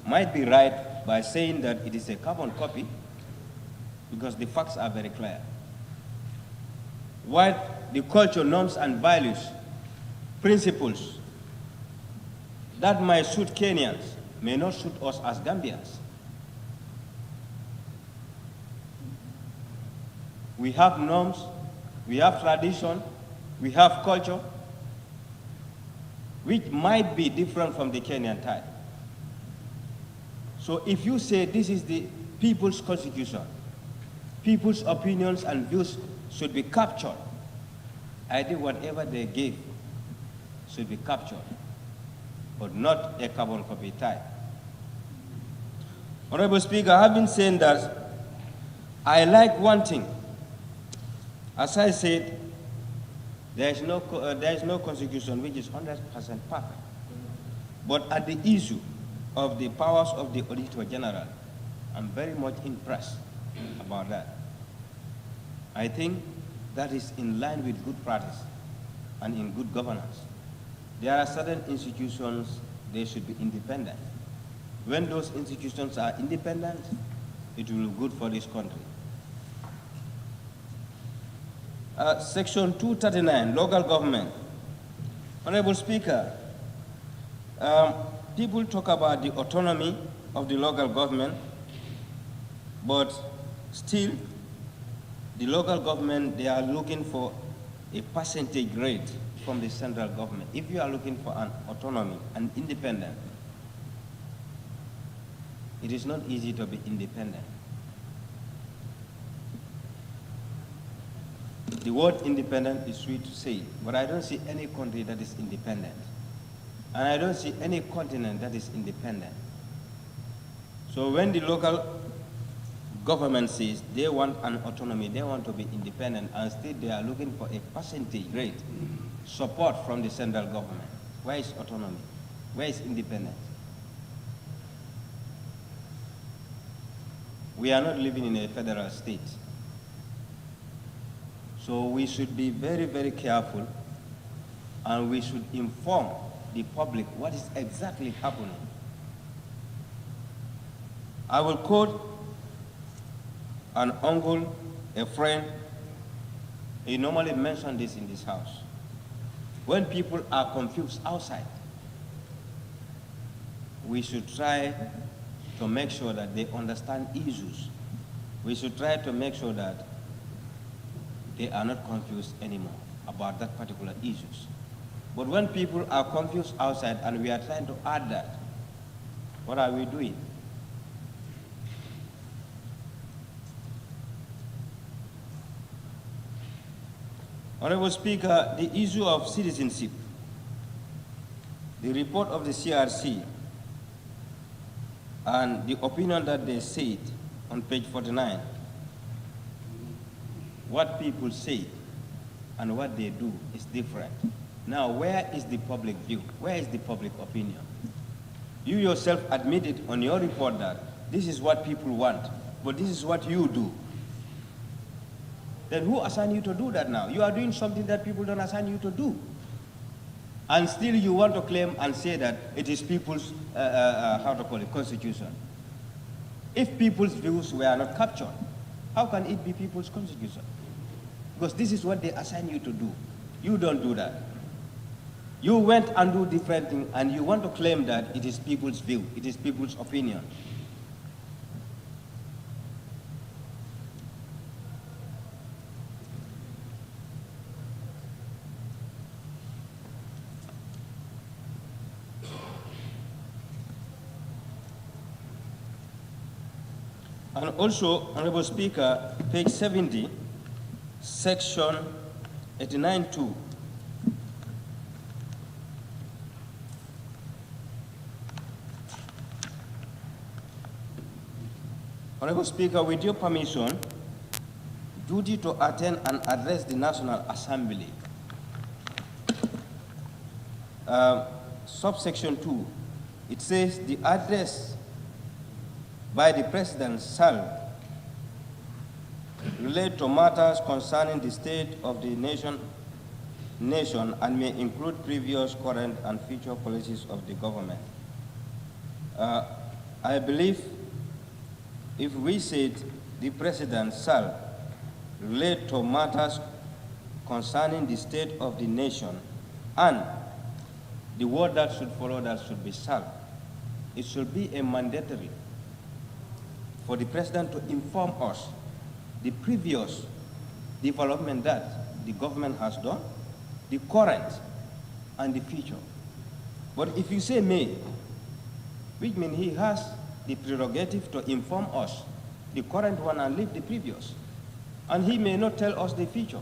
might be right by saying that it is a carbon copy because the facts are very clear. What the culture, norms, and values, principles that might suit Kenyans may not suit us as Gambians. We have norms, we have tradition, we have culture, which might be different from the Kenyan type. So if you say this is the people's constitution, people's opinions and views should be captured, I think whatever they give should be captured, but not a carbon copy type. Honorable Speaker, I have been saying that I like one thing. As I said, there is no constitution which is 100% perfect. But at the issue of the powers of the Auditor General, I'm very much impressed about that. I think that is in line with good practice and in good governance. There are certain institutions, they should be independent. When those institutions are independent, it will be good for this country. Section 239, local government. Honorable Speaker, people talk about the autonomy of the local government, but still, the local government, they are looking for a percentage rate from the central government. If you are looking for an autonomy and independent, it is not easy to be independent. The word independent is sweet to say, but I don't see any country that is independent. And I don't see any continent that is independent. So when the local government says they want an autonomy, they want to be independent, and still they are looking for a percentage rate support from the central government. Where is autonomy? Where is independence? We are not living in a federal state. So we should be very, very careful, and we should inform the public what is exactly happening. I will quote an uncle, a friend. He normally mentions this in this house. When people are confused outside, we should try to make sure that they understand issues. We should try to make sure that they are not confused anymore about that particular issues. But when people are confused outside and we are trying to add that, what are we doing? Honorable Speaker, the issue of citizenship, the report of the CRC, and the opinion that they said on page 49, what people say and what they do is different. Now, where is the public view? Where is the public opinion? You yourself admitted on your report that this is what people want, but this is what you do. Then who assigned you to do that now? You are doing something that people don't assign you to do. And still you want to claim and say that it is people's, constitution. If people's views were not captured, how can it be people's constitution? Because this is what they assign you to do. You don't do that. You went and do different things, and you want to claim that it is people's view, it is people's opinion. And also, Honorable Speaker, page 70, section 89.2, Honorable Speaker, with your permission, duty to attend and address the National Assembly. Subsection 2, it says the address by the President shall relate to matters concerning the state of the nation and may include previous, current, and future policies of the government. I believe if we said the President shall relate to matters concerning the state of the nation, and the word that should follow that should be shall, it should be a mandatory for the President to inform us the previous development that the government has done, the current, and the future. But if you say may, which means he has the prerogative to inform us the current one and leave the previous. And he may not tell us the future.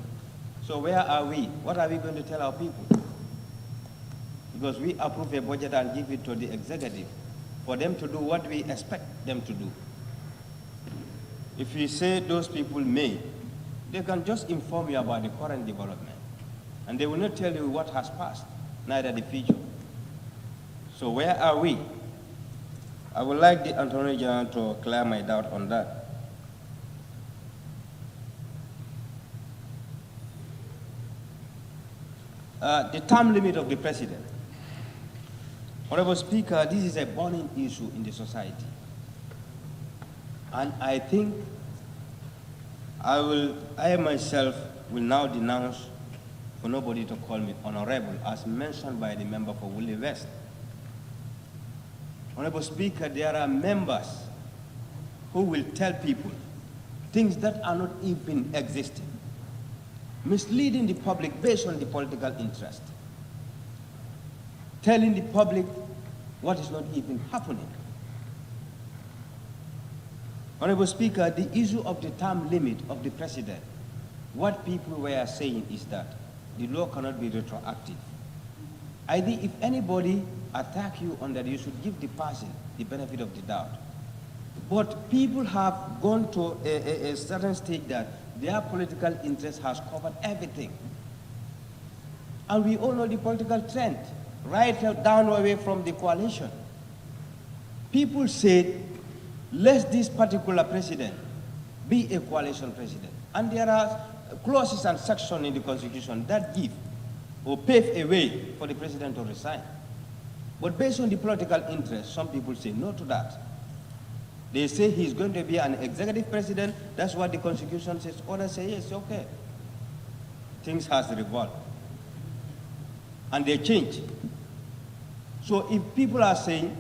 So where are we? What are we going to tell our people? Because we approve a budget and give it to the executive for them to do what we expect them to do. If we say those people may, they can just inform you about the current development. And they will not tell you what has passed, neither the future. So where are we? I would like the Attorney General to clear my doubt on that. The term limit of the President. Honorable Speaker, this is a burning issue in the society. And I think I myself will now denounce for nobody to call me honorable, as mentioned by the member for Woolly West. Honorable Speaker, there are members who will tell people things that are not even existing, misleading the public based on the political interest, telling the public what is not even happening. Honorable Speaker, the issue of the term limit of the President, what people were saying is that the law cannot be retroactive. I think if anybody attack you on that, you should give the person the benefit of the doubt. But people have gone to a certain stage that their political interest has covered everything. And we all know the political trend, right down away from the coalition. People said, let this particular president be a coalition president. And there are clauses and sections in the Constitution that give or pave a way for the president to resign. But based on the political interest, some people say no to that. They say he's going to be an executive president. That's what the Constitution says. Others say, yes, okay. Things has revolved. And they change. So if people are saying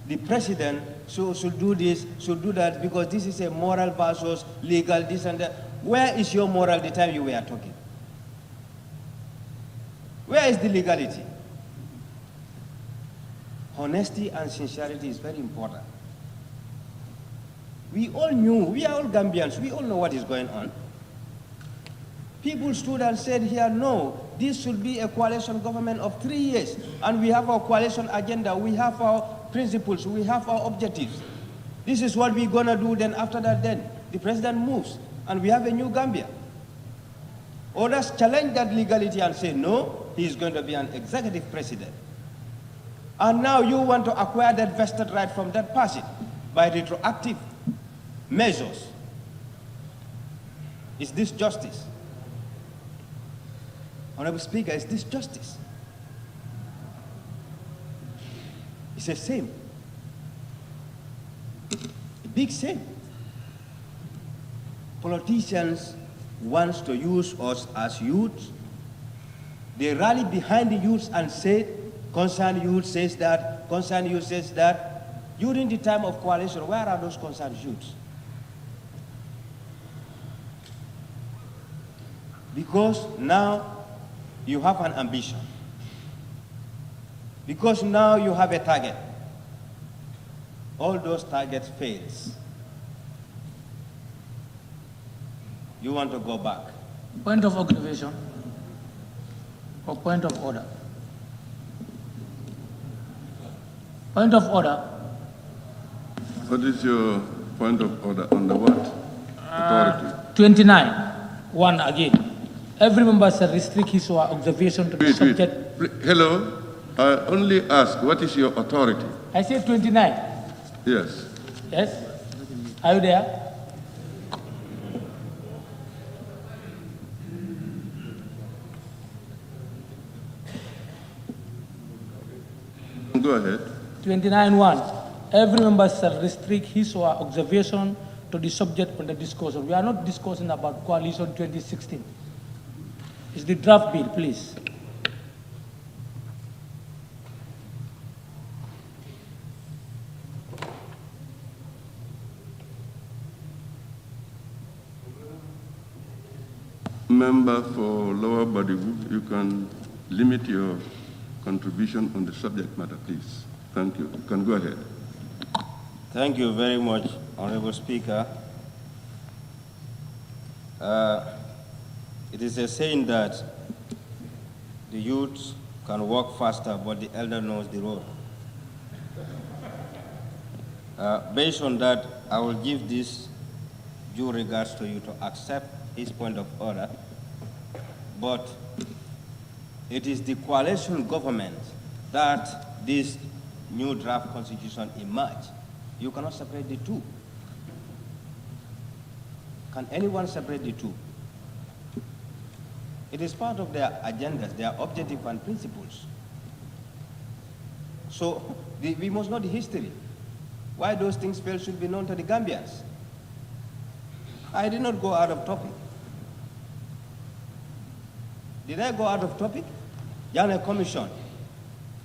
the president should do this, should do that, because this is a moral versus legal, this and that, where is your moral the time you were talking? Where is the legality? Honesty and sincerity is very important. We all knew, we are all Gambians, we all know what is going on. People stood and said here, no, this should be a coalition government of 3 years, and we have our coalition agenda, we have our principles, we have our objectives. This is what we're gonna do, then after that, then the president moves, and we have a new Gambia. Others challenge that legality and say, no, he's going to be an executive president. And now you want to acquire that vested right from that person by retroactive measures. Is this justice? Honorable Speaker, is this justice? It's a shame. A big shame. Politicians want to use us as youths. They rally behind the youths and say, concerned youth says that, concerned youth says that. During the time of coalition, where are those concerned youths? Because now you have an ambition. Because now you have a target. All those targets fails. You want to go back. Point of observation or point of order? Point of order. What is your Point of order on the what? Authority. 29. One again. Every member shall restrict his or her observation to the subject. Hello? I only ask, what is your authority? I said 29. Yes. Yes? Are you there? Go ahead. 29.1. Every member shall restrict his or her observation to the subject under discussion. We are not discussing about coalition 2016. It's the draft bill, please. Member for Lower Bodywood, you can limit your contribution on the subject matter, please. Thank you. You can go ahead. Thank you very much, Honorable Speaker. It is a saying that the youth can walk faster, but the elder knows the road. Based on that, I will give this due regards to you to accept his point of order, but it is the coalition government that this new draft constitution emerged. You cannot separate the two. Can anyone separate the two? It is part of their agendas, their objective and principles. So we must know the history. Why those things fail should be known to the Gambians. I did not go out of topic. Did I go out of topic? Yana Commission,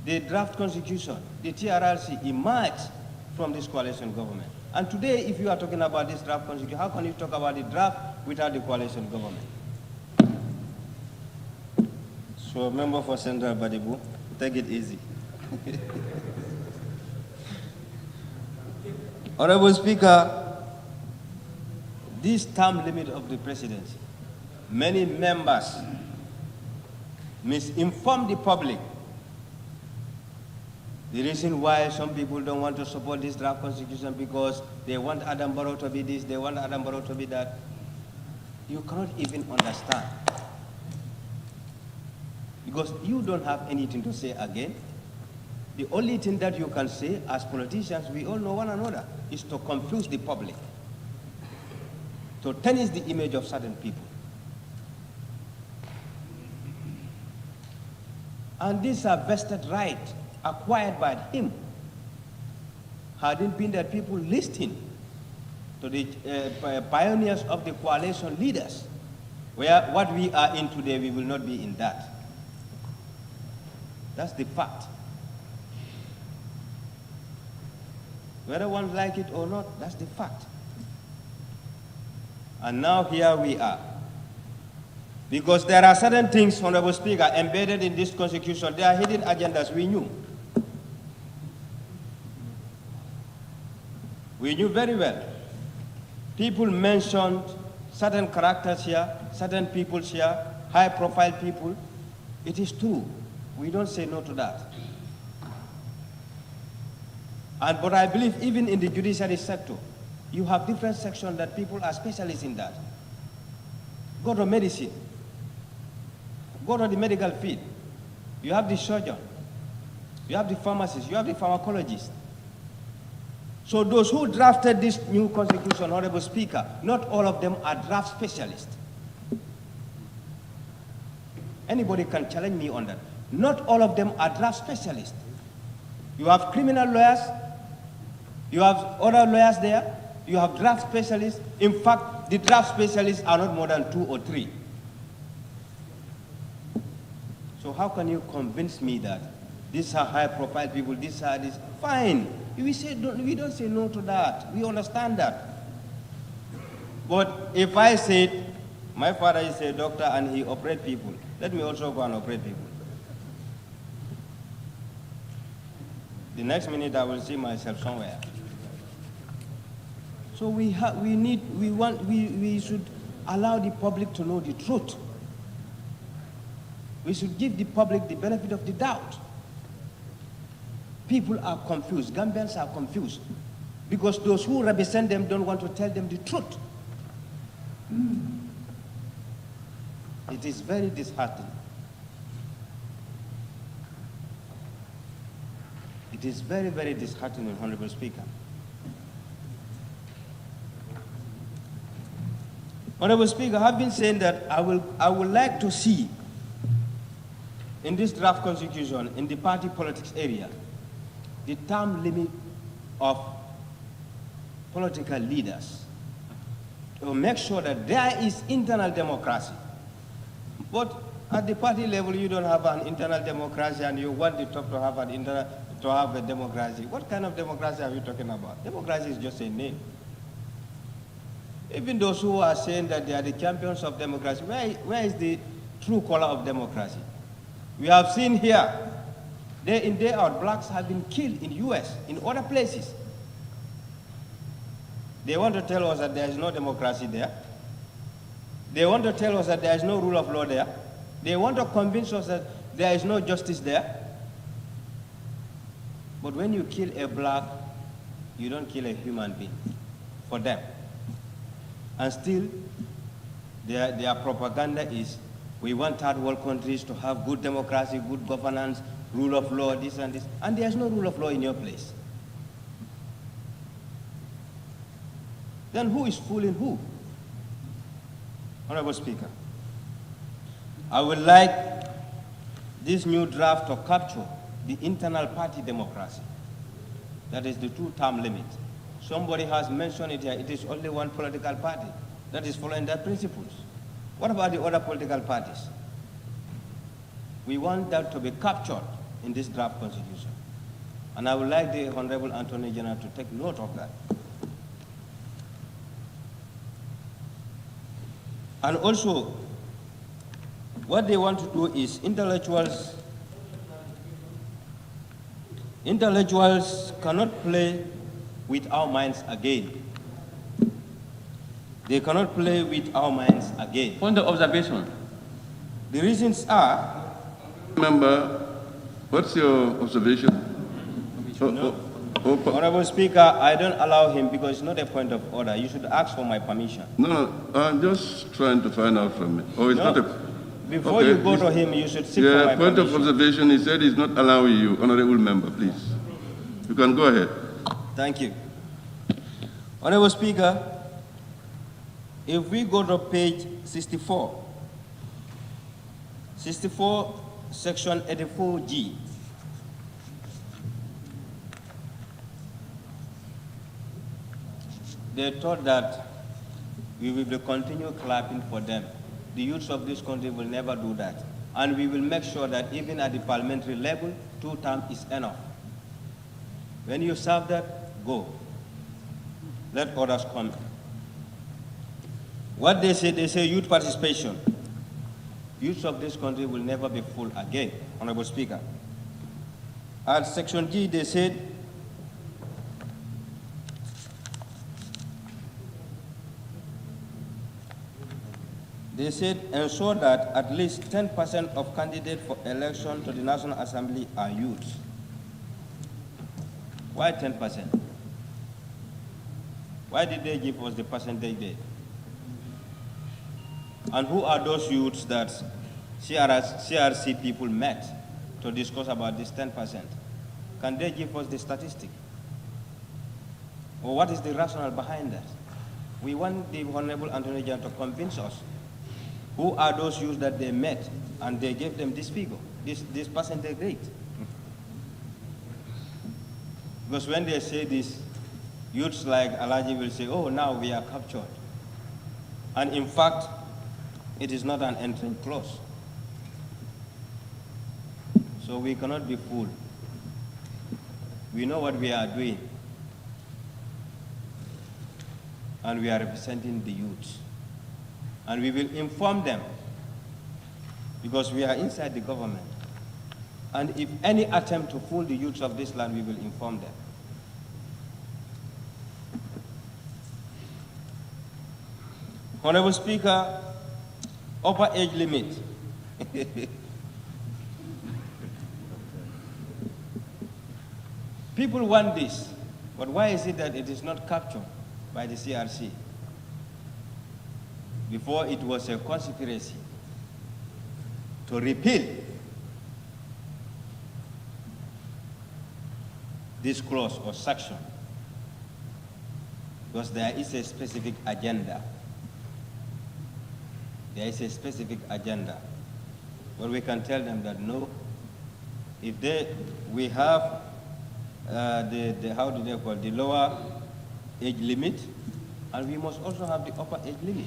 the draft constitution, the TRRC emerged from this coalition government. And today, if you are talking about this draft constitution, how can you talk about the draft without the coalition government? So, member for Central Badibu, take it easy. Honorable Speaker, this term limit of the presidency, many members misinform the public. The reason why some people don't want to support this draft constitution because they want Adam Barrow to be this, they want Adam Barrow to be that. You cannot even understand. Because you don't have anything to say again. The only thing that you can say as politicians, we all know one another, is to confuse the public, to tarnish the image of certain people. And these are vested rights acquired by him. Had it been that people listening to the pioneers of the coalition leaders, where what we are in today, we will not be in that. That's the fact. Whether one like it or not, that's the fact. And now here we are. Because there are certain things, Honorable Speaker, embedded in this constitution. There are hidden agendas we knew. We knew very well. People mentioned certain characters here, certain people here, high-profile people. It is true. We don't say no to that. But I believe even in the judiciary sector, you have different sections that people are specialists in that. Go to medicine. Go to the medical field. You have the surgeon. You have the pharmacist. You have the pharmacologist. So those who drafted this new constitution, Honorable Speaker, not all of them are draft specialists. Anybody can challenge me on that. Not all of them are draft specialists. You have criminal lawyers. You have other lawyers there. You have draft specialists. In fact, the draft specialists are not more than 2 or 3. So how can you convince me that these are high-profile people, these are this? Fine. We don't say no to that. We understand that. But if I said, my father is a doctor and he operates people, let me also go and operate people. The next minute I will see myself somewhere. So we should allow the public to know the truth. We should give the public the benefit of the doubt. People are confused. Gambians are confused. because those who represent them don't want to tell them the truth. It is very disheartening. It is very, very disheartening, Honorable Speaker. Honorable Speaker, I have been saying that I would like to see in this draft constitution, in the party politics area, the term limit of political leaders to make sure that there is internal democracy. But at the party level, you don't have an internal democracy, and you want the top to have a democracy. What kind of democracy are you talking about? Democracy is just a name. Even those who are saying that they are the champions of democracy, where is the true color of democracy? We have seen here, day in, day out, blacks have been killed in the US, in other places. They want to tell us that there is no democracy there. They want to tell us that there is no rule of law there. They want to convince us that there is no justice there. But when you kill a black, you don't kill a human being for them. And still, their propaganda is, we want third world countries to have good democracy, good governance, rule of law, this and this. And there's no rule of law in your place. Then who is fooling who? Honorable Speaker, I would like this new draft to capture the internal party democracy. That is the 2-term limit. Somebody has mentioned it here. It is only one political party that is following their principles. What about the other political parties? We want that to be captured in this draft constitution. And I would like the Honorable Attorney General to take note of that. And also, what they want to do is intellectuals cannot play with our minds again. They cannot play with our minds again. On the observation. The reasons are... Member, what's your observation? Honorable Speaker, I don't allow him because it's not a point of order. You should ask for my permission. No, I'm just trying to find out from him. Oh, it's No. not a... Before you go to him, you should seek for my point permission. of observation, he said he's not allowing you. Honorable member, please. You can go ahead. Thank you. Honorable Speaker, if we go to page 64, section 84G, they thought that we will continue clapping for them. The youths of this country will never do that. And we will make sure that even at the parliamentary level, 2 terms is enough. When you serve that, go. Let others come. What they say youth participation. Youths of this country will never be full again, Honorable Speaker. At section G, they said, ensure that at least 10% of candidates for election to the National Assembly are youths. Why 10%? Why did they give us the percentage there? And who are those youths that CRC people met to discuss about this 10%? Can they give us the statistic? Or what is the rationale behind that? We want the Honorable Attorney General to convince us. Who are those youths that they met and they gave them this figure, this percentage rate? Because when they say this, youths like Alaji will say, oh, now we are captured. And in fact, it is not an entering clause. So we cannot be fooled. We know what we are doing. And we are representing the youths. And we will inform them because we are inside the government. And if any attempt to fool the youths of this land, we will inform them. Honorable Speaker, upper age limit. People want this. But why is it that it is not captured by the CRC? Before it was a conspiracy to repeal this clause or section, because there is a specific agenda. There is a specific agenda. But we can tell them that no, if we have how do they call it, the lower age limit, and we must also have the upper age limit.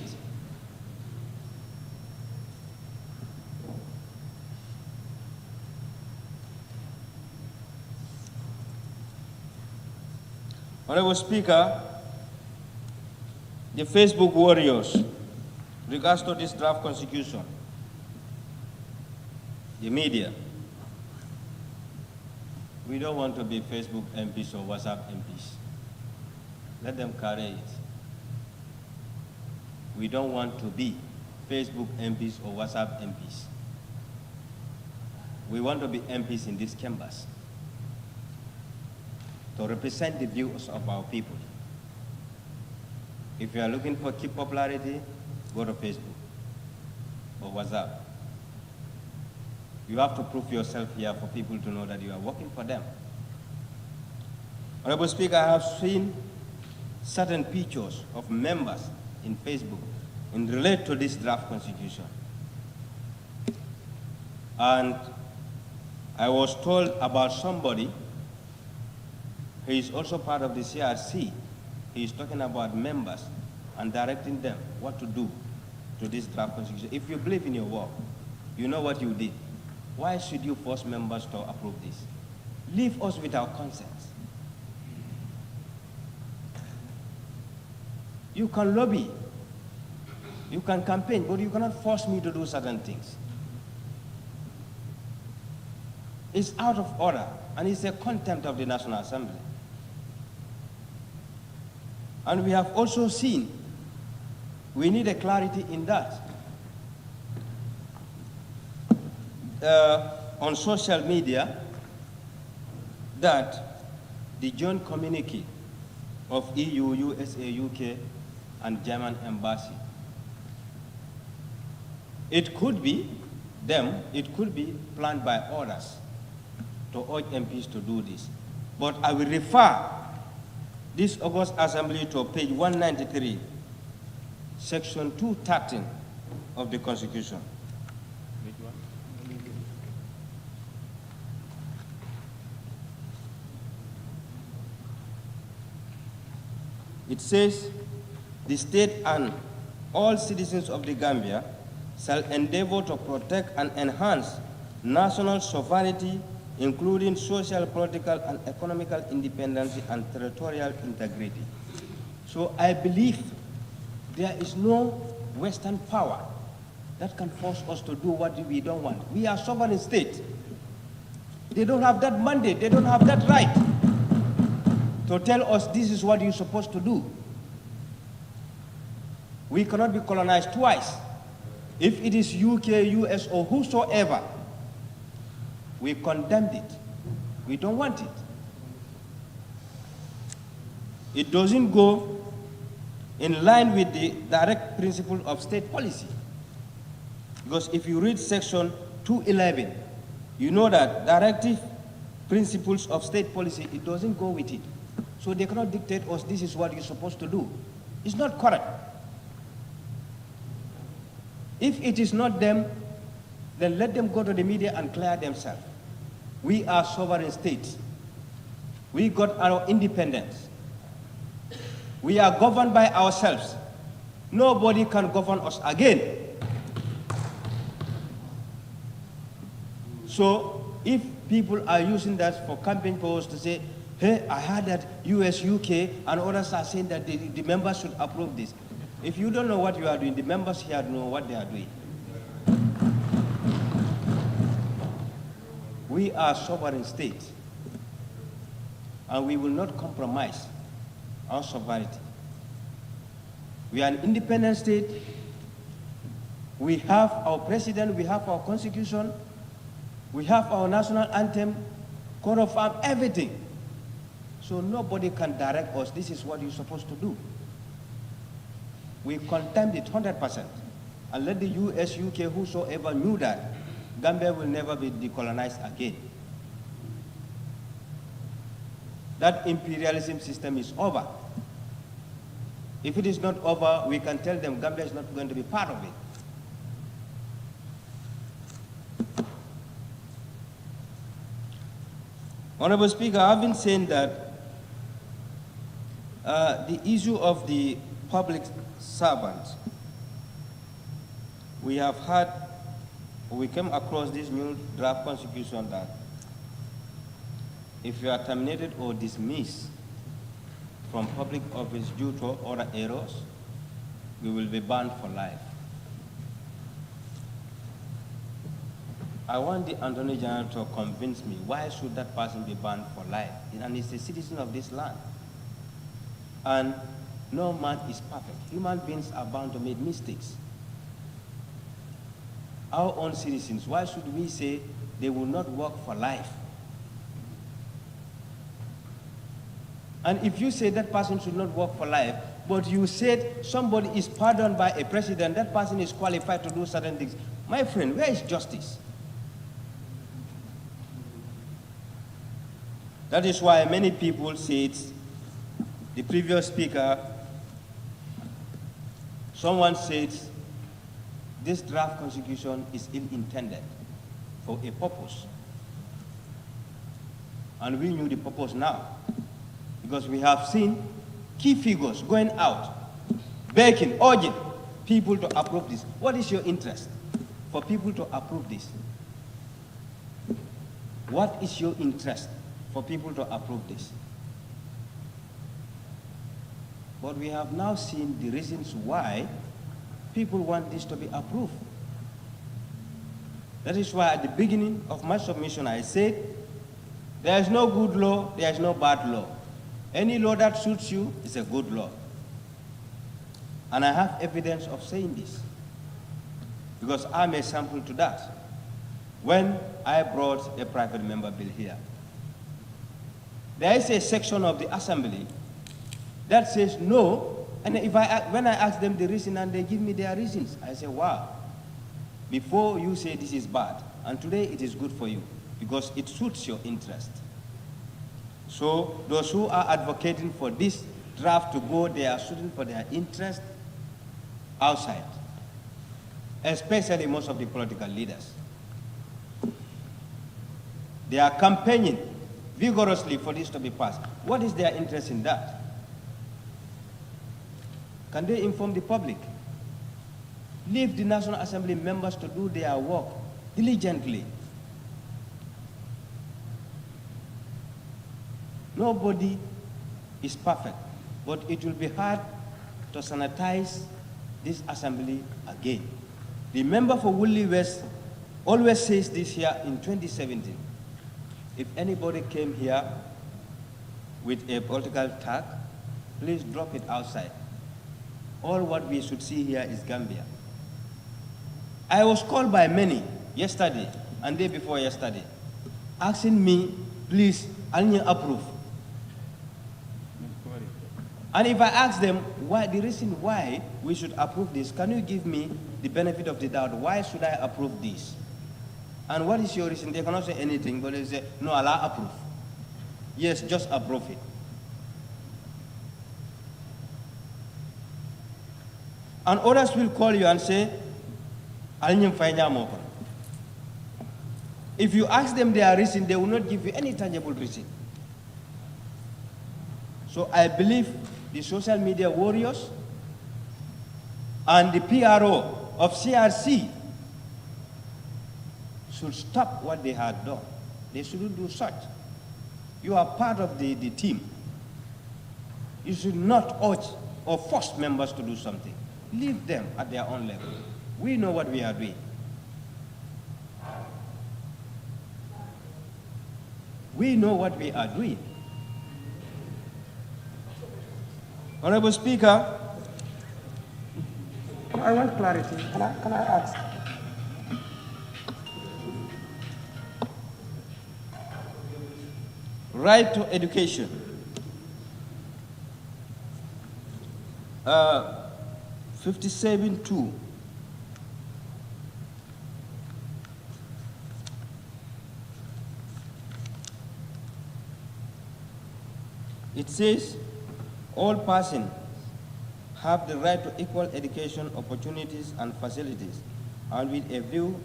Honorable Speaker, the Facebook warriors, regards to this draft constitution, the media, we don't want to be Facebook MPs or WhatsApp MPs. Let them carry it. We don't want to be Facebook MPs or WhatsApp MPs. We want to be MPs in these chambers to represent the views of our people. If you are looking for key popularity, go to Facebook or WhatsApp. You have to prove yourself here for people to know that you are working for them. Honorable Speaker, I have seen certain pictures of members in Facebook in relate to this draft constitution. And I was told about somebody who is also part of the CRC. He is talking about members and directing them what to do to this draft constitution. If you believe in your work, you know what you did. Why should you force members to approve this? Leave us with our consent. You can lobby, you can campaign, but you cannot force me to do certain things. It's out of order, and it's a contempt of the National Assembly. And we have also seen we need a clarity in that. On social media, that the joint communique of EU, USA, UK, and German embassy, it could be them, it could be planned by others to urge MPs to do this. But I will refer this August Assembly to page 193, section 213 of the Constitution. Which one? It says, the state and all citizens of the Gambia shall endeavor to protect and enhance national sovereignty, including social, political, and economical independence and territorial integrity. So I believe there is no Western power that can force us to do what we don't want. We are sovereign state. They don't have that mandate, they don't have that right to tell us this is what you're supposed to do. We cannot be colonized twice. If it is UK, US, or whosoever, we condemned it. We don't want it. It doesn't go in line with the direct principle of state policy. Because if you read section 211, you know that directive principles of state policy, it doesn't go with it. So they cannot dictate us, this is what you're supposed to do. It's not correct. If it is not them, then let them go to the media and clear themselves. We are sovereign states. We got our independence. We are governed by ourselves. Nobody can govern us again. So if people are using that for campaign polls to say, hey, I heard that US, UK, and others are saying that the members should approve this. If you don't know what you are doing, the members here know what they are doing. We are sovereign state, and we will not compromise our sovereignty. We are an independent state. We have our president, we have our constitution, we have our national anthem, code of arms, everything. So nobody can direct us, this is what you're supposed to do. We condemned it 100%. And let the US, UK, whosoever knew that, Gambia will never be decolonized again. That imperialism system is over. If it is not over, we can tell them Gambia is not going to be part of it. Honorable Speaker, I've been saying that the issue of the public servants, we came across this new draft constitution that if you are terminated or dismissed from public office due to other errors, you will be banned for life. I want the Attorney General to convince me, why should that person be banned for life? And he's a citizen of this land. And no man is perfect. Human beings are bound to make mistakes. Our own citizens, why should we say they will not work for life? And if you say that person should not work for life, but you said somebody is pardoned by a president, that person is qualified to do certain things. My friend, where is justice? That is why many people said, the previous speaker, someone said, this draft constitution is ill-intended for a purpose. And we knew the purpose now, because we have seen key figures going out, begging, urging people to approve this. What is your interest for people to approve this? What is your interest for people to approve this? But we have now seen the reasons why people want this to be approved. That is why at the beginning of my submission I said, there is no good law, there is no bad law. Any law that suits you is a good law. And I have evidence of saying this, because I'm a sample to that. When I brought a private member bill here, there is a section of the assembly that says no, and when I ask them the reason and they give me their reasons, I say, wow, before you say this is bad, and today it is good for you, because it suits your interest. So those who are advocating for this draft to go, they are shooting for their interest outside, especially most of the political leaders. They are campaigning vigorously for this to be passed. What is their interest in that? Can they inform the public? Leave the National Assembly members to do their work diligently. Nobody is perfect, but it will be hard to sanitize this assembly again. The member for Woodley West always says this here in 2017. If anybody came here with a political tag, please drop it outside. All what we should see here is Gambia. I was called by many yesterday and day before yesterday, asking me, please, Alnya approve. And if I ask them why, the reason why we should approve this, can you give me the benefit of the doubt? Why should I approve this? And what is your reason? They cannot say anything, but they say, no, Allah approve. Yes, just approve it. And others will call you and say, if you ask them their reason, they will not give you any tangible reason. So I believe the social media warriors and the PRO of CRC should stop what they had done. They shouldn't do such. You are part of the team. You should not urge or force members to do something. Leave them at their own level. We know what we are doing. We know what we are doing. Honorable Speaker, I want clarity. Can I ask? right to education. 57.2. It says, all persons have the right to equal education, opportunities, and facilities, and with a view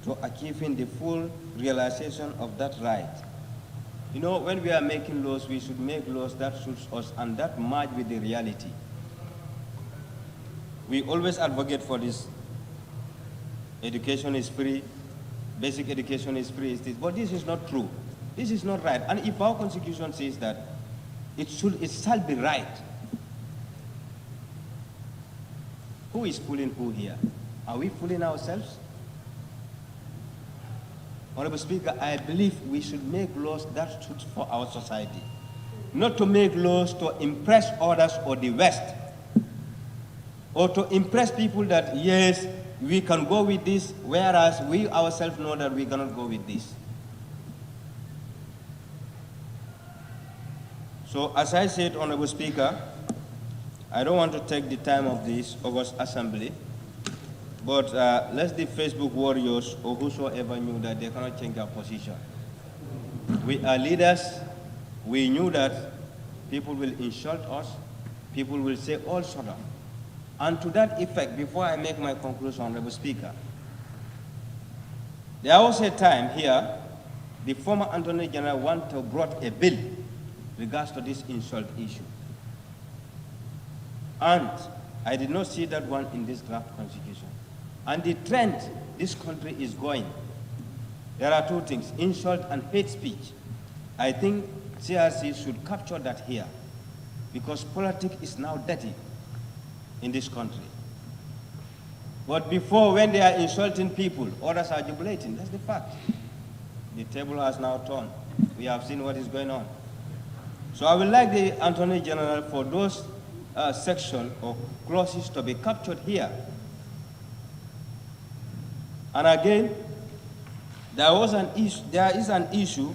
to achieving the full realization of that right. You know, when we are making laws, we should make laws that suits us and that match with the reality. We always advocate for this. Education is free, basic education is free, but this is not true. This is not right. And if our constitution says that it shall be right, who is fooling who here? Are we fooling ourselves? Honorable Speaker, I believe we should make laws that suit for our society, not to make laws to impress others or the West, or to impress people that, yes, we can go with this, whereas we ourselves know that we cannot go with this. So, as I said, Honorable Speaker, I don't want to take the time of this August Assembly, but let the Facebook warriors or whosoever knew that they cannot change our position. We are leaders. We knew that people will insult us. People will say all sorts of. And to that effect, before I make my conclusion, Honorable Speaker, there was a time here, the former Attorney General brought a bill regards to this insult issue. And I did not see that one in this draft constitution. And the trend this country is going, there are two things, insult and hate speech. I think CRC should capture that here, because politics is now dirty in this country. But before, when they are insulting people, others are jubilating. That's the fact. The table has now turned. We have seen what is going on. So I would like the Attorney General for those sections or clauses to be captured here. And again, there is an issue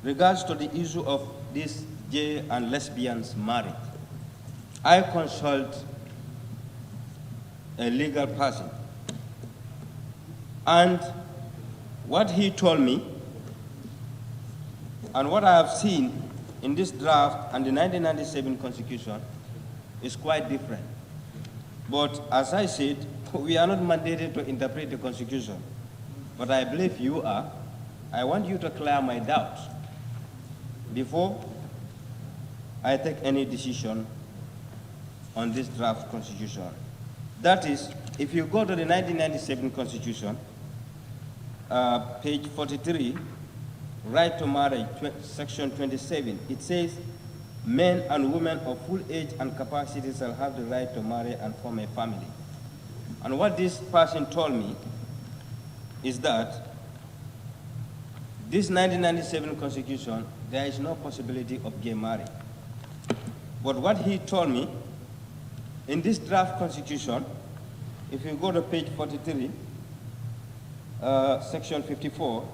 regards to the issue of these gay and lesbians married. I consult a legal person, and what he told me and what I have seen in this draft and the 1997 Constitution is quite different. But as I said, we are not mandated to interpret the Constitution, but I believe you are. I want you to clear my doubts before I take any decision on this draft Constitution. That is, if you go to the 1997 Constitution, page 43, right to marriage, section 27, it says, men and women of full age and capacity shall have the right to marry and form a family. And what this person told me is that this 1997 Constitution, there is no possibility of gay marriage. But what he told me, in this draft Constitution, if you go to page 43, section 54,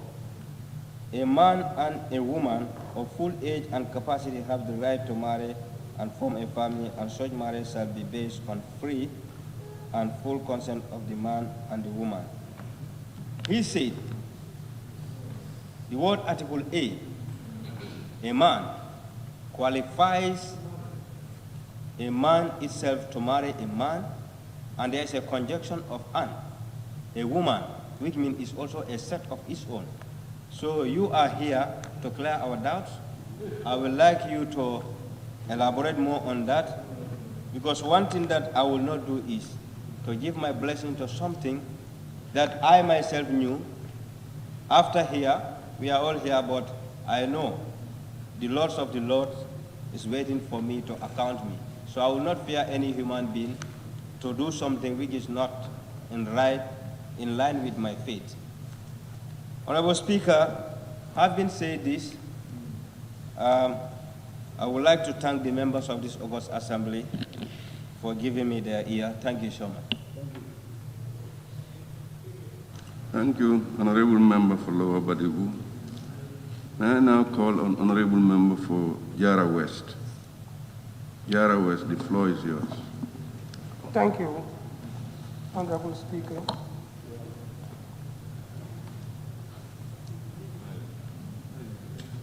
a man and a woman of full age and capacity have the right to marry and form a family, and such marriage shall be based on free and full consent of the man and the woman. He said, the word Article A man, qualifies a man itself to marry a man, and there is a conjunction of an, a woman, which means it's also a set of its own. So you are here to clear our doubts. I would like you to elaborate more on that, because one thing that I will not do is to give my blessing to something that I myself knew. After here, we are all here, but I know the Lords of the Lords is waiting for me to account me. So I will not fear any human being to do something which is not in line with my faith. Honorable Speaker, having said this, I would like to thank the members of this August Assembly for giving me their ear. Thank you so much. Thank you, Honorable Member for Lower Badibu. May I now call on Honorable Member for Jara West. Yara West, the floor is yours. Thank you, Honorable Speaker.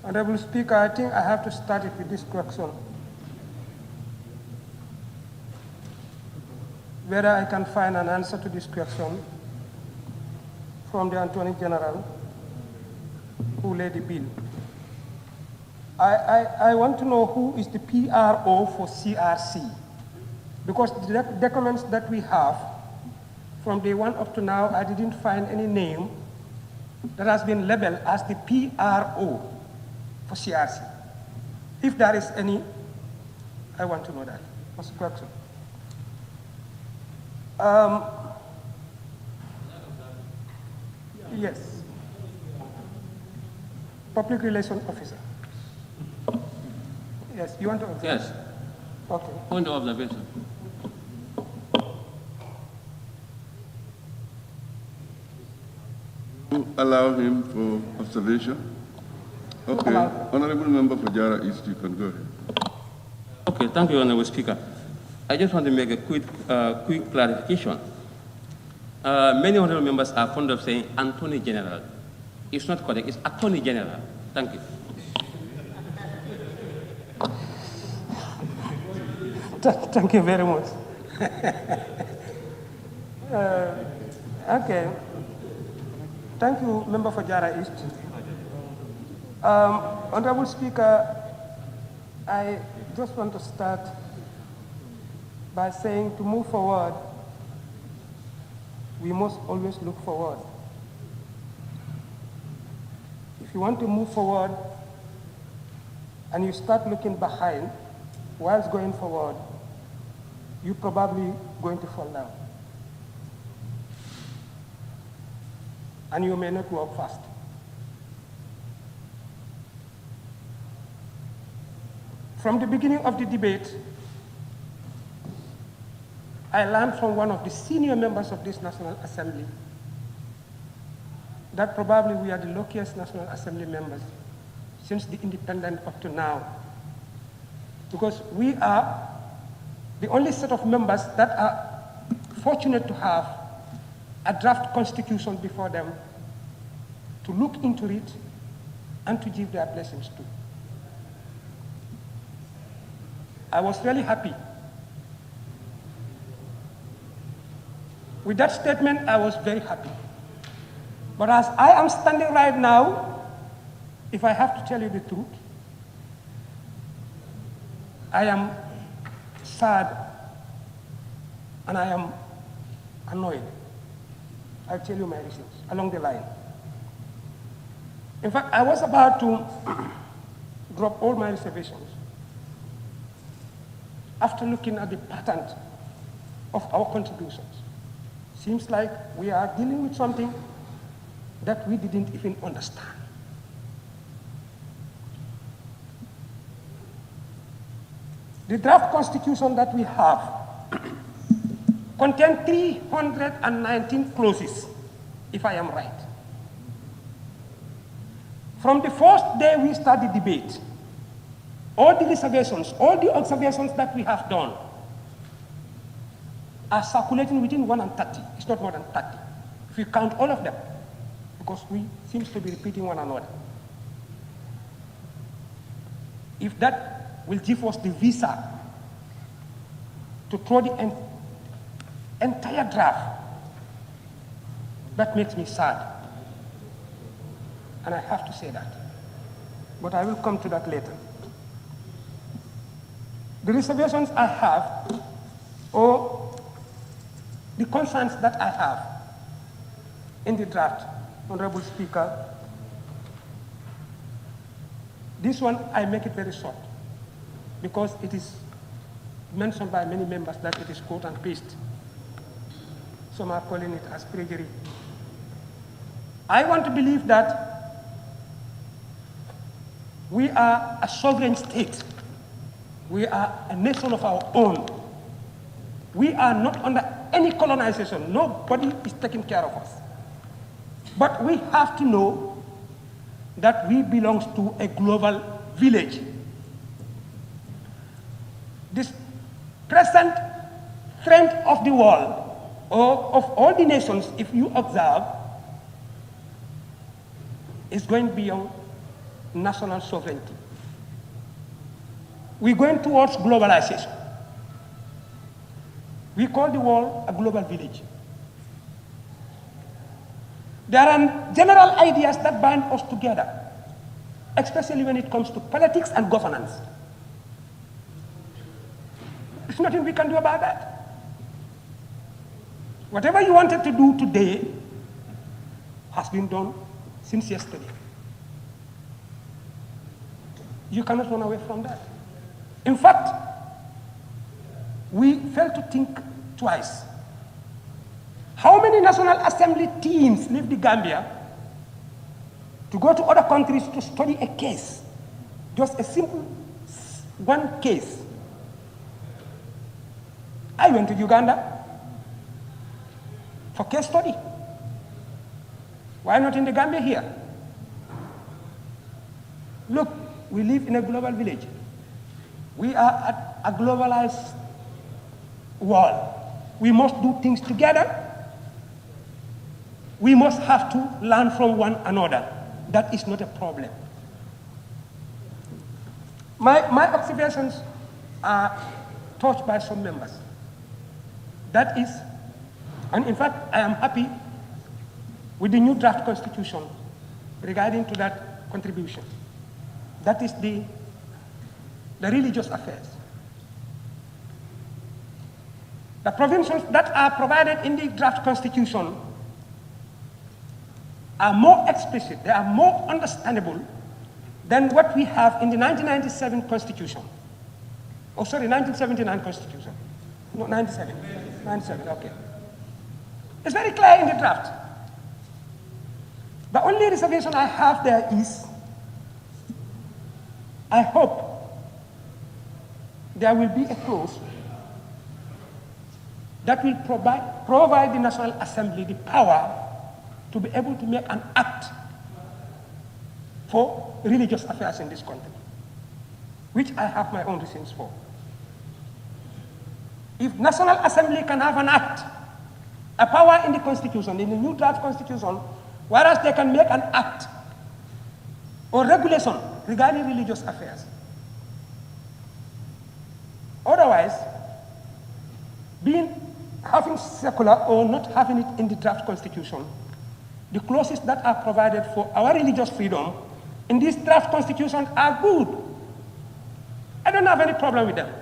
Honorable Speaker, I think I have to start it with this question. Whether I can find an answer to this question from the Attorney General who laid the bill. I want to know who is the PRO for CRC, because the documents that we have from day one up to now, I didn't find any name that has been labeled as the PRO for CRC. If there is any, I want to know that. What's the question? Yes. Public Relations Officer. Yes, you want to observe? Yes. Okay. Point of observation. Allow him for observation. Okay. Honorable Member for Jara East, you can go ahead. Okay, thank you, Honorable Speaker. I just want to make a quick clarification. Many honorable members are fond of saying Attorney General. It's not correct. It's Attorney General. Thank you. Thank you very much. Okay. Thank you, Member for Jara East. Honorable Speaker, I just want to start by saying to move forward, we must always look forward. If you want to move forward and you start looking behind whilst going forward, you're probably going to fall down. And you may not walk fast. From the beginning of the debate, I learned from one of the senior members of this National Assembly that probably we are the luckiest National Assembly members since the independence up to now. Because we are the only set of members that are fortunate to have a draft constitution before them to look into it and to give their blessings to. I was really happy. With that statement, I was very happy. But as I am standing right now, if I have to tell you the truth, I am sad and I am annoyed. I'll tell you my reasons along the line. In fact, I was about to drop all my reservations after looking at the pattern of our contributions. Seems like we are dealing with something that we didn't even understand. The draft constitution that we have contains 319 clauses, if I am right. From the first day we start the debate, all the reservations, all the observations that we have done are circulating within 130. It's not more than 30. If you count all of them, because we seem to be repeating one another. If that will give us the visa to throw the entire draft, that makes me sad. And I have to say that. But I will come to that later. The reservations I have, or the concerns that I have in the draft, Honorable Speaker, this one I make it very short because it is mentioned by many members that it is quote and paste. Some are calling it as perjury. I want to believe that we are a sovereign state. We are a nation of our own. We are not under any colonization. Nobody is taking care of us. But we have to know that we belong to a global village. present trend of the world, or of all the nations, if you observe, is going beyond national sovereignty. We're going towards globalization. We call the world a global village. There are general ideas that bind us together, especially when it comes to politics and governance. There's nothing we can do about that. Whatever you wanted to do today has been done since yesterday. You cannot run away from that. In fact, we fail to think twice. How many National Assembly teams leave the Gambia to go to other countries to study a case? Just a simple one case. I went to Uganda for case study. Why not in the Gambia here? Look, we live in a global village. We are at a globalized world. We must do things together. We must have to learn from one another. That is not a problem. My observations are touched by some members. That is, and in fact, I am happy with the new draft constitution regarding to that contribution. That is the religious affairs. The provisions that are provided in the draft constitution are more explicit, they are more understandable than what we have in the 1997 constitution. Oh, sorry, 1979 constitution. No, 97, okay. It's very clear in the draft. The only reservation I have there is, I hope there will be a clause that will provide the National Assembly the power to be able to make an act for religious affairs in this country, which I have my own reasons for. If National Assembly can have an act, a power in the Constitution, in the new draft Constitution, whereas they can make an act or regulation regarding religious affairs. Otherwise, having secular or not having it in the draft Constitution, the clauses that are provided for our religious freedom in this draft Constitution are good. I don't have any problem with them.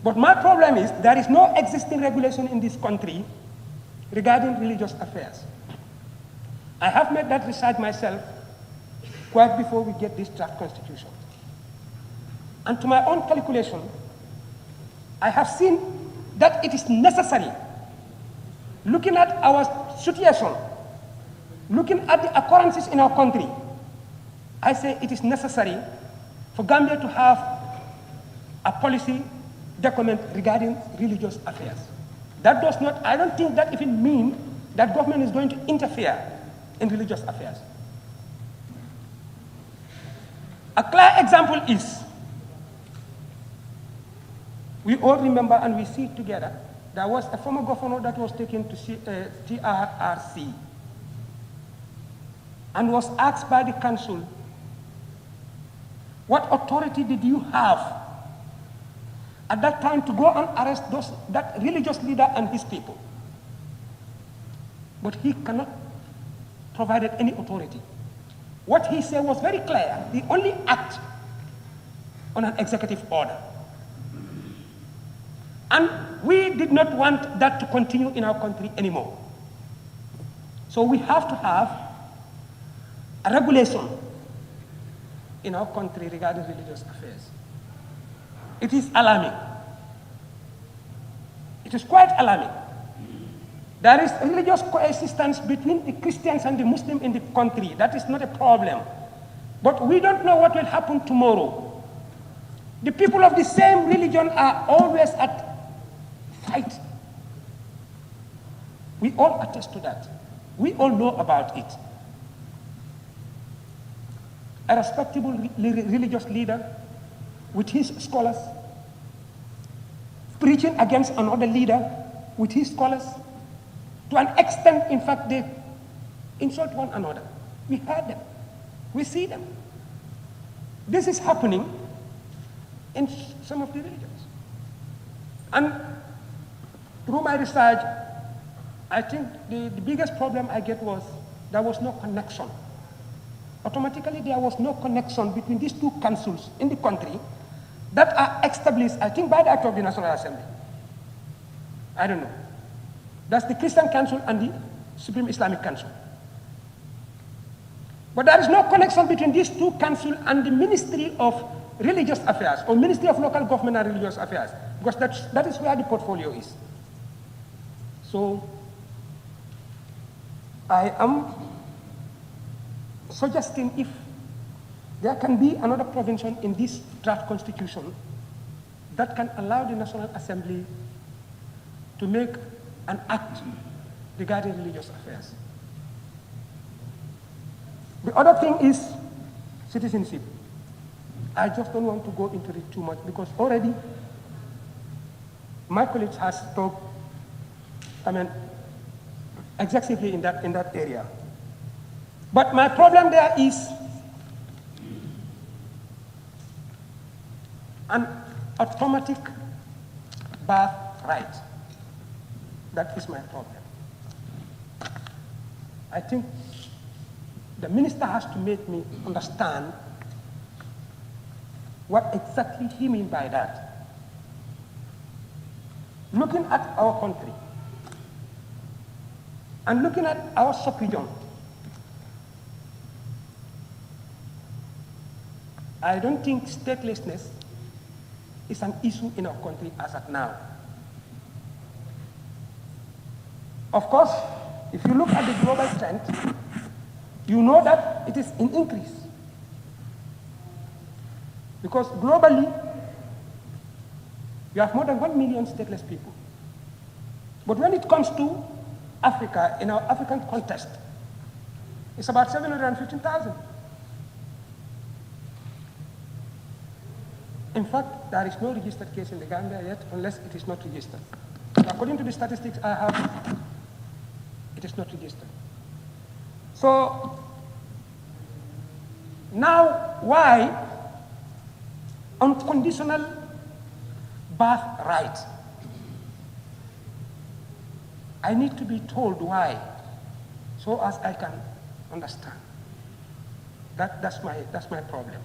But my problem is there is no existing regulation in this country regarding religious affairs. I have made that research myself quite before we get this draft Constitution. And to my own calculation, I have seen that it is necessary, looking at our situation, looking at the occurrences in our country, I say it is necessary for Gambia to have a policy document regarding religious affairs. That does not, I don't think that even mean that government is going to interfere in religious affairs. A clear example is, we all remember and we see it together, there was a former governor that was taken to TRRC and was asked by the council, what authority did you have at that time to go and arrest that religious leader and his people? But he cannot provide any authority. What he said was very clear. He only act on an executive order. And we did not want that to continue in our country anymore. So we have to have a regulation in our country regarding religious affairs. It is alarming. It is quite alarming. There is religious coexistence between the Christians and the Muslims in the country. That is not a problem. But we don't know what will happen tomorrow. The people of the same religion are always at fight. We all attest to that. We all know about it. A respectable religious leader with his scholars preaching against another leader with his scholars. To an extent, in fact, they insult one another. We heard them. We see them. This is happening in some of the religions. And through my research, I think the biggest problem I get was there was no connection. Automatically, there was no connection between these two councils in the country that are established, I think, by the Act of the National Assembly. I don't know. That's the Christian Council and the Supreme Islamic Council. But there is no connection between these two councils and the Ministry of Religious Affairs or Ministry of Local Government and Religious Affairs, because that is where the portfolio is. So I am suggesting if there can be another provision in this draft constitution that can allow the National Assembly to make an act regarding religious affairs. The other thing is citizenship. I just don't want to go into it too much because already my colleague has talked, excessively in that area. But my problem there is an automatic birthright. That is my problem. I think the minister has to make me understand what exactly he means by that. Looking at our country and looking at our sub-region, I don't think statelessness is an issue in our country as of now. Of course, if you look at the global trend, you know that it is in increase. Because globally, you have more than 1 million stateless people. But when it comes to Africa, in our African context, it's about 715,000. In fact, there is no registered case in the Gambia yet, unless it is not registered. According to the statistics I have, it is not registered. So, now why unconditional birthright? I need to be told why, so as I can understand. That's my problem.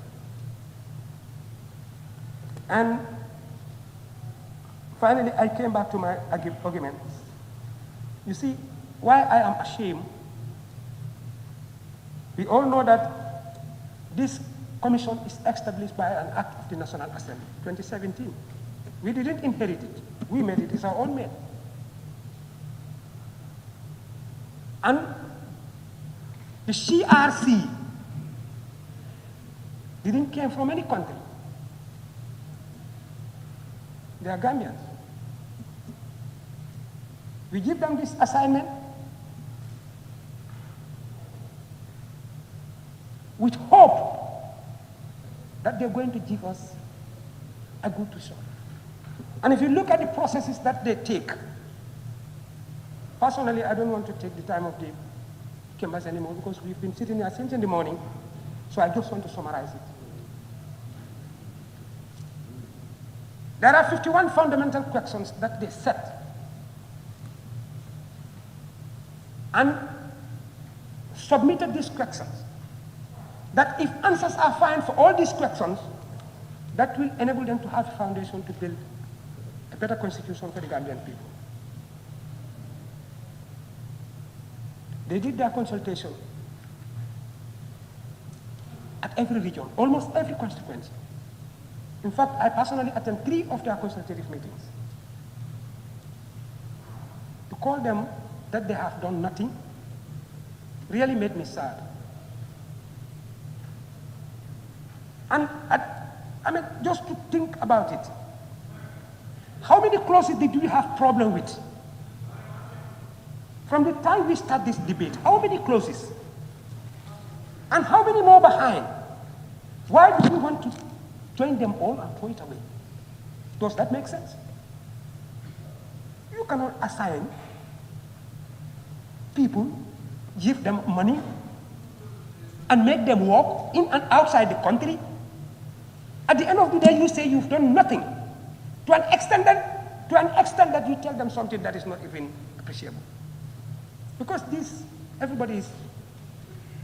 And finally, I came back to my argument. You see, why I am ashamed, we all know that this commission is established by an act of the National Assembly, 2017. We didn't inherit it. We made it. It's our own made. And the CRC didn't come from any country. They are Gambians. We give them this assignment with hope that they're going to give us a good result. And if you look at the processes that they take, personally, I don't want to take the time of the chambers anymore because we've been sitting here since in the morning, so I just want to summarize it. There are 51 fundamental questions that they set. And submitted these questions. That if answers are found for all these questions, that will enable them to have a foundation to build a better constitution for the Gambian people. They did their consultation at every region, almost every constituency. In fact, I personally attend 3 of their consultative meetings. To call them that they have done nothing really made me sad. And I mean, just to think about it, how many clauses did we have problem with? From the time we start this debate, how many clauses? And how many more behind? Why do we want to join them all and throw it away? Does that make sense? You cannot assign people, give them money, and make them walk in and outside the country. At the end of the day, you say you've done nothing. To an extent that you tell them something that is not even appreciable. Because everybody is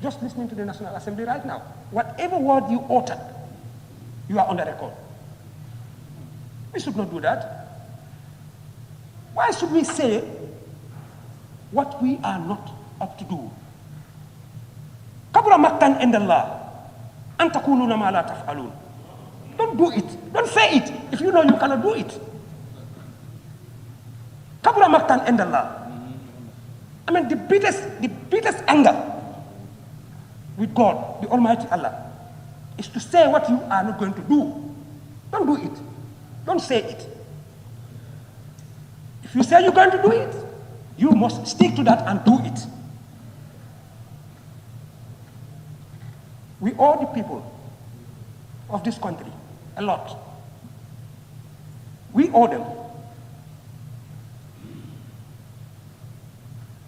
just listening to the National Assembly right now. Whatever word you uttered, you are on the record. We should not do that. Why should we say what we are not up to do? Kabura maktan indallah, an taquluna ma la taf'alun. Don't do it. Don't say it if you know you cannot do it. Kabura maktan indallah. I mean, the biggest anger with God, the Almighty Allah, is to say what you are not going to do. Don't do it. Don't say it. If you say you're going to do it, you must stick to that and do it. We owe the people of this country a lot. We owe them.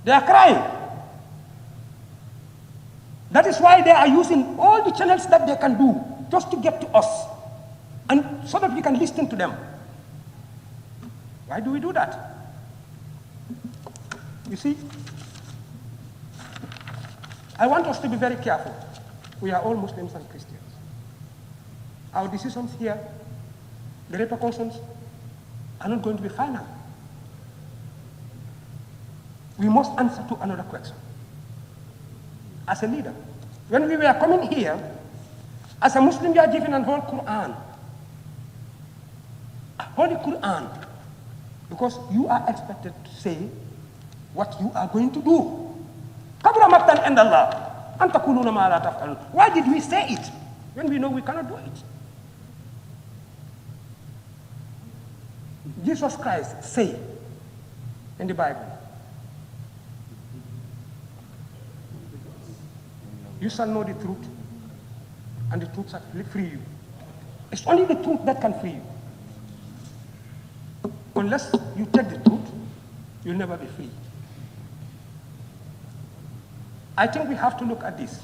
They are crying. That is why they are using all the channels that they can do just to get to us, and so that we can listen to them. Why do we do that? You see, I want us to be very careful. We are all Muslims and Christians. Our decisions here, the repercussions, are not going to be final. We must answer to another question. As a leader, when we were coming here, as a Muslim, you are given a whole Quran. A Holy Quran. Because you are expected to say what you are going to do. Why did we say it when we know we cannot do it? Jesus Christ say in the Bible, you shall know the truth, and the truth shall free you. It's only the truth that can free you. Unless you take the truth, you'll never be free. I think we have to look at this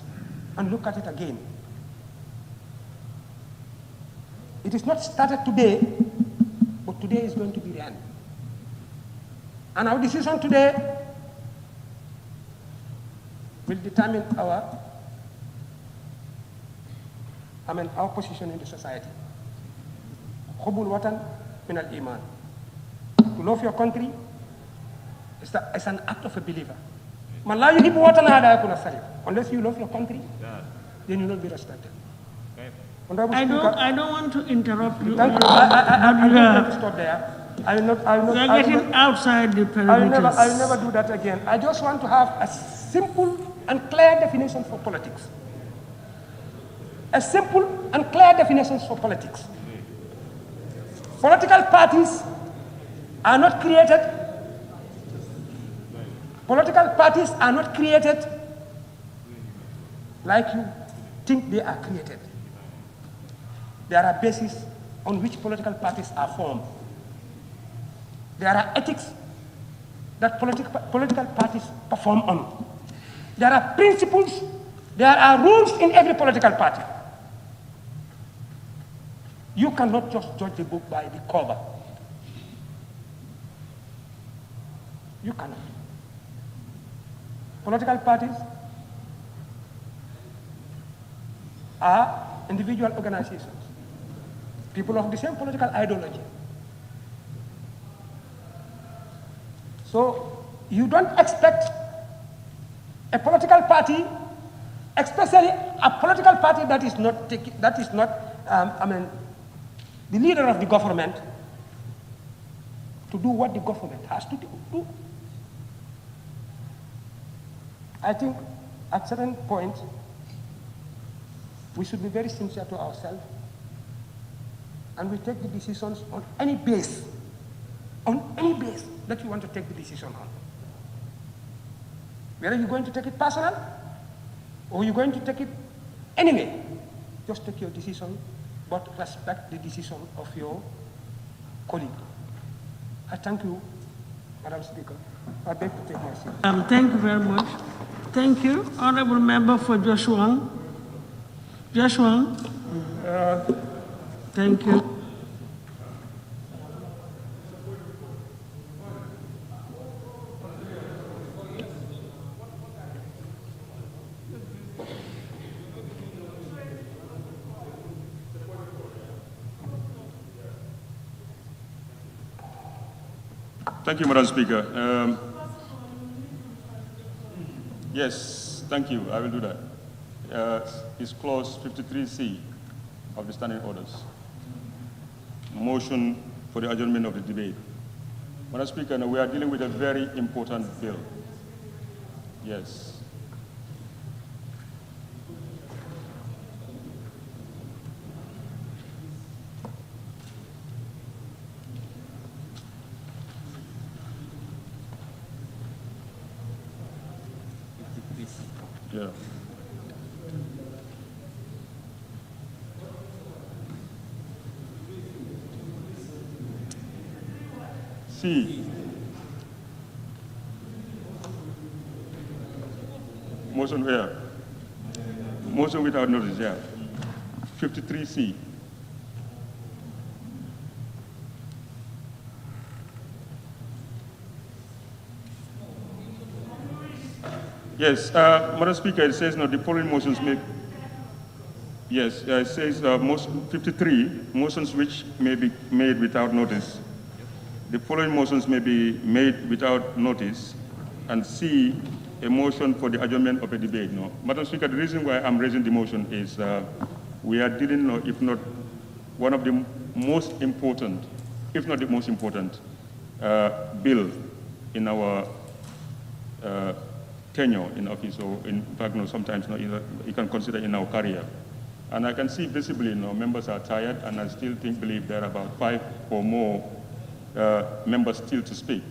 and look at it again. It is not started today, but today is going to be the end. And our decision today will determine our position in the society. Hubul watan min al-iman. To love your country is an act of a believer. Man la yuhibbu watan hada yakuna salih. Unless you love your country, then you will not be respected. I don't want to interrupt you. Thank you. I'm going to stop there. I will not. We are getting outside the perimeters. I will never do that again. I just want to have a simple and clear definition for politics. A simple and clear definition for politics. Political parties are not created. Political parties are not created like you think they are created. There are bases on which political parties are formed. There are ethics that political parties perform on. There are principles, there are rules in every political party. You cannot just judge the book by the cover. You cannot. Political parties are individual organizations, people of the same political ideology. So you don't expect a political party, especially a political party that is not the leader of the government, to do what the government has to do. I think at certain point, we should be very sincere to ourselves, and we take the decisions on any base that you want to take the decision on. Whether you're going to take it personal, or you're going to take it anyway, just take your decision, but respect the decision of your colleague. I thank you Madam Speaker. I beg to take my seat. Thank you very much. Thank you. Honorable Member for Joshua. Joshua. Thank you. Thank you, Madam Speaker. Yes, thank you. I will do that. It's clause 53C of the standing orders. Motion for the adjournment of the debate. Madam Speaker, we are dealing with a very important bill. Yes. Yeah. C. Motion where? Motion without notice, yeah. 53C. Yes, Madam Speaker, it says no, the following motions may. Yes, it says 53 motions which may be made without notice. The following motions may be made without notice, and C, a motion for the adjournment of a debate. No, Madam Speaker, the reason why I'm raising the motion is we are dealing, if not one of the most important, if not the most important, bill in our tenure in office, or in fact, sometimes you can consider in our career. And I can see visibly, members are tired, and I still believe there are about 5 or more members still to speak,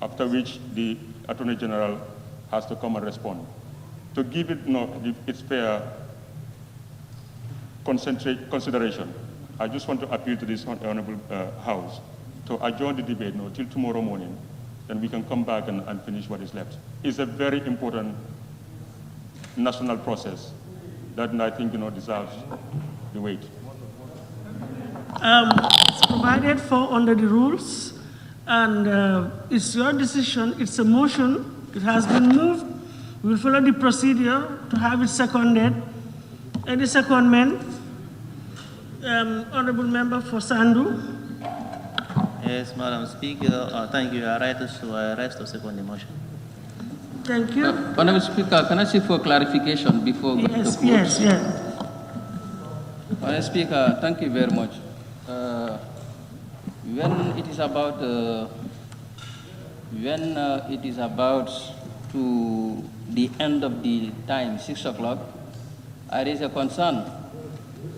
after which the Attorney General has to come and respond. To give it its fair consideration, I just want to appeal to this Honorable House to adjourn the debate till tomorrow morning, then we can come back and finish what is left. It's a very important national process that I think deserves the wait. It's provided for under the rules, and it's your decision. It's a motion. It has been moved. We will follow the procedure to have it seconded. Any secondment? Honorable Member for Sandu. Yes, Madam Speaker. Thank you. I write to rest of second motion. Thank you. Madam Speaker, can I seek for clarification before going to close? Yes. Madam Speaker, thank you very much. When it is about to the end of the time, 6 o'clock, I raise a concern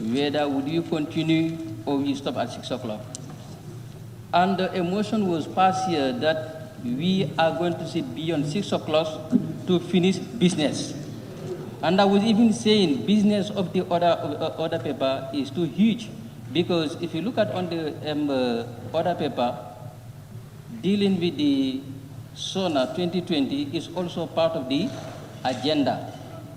whether would you continue or we stop at 6 o'clock. And a motion was passed here that we are going to sit beyond 6 o'clock to finish business. And I was even saying business of the order paper is too huge, because if you look at on the order paper, dealing with the SONA 2020 is also part of the agenda.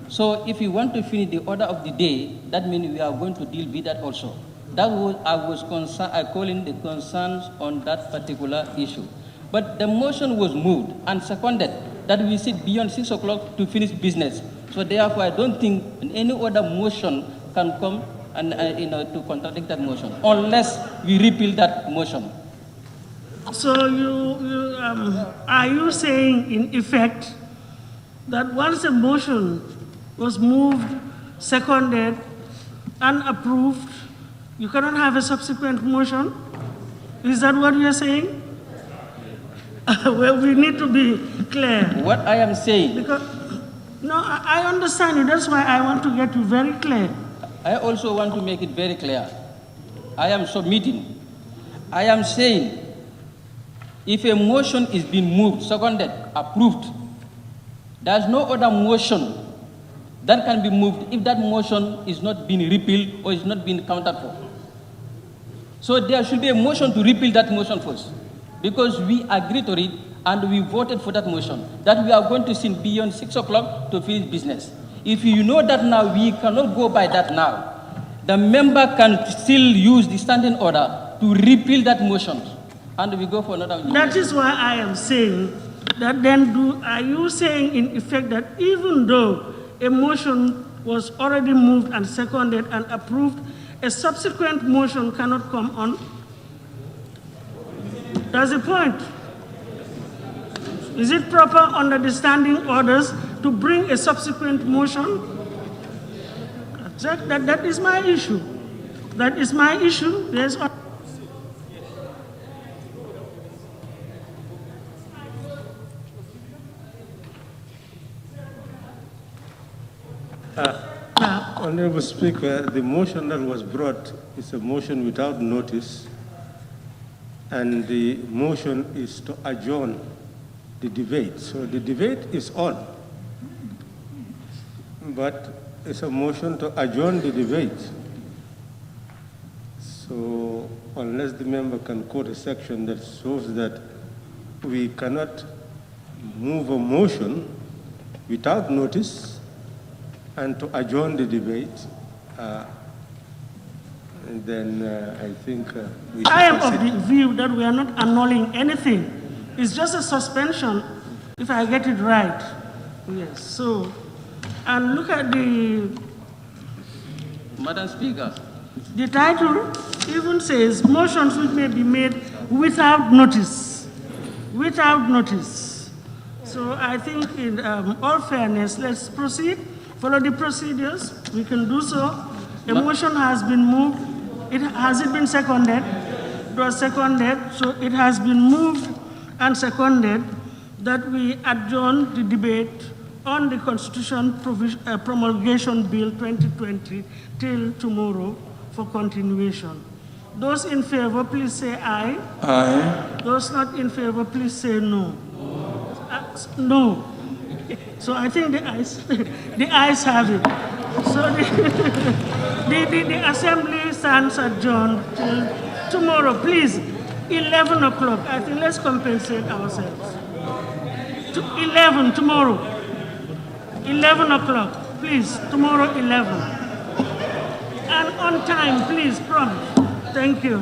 So if you want to finish the order of the day, that means we are going to deal with that also. That was I calling the concerns on that particular issue. But the motion was moved and seconded that we sit beyond 6 o'clock to finish business. So therefore, I don't think any other motion can come and to contradict that motion, unless we repeal that motion. So are you saying in effect that once a motion was moved, seconded, and approved, you cannot have a subsequent motion? Is that what you are saying? Well, we need to be clear. What I am saying. Because, no, I understand you. That's why I want to get you very clear. I also want to make it very clear. I am submitting. I am saying, if a motion is being moved, seconded, approved, there's no other motion that can be moved if that motion is not being repealed or is not being counted for. So there should be a motion to repeal that motion first. because we agreed to it and we voted for that motion, that we are going to sit beyond 6 o'clock to finish business. If you know that now, we cannot go by that now. The member can still use the standing order to repeal that motion, and we go for another. That is why I am saying that then are you saying in effect that even though a motion was already moved and seconded and approved, a subsequent motion cannot come on? That's the point. Is it proper under the standing orders to bring a subsequent motion? That is my issue. That is my issue. There's Honorable Speaker, the motion that was brought is a motion without notice, and the motion is to adjourn the debate. So the debate is on, but it's a motion to adjourn the debate. So unless the member can quote a section that shows that we cannot move a motion without notice and to adjourn the debate, then I think we should I am of proceed. the view that we are not annulling anything. It's just a suspension, if I get it right. Yes, so, and look at Madam Speaker. The title even says motions which may be made without notice. Without notice. So I think in all fairness, let's proceed, follow the procedures. We can do so. A motion has been moved. Has it been seconded? It was seconded, so it has been moved and seconded that we adjourn the debate on the Constitution Promulgation Bill 2020 till tomorrow for continuation. Those in favor, please say aye. Aye. Those not in favor, please say no. No. So I think the ayes have it. So the assembly stands adjourned till tomorrow. Please, 11 o'clock. I think let's compensate ourselves. 11 tomorrow. 11 o'clock. Please, tomorrow 11. And on time, please, promise. Thank you.